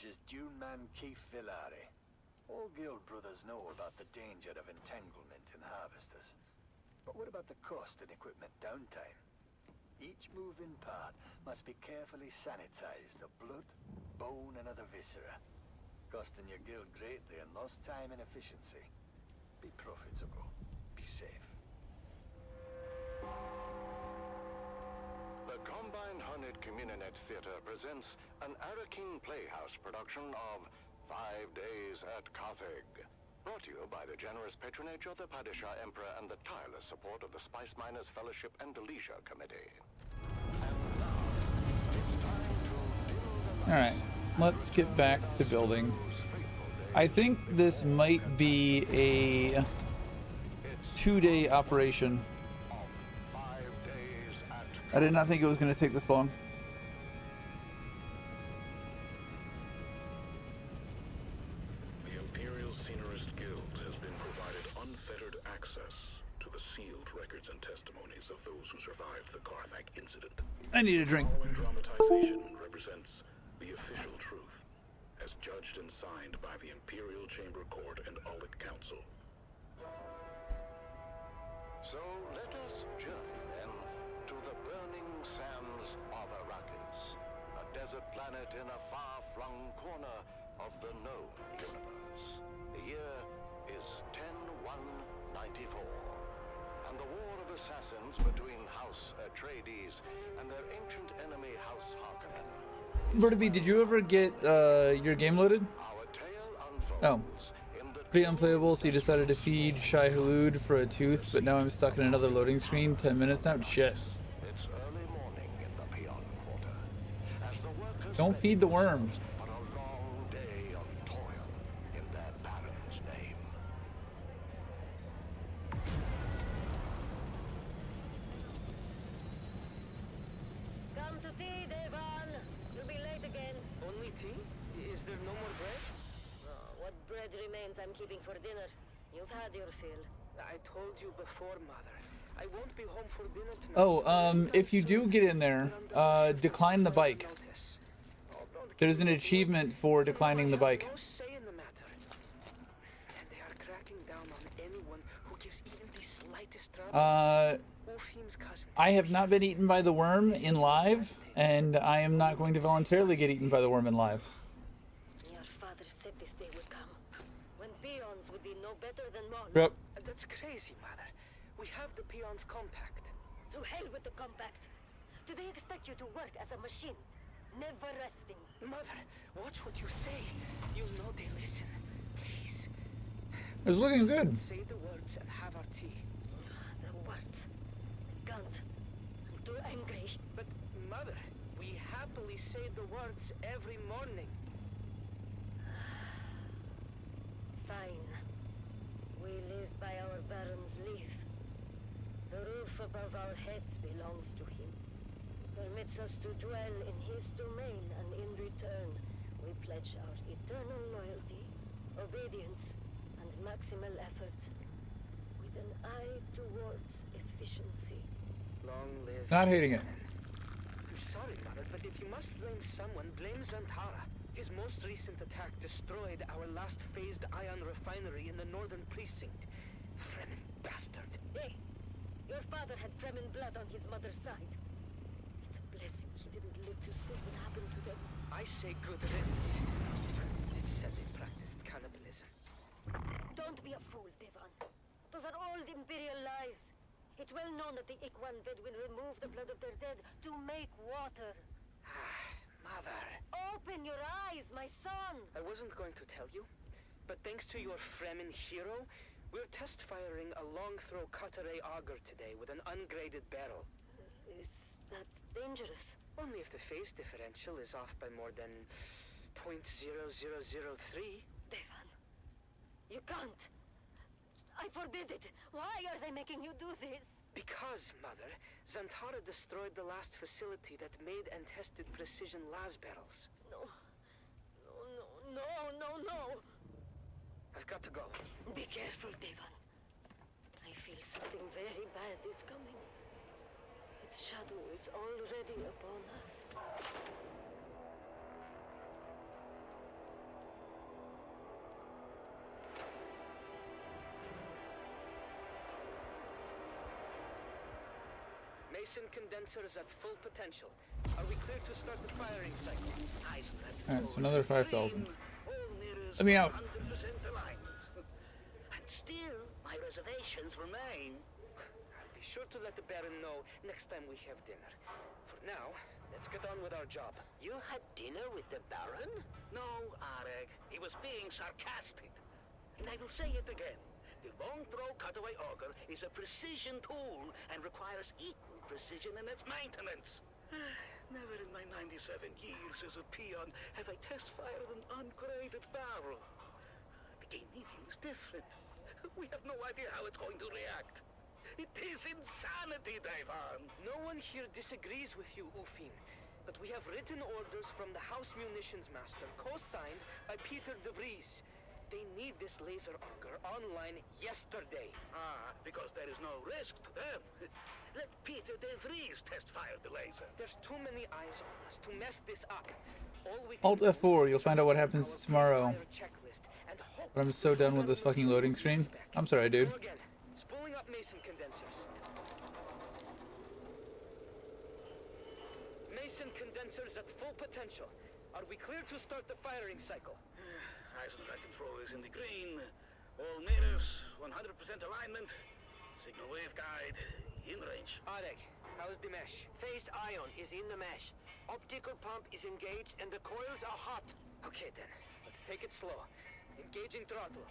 S9: This is Dune man Keith Villari. All guild brothers know about the danger of entanglement in harvesters. But what about the cost and equipment downtime? Each moving part must be carefully sanitized of blood, bone, and other viscera, costing your guild greatly in lost time and efficiency. Be profitable. Be safe.
S5: The Combined Hunted Communinet Theater presents an Arakin Playhouse production of 5 Days at Carthage. Brought to you by the generous patronage of the Padishah Emperor and the tireless support of the Spice Miners Fellowship and the Leisure Committee.
S1: Alright, let's get back to building. I think this might be a 2-day operation. I did not think it was going to take this long.
S19: The Imperial Scenarist Guild has been provided unfettered access to the sealed records and testimonies of those who survived the Carthage incident.
S1: I need a drink.
S19: The following dramatization represents the official truth, as judged and signed by the Imperial Chamber Court and Audit Council.
S5: So let us journey then to the burning sands of Arrakis, a desert planet in a far-flung corner of the known universe. The year is 10-1-94, and the war of assassins between House Atreides and their ancient enemy House Harkonnen.
S1: Vertibi, did you ever get your game loaded? Oh. Pretty unplayable, so you decided to feed Shai Hulud for a tooth, but now I'm stuck in another loading screen. 10 minutes now? Shit.
S5: It's early morning in the Peon Quarter, as the workers
S1: Don't feed the worm.
S5: but a long day of toil in their baron's name.
S8: Come to tea, Devon. You'll be late again.
S4: Only tea? Is there no more bread?
S8: What bread remains I'm keeping for dinner? You've had your fill.
S4: I told you before, Mother. I won't be home for dinner tonight.
S1: Oh, if you do get in there, decline the bike. There's an achievement for declining the bike.
S4: No say in the matter. And they are cracking down on anyone who gives even the slightest trouble. Ulfheim's cousin.
S1: I have not been eaten by the worm in live, and I am not going to voluntarily get eaten by the worm in live.
S8: Your father said this day would come, when peons would be no better than mon.
S1: Yep.
S4: That's crazy, Mother. We have the peons compact.
S8: To hell with the compact. Do they expect you to work as a machine, never resting?
S4: Mother, watch what you say. You know they listen. Please.
S1: It's looking good.
S4: Say the words and have our tea.
S8: The words. Can't. I'm too angry.
S4: But, Mother, we happily say the words every morning.
S8: Fine. We live by our Baron's leave. The roof above our heads belongs to him. Permits us to dwell in his domain, and in return, we pledge our eternal loyalty, obedience, and maximal effort, with an eye towards efficiency.
S4: Long live...
S1: Not hating it.
S4: I'm sorry, Mother, but if you must blame someone, blame Zantara. His most recent attack destroyed our last phased ion refinery in the northern precinct. Fremen bastard.
S8: Hey, your father had Fremen blood on his mother's side. It's a blessing he didn't live to see what happened to them.
S4: I say good riddance. It said they practiced cannibalism.
S8: Don't be a fool, Devon. Those are old Imperial lies. It's well known that the Ikwan Bedouin remove the blood of their dead to make water.
S4: Mother.
S8: Open your eyes, my son!
S4: I wasn't going to tell you, but thanks to your Fremen hero, we're test firing a long-throw cutter-ray auger today with an ungraded barrel.
S8: Is that dangerous?
S4: Only if the phase differential is off by more than 0.0003.
S8: Devon, you can't. I forbid it. Why are they making you do this?
S4: Because, Mother, Zantara destroyed the last facility that made and tested precision las barrels.
S8: No. No.
S4: I've got to go.
S8: Be careful, Devon. I feel something very bad is coming. Its shadow is already upon us.
S17: Mason condenser is at full potential. Are we clear to start the firing cycle?
S1: Alright, so another 5,000. Let me out.
S14: 100% aligned. And still, my reservations remain.
S17: I'll be sure to let the Baron know next time we have dinner. For now, let's get on with our job.
S14: You had dinner with the Baron? No, Arek. He was being sarcastic. And I will say it again. The long throw cutaway auger is a precision tool and requires equal precision in its maintenance. Never in my 97 years as a peon have I test-fired an ungraded barrel. The game medium is different. We have no idea how it's going to react. It is insanity, Davon.
S17: No one here disagrees with you, Ufin. But we have written orders from the House Munitions Master, co-signed by Peter de Vries. They need this laser auger online yesterday.
S14: Ah, because there is no risk to them. Let Peter de Vries test-fire the laser.
S17: There's too many eyes on us to mess this up.
S1: Alt F4, you'll find out what happens tomorrow. But I'm so done with this fucking loading screen. I'm sorry, dude.
S17: Spooling up Mason condensers. Mason condensers at full potential. Are we clear to start the firing cycle?
S14: Eisendrache control is in the green. All meters, 100% alignment. Signal wave guide, in range.
S17: Arek, how's the mesh?
S6: Phased ion is in the mesh. Optical pump is engaged and the coils are hot.
S17: Okay then, let's take it slow. Engaging throttle.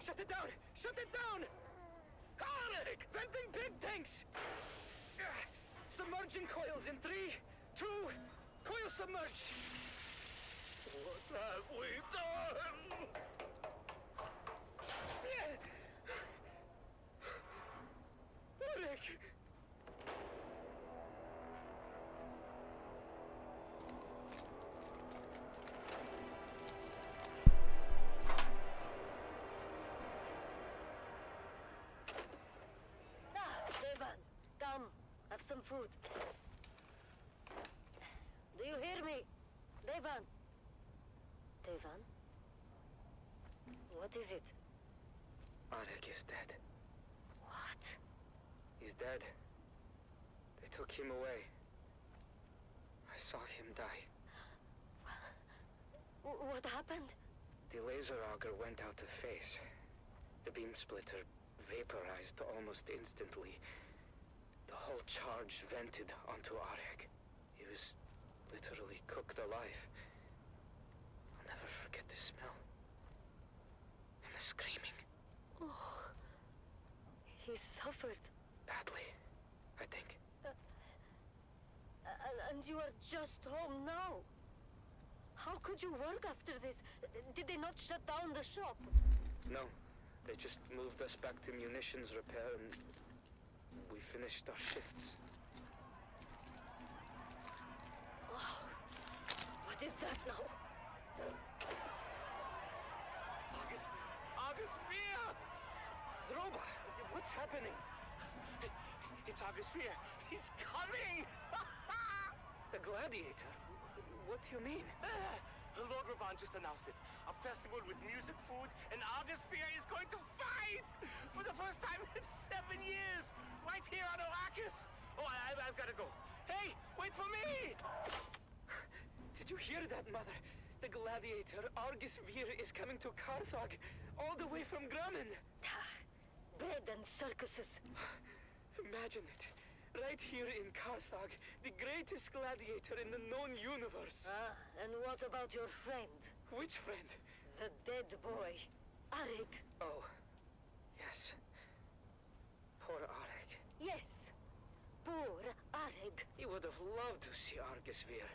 S17: Shut it down! Shut it down! Arek! Venting big tanks! Submerging coils in 3, 2, coil submerge!
S14: What have we done?
S17: Arek!
S10: Devan, come, have some food. Do you hear me? Devan? Devan? What is it?
S17: Arek is dead.
S10: What?
S17: He's dead. They took him away. I saw him die.
S10: What happened?
S17: The laser auger went out of phase. The beam splitter vaporized almost instantly. The whole charge vented onto Arek. He was literally cooked alive. I'll never forget the smell. And the screaming.
S10: Oh, he suffered.
S17: Badly, I think.
S10: And you are just home now. How could you work after this? Did they not shut down the shop?
S17: No, they just moved us back to munitions repair and we finished our shifts.
S10: Oh, what is that now?
S17: August Spear! Droba, what's happening?
S14: It's August Spear. He's coming!
S17: The Gladiator? What do you mean?
S14: Lord Ravan just announced it. A festival with music, food, and August Spear is going to fight! For the first time in 7 years! Right here on Arrakis! Oh, I've got to go. Hey, wait for me!
S17: Did you hear that, Mother? The Gladiator, Argus Vir, is coming to Carthage, all the way from Grumman.
S10: Bread and circuses.
S17: Imagine it. Right here in Carthage, the greatest gladiator in the known universe.
S10: Ah, and what about your friend?
S17: Which friend?
S10: The dead boy, Arek.
S17: Oh, yes. Poor Arek.
S10: Yes, poor Arek.
S17: He would have loved to see Argus Vir.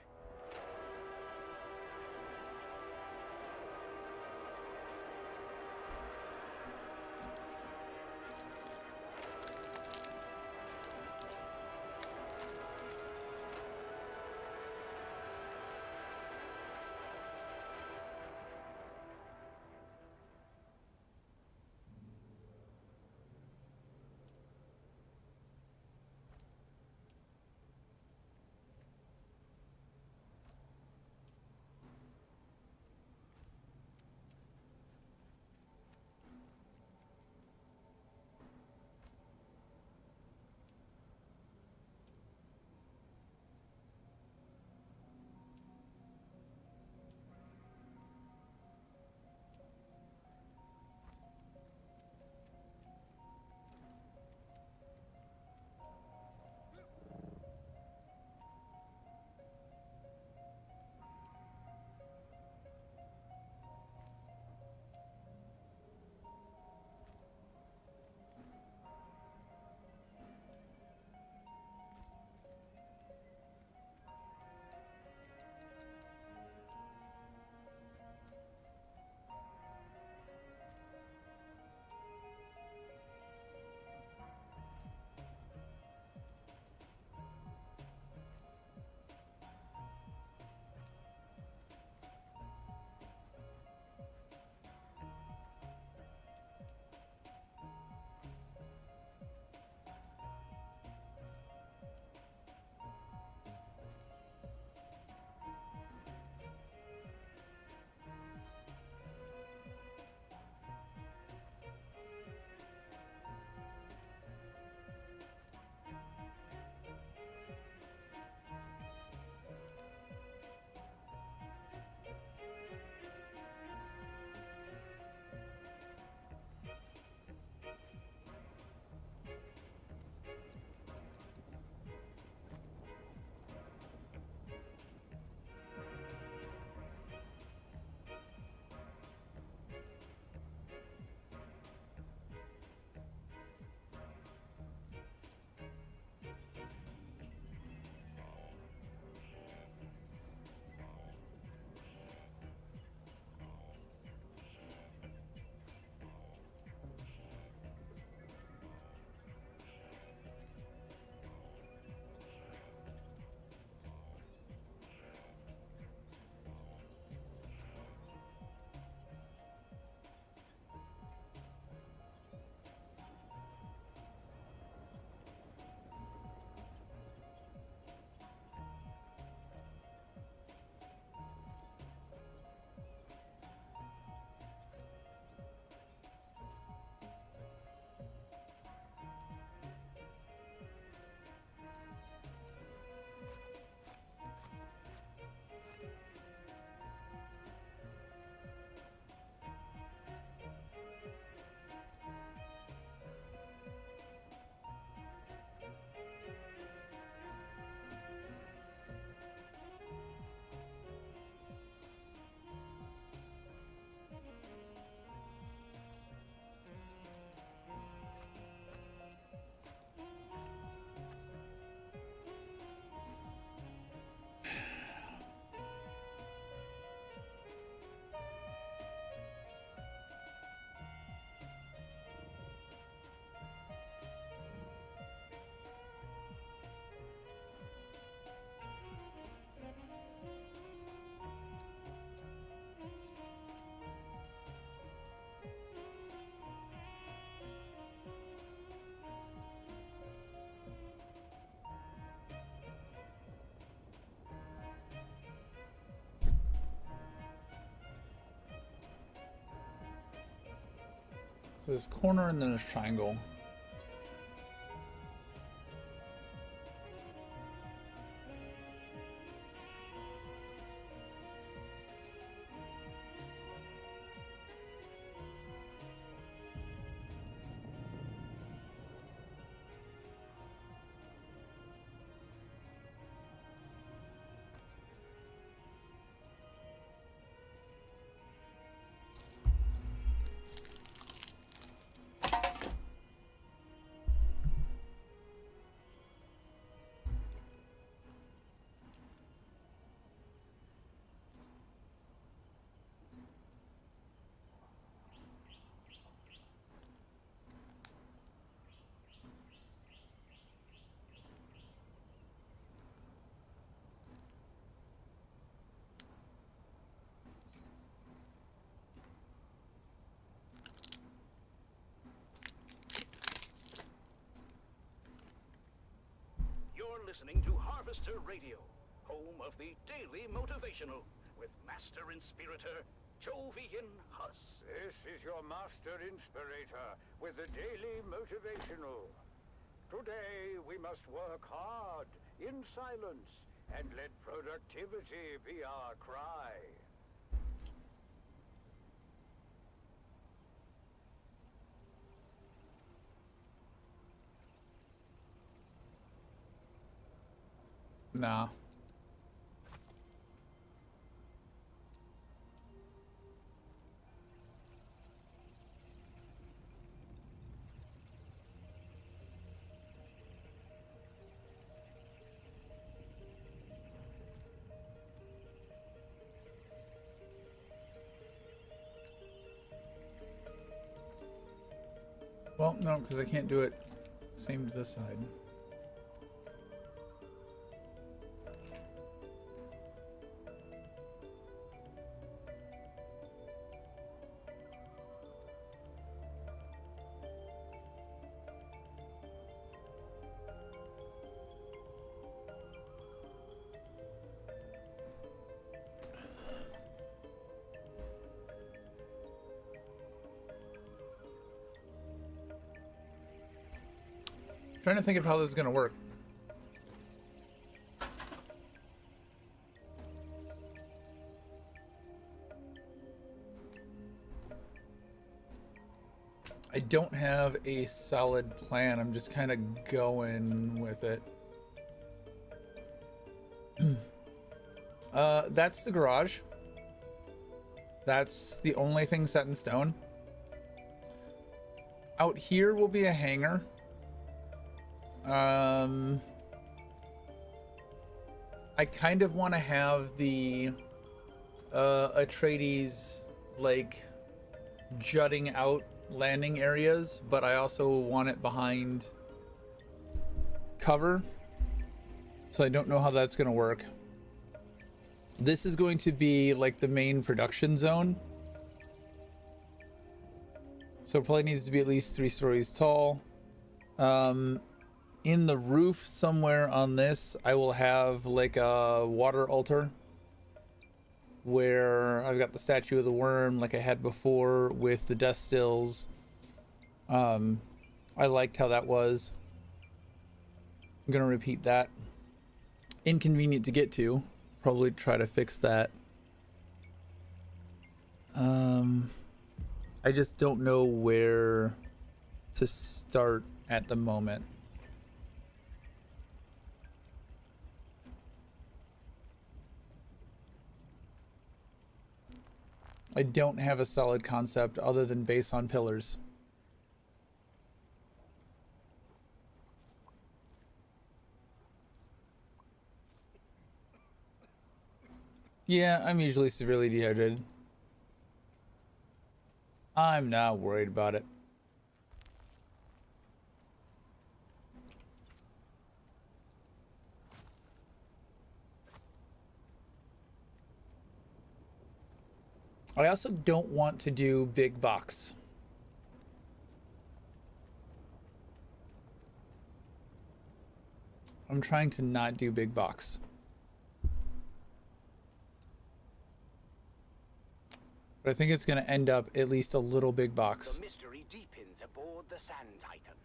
S1: So there's corner and then there's triangle.
S16: You're listening to Harvester Radio, home of the Daily Motivational, with Master Inspirator Jovian Huss.
S15: This is your Master Inspirator with the Daily Motivational. Today we must work hard, in silence, and let productivity be our cry.
S1: Nah. Well, no, because I can't do it same as this side. Trying to think of how this is going to work. I don't have a solid plan. I'm just kind of going with it. That's the garage. That's the only thing set in stone. Out here will be a hangar. I kind of want to have the Atreides like jutting out landing areas, but I also want it behind cover, so I don't know how that's going to work. This is going to be like the main production zone, so it probably needs to be at least 3 stories tall. In the roof somewhere on this, I will have like a water altar where I've got the statue of the worm like I had before with the death stills. I liked how that was. I'm gonna repeat that. Inconvenient to get to. Probably try to fix that. I just don't know where to start at the moment. I don't have a solid concept other than base on pillars. Yeah, I'm usually severely dehydrated. I'm not worried about it. I also don't want to do big box. I'm trying to not do big box. But I think it's going to end up at least a little big box.
S14: The mystery deepens. aboard the Sand Titan,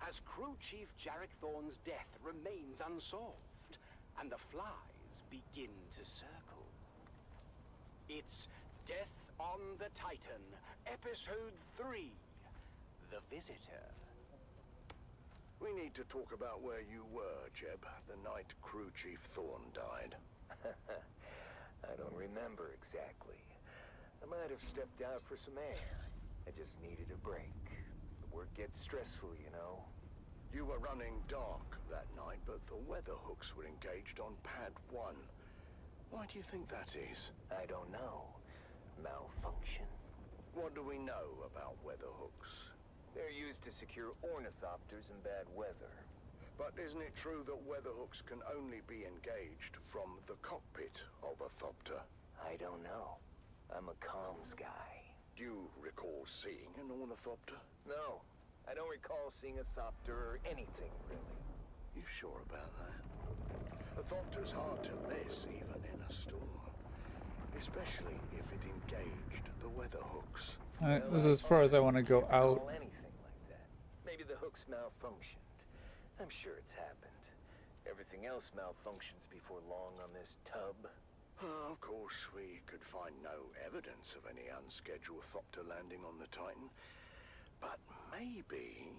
S14: as Crew Chief Jarek Thorne's death remains unsolved, and the flies begin to circle. It's Death on the Titan, Episode 3, The Visitor.
S5: We need to talk about where you were, Jeb, the night Crew Chief Thorne died.
S9: I don't remember exactly. I might have stepped out for some air. I just needed a break. The work gets stressful, you know.
S5: You were running dark that night, but the weather hooks were engaged on Pad 1. Why do you think that is?
S9: I don't know. Malfunction?
S5: What do we know about weather hooks?
S9: They're used to secure ornithopters in bad weather.
S5: But isn't it true that weather hooks can only be engaged from the cockpit of a thopter?
S9: I don't know. I'm a comms guy.
S5: Do you recall seeing an ornithopter?
S9: No. I don't recall seeing a thopter or anything, really.
S5: You sure about that? A thopter's hard to miss, even in a storm. Especially if it engaged the weather hooks.
S1: Alright, this is as far as I want to go out.
S9: Anything like that. Maybe the hooks malfunctioned. I'm sure it's happened. Everything else malfunctions before long on this tub.
S5: Of course, we could find no evidence of any unscheduled thopter landing on the Titan. But maybe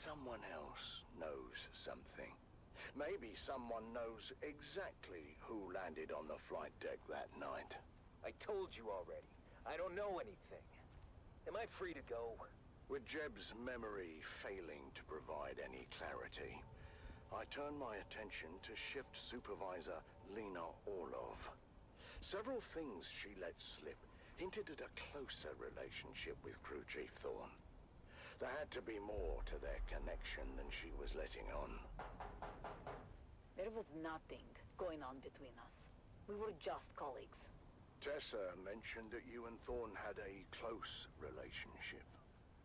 S5: someone else knows something. Maybe someone knows exactly who landed on the flight deck that night.
S9: I told you already. I don't know anything. Am I free to go?
S5: With Jeb's memory failing to provide any clarity, I turn my attention to Shift Supervisor Lena Orlov. Several things she let slip hinted at a closer relationship with Crew Chief Thorne. There had to be more to their connection than she was letting on.
S8: There was nothing going on between us. We were just colleagues.
S5: Tessa mentioned that you and Thorne had a close relationship.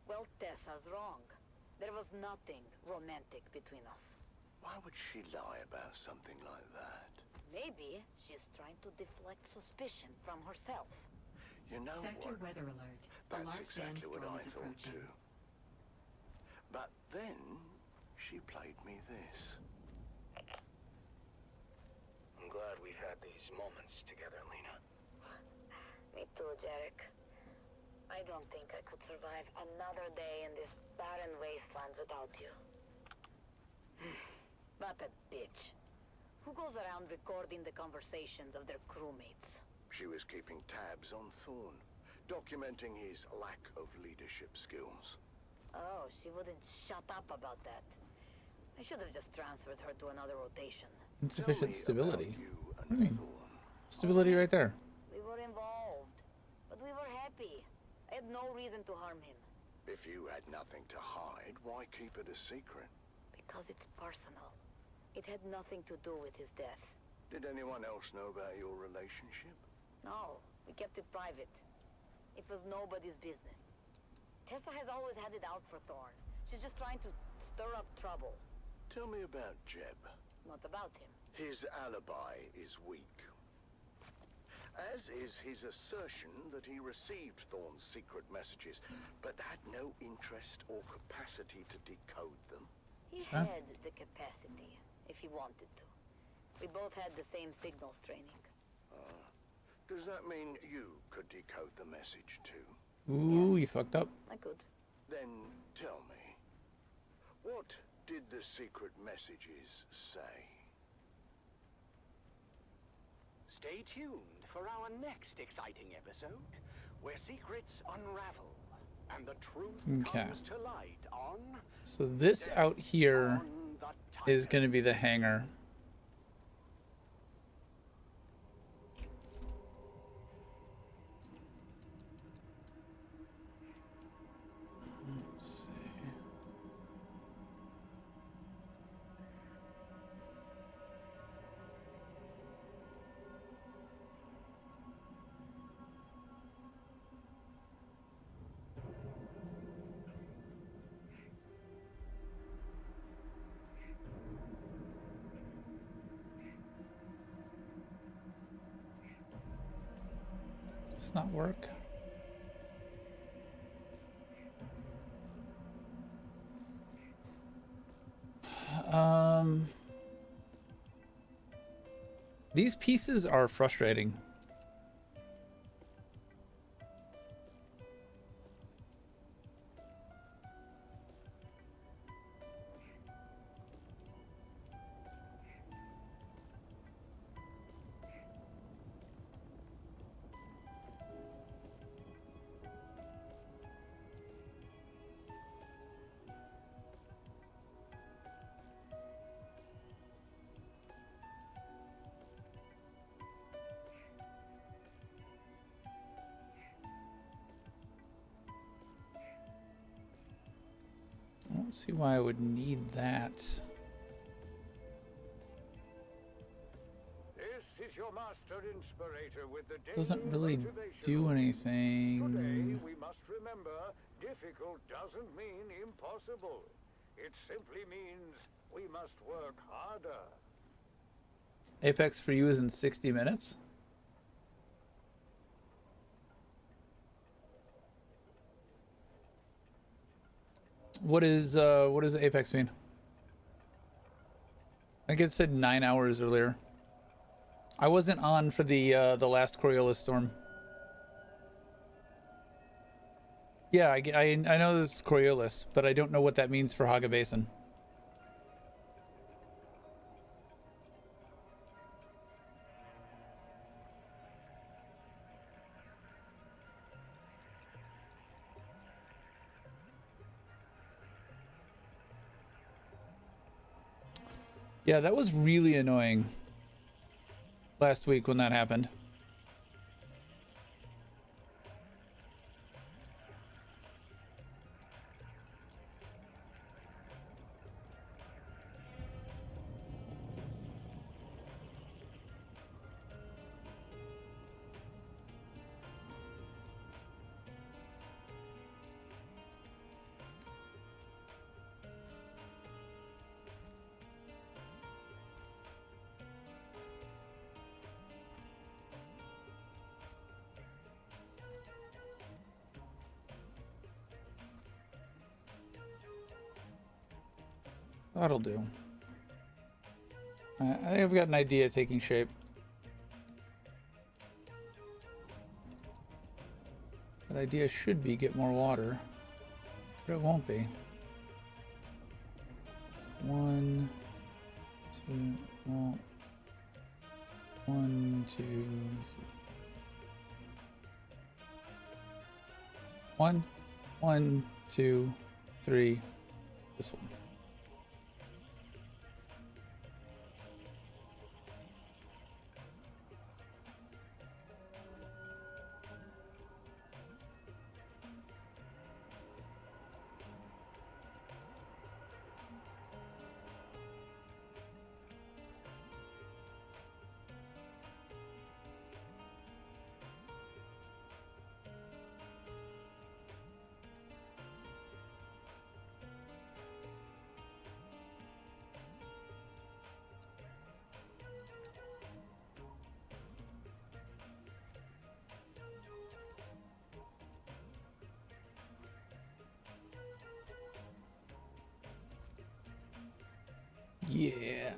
S8: Well, Tessa's wrong. There was nothing romantic between us.
S5: Why would she lie about something like that?
S8: Maybe she's trying to deflect suspicion from herself.
S5: You know
S23: Sector
S5: what?
S23: weather alert.
S5: That's
S23: Large
S5: exactly what I
S23: sandstorm is
S5: thought
S23: approaching.
S5: too. But then she played me this.
S9: I'm glad we've had these moments together, Lena.
S8: Me too, Jarek. I don't think I could survive another day in this barren wasteland without you. What a bitch. Who goes around recording the conversations of their crewmates?
S5: She was keeping tabs on Thorne, documenting his lack of leadership skills.
S8: Oh, she wouldn't shut up about that. I should have just transferred her to another rotation.
S1: Insufficient stability. What do you mean? Stability right there.
S8: We were involved, but we were happy. I had no reason to harm him.
S5: If you had nothing to hide, why keep it a secret?
S8: Because it's personal. It had nothing to do with his death.
S5: Did anyone else know about your relationship?
S8: No, we kept it private. It was nobody's business. Tessa has always had it out for Thorne. She's just trying to stir up trouble.
S5: Tell me about Jeb.
S8: Not about him.
S5: His alibi is weak. As is his assertion that he received Thorne's secret messages, but had no interest or capacity to decode them.
S8: He had the capacity, if he wanted to. We both had the same signals training.
S5: Does that mean you could decode the message too?
S1: Ooh, you fucked up.
S8: I could.
S5: Then tell me, what did the secret messages say?
S14: Stay tuned for our next exciting episode, where secrets unravel and the truth comes to light on...
S1: So this out here is going to be the hangar. Let's see. Does not work. These pieces are frustrating. I don't see why I would need that.
S15: This is your master inspirator with the
S1: Doesn't really do anything.
S15: Today we must remember, difficult doesn't mean impossible. It simply means we must work harder.
S1: Apex for you is in 60 minutes? What does Apex mean? I think it said 9 hours earlier. I wasn't on for the last Coriolis storm. Yeah, I know this is Coriolis, but I don't know what that means for Haga Basin. Yeah, that was really annoying last week when that happened. That'll do. I think I've got an idea taking shape. That idea should be get more water, but it won't be. So 1, 2, well, 1, 2, 3. 1, 1, 2, 3. This one. Yeah.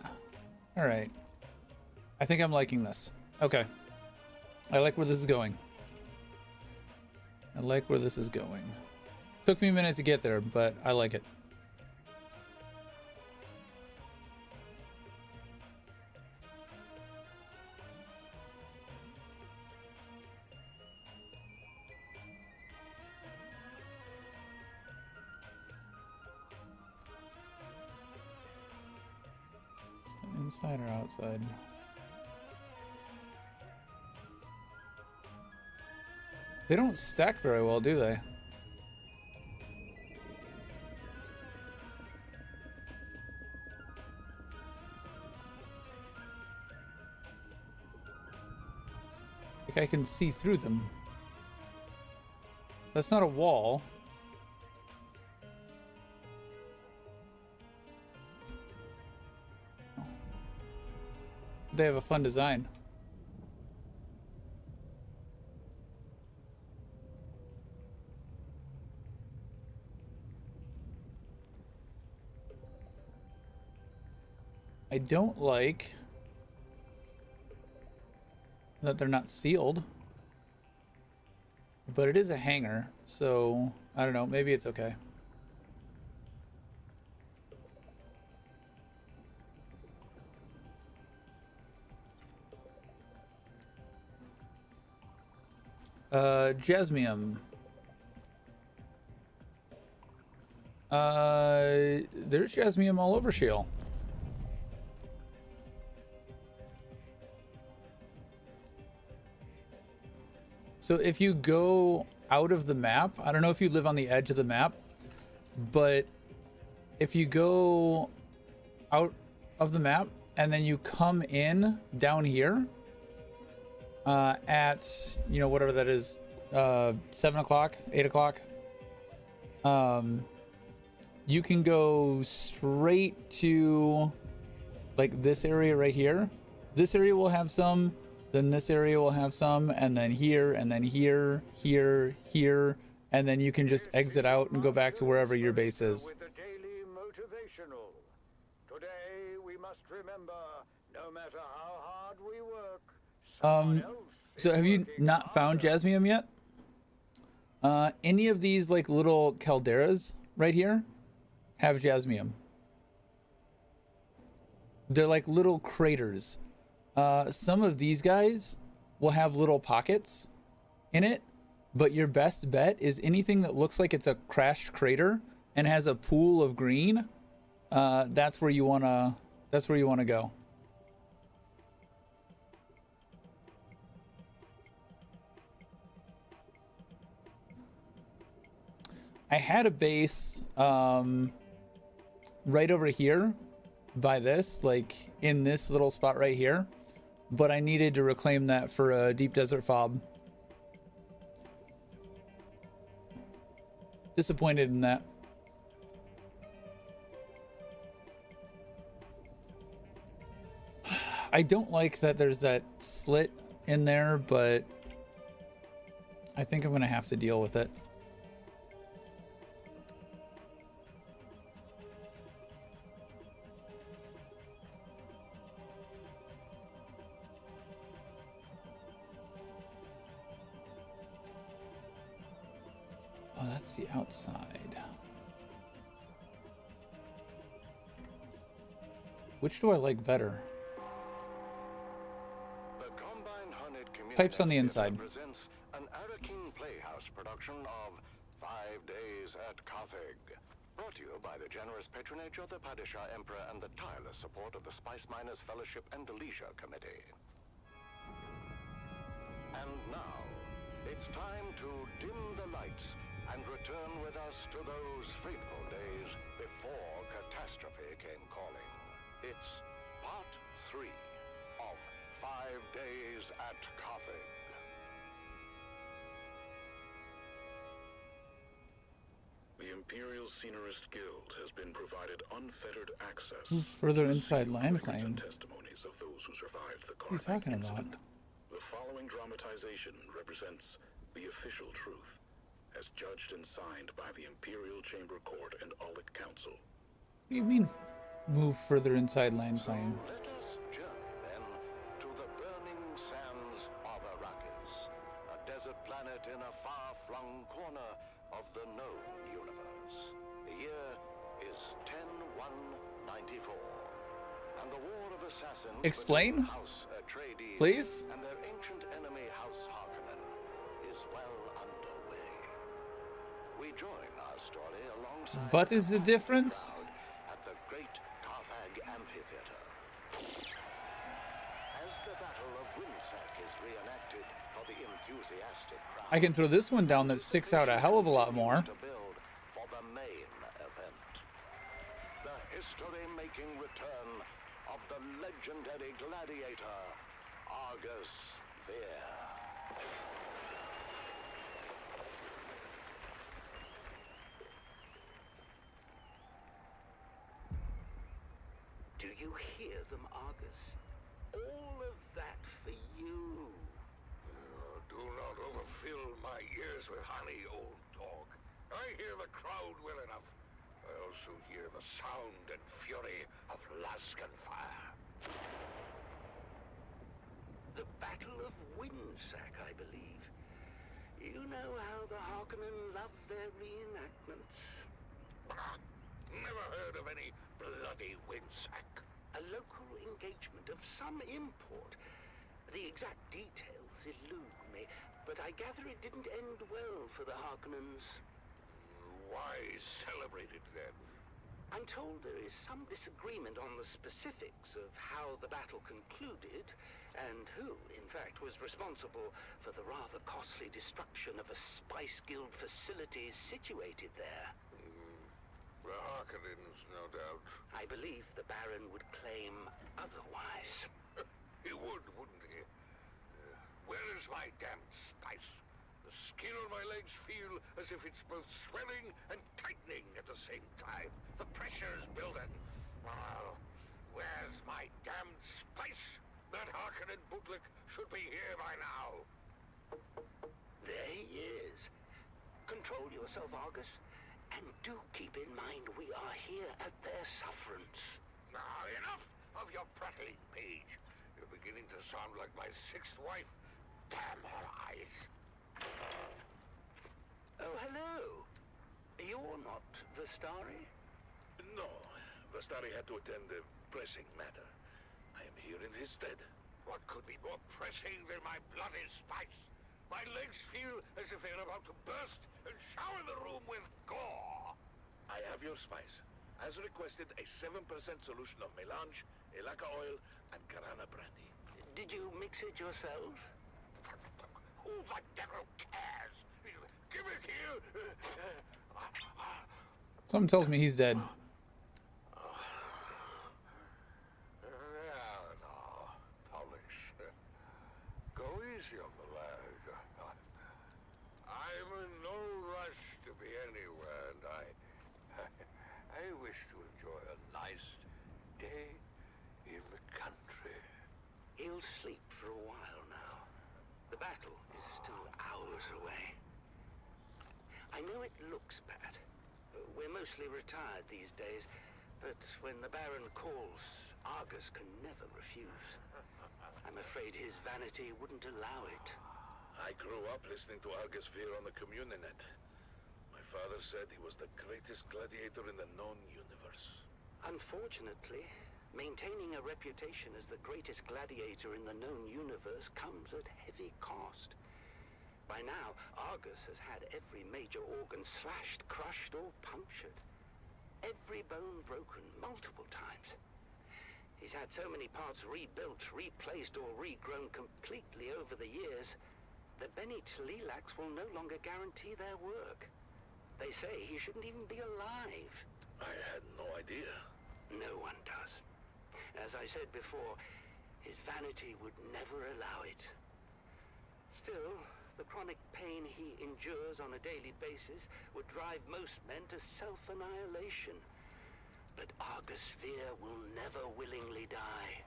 S1: All right. I think I'm liking this. Okay. I like where this is going. I like where this is going. Took me a minute to get there, but I like it. Inside or outside? They don't stack very well, do they? Like I can see through them. That's not a wall. They have a fun design. I don't like that they're not sealed, but it is a hangar, so I don't know, maybe it's okay. Jasmium. There's jasmium all over Shield. So if you go out of the map, I don't know if you live on the edge of the map, but if you go out of the map and then you come in down here at, you know, whatever that is, 7 o'clock, 8 o'clock, you can go straight to like this area right here. This area will have some, then this area will have some, and then here, and then here, here, here, and then you can just exit out and go back to wherever your base is.
S15: With the daily motivational. Today we must remember, no matter how hard we work,
S1: So have you not found jasmium yet? Any of these like little calderas right here have jasmium. They're like little craters. Some of these guys will have little pockets in it, but your best bet is anything that looks like it's a crashed crater and has a pool of green. That's where you wanna go. I had a base right over here by this, like in this little spot right here, but I needed to reclaim that for a deep desert fob. Disappointed in that. I don't like that there's that slit in there, but I think I'm gonna have to deal with it. Oh, that's the outside. Which do I like better?
S5: The Combined Hunted Community
S1: Pipes on the inside.
S5: presents an Arakin Playhouse production of 5 Days at Carthage. Brought to you by the generous patronage of the Padishah Emperor and the tireless support of the Spice Miners Fellowship and the Leisure Committee. And now, it's time to dim the lights and return with us to those fateful days before catastrophe came calling. It's part 3 of 5 Days at Carthage.
S19: The Imperial Scenarist Guild has been provided unfettered access.
S1: Further inside land
S19: records
S1: claim.
S19: and testimonies of those who survived the
S1: What are you
S19: Carthage
S1: talking about?
S19: incident. The following dramatization represents the official truth, as judged and signed by the Imperial Chamber Court and Aulic Council.
S1: What do you mean, move further inside land claim?
S5: Let us journey then to the burning sands of Arrakis, a desert planet in a far-flung corner of the known universe. The year is 10-1-94, and the war of assassins
S1: Explain?
S5: between House Atreides
S1: Please?
S5: and their ancient enemy House Harkonnen is well underway. We join our story alongside
S1: What is the difference?
S5: at the Great Carthage Amphitheater. As the Battle of Windsec is reenacted for the enthusiastic crowd,
S1: I can throw this one down that sticks out a hell of a lot more.
S5: to build for the main event. The history-making return of the legendary gladiator, Argus Veer.
S14: Do you hear them, Argus? All of that for you.
S3: Do not overfill my ears with honey, old dog. I hear the crowd well enough. I'll those who hear the sound and fury of Laskan fire.
S6: The Battle of Windsack, I believe. You know how the Harkonnen love their reenactments.
S3: Never heard of any bloody Windsack.
S6: A local engagement of some import. The exact details elude me, but I gather it didn't end well for the Harkonnens.
S3: Why celebrate it then?
S6: I'm told there is some disagreement on the specifics of how the battle concluded, and who, in fact, was responsible for the rather costly destruction of a Spice Guild facility situated there.
S3: The Harkonnens, no doubt.
S6: I believe the Baron would claim otherwise.
S3: He would, wouldn't he? Where is my damned spice? The skin on my legs feel as if it's both swelling and tightening at the same time. The pressure is building. Well, where's my damned spice? That Harkonnen bootlick should be here by now.
S6: There he is. Control yourself, Argus. And do keep in mind we are here at their sufferance.
S3: Now, enough of your prattling, Page. You're beginning to sound like my sixth wife. Damn her eyes.
S6: Oh, hello. You're not Vestari?
S3: No. Vestari had to attend a pressing matter. I am here in his stead. What could be more pressing than my bloody spice? My legs feel as if they're about to burst and shower the room with gore. I have your spice. As requested, a 7% solution of melange, elaka oil, and Karana brandy.
S6: Did you mix it yourself?
S3: Who the devil cares? Give it here!
S1: Something tells me he's dead.
S3: No, Polish. Go easy on the lad. I'm in no rush to be anywhere, and I wish to enjoy a nice day in the country.
S6: He'll sleep for a while now. The battle is still hours away. I know it looks bad. We're mostly retired these days, but when the Baron calls, Argus can never refuse. I'm afraid his vanity wouldn't allow it.
S3: I grew up listening to Argus Veer on the Communinet. My father said he was the greatest gladiator in the known universe.
S6: Unfortunately, maintaining a reputation as the greatest gladiator in the known universe comes at heavy cost. By now, Argus has had every major organ slashed, crushed, or punctured. Every bone broken multiple times. He's had so many parts rebuilt, replaced, or regrown completely over the years, the Beni Tlilaks will no longer guarantee their work. They say he shouldn't even be alive.
S3: I had no idea.
S6: No one does. As I said before, his vanity would never allow it. Still, the chronic pain he endures on a daily basis would drive most men to self-annihilation. But Argus Veer will never willingly die.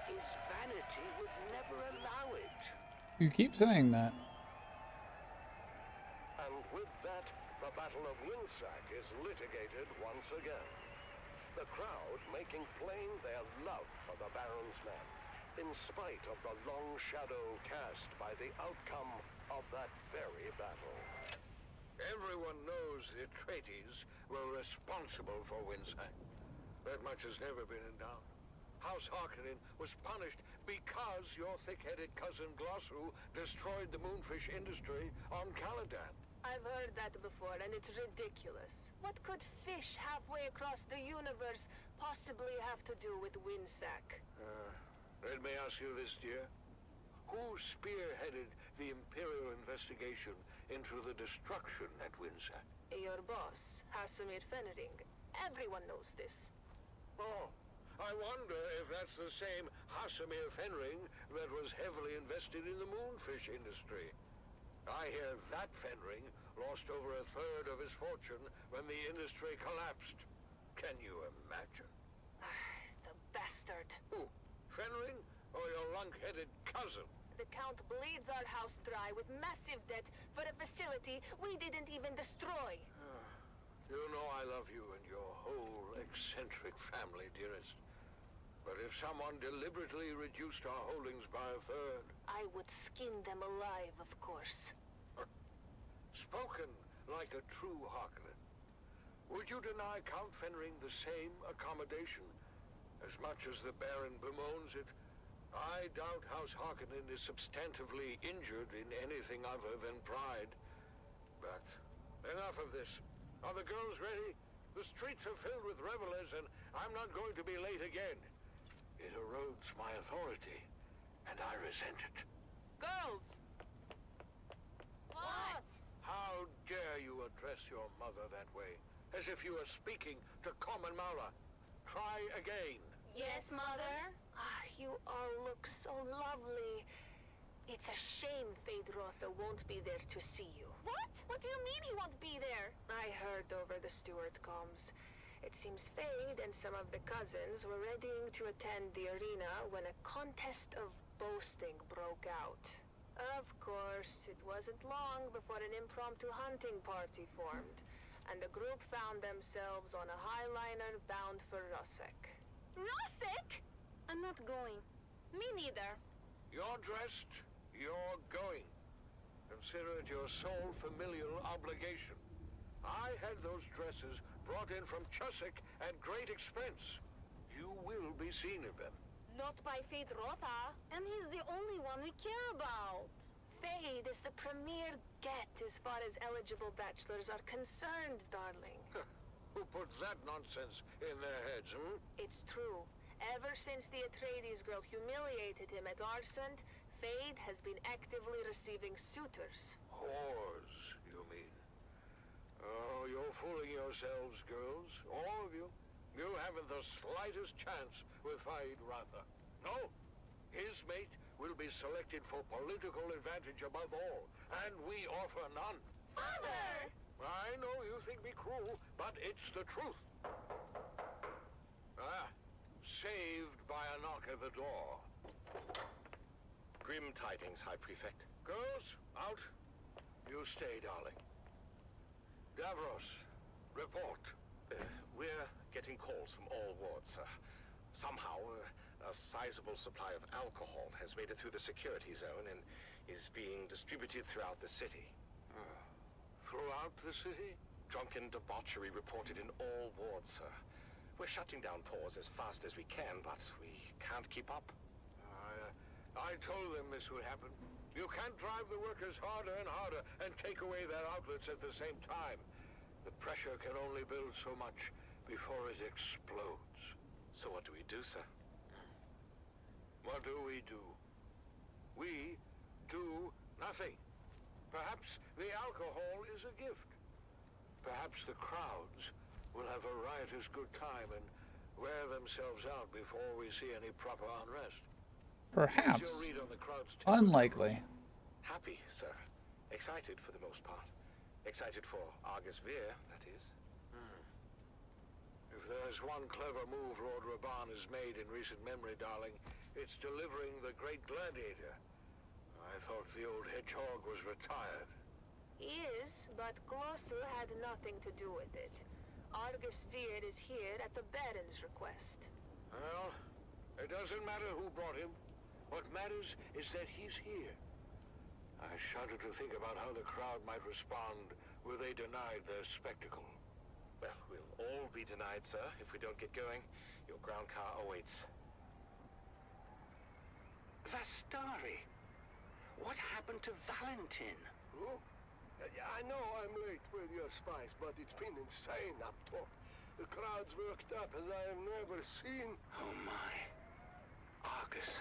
S6: His vanity would never allow it.
S1: You keep saying that.
S5: And with that, the Battle of Windsack is litigated once again. The crowd making plain their love for the Baron's men, in spite of the long shadow cast by the outcome of that very battle.
S3: Everyone knows the Atreides were responsible for Windsack. That much has never been in doubt. House Harkonnen was punished because your thick-headed cousin Glossu destroyed the moonfish industry on Caladan.
S10: I've heard that before, and it's ridiculous. What could fish halfway across the universe possibly have to do with Windsack?
S3: Let me ask you this, dear. Who spearheaded the Imperial investigation into the destruction at Windsack?
S10: Your boss, Hasamir Fenring. Everyone knows this.
S3: Oh, I wonder if that's the same Hasamir Fenring that was heavily invested in the moonfish industry. I hear that Fenring lost over a third of his fortune when the industry collapsed. Can you imagine?
S10: The bastard.
S3: Who? Fenring or your lunk-headed cousin?
S10: The Count bleeds our house dry with massive debt for a facility we didn't even destroy.
S21: You know I love you and your whole eccentric family, dearest. But if someone deliberately reduced our holdings by a third...
S10: I would skin them alive, of course.
S21: Spoken like a true Harkonnen. Would you deny Count Fenring the same accommodation? As much as the Baron bemoans it, I doubt House Harkonnen is substantively injured in anything other than pride. But enough of this. Are the girls ready? The streets are filled with revelers, and I'm not going to be late again. It erodes my authority, and I resent it.
S10: Girls! What?
S21: How dare you address your mother that way? As if you were speaking to common Mala. Try again.
S10: Yes, Mother? You all look so lovely. It's a shame Feyd-Rautha won't be there to see you. What? What do you mean he won't be there? I heard over the steward comms. It seems Feyd and some of the cousins were readying to attend the arena when a contest of boasting broke out. Of course, it wasn't long before an impromptu hunting party formed, and the group found themselves on a highliner bound for Rosek. Rosek? I'm not going. Me neither.
S21: You're dressed, you're going. Consider it your sole familial obligation. I had those dresses brought in from Chusik at great expense. You will be seen in them.
S10: Not by Feyd-Rautha. And he's the only one we care about. Feyd is the premier get as far as eligible bachelors are concerned, darling.
S21: Who puts that nonsense in their heads, hmm?
S10: It's true. Ever since the Atreides girl humiliated him at Arsent, Feyd has been actively receiving suitors.
S21: Whores, you mean? Oh, you're fooling yourselves, girls. All of you. You haven't the slightest chance with Feyd-Rautha. No. His mate will be selected for political advantage above all, and we offer none.
S10: Father!
S21: I know you think me cruel, but it's the truth. Saved by a knock at the door.
S2: Grim tidings, High Prefect.
S21: Girls, out. You stay, darling. Davros, report.
S2: We're getting calls from all wards, sir. Somehow, a sizable supply of alcohol has made it through the security zone and is being distributed throughout the city.
S21: Throughout the city?
S2: Drunken debauchery reported in all wards, sir. We're shutting down pores as fast as we can, but we can't keep up.
S21: I told them this would happen. You can't drive the workers harder and harder and take away their outlets at the same time. The pressure can only build so much before it explodes.
S2: So what do we do, sir?
S21: What do? We do nothing. Perhaps the alcohol is a gift. Perhaps the crowds will have a riotous good time and wear themselves out before we see any proper unrest.
S1: Perhaps.
S21: Read on the crowd's
S1: Unlikely.
S2: Happy, sir. Excited for the most part. Excited for Argus Vir, that is.
S21: If there's one clever move Lord Raban has made in recent memory, darling, it's delivering the Great Gladiator. I thought the old hedgehog was retired.
S10: He is, but Glossu had nothing to do with it. Argus Vir is here at the Baron's request.
S21: Well, it doesn't matter who brought him. What matters is that he's here. I shudder to think about how the crowd might respond were they denied their spectacle.
S2: Well, we'll all be denied, sir, if we don't get going. Your ground car awaits.
S14: Vastari! What happened to Valentin?
S21: Oh?
S3: I know I'm late with your spice, but it's been insane up top. The crowd's worked up as I have never seen.
S14: Oh my. Argus.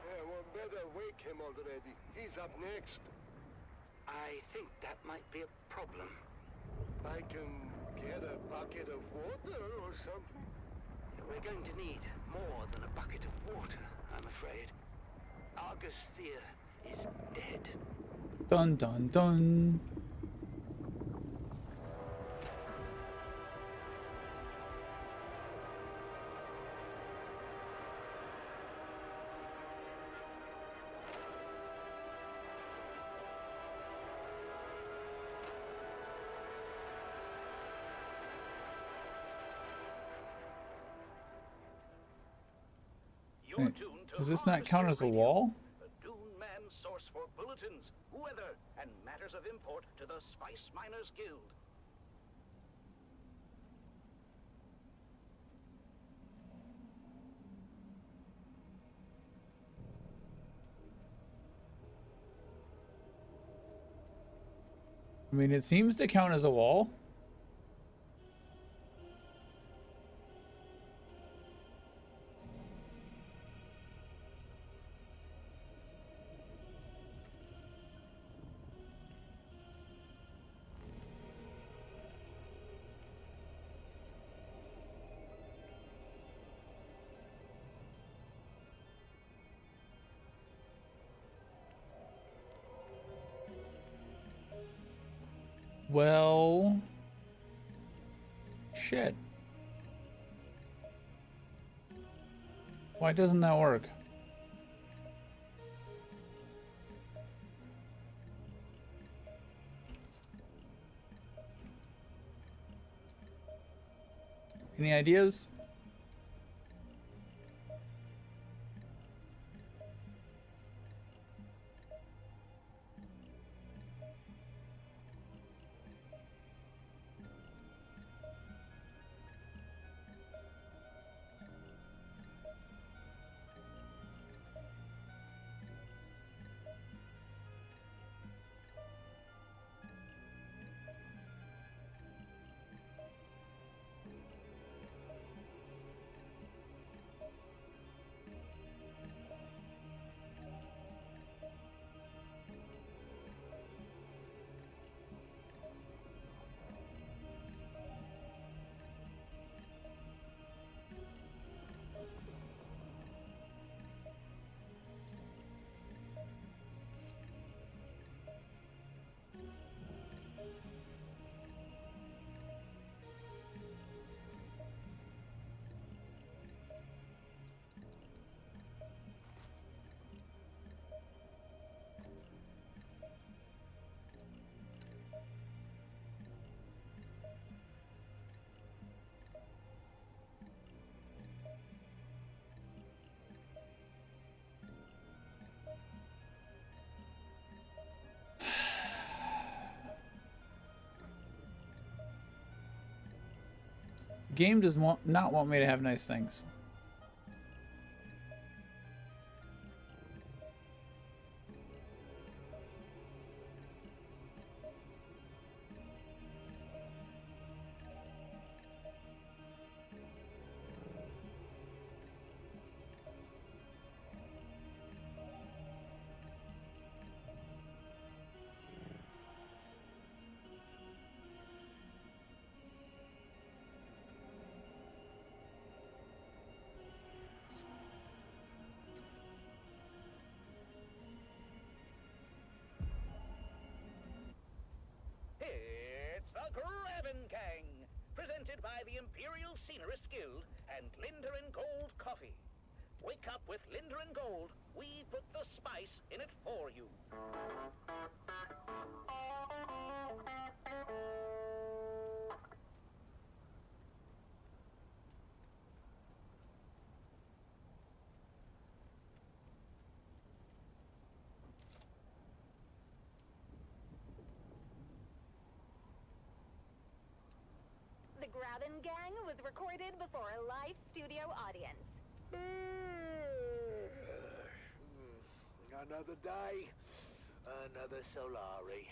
S3: Yeah, well, better wake him already. He's up next.
S14: I think that might be a problem.
S3: I can get a bucket of water or something.
S14: We're going to need more than a bucket of water, I'm afraid. Argus Vir is dead.
S1: Dun dun dun.
S16: your
S1: Wait,
S16: tune to
S1: does this not
S16: Harvester
S1: count as a
S16: Radio,
S1: wall?
S16: a Dune man source for bulletins, weather, and matters of import to the Spice Miners Guild.
S1: I mean, it seems to count as a wall. Well, shit. Why doesn't that work? Any ideas? Game does not want me to have nice things.
S16: It's the Graven Kang, presented by the Imperial Scenerist Guild and Linder and Gold Coffee. Wake up with Linder and Gold. We put the spice in it for you.
S11: The Graven Gang was recorded before a live studio audience.
S14: Another day, another Solari.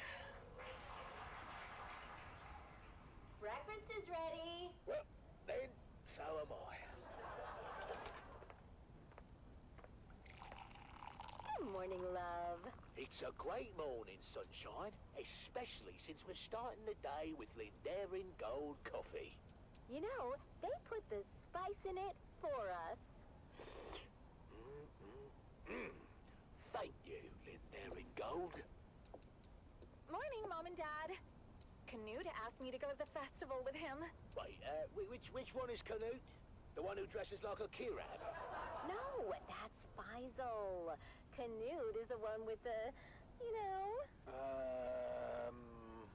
S11: Breakfast is ready.
S14: Well, then, so am I.
S11: Good morning, love.
S14: It's a great morning, sunshine, especially since we're starting the day with Lindarin Gold Coffee.
S11: You know, they put the spice in it for us.
S14: Thank you, Lindarin Gold.
S11: Morning, Mom and Dad. Canute asked me to go to the festival with him.
S14: Wait, which one is Canute? The one who dresses like a Kiran?
S11: No, that's Faisal. Canute is the one with the, you know...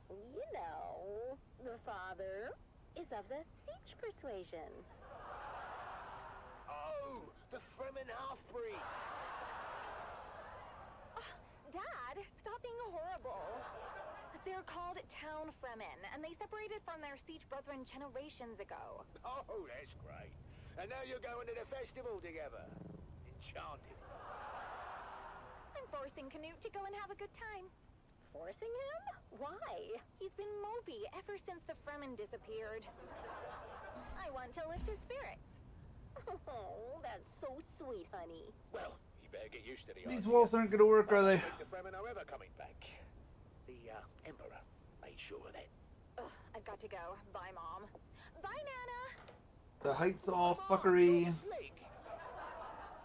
S11: You know, the father is of the siege persuasion.
S14: Oh, The Fremen half-breed.
S11: Dad, stop being horrible. They're called Town Fremen, and they separated from their siege brethren generations ago.
S14: Oh, that's great. And now you're going to the festival together. Enchanted.
S11: I'm forcing Canute to go and have a good time. Forcing him? Why? He's been mopey ever since the Fremen disappeared. I want to lift his spirits. Oh, that's so sweet, honey.
S14: Well, you better get used to the
S1: These
S14: idea.
S1: walls aren't gonna work, are they?
S14: The Fremen are ever coming back. The Emperor made sure of that.
S11: Ugh, I've got to go. Bye, Mom. Bye, Nana.
S1: The heights all fuckery.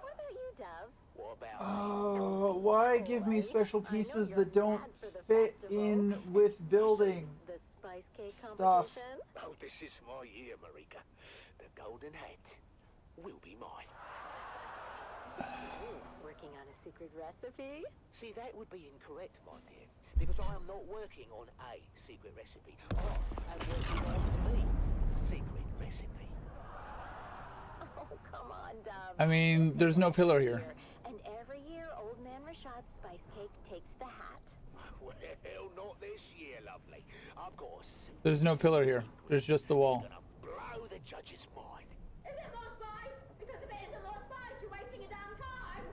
S11: What about you, Dove?
S14: What about
S1: Oh, why give me special pieces that don't fit in with building
S11: The spice cake
S1: stuff?
S11: competition?
S14: Oh, this is my year, Marika. The golden hat will be mine.
S11: Working on a secret recipe?
S14: See, that would be incorrect, my dear, because I am not working on a secret recipe. I am working on the secret recipe.
S11: Oh, come on, Dove.
S1: I mean, there's no pillar here.
S11: And every year, Old Man Rashad's spice cake takes the hat.
S14: Well, not this year, lovely. I've got a secret.
S1: There's no pillar here. There's just the wall.
S14: Blow the judge's mind.
S11: Is it more spice? Because if it isn't more spice, you're wasting your damn time.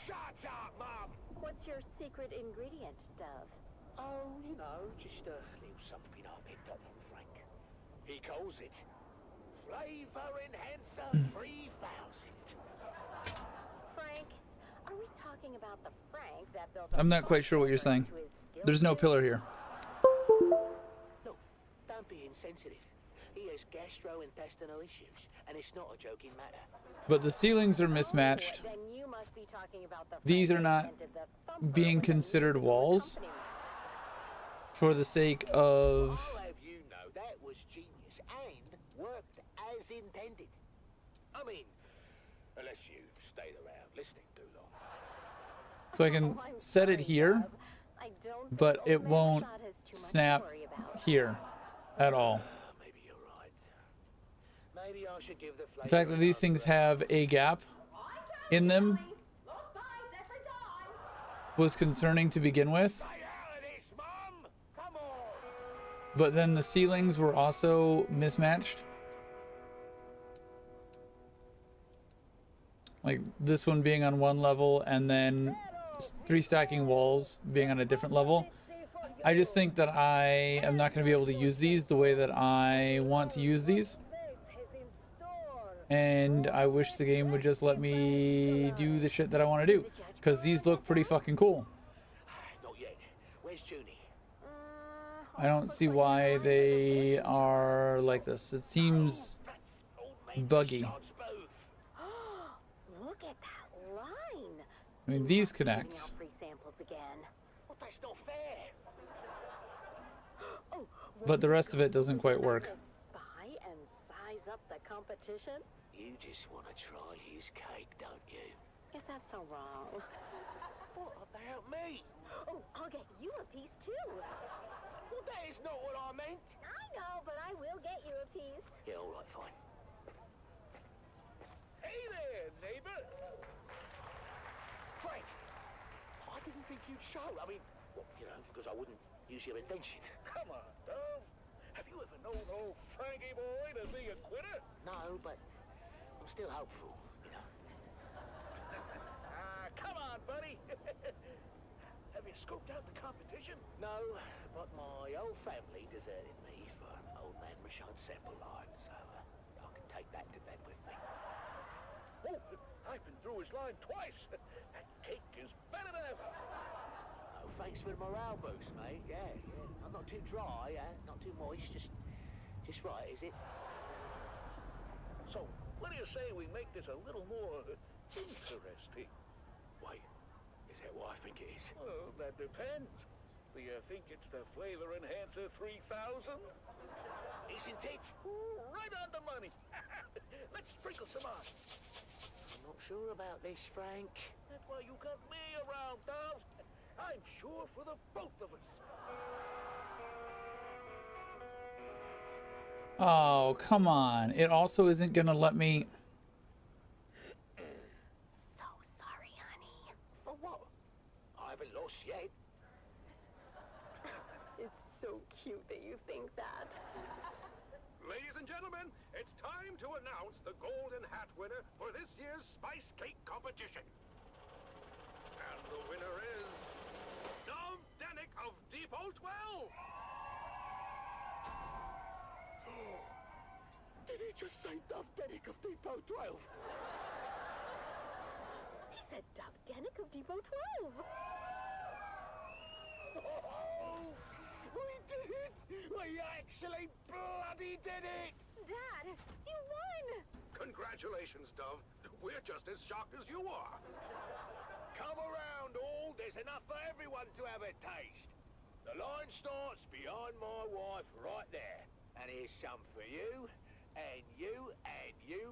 S14: Shut up, Mum!
S11: What's your secret ingredient, Dove?
S14: Oh, you know, just a little something I picked up from Frank. He calls it Flavor Enhancer 3000.
S11: Frank? Are we talking about the Frank that built
S1: I'm not quite sure what you're saying. There's no pillar here.
S14: Look, don't be insensitive. He has gastrointestinal issues, and it's not a joking matter.
S1: But the ceilings are mismatched.
S11: Then you must be talking about the
S1: These are not being considered walls for the sake of...
S14: I'll have you know that was genius and worked as intended. I mean, unless you stayed around listening too long.
S1: So I can set it here, but it won't snap here at all.
S14: Maybe you're right. Maybe I should give
S1: The fact that these things have a gap in them was concerning to begin with. But then the ceilings were also mismatched. Like this one being on one level and then 3 stacking walls being on a different level. I just think that I am not going to be able to use these the way that I want to use these. And I wish the game would just let me do the shit that I want to do. Because these look pretty fucking cool.
S14: Not yet. Where's Junie?
S1: I don't see why they are like this. It seems buggy.
S11: Look at that line.
S1: I mean, these connect.
S11: Free samples again.
S14: Well, that's not fair.
S1: But the rest of it doesn't quite work.
S11: Buy and size up the competition?
S14: You just want to try his cake, don't you?
S11: Is that so wrong?
S14: What about me?
S11: Oh, I'll get you a piece too.
S14: Well, that is not what I meant.
S11: I know, but I will get you a piece.
S14: Yeah, all right, fine. Hey there, neighbor. Frank, I didn't think you'd show. I mean, well, you know, because I wouldn't use your invention.
S15: Come on, Dove. Have you ever known old Frankie boy to be a quitter?
S14: No, but I'm still hopeful, you know.
S15: Come on, buddy. Have you scoped out the competition?
S14: No, but my old family deserted me for Old Man Rashad's sample line, so I can take that to bed with me.
S15: Oh, I've been through his line twice. That cake is better than ever.
S14: Oh, thanks for the morale boost, mate. Yeah, yeah. I'm not too dry, not too moist, just right, is it?
S15: So, what do you say we make this a little more interesting?
S14: Wait, is that what I think it is?
S15: Well, that depends. Do you think it's the Flavor Enhancer 3000?
S14: Isn't it?
S15: Ooh, right on the money. Let's sprinkle some on.
S14: I'm not sure about this, Frank.
S15: That's why you got me around, Dove. I'm sure for the both of us.
S1: Oh, come on. It also isn't going to let me...
S6: so cute that you think that.
S5: Ladies and gentlemen, it's time to announce the Golden Hat winner for this year's Spice Cake competition. And the winner is Dom Denick of Depot 12.
S9: Did he just say Dove Denick of Depot 12?
S6: He said Dove Denick of Depot 12.
S9: Oh, we did it! We actually bloody did it!
S6: Dad, you won!
S5: Congratulations, Dove. We're just as shocked as you are.
S14: Come around, all. There's enough for everyone to have a taste. The line starts behind my wife right there. And here's some for you, and you,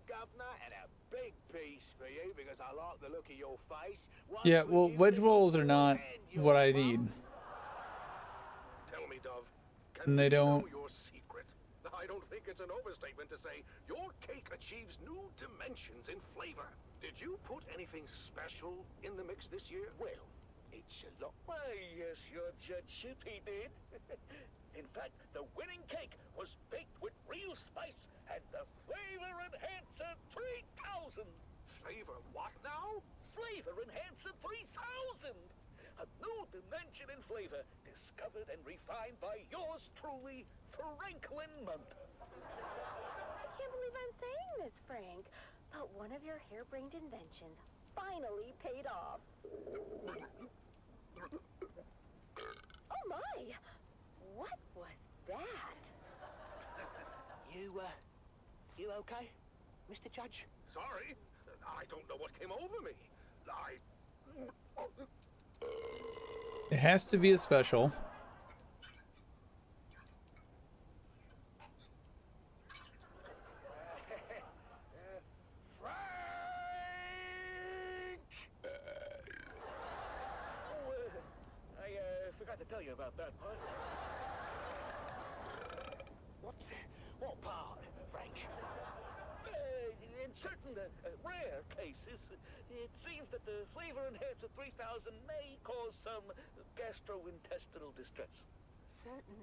S14: Governor, and a big piece for you because I like the look of your face. One
S1: Yeah,
S14: for
S1: well,
S14: you,
S1: wedge
S14: little
S1: rolls are
S14: boy,
S1: not
S14: and your
S1: what I
S14: mum.
S1: need.
S5: Tell me, Dove,
S1: And they
S5: you
S1: don't.
S5: know your secret? I don't think it's an overstatement to say your cake achieves new dimensions in flavor. Did you put anything special in the mix this year?
S14: Well, it's a lot. Why, yes, your judgeship, he did. In fact, the winning cake was baked with real spice and the Flavor Enhancer 3000.
S5: Flavor what now?
S14: Flavor Enhancer 3000. A new dimension in flavor, discovered and refined by yours truly, Franklin Munt.
S6: I can't believe I'm saying this, Frank, but one of your harebrained inventions finally paid off. Oh my! What was that?
S14: You okay, Mr. Judge?
S5: Sorry, I don't know what came over me.
S1: It has to be a special.
S14: I forgot to tell you about that part. What part, Frank? In certain rare cases, it seems that the Flavor Enhancer 3000 may cause some gastrointestinal distress. Certain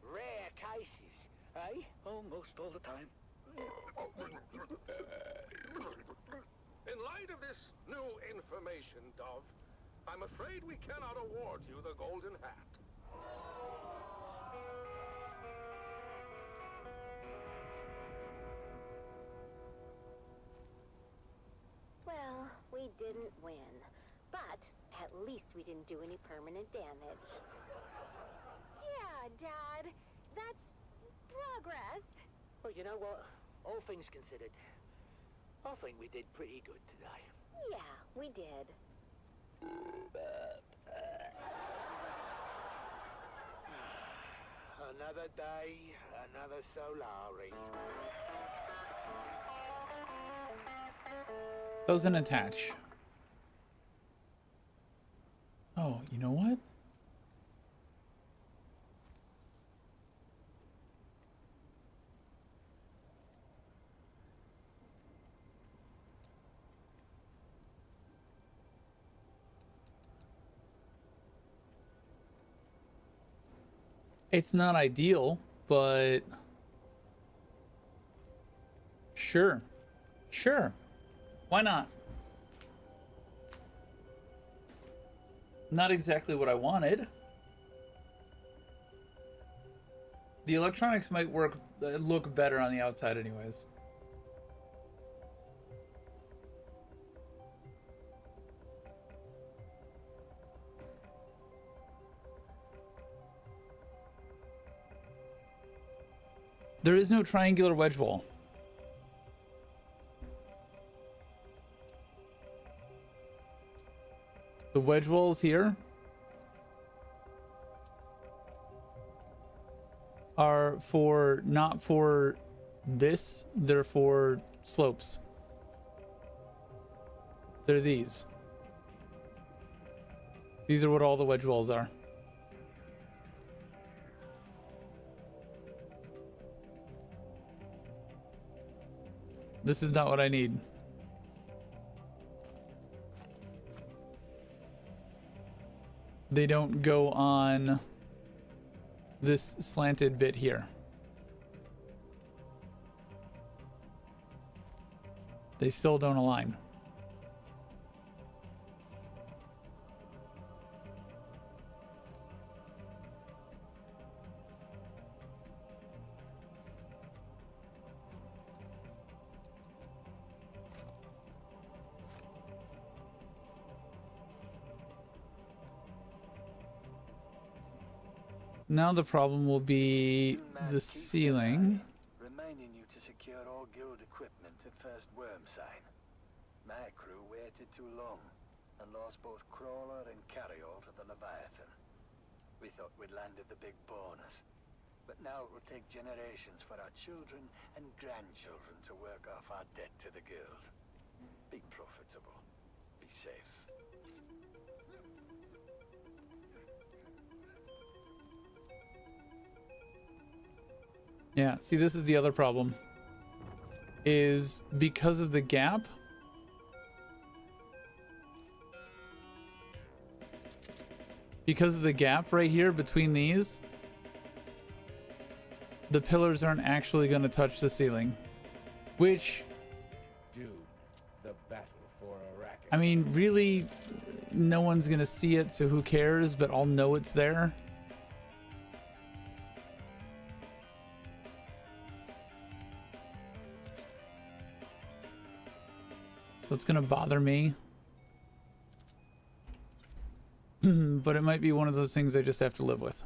S14: rare cases, eh? Almost all the time.
S5: In light of this new information, Dove, I'm afraid we cannot award you the Golden Hat.
S6: Well, we didn't win, but at least we didn't do any permanent damage.
S11: Yeah, Dad. That's progress.
S14: Well, you know what? All things considered, I think we did pretty good today.
S6: Yeah, we did.
S14: Another day, another Solari.
S1: Doesn't attach. Oh, you know what? It's not ideal, but sure. Sure. Why not? Not exactly what I wanted. The electronics might look better on the outside anyways. There is no triangular wedge wall. The wedge walls here are not for this, they're for slopes. They're these. These are what all the wedge walls are. This is not what I need. They don't go on this slanted bit here. They still don't align. Now the problem will be the ceiling.
S14: Reminding you to secure all guild equipment at first worm sign. My crew waited too long and lost both crawler and carryall to the Leviathan. We thought we'd landed the big bonus, but now it will take generations for our children and grandchildren to work off our debt to the guild. Be profitable. Be safe.
S1: Yeah, see, this is the other problem. Is because of the gap. Because of the gap right here between these, the pillars aren't actually going to touch the ceiling. Which,
S13: Dune, the battle for Arrakis.
S1: I mean, really, no one's going to see it, so who cares? But I'll know it's there. So it's gonna bother me. But it might be one of those things I just have to live with.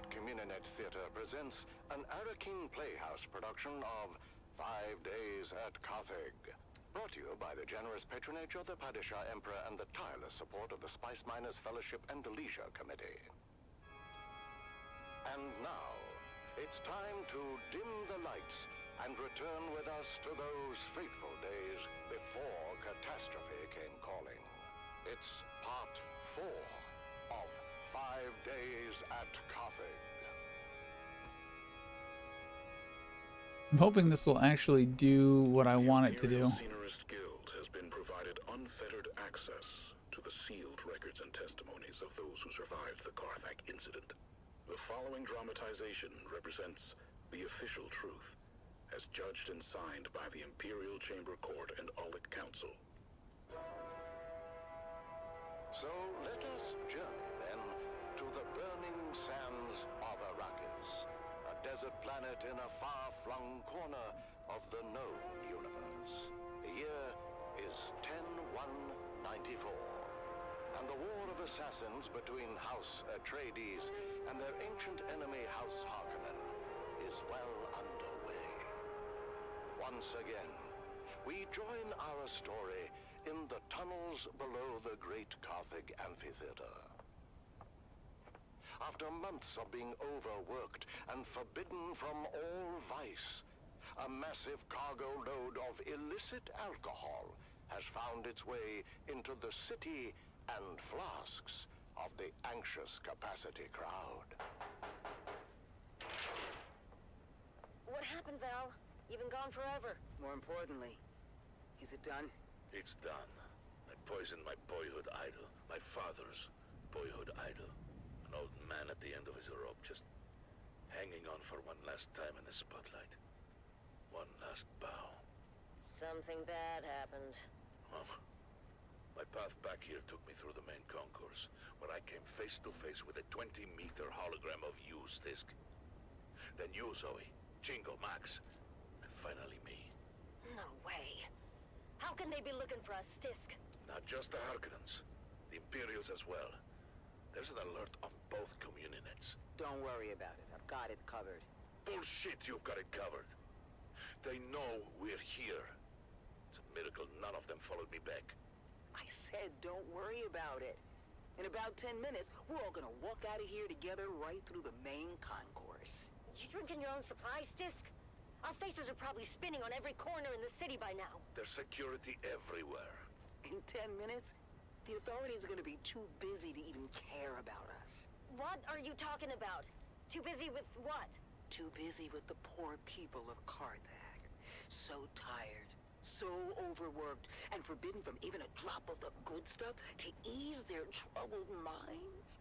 S2: Communinet Theatre presents an Arakeen Playhouse production of 5 Days at Carthage. Brought to you by the generous patronage of the Padishah Emperor and the tireless support of the Spice Miners Fellowship and the Leisure Committee. And now, it's time to dim the lights and return with us to those fateful days before catastrophe came calling. It's part 4 of 5 Days at Carthage.
S1: I'm hoping this will actually do what I want it to do.
S19: Scenarist Guild has been provided unfettered access to the sealed records and testimonies of those who survived the Carthage incident. The following dramatization represents the official truth, as judged and signed by the Imperial Chamber Court and Aulic Council.
S2: So let us journey then to the burning sands of Arrakis, a desert planet in a far-flung corner of the known universe. The year is 10-1-94, and the war of assassins between House Atreides and their ancient enemy House Harkonnen is well underway. Once again, we join our story in the tunnels below the Great Carthage Amphitheater. After months of being overworked and forbidden from all vice, a massive cargo load of illicit alcohol has found its way into the city and flasks of the anxious capacity crowd.
S8: What happened, Val? You've been gone forever.
S18: More importantly, is it done?
S3: It's done. I poisoned my boyhood idol, my father's boyhood idol. An old man at the end of his rope, just hanging on for one last time in the spotlight. One last bow.
S8: Something bad happened.
S3: Well, My path back here took me through the main concourse, where I came face to face with a 20-meter hologram of you, Stisk. Then you, Zoe, Jingle, Max, and finally me.
S11: No way. How can they be looking for us, Stisk?
S3: Not just the Harkonnens, the Imperials as well. There's an alert on both communionets.
S18: Don't worry about it. I've got it covered.
S3: Bullshit, you've got it covered. They know we're here. It's a miracle none of them followed me back.
S18: I said don't worry about it. In about 10 minutes, we're all gonna walk out of here together right through the main concourse.
S11: You drinking your own supplies, Stisk? Our faces are probably spinning on every corner in the city by now.
S3: There's security everywhere.
S18: In 10 minutes, the authorities are gonna be too busy to even care about us.
S11: What are you talking about? Too busy with what?
S18: Too busy with the poor people of Carthag. So tired, so overworked, and forbidden from even a drop of the good stuff to ease their troubled minds.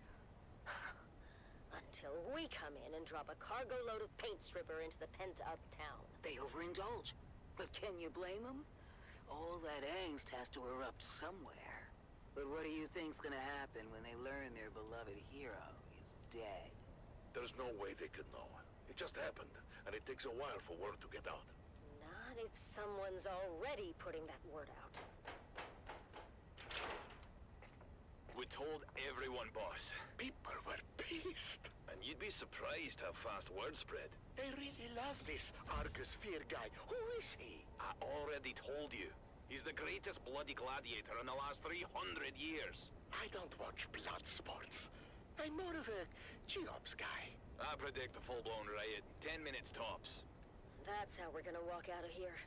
S11: Until we come in and drop a cargo load of paint stripper into the pent-up town.
S18: They overindulge. But can you blame them? All that angst has to erupt somewhere. But what do you think's gonna happen when they learn their beloved hero is dead?
S3: There's no way they could know. It just happened, and it takes a while for word to get out.
S11: Not if someone's already putting that word out.
S7: We told everyone, boss.
S3: People were pissed.
S7: And you'd be surprised how fast word spread.
S3: They really love this Argus Fear guy. Who is he?
S7: I already told you. He's the greatest bloody gladiator in the last 300 years.
S3: I don't watch blood sports. I'm more of a Geops guy.
S7: I predict a full-blown riot. 10 minutes tops.
S11: That's how we're gonna walk out of here.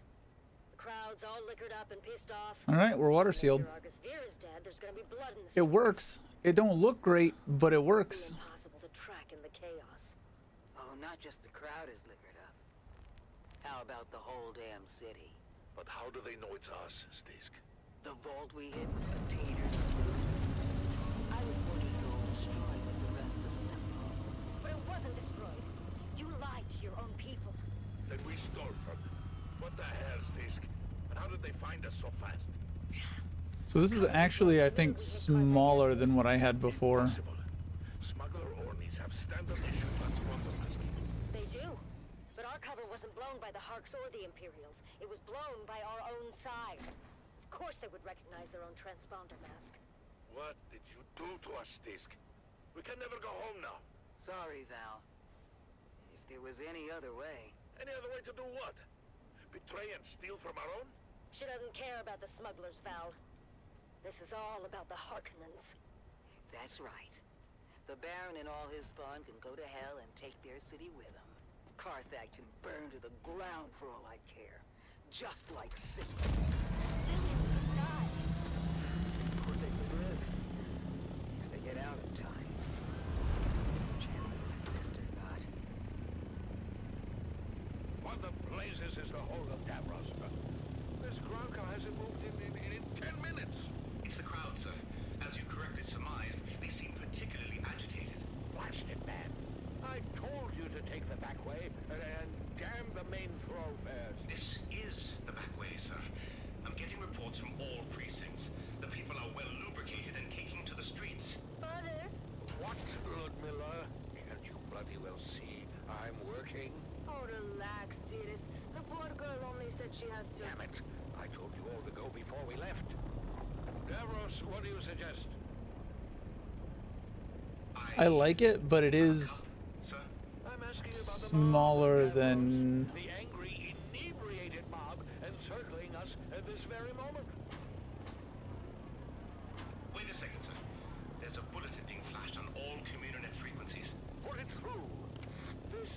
S11: The crowd's all liquored up and pissed off.
S1: All right, we're water sealed.
S11: After Argus Fear is dead, there's gonna be blood in the
S1: It works. It don't look great, but it works.
S11: It's impossible to track in the chaos.
S18: Oh, not just the crowd is liquored up. How about the whole damn city?
S3: But how do they know it's us, Stisk?
S18: The vault we hid with containers of food. I reported it all destroyed with the rest of Sandworms.
S11: But it wasn't destroyed. You lied to your own people.
S3: Then we stole from them. What the hell, Stisk? And how did they find us so fast?
S1: So this is actually, I think, smaller than what I had before.
S3: Smuggler Ornies have standard issue transponder masking.
S11: They do. But our cover wasn't blown by the Harks or the Imperials. It was blown by our own side. Of course they would recognize their own transponder mask.
S3: What did you do to us, Stisk? We can never go home now.
S18: Sorry, Val. If there was any other way.
S3: Any other way to do what? Betray and steal from our own?
S11: She doesn't care about the smugglers, Val. This is all about the Harkonnens.
S18: That's right. The Baron and all his spawn can go to hell and take their city with them. Carthag can burn to the ground for all I care. Just like City. Poor thing would live. If they get out in time. Chance my sister got.
S3: What the blazes is the whole of Davros? This crowd car hasn't moved in 10 minutes.
S12: It's the crowd, sir. As you correctly surmised, they seem particularly agitated.
S3: Watched it, man. I told you to take the back way and damn the main thoroughfares.
S12: This is the back way, sir. I'm getting reports from all precincts. The people are well lubricated and taking to the streets.
S11: Father?
S3: What, Ludmilla? Can't you bloody well see I'm working?
S10: Oh, relax, dearest. The poor girl only said she has to...
S3: Damn it. I told you all to go before we left. Davros, what do you suggest?
S1: I like it, but it is smaller than...
S3: The angry, inebriated mob encircling us at this very moment.
S12: Wait a second, sir. There's a bulletin being flashed on all Communinet frequencies.
S3: Put it through. This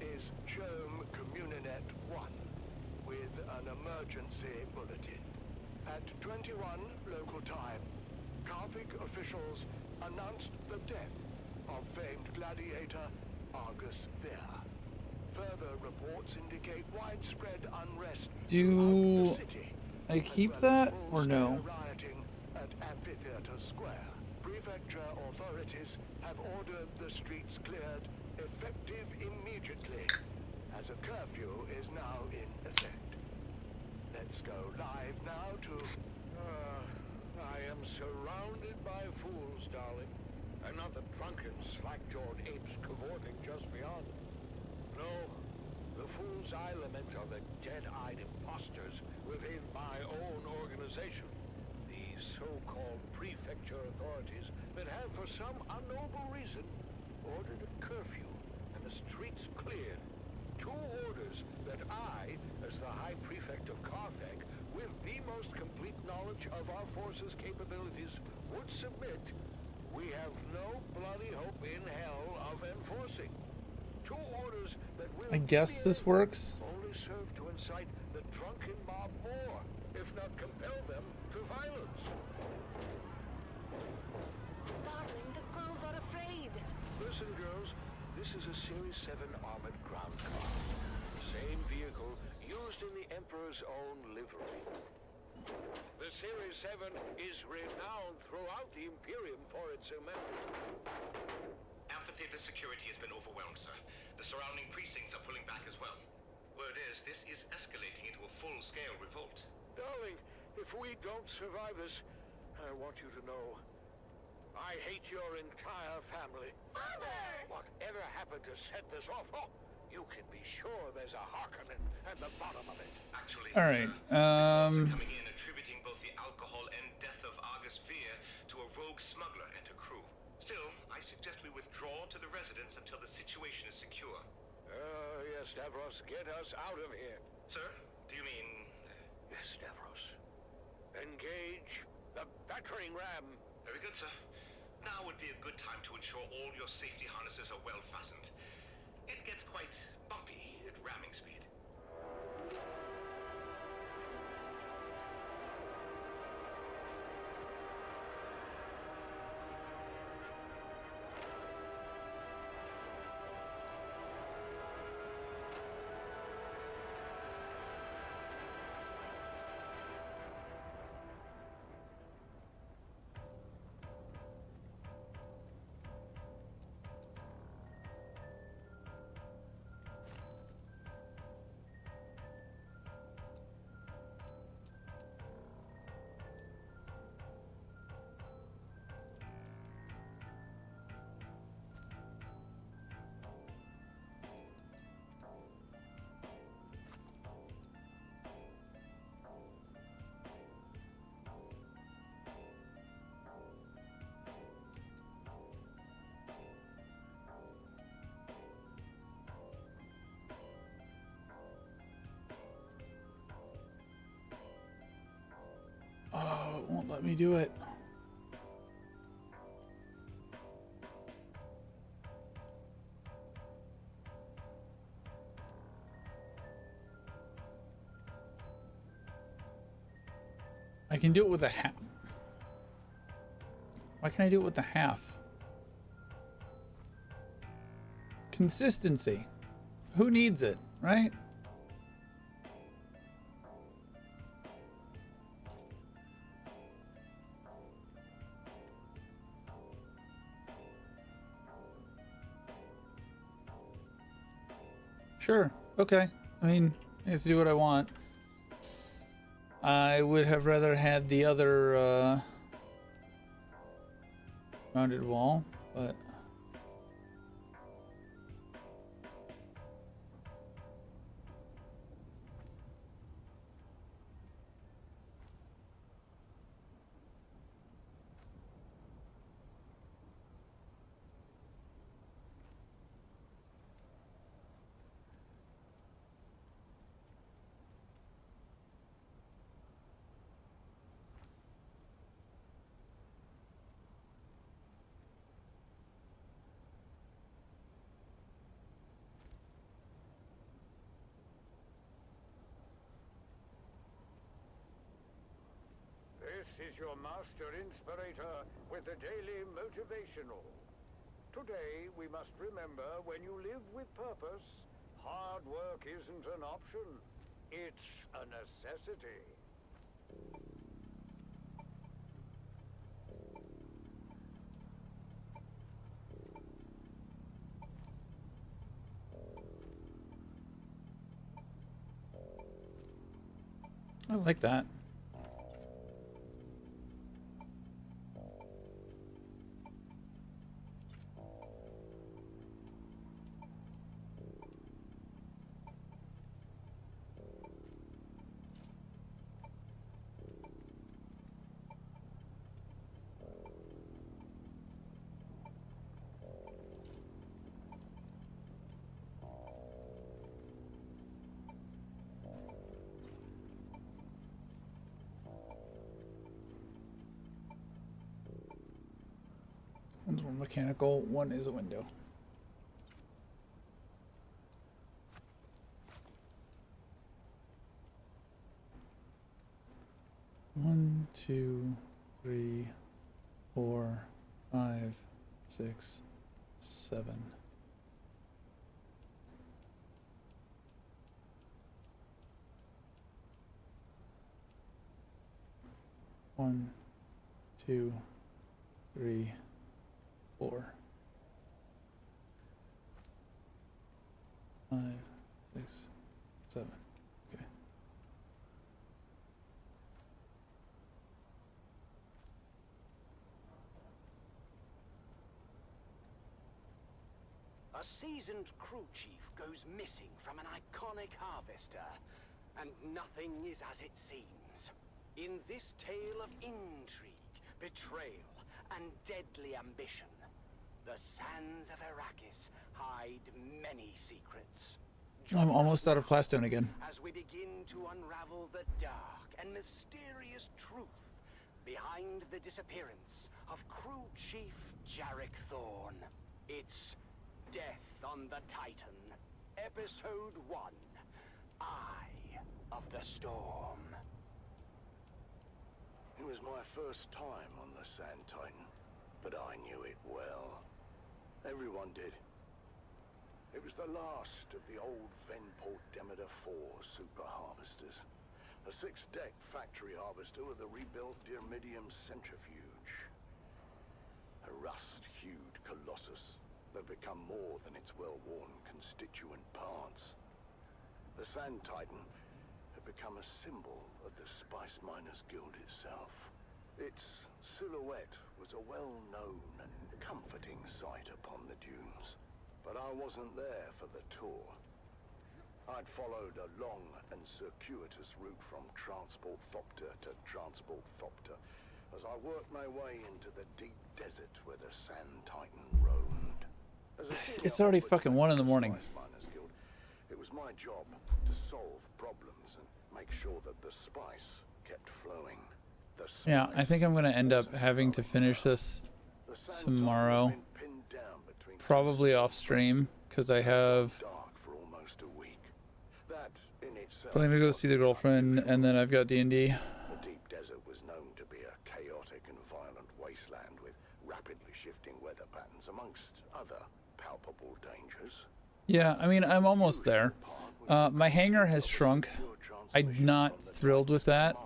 S3: is Germ Communinet 1 with an emergency bulletin. At 21 local time, Carthag officials announced the death of famed gladiator Argus Fear. Further reports indicate widespread unrest
S1: Do
S3: throughout the city.
S1: I keep that or no?
S3: Rioting at Amphitheater Square. Prefecture authorities have ordered the streets cleared, effective immediately, as a curfew is now in effect. Let's go live now to... I am surrounded by fools, darling. And not the drunken, slack-jawed apes cavorting just beyond. No, the fools I lament are the dead-eyed imposters within my own organization. These so-called prefecture authorities that have, for some unknowable reason, ordered a curfew and the streets cleared. 2 orders that I, as the High Prefect of Carthag, with the most complete knowledge of our forces' capabilities, would submit. We have no bloody hope in hell of enforcing. 2 orders that will,
S1: I guess this works.
S3: only serve to incite the drunken mob more, if not compel them to violence.
S10: Darling, the girls are afraid.
S3: Listen, girls, this is a Series 7 armored ground car. Same vehicle used in the Emperor's own livery. The Series 7 is renowned throughout the Imperium for its immense.
S12: Amphitheater security has been overwhelmed, sir. The surrounding precincts are pulling back as well. Word is, this is escalating into a full-scale revolt.
S3: Darling, if we don't survive this, I want you to know, I hate your entire family.
S11: Father!
S3: Whatever happened to set this off? Oh, you can be sure there's a Harkonnen at the bottom of it.
S12: Actually,
S1: All right.
S12: coming in attributing both the alcohol and death of Argus Fear to a rogue smuggler and her crew. Still, I suggest we withdraw to the residence until the situation is secure.
S3: Yes, Stavros, get us out of here.
S12: Sir, do you mean...
S3: Yes, Stavros. Engage the battering ram.
S12: Very good, sir. Now would be a good time to ensure all your safety harnesses are well fastened. It gets quite bumpy at ramming speed.
S1: Oh, it won't let me do it. I can do it with a half. Why can't I do it with the half? Consistency. Who needs it, right? Sure. Okay. I mean, I get to do what I want. I would have rather had the other rounded wall, but
S15: This is your Master Inspirator with the Daily Motivational. Today, we must remember when you live with purpose, hard work isn't an option. It's a necessity.
S1: I like that. One's more mechanical, one is a window. One, 2, 3, 4, 5, 6, 7. One, 2, 3, 4, 5, 6, 7. Okay.
S14: A seasoned crew chief goes missing from an iconic harvester, and nothing is as it seems. In this tale of intrigue, betrayal, and deadly ambition, the sands of Arrakis hide many secrets.
S1: I'm almost out of Plastone again.
S14: As we begin to unravel the dark and mysterious truth behind the disappearance of crew chief Jarek Thorne. It's Death on the Titan, Episode 1, Eye of the Storm.
S3: It was my first time on the Sand Titan, but I knew it well. Everyone did. It was the last of the old Venport Demeter 4 super harvesters. A 6-deck factory harvester with a rebuilt Dyrmidium centrifuge. A rust-hued colossus that had become more than its well-worn constituent parts. The Sand Titan had become a symbol of the Spice Miners Guild itself. Its silhouette was a well-known and comforting sight upon the dunes. But I wasn't there for the tour. I'd followed a long and circuitous route from Transport Thopter to Transport Thopter as I worked my way into the deep desert where the Sand Titan roamed.
S1: It's already fucking 1 in the morning.
S3: It was my job to solve problems and make sure that the spice kept flowing.
S1: Yeah, I think I'm going to end up having to finish this tomorrow. Probably off stream, because I have... Probably going to go see the girlfriend, and then I've got D&D.
S3: The deep desert was known to be a chaotic and violent wasteland with rapidly shifting weather patterns, amongst other palpable dangers.
S1: Yeah, I mean, I'm almost there. My hangar has shrunk. I'm not thrilled with that.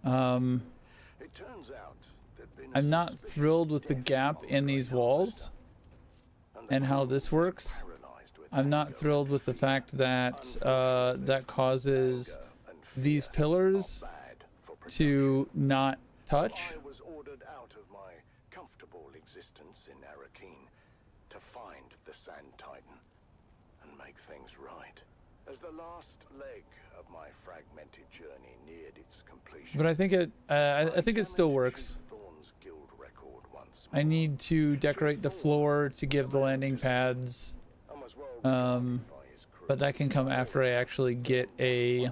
S1: I'm not thrilled with the gap in these walls and how this works. I'm not thrilled with the fact that that causes these pillars to not touch.
S3: I was ordered out of my comfortable existence in Arrakeen to find the Sand Titan and make things right. As the last leg of my fragmented journey neared its completion.
S1: But I think it still works. I need to decorate the floor to give the landing pads. But that can come after I actually get a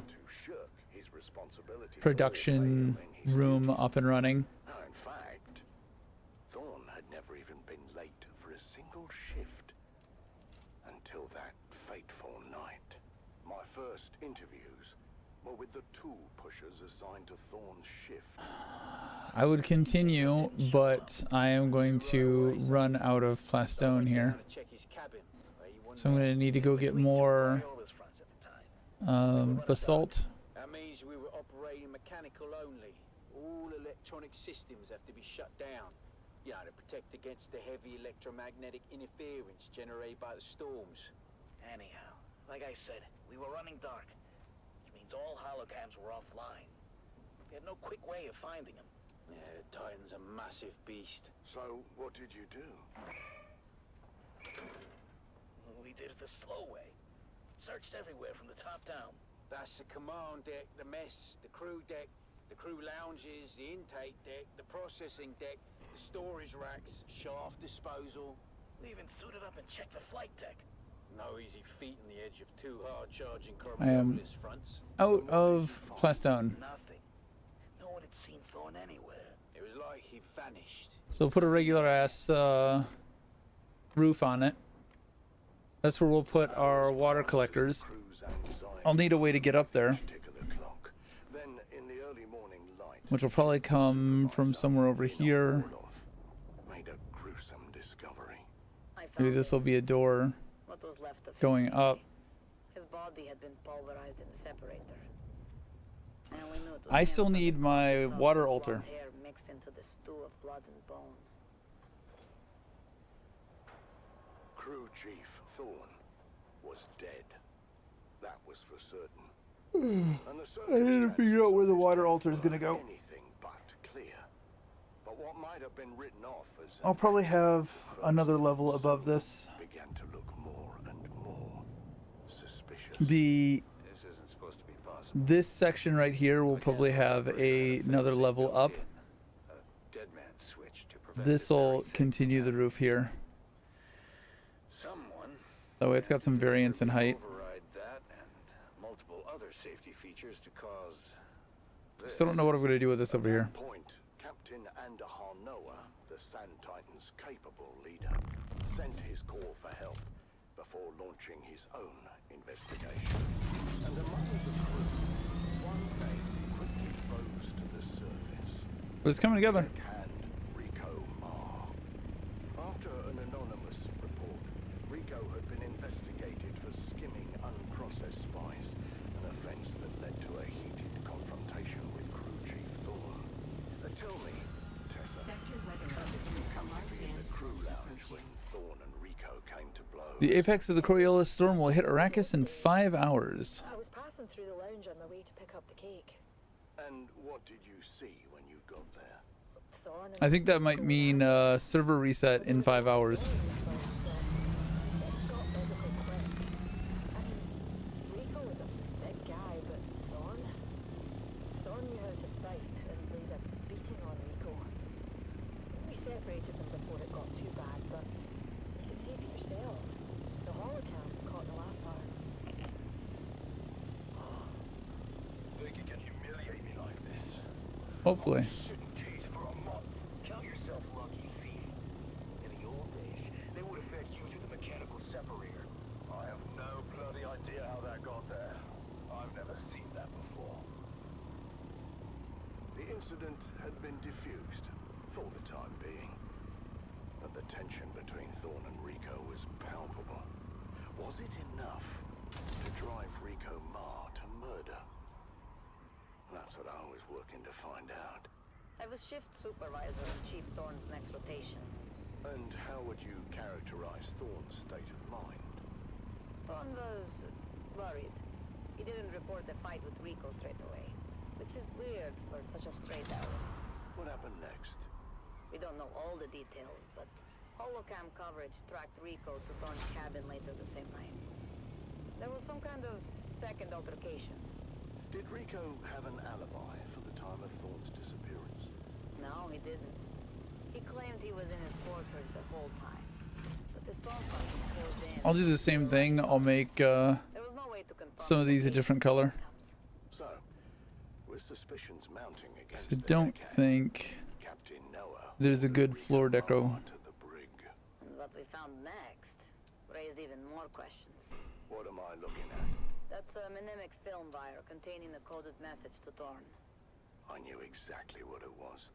S1: production room up and running.
S3: In fact, Thorne had never even been late for a single shift until that fateful night. My first interviews were with the tool pushers assigned to Thorne's shift.
S1: I would continue, but I am going to run out of Plastone here. So I'm going to need to go get more basalt.
S14: That means we were operating mechanical only. All electronic systems have to be shut down. You know, to protect against the heavy electromagnetic interference generated by the storms.
S4: Anyhow, like I said, we were running dark, which means all holograms were offline. We had no quick way of finding them.
S14: Yeah, Titan's a massive beast.
S3: So, what did you do?
S4: We did it the slow way. Searched everywhere from the top down.
S14: That's the command deck, the mess, the crew deck, the crew lounges, the intake deck, the processing deck, the storage racks, shaft disposal.
S4: We even suited up and checked the flight deck.
S14: No easy feat on the edge of two hard-charging
S1: I am
S14: Coriolis fronts.
S1: out of Plastone.
S4: Nothing. No one had seen Thorne anywhere.
S14: It was like he vanished.
S1: So we'll put a regular ass roof on it. That's where we'll put our water collectors. I'll need a way to get up there, which will probably come from somewhere over here. Maybe this will be a door going up.
S8: His body had been pulverized in the separator. And we knew it was
S1: I still need my water altar.
S8: hair mixed into the stew of blood and bone.
S3: Crew Chief Thorne was dead. That was for certain. And the
S1: I need to figure out where the water altar is gonna go.
S3: anything but clear. But what might have been written off as
S1: I'll probably have another level above this.
S3: began to look more and more suspicious.
S1: This section right here will probably have another level up. This will continue the roof here. That way it's got some variance in height.
S3: Multiple other safety features to cause
S1: Still don't know what I'm going to do with this over here.
S3: point, Captain Andahar Noah, the Sand Titan's capable leader, sent his call for help before launching his own investigation. And among the crew, one name quickly rose to the surface.
S1: But it's coming together.
S3: Rico Marr. After an anonymous report, Rico had been investigated for skimming unprocessed spice, an offense that led to a heated confrontation with Crew Chief Thorne. Tell me, Tessa, come to be in the crew lounge when Thorne and Rico came to blows.
S1: The apex of the Coriolis storm will hit Arrakis in 5 hours.
S10: I was passing through the lounge on my way to pick up the cake.
S3: And what did you see when you got there?
S10: Thorne and
S1: I think that might mean server reset in 5 hours.
S10: Rico was a big guy, but Thorne knew how to fight and laid a beating on Rico. We separated them before it got too bad, but you can see for yourself. The holocam caught the last part.
S3: Think you can humiliate me like this?
S1: Hopefully.
S14: Count yourself lucky, thief. In the old days, they would have fed you to the mechanical separator.
S3: I have no bloody idea how that got there. I've never seen that before. The incident had been diffused, for the time being. But the tension between Thorne and Rico was palpable. Was it enough to drive Rico Marr to murder? That's what I was working to find out.
S8: I was shift supervisor on Chief Thorne's next rotation.
S3: And how would you characterize Thorne's state of mind?
S8: Thorne was worried. He didn't report the fight with Rico straight away, which is weird for such a straight arrow.
S3: What happened next?
S8: We don't know all the details, but holocam coverage tracked Rico to Thorne's cabin later the same night. There was some kind of second altercation.
S3: Did Rico have an alibi for the time of Thorne's disappearance?
S8: No, he didn't. He claimed he was in his quarters the whole time. But the storm front was closed in.
S1: I'll do the same thing. I'll make some of these a different color.
S3: So, with suspicions mounting against
S1: So I don't think
S3: Captain Noah
S1: there's a good floor deco.
S8: And what we found next raised even more questions.
S3: What am I looking at?
S8: That's a mnemonic film wire containing a coded message to Thorne.
S3: I knew exactly what it was,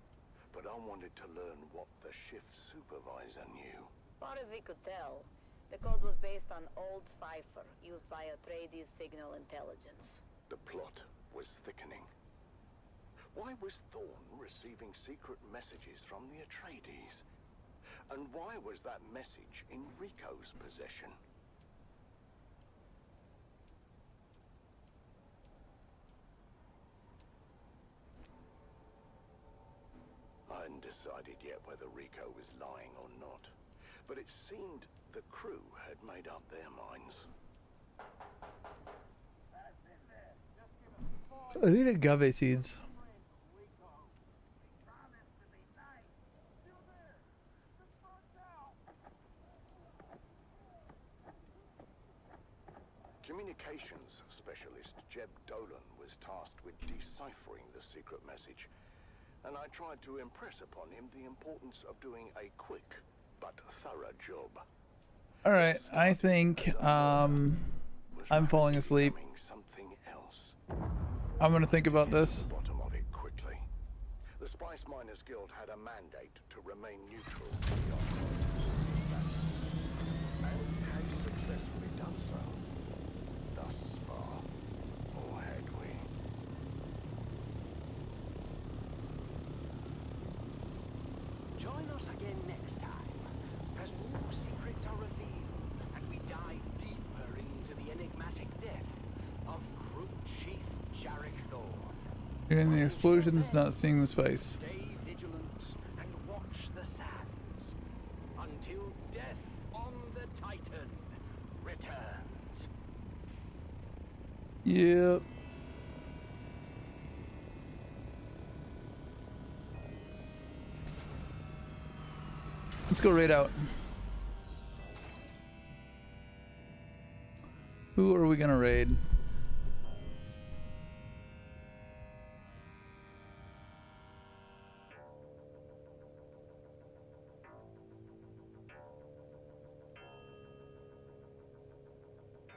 S3: but I wanted to learn what the shift supervisor knew.
S8: Far as we could tell, the code was based on old cipher used by Atreides signal intelligence.
S3: The plot was thickening. Why was Thorne receiving secret messages from the Atreides? And why was that message in Rico's possession? I hadn't decided yet whether Rico was lying or not, but it seemed the crew had made up their minds.
S1: I need agave seeds.
S3: Communications specialist Jeb Dolan was tasked with deciphering the secret message,
S2: and I tried to impress upon him the importance of doing a quick but thorough job.
S1: All right, I think I'm falling asleep. I'm gonna think about this.
S2: Bottom of it quickly. The Spice Miners Guild had a mandate to remain neutral to the operations, and had successfully done so thus far, or had we?
S14: Join us again next time, as new secrets are revealed, and we dive deeper into the enigmatic death of Crew Chief Jarek Thorne.
S1: Hearing the explosions, not seeing the spice.
S14: Stay vigilant and watch the sands, until death on the Titan returns.
S1: Yep. Let's go raid out. Who are we gonna raid?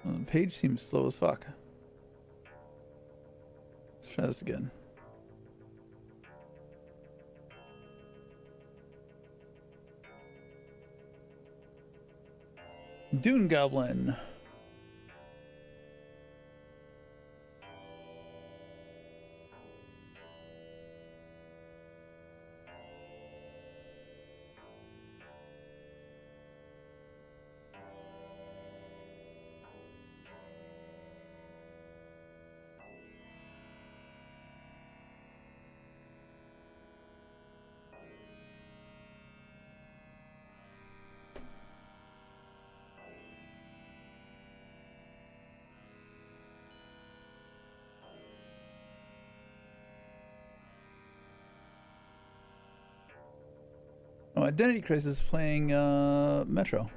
S1: Well, the page seems slow as fuck. Let's try this again. Dune Goblin. Oh, Identity Crisis is playing Metro.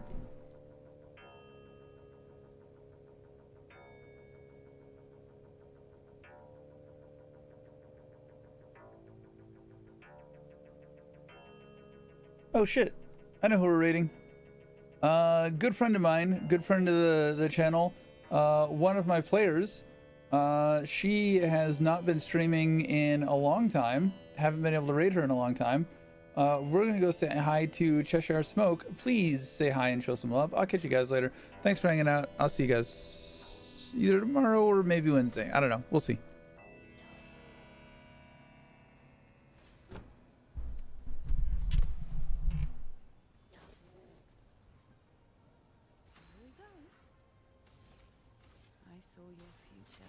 S1: Oh shit, I know who we're raiding. Good friend of mine, good friend of the channel. One of my players. She has not been streaming in a long time. Haven't been able to raid her in a long time. We're gonna go say hi to Cheshire Smoke. Please say hi and show some love. I'll catch you guys later. Thanks for hanging out. I'll see you guys either tomorrow or maybe Wednesday. I don't know. We'll see.
S17: I saw your future.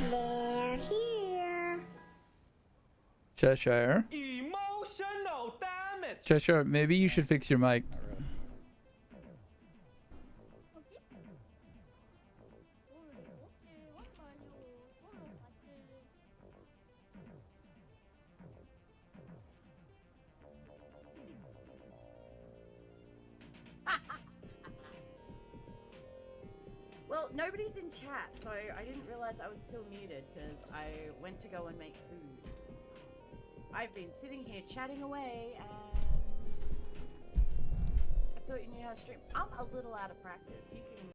S11: They're here.
S1: Cheshire.
S20: Emotional damage.
S1: Cheshire, maybe you should fix your mic.
S17: Well, nobody's in chat, so I didn't realize I was still muted because I went to go and make food. I've been sitting here chatting away and I thought you knew how to stream. I'm a little out of practice. You can